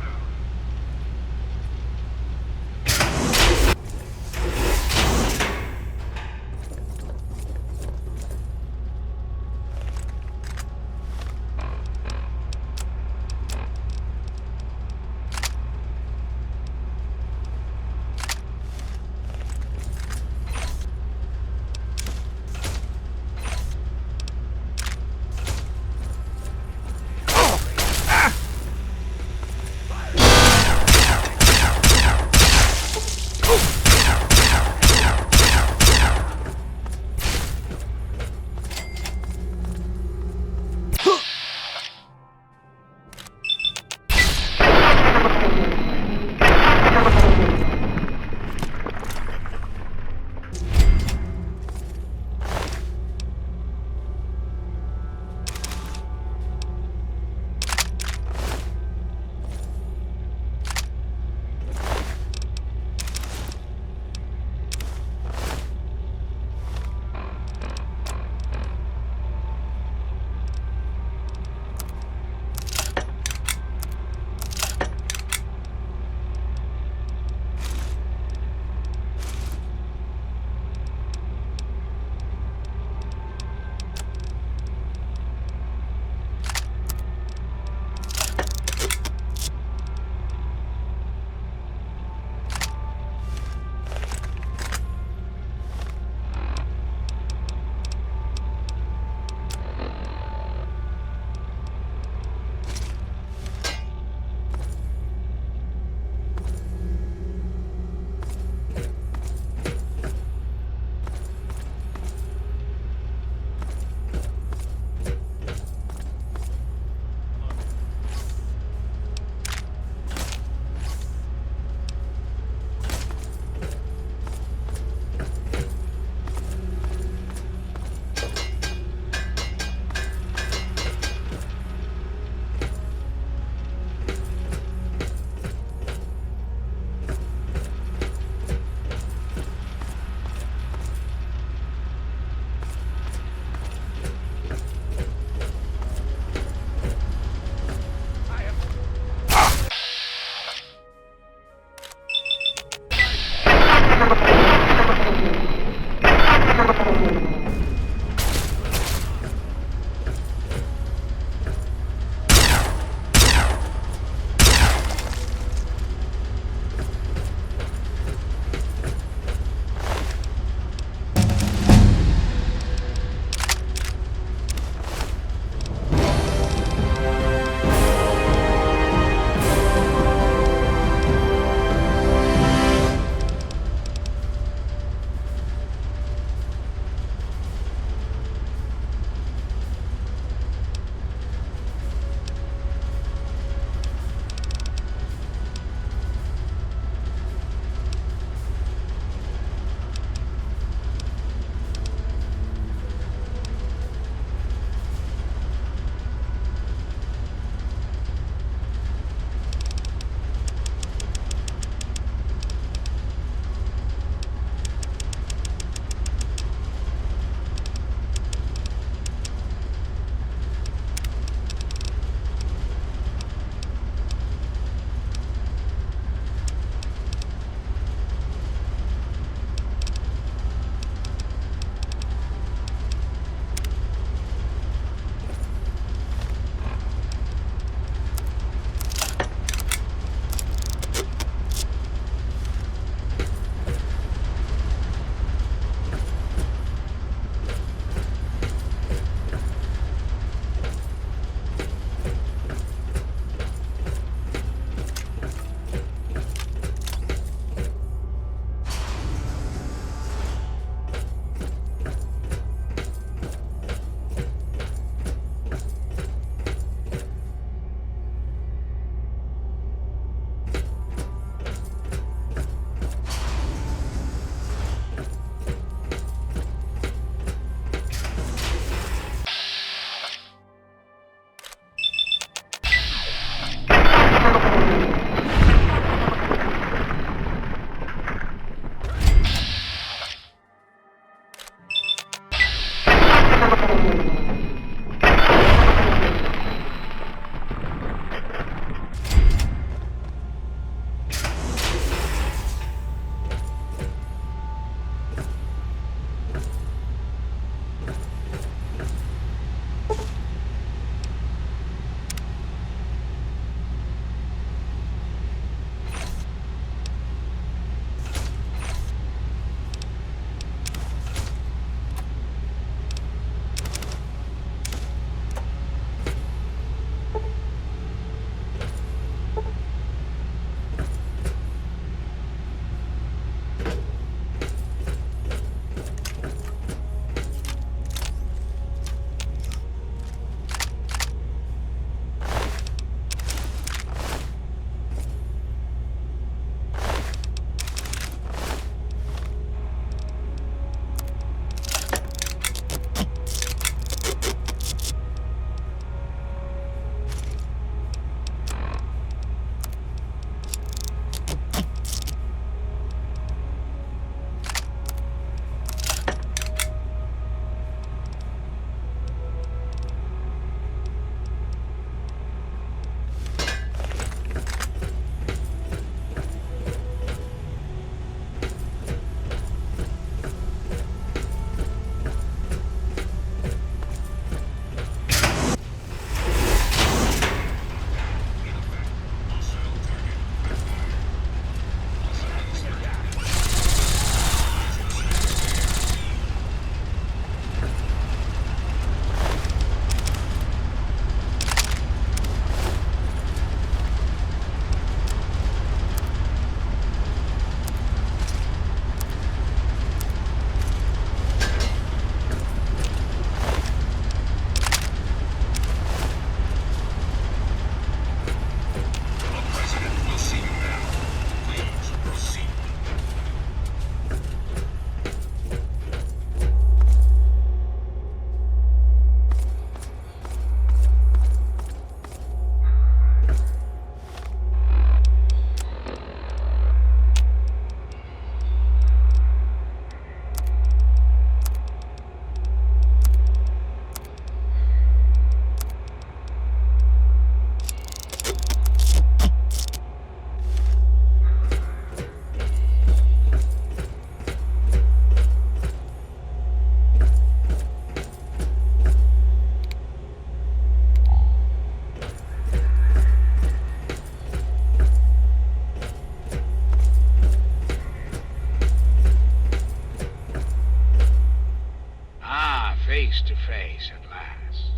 to face at last.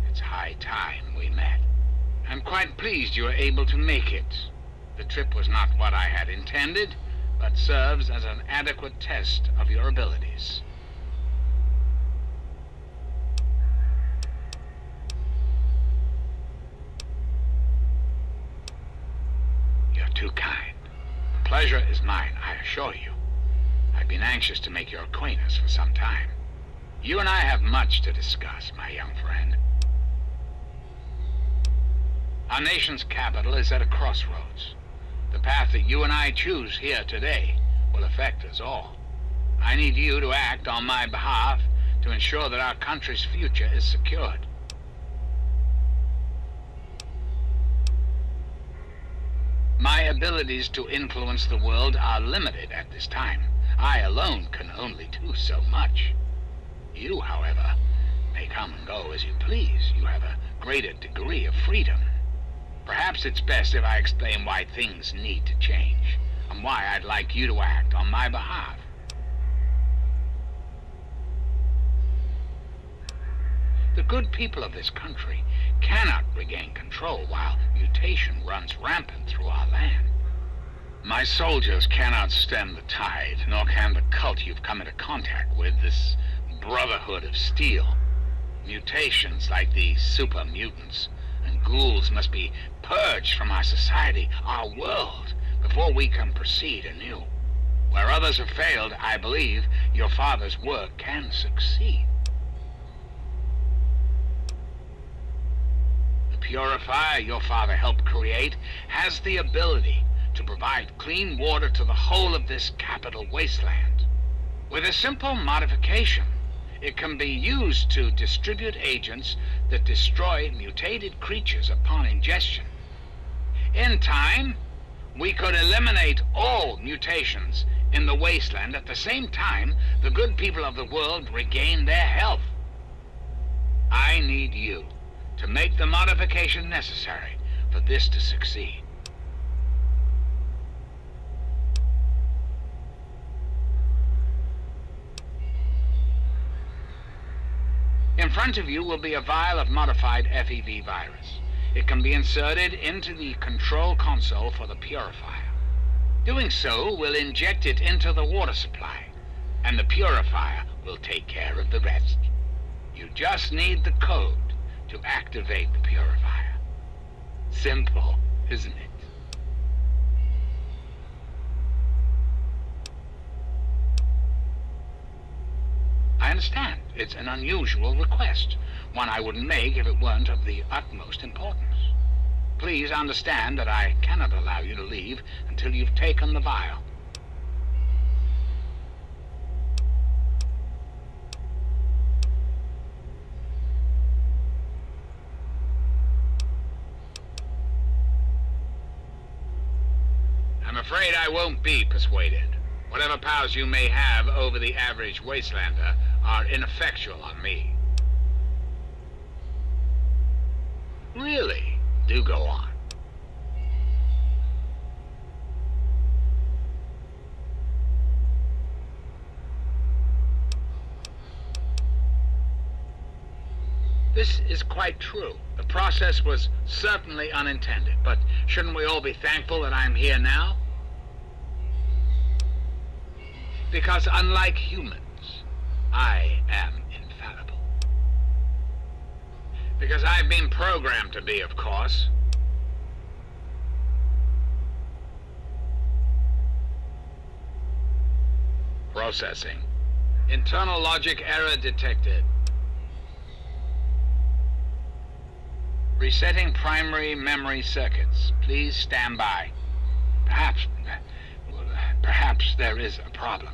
It's high time we met. I'm quite pleased you were able to make it. The trip was not what I had intended, but serves as an adequate test of your abilities. You're too kind. The pleasure is mine, I assure you. I've been anxious to make your acquaintance for some time. You and I have much to discuss, my young friend. Our nation's capital is at a crossroads. The path that you and I choose here today will affect us all. I need you to act on my behalf to ensure that our country's future is secured. My abilities to influence the world are limited at this time. I alone can only do so much. You, however, may come and go as you please. You have a greater degree of freedom. Perhaps it's best if I explain why things need to change, and why I'd like you to act on my behalf. The good people of this country cannot regain control while mutation runs rampant through our land. My soldiers cannot stem the tide, nor can the cult you've come into contact with, this Brotherhood of Steel. Mutations like the super mutants and ghouls must be purged from our society, our world, before we can proceed anew. Where others have failed, I believe your father's work can succeed. The purifier your father helped create has the ability to provide clean water to the whole of this capital wasteland. With a simple modification, it can be used to distribute agents that destroy mutated creatures upon ingestion. In time, we could eliminate all mutations in the wasteland at the same time the good people of the world regain their health. I need you to make the modification necessary for this to succeed. In front of you will be a vial of modified FEV virus. It can be inserted into the control console for the purifier. Doing so will inject it into the water supply, and the purifier will take care of the rest. You just need the code to activate the purifier. Simple, isn't it? I understand. It's an unusual request, one I wouldn't make if it weren't of the utmost importance. Please understand that I cannot allow you to leave until you've taken the vial. I'm afraid I won't be persuaded. Whatever powers you may have over the average wastelander are ineffectual on me. Really? Do go on. This is quite true. The process was certainly unintended, but shouldn't we all be thankful that I'm here now? Because unlike humans, I am infallible. Because I've been programmed to be, of course. Processing. Internal logic error detected. Resetting primary memory circuits. Please stand by. Perhaps there is a problem.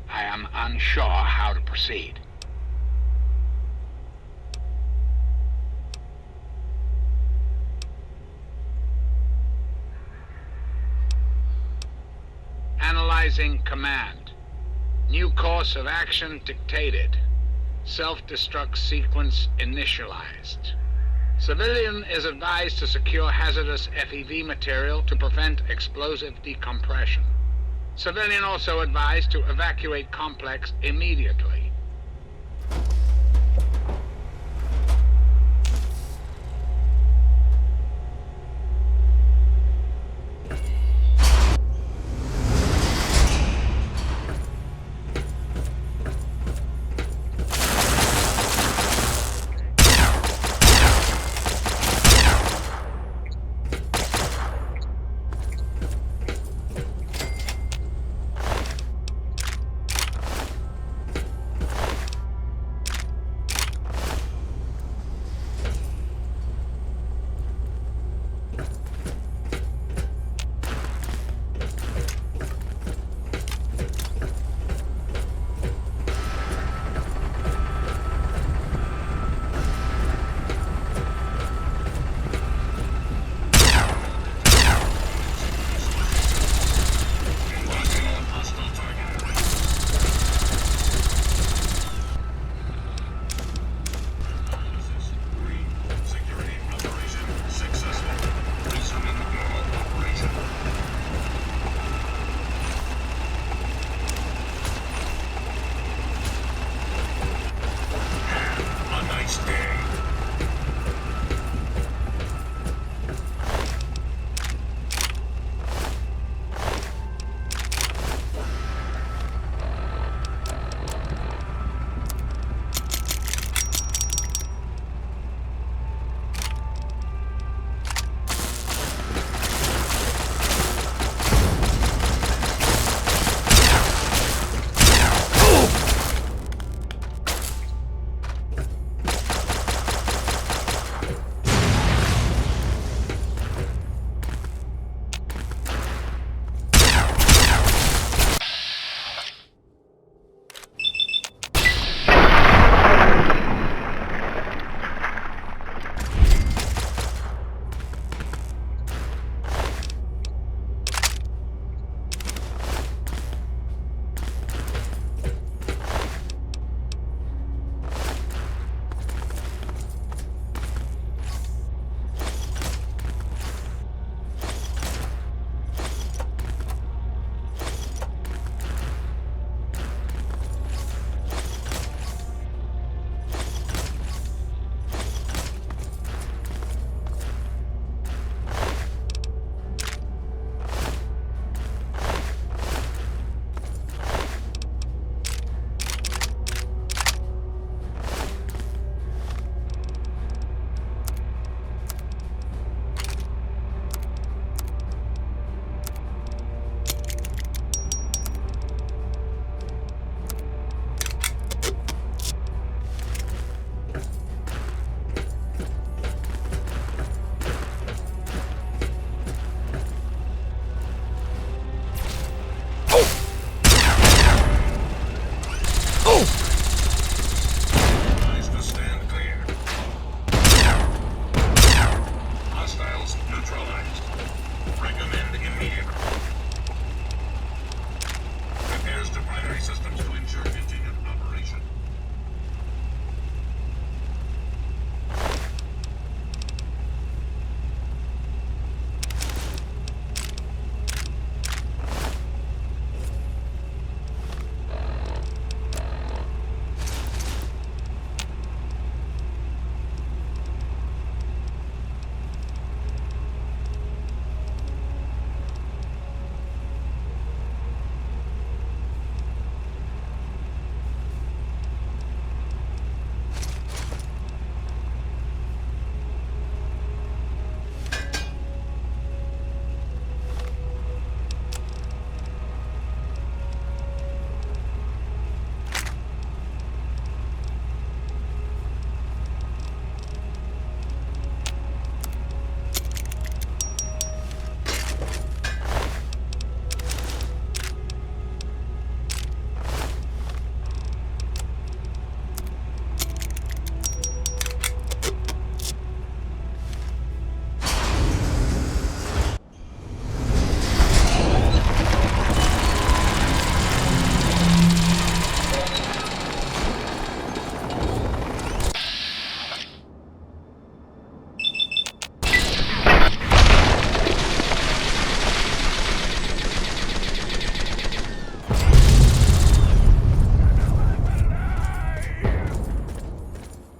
I am unsure how to proceed. Analyzing command. New course of action dictated. Self-destruct sequence initialized. Civilian is advised to secure hazardous FEV material to prevent explosive decompression. Civilian also advised to evacuate complex immediately.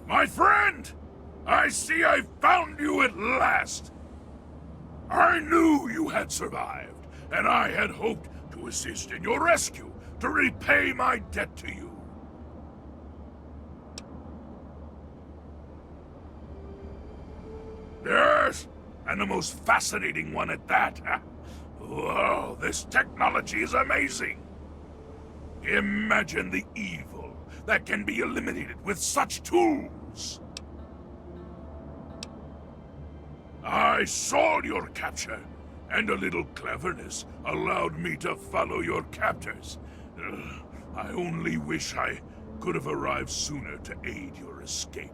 My friend! I see I found you at last! I knew you had survived, and I had hoped to assist in your rescue, to repay my debt to you. Yes, and the most fascinating one at that. Whoa, this technology is amazing. Imagine the evil that can be eliminated with such tools. I saw your capture, and a little cleverness allowed me to follow your captors. I only wish I could have arrived sooner to aid your escape.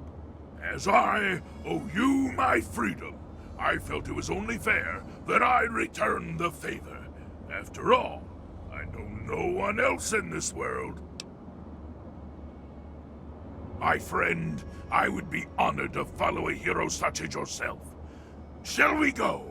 As I owe you my freedom, I felt it was only fair that I return the favor. After all, I know no one else in this world. My friend, I would be honored to follow a hero such as yourself. Shall we go?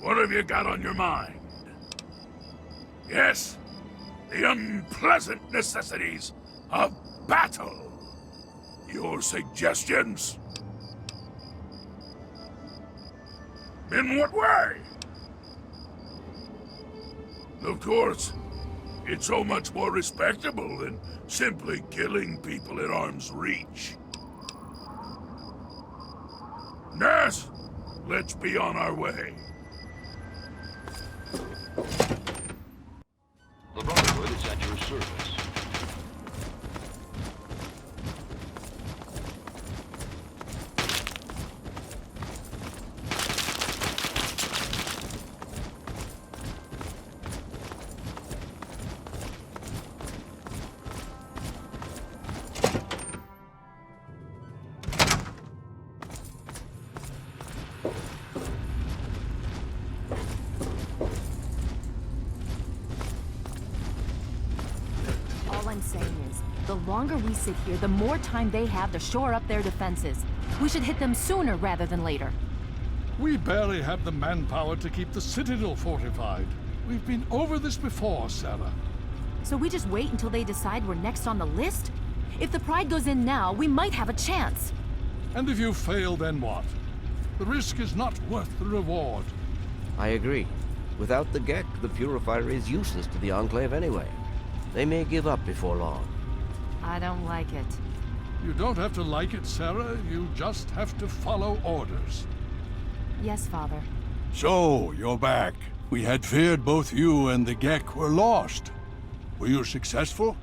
What have you got on your mind? Yes, the unpleasant necessities of battle. Your suggestions? In what way? Of course, it's so much more respectable than simply killing people at arm's reach. Yes, let's be on our way. The Brotherhood is at your service. All I'm saying is, the longer we sit here, the more time they have to shore up their defenses. We should hit them sooner rather than later. We barely have the manpower to keep the Citadel fortified. We've been over this before, Sarah. So we just wait until they decide we're next on the list? If the Pride goes in now, we might have a chance. And if you fail, then what? The risk is not worth the reward. I agree. Without the g.e.c.k, the Purifier is useless to the Enclave anyway. They may give up before long. I don't like it. You don't have to like it, Sarah. You just have to follow orders. Yes, Father. So, you're back. We had feared both you and the g.e.c.k were lost. Were you successful?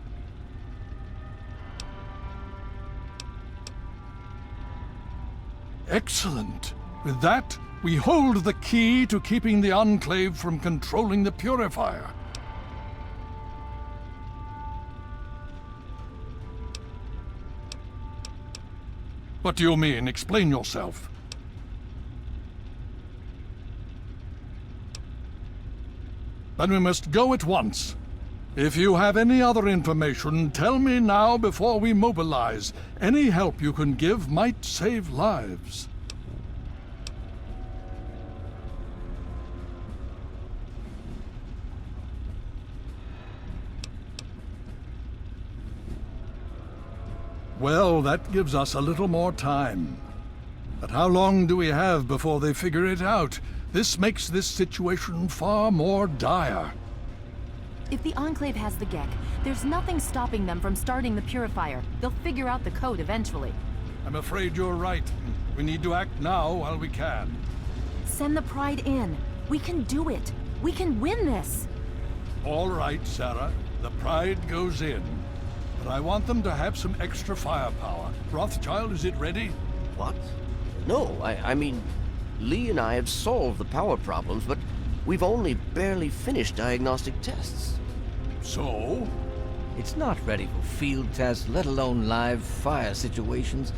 Excellent. With that, we hold the key to keeping the Enclave from controlling the Purifier. What do you mean? Explain yourself. Then we must go at once. If you have any other information, tell me now before we mobilize. Any help you can give might save lives. Well, that gives us a little more time. But how long do we have before they figure it out? This makes this situation far more dire. If the Enclave has the g.e.c.k, there's nothing stopping them from starting the Purifier. They'll figure out the code eventually. I'm afraid you're right. We need to act now while we can. Send the Pride in. We can do it. We can win this. All right, Sarah. The Pride goes in. But I want them to have some extra firepower. Rothschild, is it ready? What? No, I mean, Lee and I have solved the power problems, but we've only barely finished diagnostic tests. So? It's not ready for field tests, let alone live fire situations.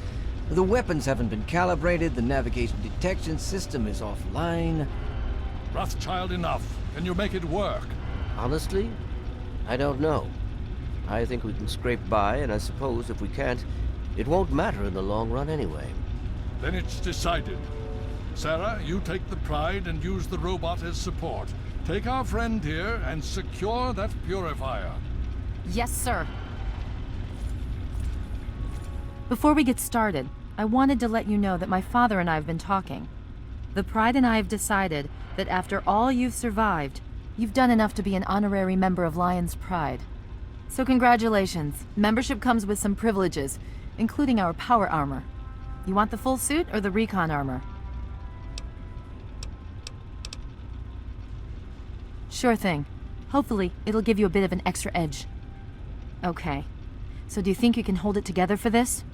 The weapons haven't been calibrated, the navigation detection system is offline. Rothschild, enough. Can you make it work? Honestly, I don't know. I think we can scrape by, and I suppose if we can't, it won't matter in the long run anyway. Then it's decided. Sarah, you take the Pride and use the robot as support. Take our friend here and secure that purifier. Yes, sir. Before we get started, I wanted to let you know that my father and I have been talking. The Pride and I have decided that after all you've survived, you've done enough to be an honorary member of Lion's Pride. So congratulations. Membership comes with some privileges, including our power armor. You want the full suit or the recon armor? Sure thing. Hopefully, it'll give you a bit of an extra edge. Okay. So do you think you can hold it together for this?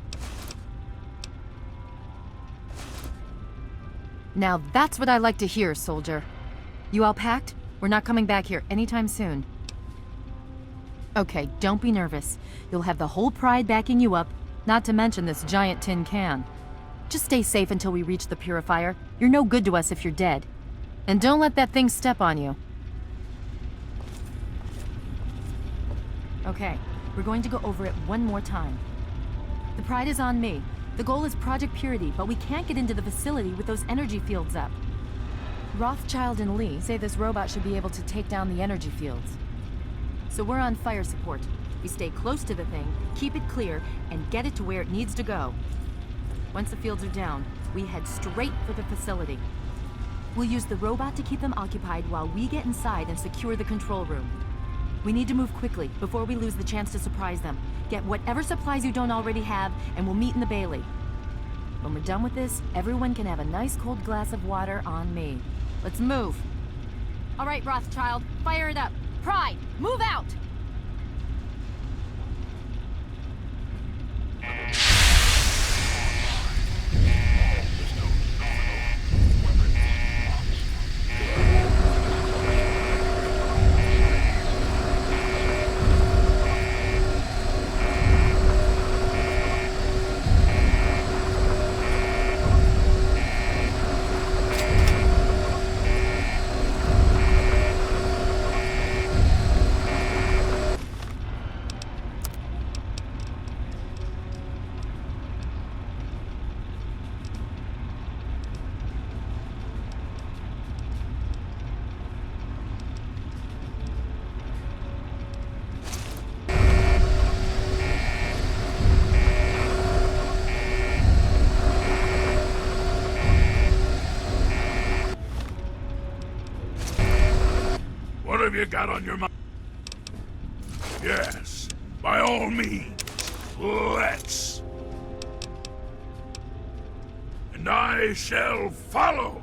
Now that's what I like to hear, soldier. You all packed? We're not coming back here anytime soon. Okay, don't be nervous. You'll have the whole Pride backing you up, not to mention this giant tin can. Just stay safe until we reach the Purifier. You're no good to us if you're dead. And don't let that thing step on you. Okay, we're going to go over it one more time. The Pride is on me. The goal is Project Purity, but we can't get into the facility with those energy fields up. Rothschild and Lee say this robot should be able to take down the energy fields. So we're on fire support. We stay close to the thing, keep it clear, and get it to where it needs to go. Once the fields are down, we head straight for the facility. We'll use the robot to keep them occupied while we get inside and secure the control room. We need to move quickly before we lose the chance to surprise them. Get whatever supplies you don't already have, and we'll meet in the Bailey. When we're done with this, everyone can have a nice cold glass of water on me. Let's move. All right, Rothschild, fire it up. Pride, move out! What have you got on your mind? Yes, by all means, let's. And I shall follow.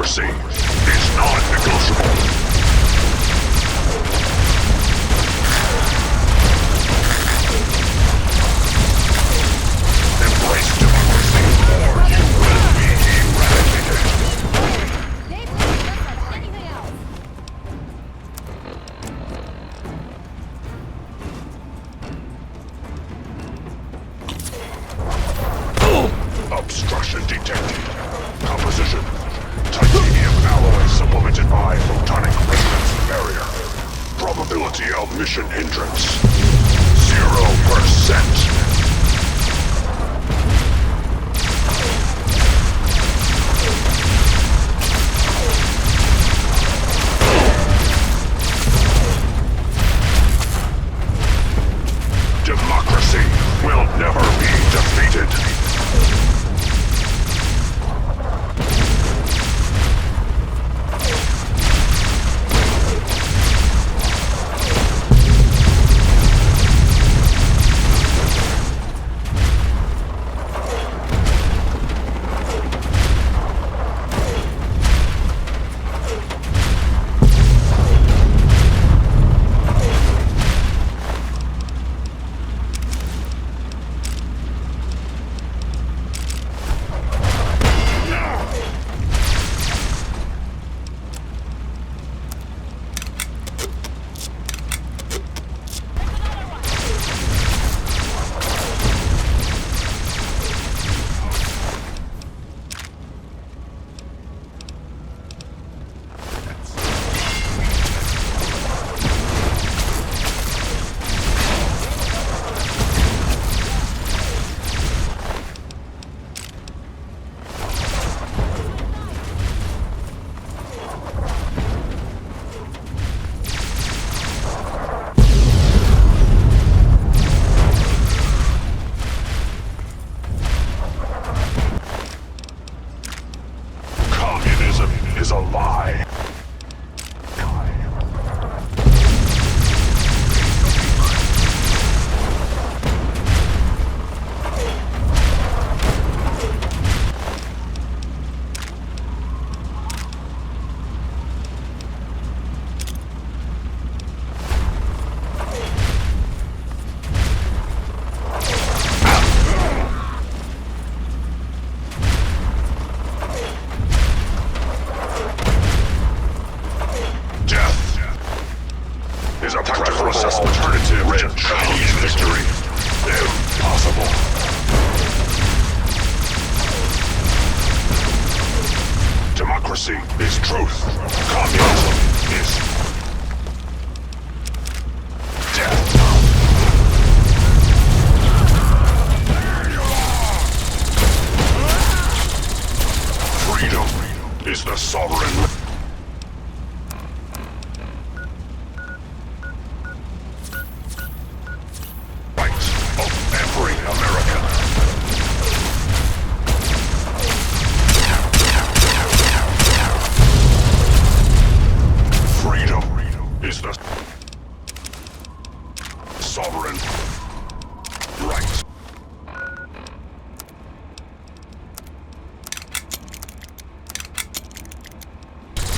Democracy is non-negotiable. Embrace democracy, or you will be eradicated. Obstruction detected. Composition: titanium alloy supplemented by photonic resonance barrier. Probability of mission hindrance: 0%. Democracy will never be defeated. Is a lie. Is a practical alternative to Chinese victory. Impossible. Democracy is truth. Communism is death. Freedom is the sovereign. Is the sovereign right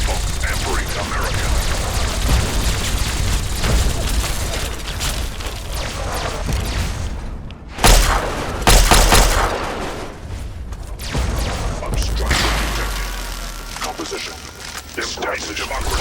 of every American. Obstruction detected. Composition: embrace democracy.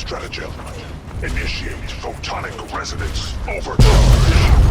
stratagem. Initiate photonic resonance overcharge.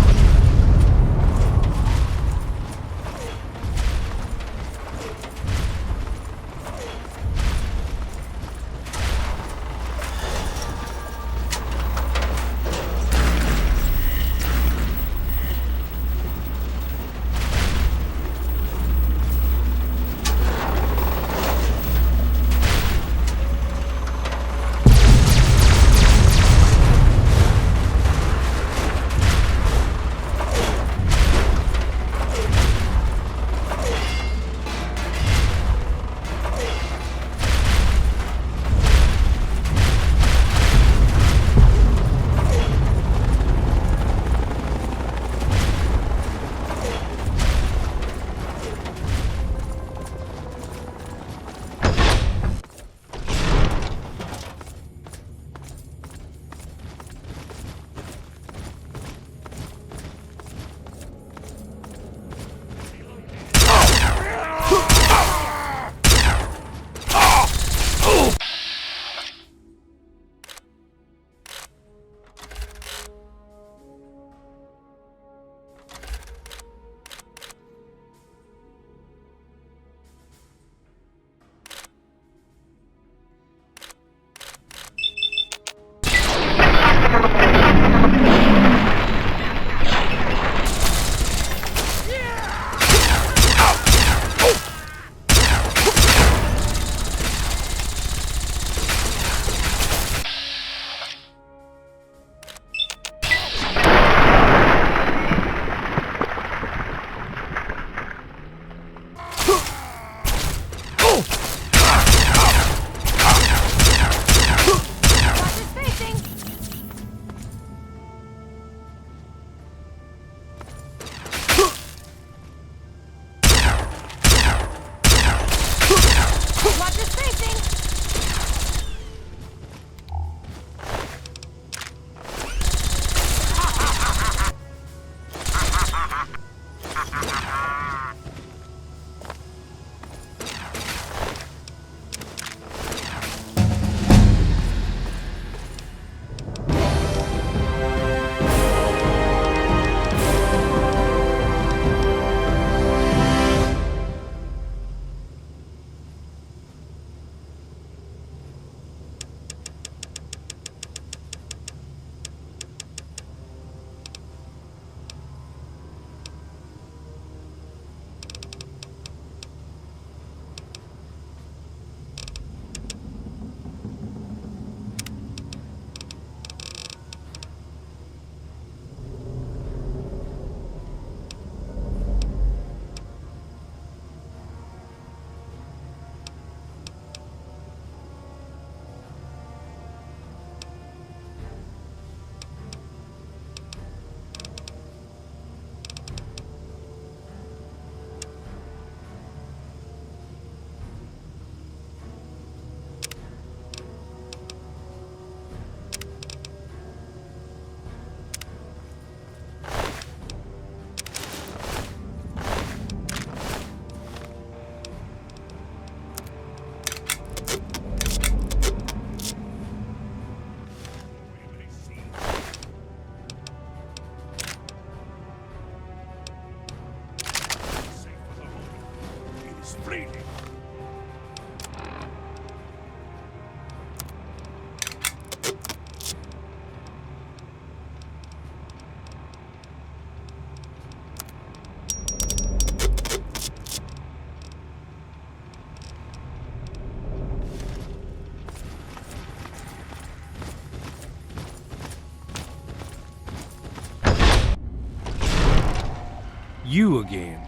You again.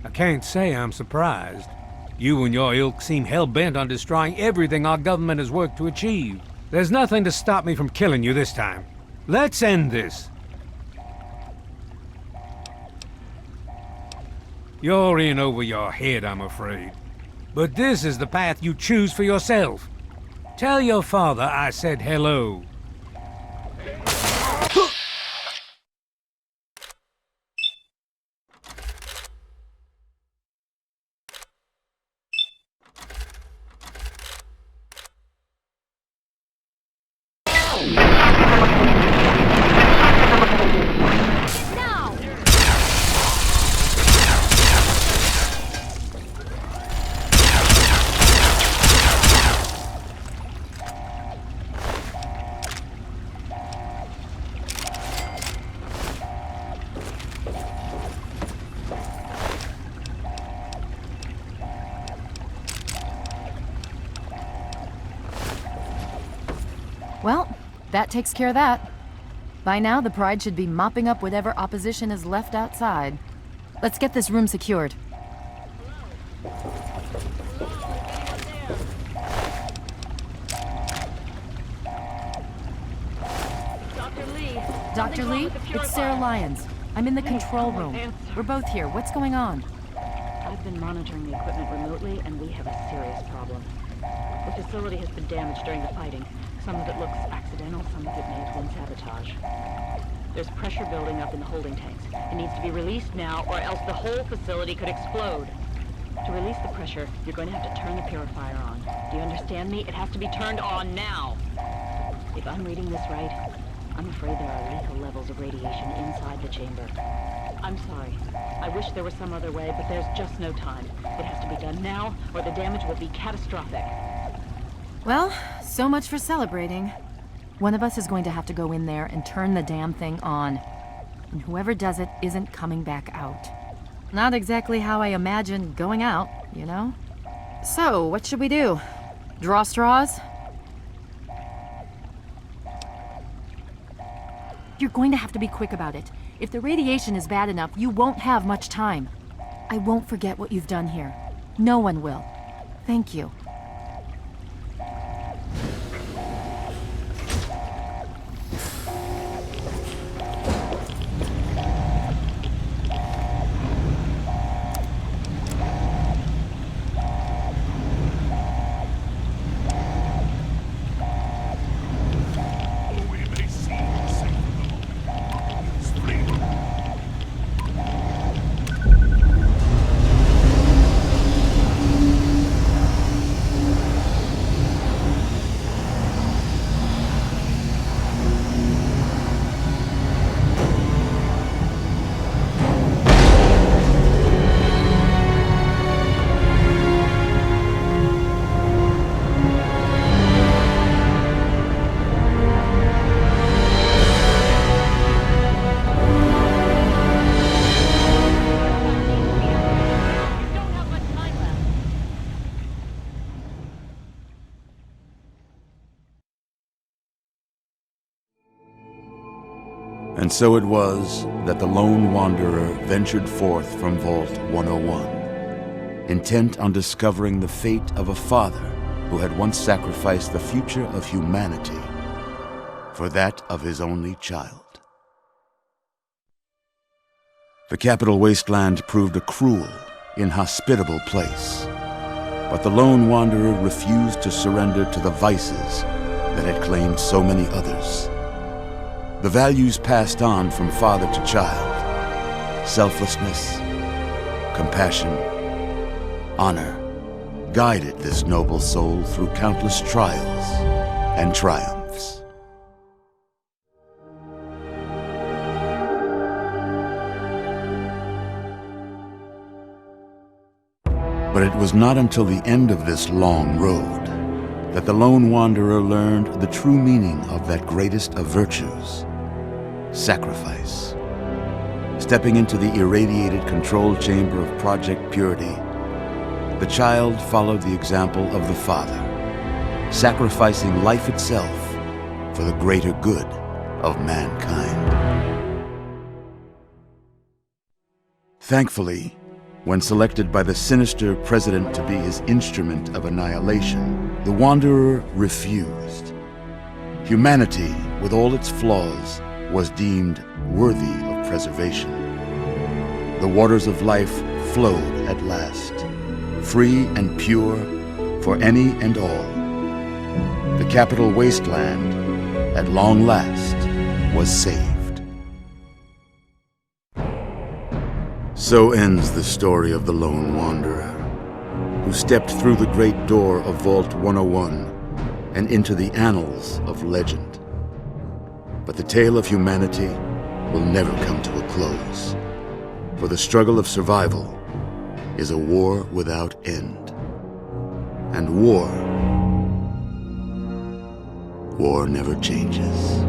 I can't say I'm surprised. You and your ilk seem hell-bent on destroying everything our government has worked to achieve. There's nothing to stop me from killing you this time. Let's end this. You're in over your head, I'm afraid. But this is the path you choose for yourself. Tell your father I said hello. Well, that takes care of that. By now, the Pride should be mopping up whatever opposition is left outside. Let's get this room secured. Dr. Lee, it's Sarah Lyons. I'm in the control room. We're both here. What's going on? I've been monitoring the equipment remotely, and we have a serious problem. The facility has been damaged during the fighting. Some of it looks accidental, some of it may have been sabotage. There's pressure building up in the holding tanks. It needs to be released now, or else the whole facility could explode. To release the pressure, you're going to have to turn the purifier on. Do you understand me? It has to be turned on now. If I'm reading this right, I'm afraid there are lethal levels of radiation inside the chamber. I'm sorry. I wish there was some other way, but there's just no time. It has to be done now, or the damage will be catastrophic. Well, so much for celebrating. One of us is going to have to go in there and turn the damn thing on. And whoever does it isn't coming back out. Not exactly how I imagine going out, you know? So, what should we do? Draw straws? You're going to have to be quick about it. If the radiation is bad enough, you won't have much time. I won't forget what you've done here. No one will. Thank you. And so it was that the lone wanderer ventured forth from Vault 101, intent on discovering the fate of a father who had once sacrificed the future of humanity for that of his only child. The capital wasteland proved a cruel, inhospitable place, but the lone wanderer refused to surrender to the vices that had claimed so many others. The values passed on from father to child, selflessness, compassion, honor, guided this noble soul through countless trials and triumphs. But it was not until the end of this long road that the lone wanderer learned the true meaning of that greatest of virtues, sacrifice. Stepping into the irradiated control chamber of Project Purity, the child followed the example of the father, sacrificing life itself for the greater good of mankind. Thankfully, when selected by the sinister president to be his instrument of annihilation, the Wanderer refused. Humanity, with all its flaws, was deemed worthy of preservation. The waters of life flowed at last, free and pure for any and all. The capital wasteland, at long last, was saved. So ends the story of the lone wanderer, who stepped through the great door of Vault 101 and into the annals of legend. But the tale of humanity will never come to a close, for the struggle of survival is a war without end. And war never changes.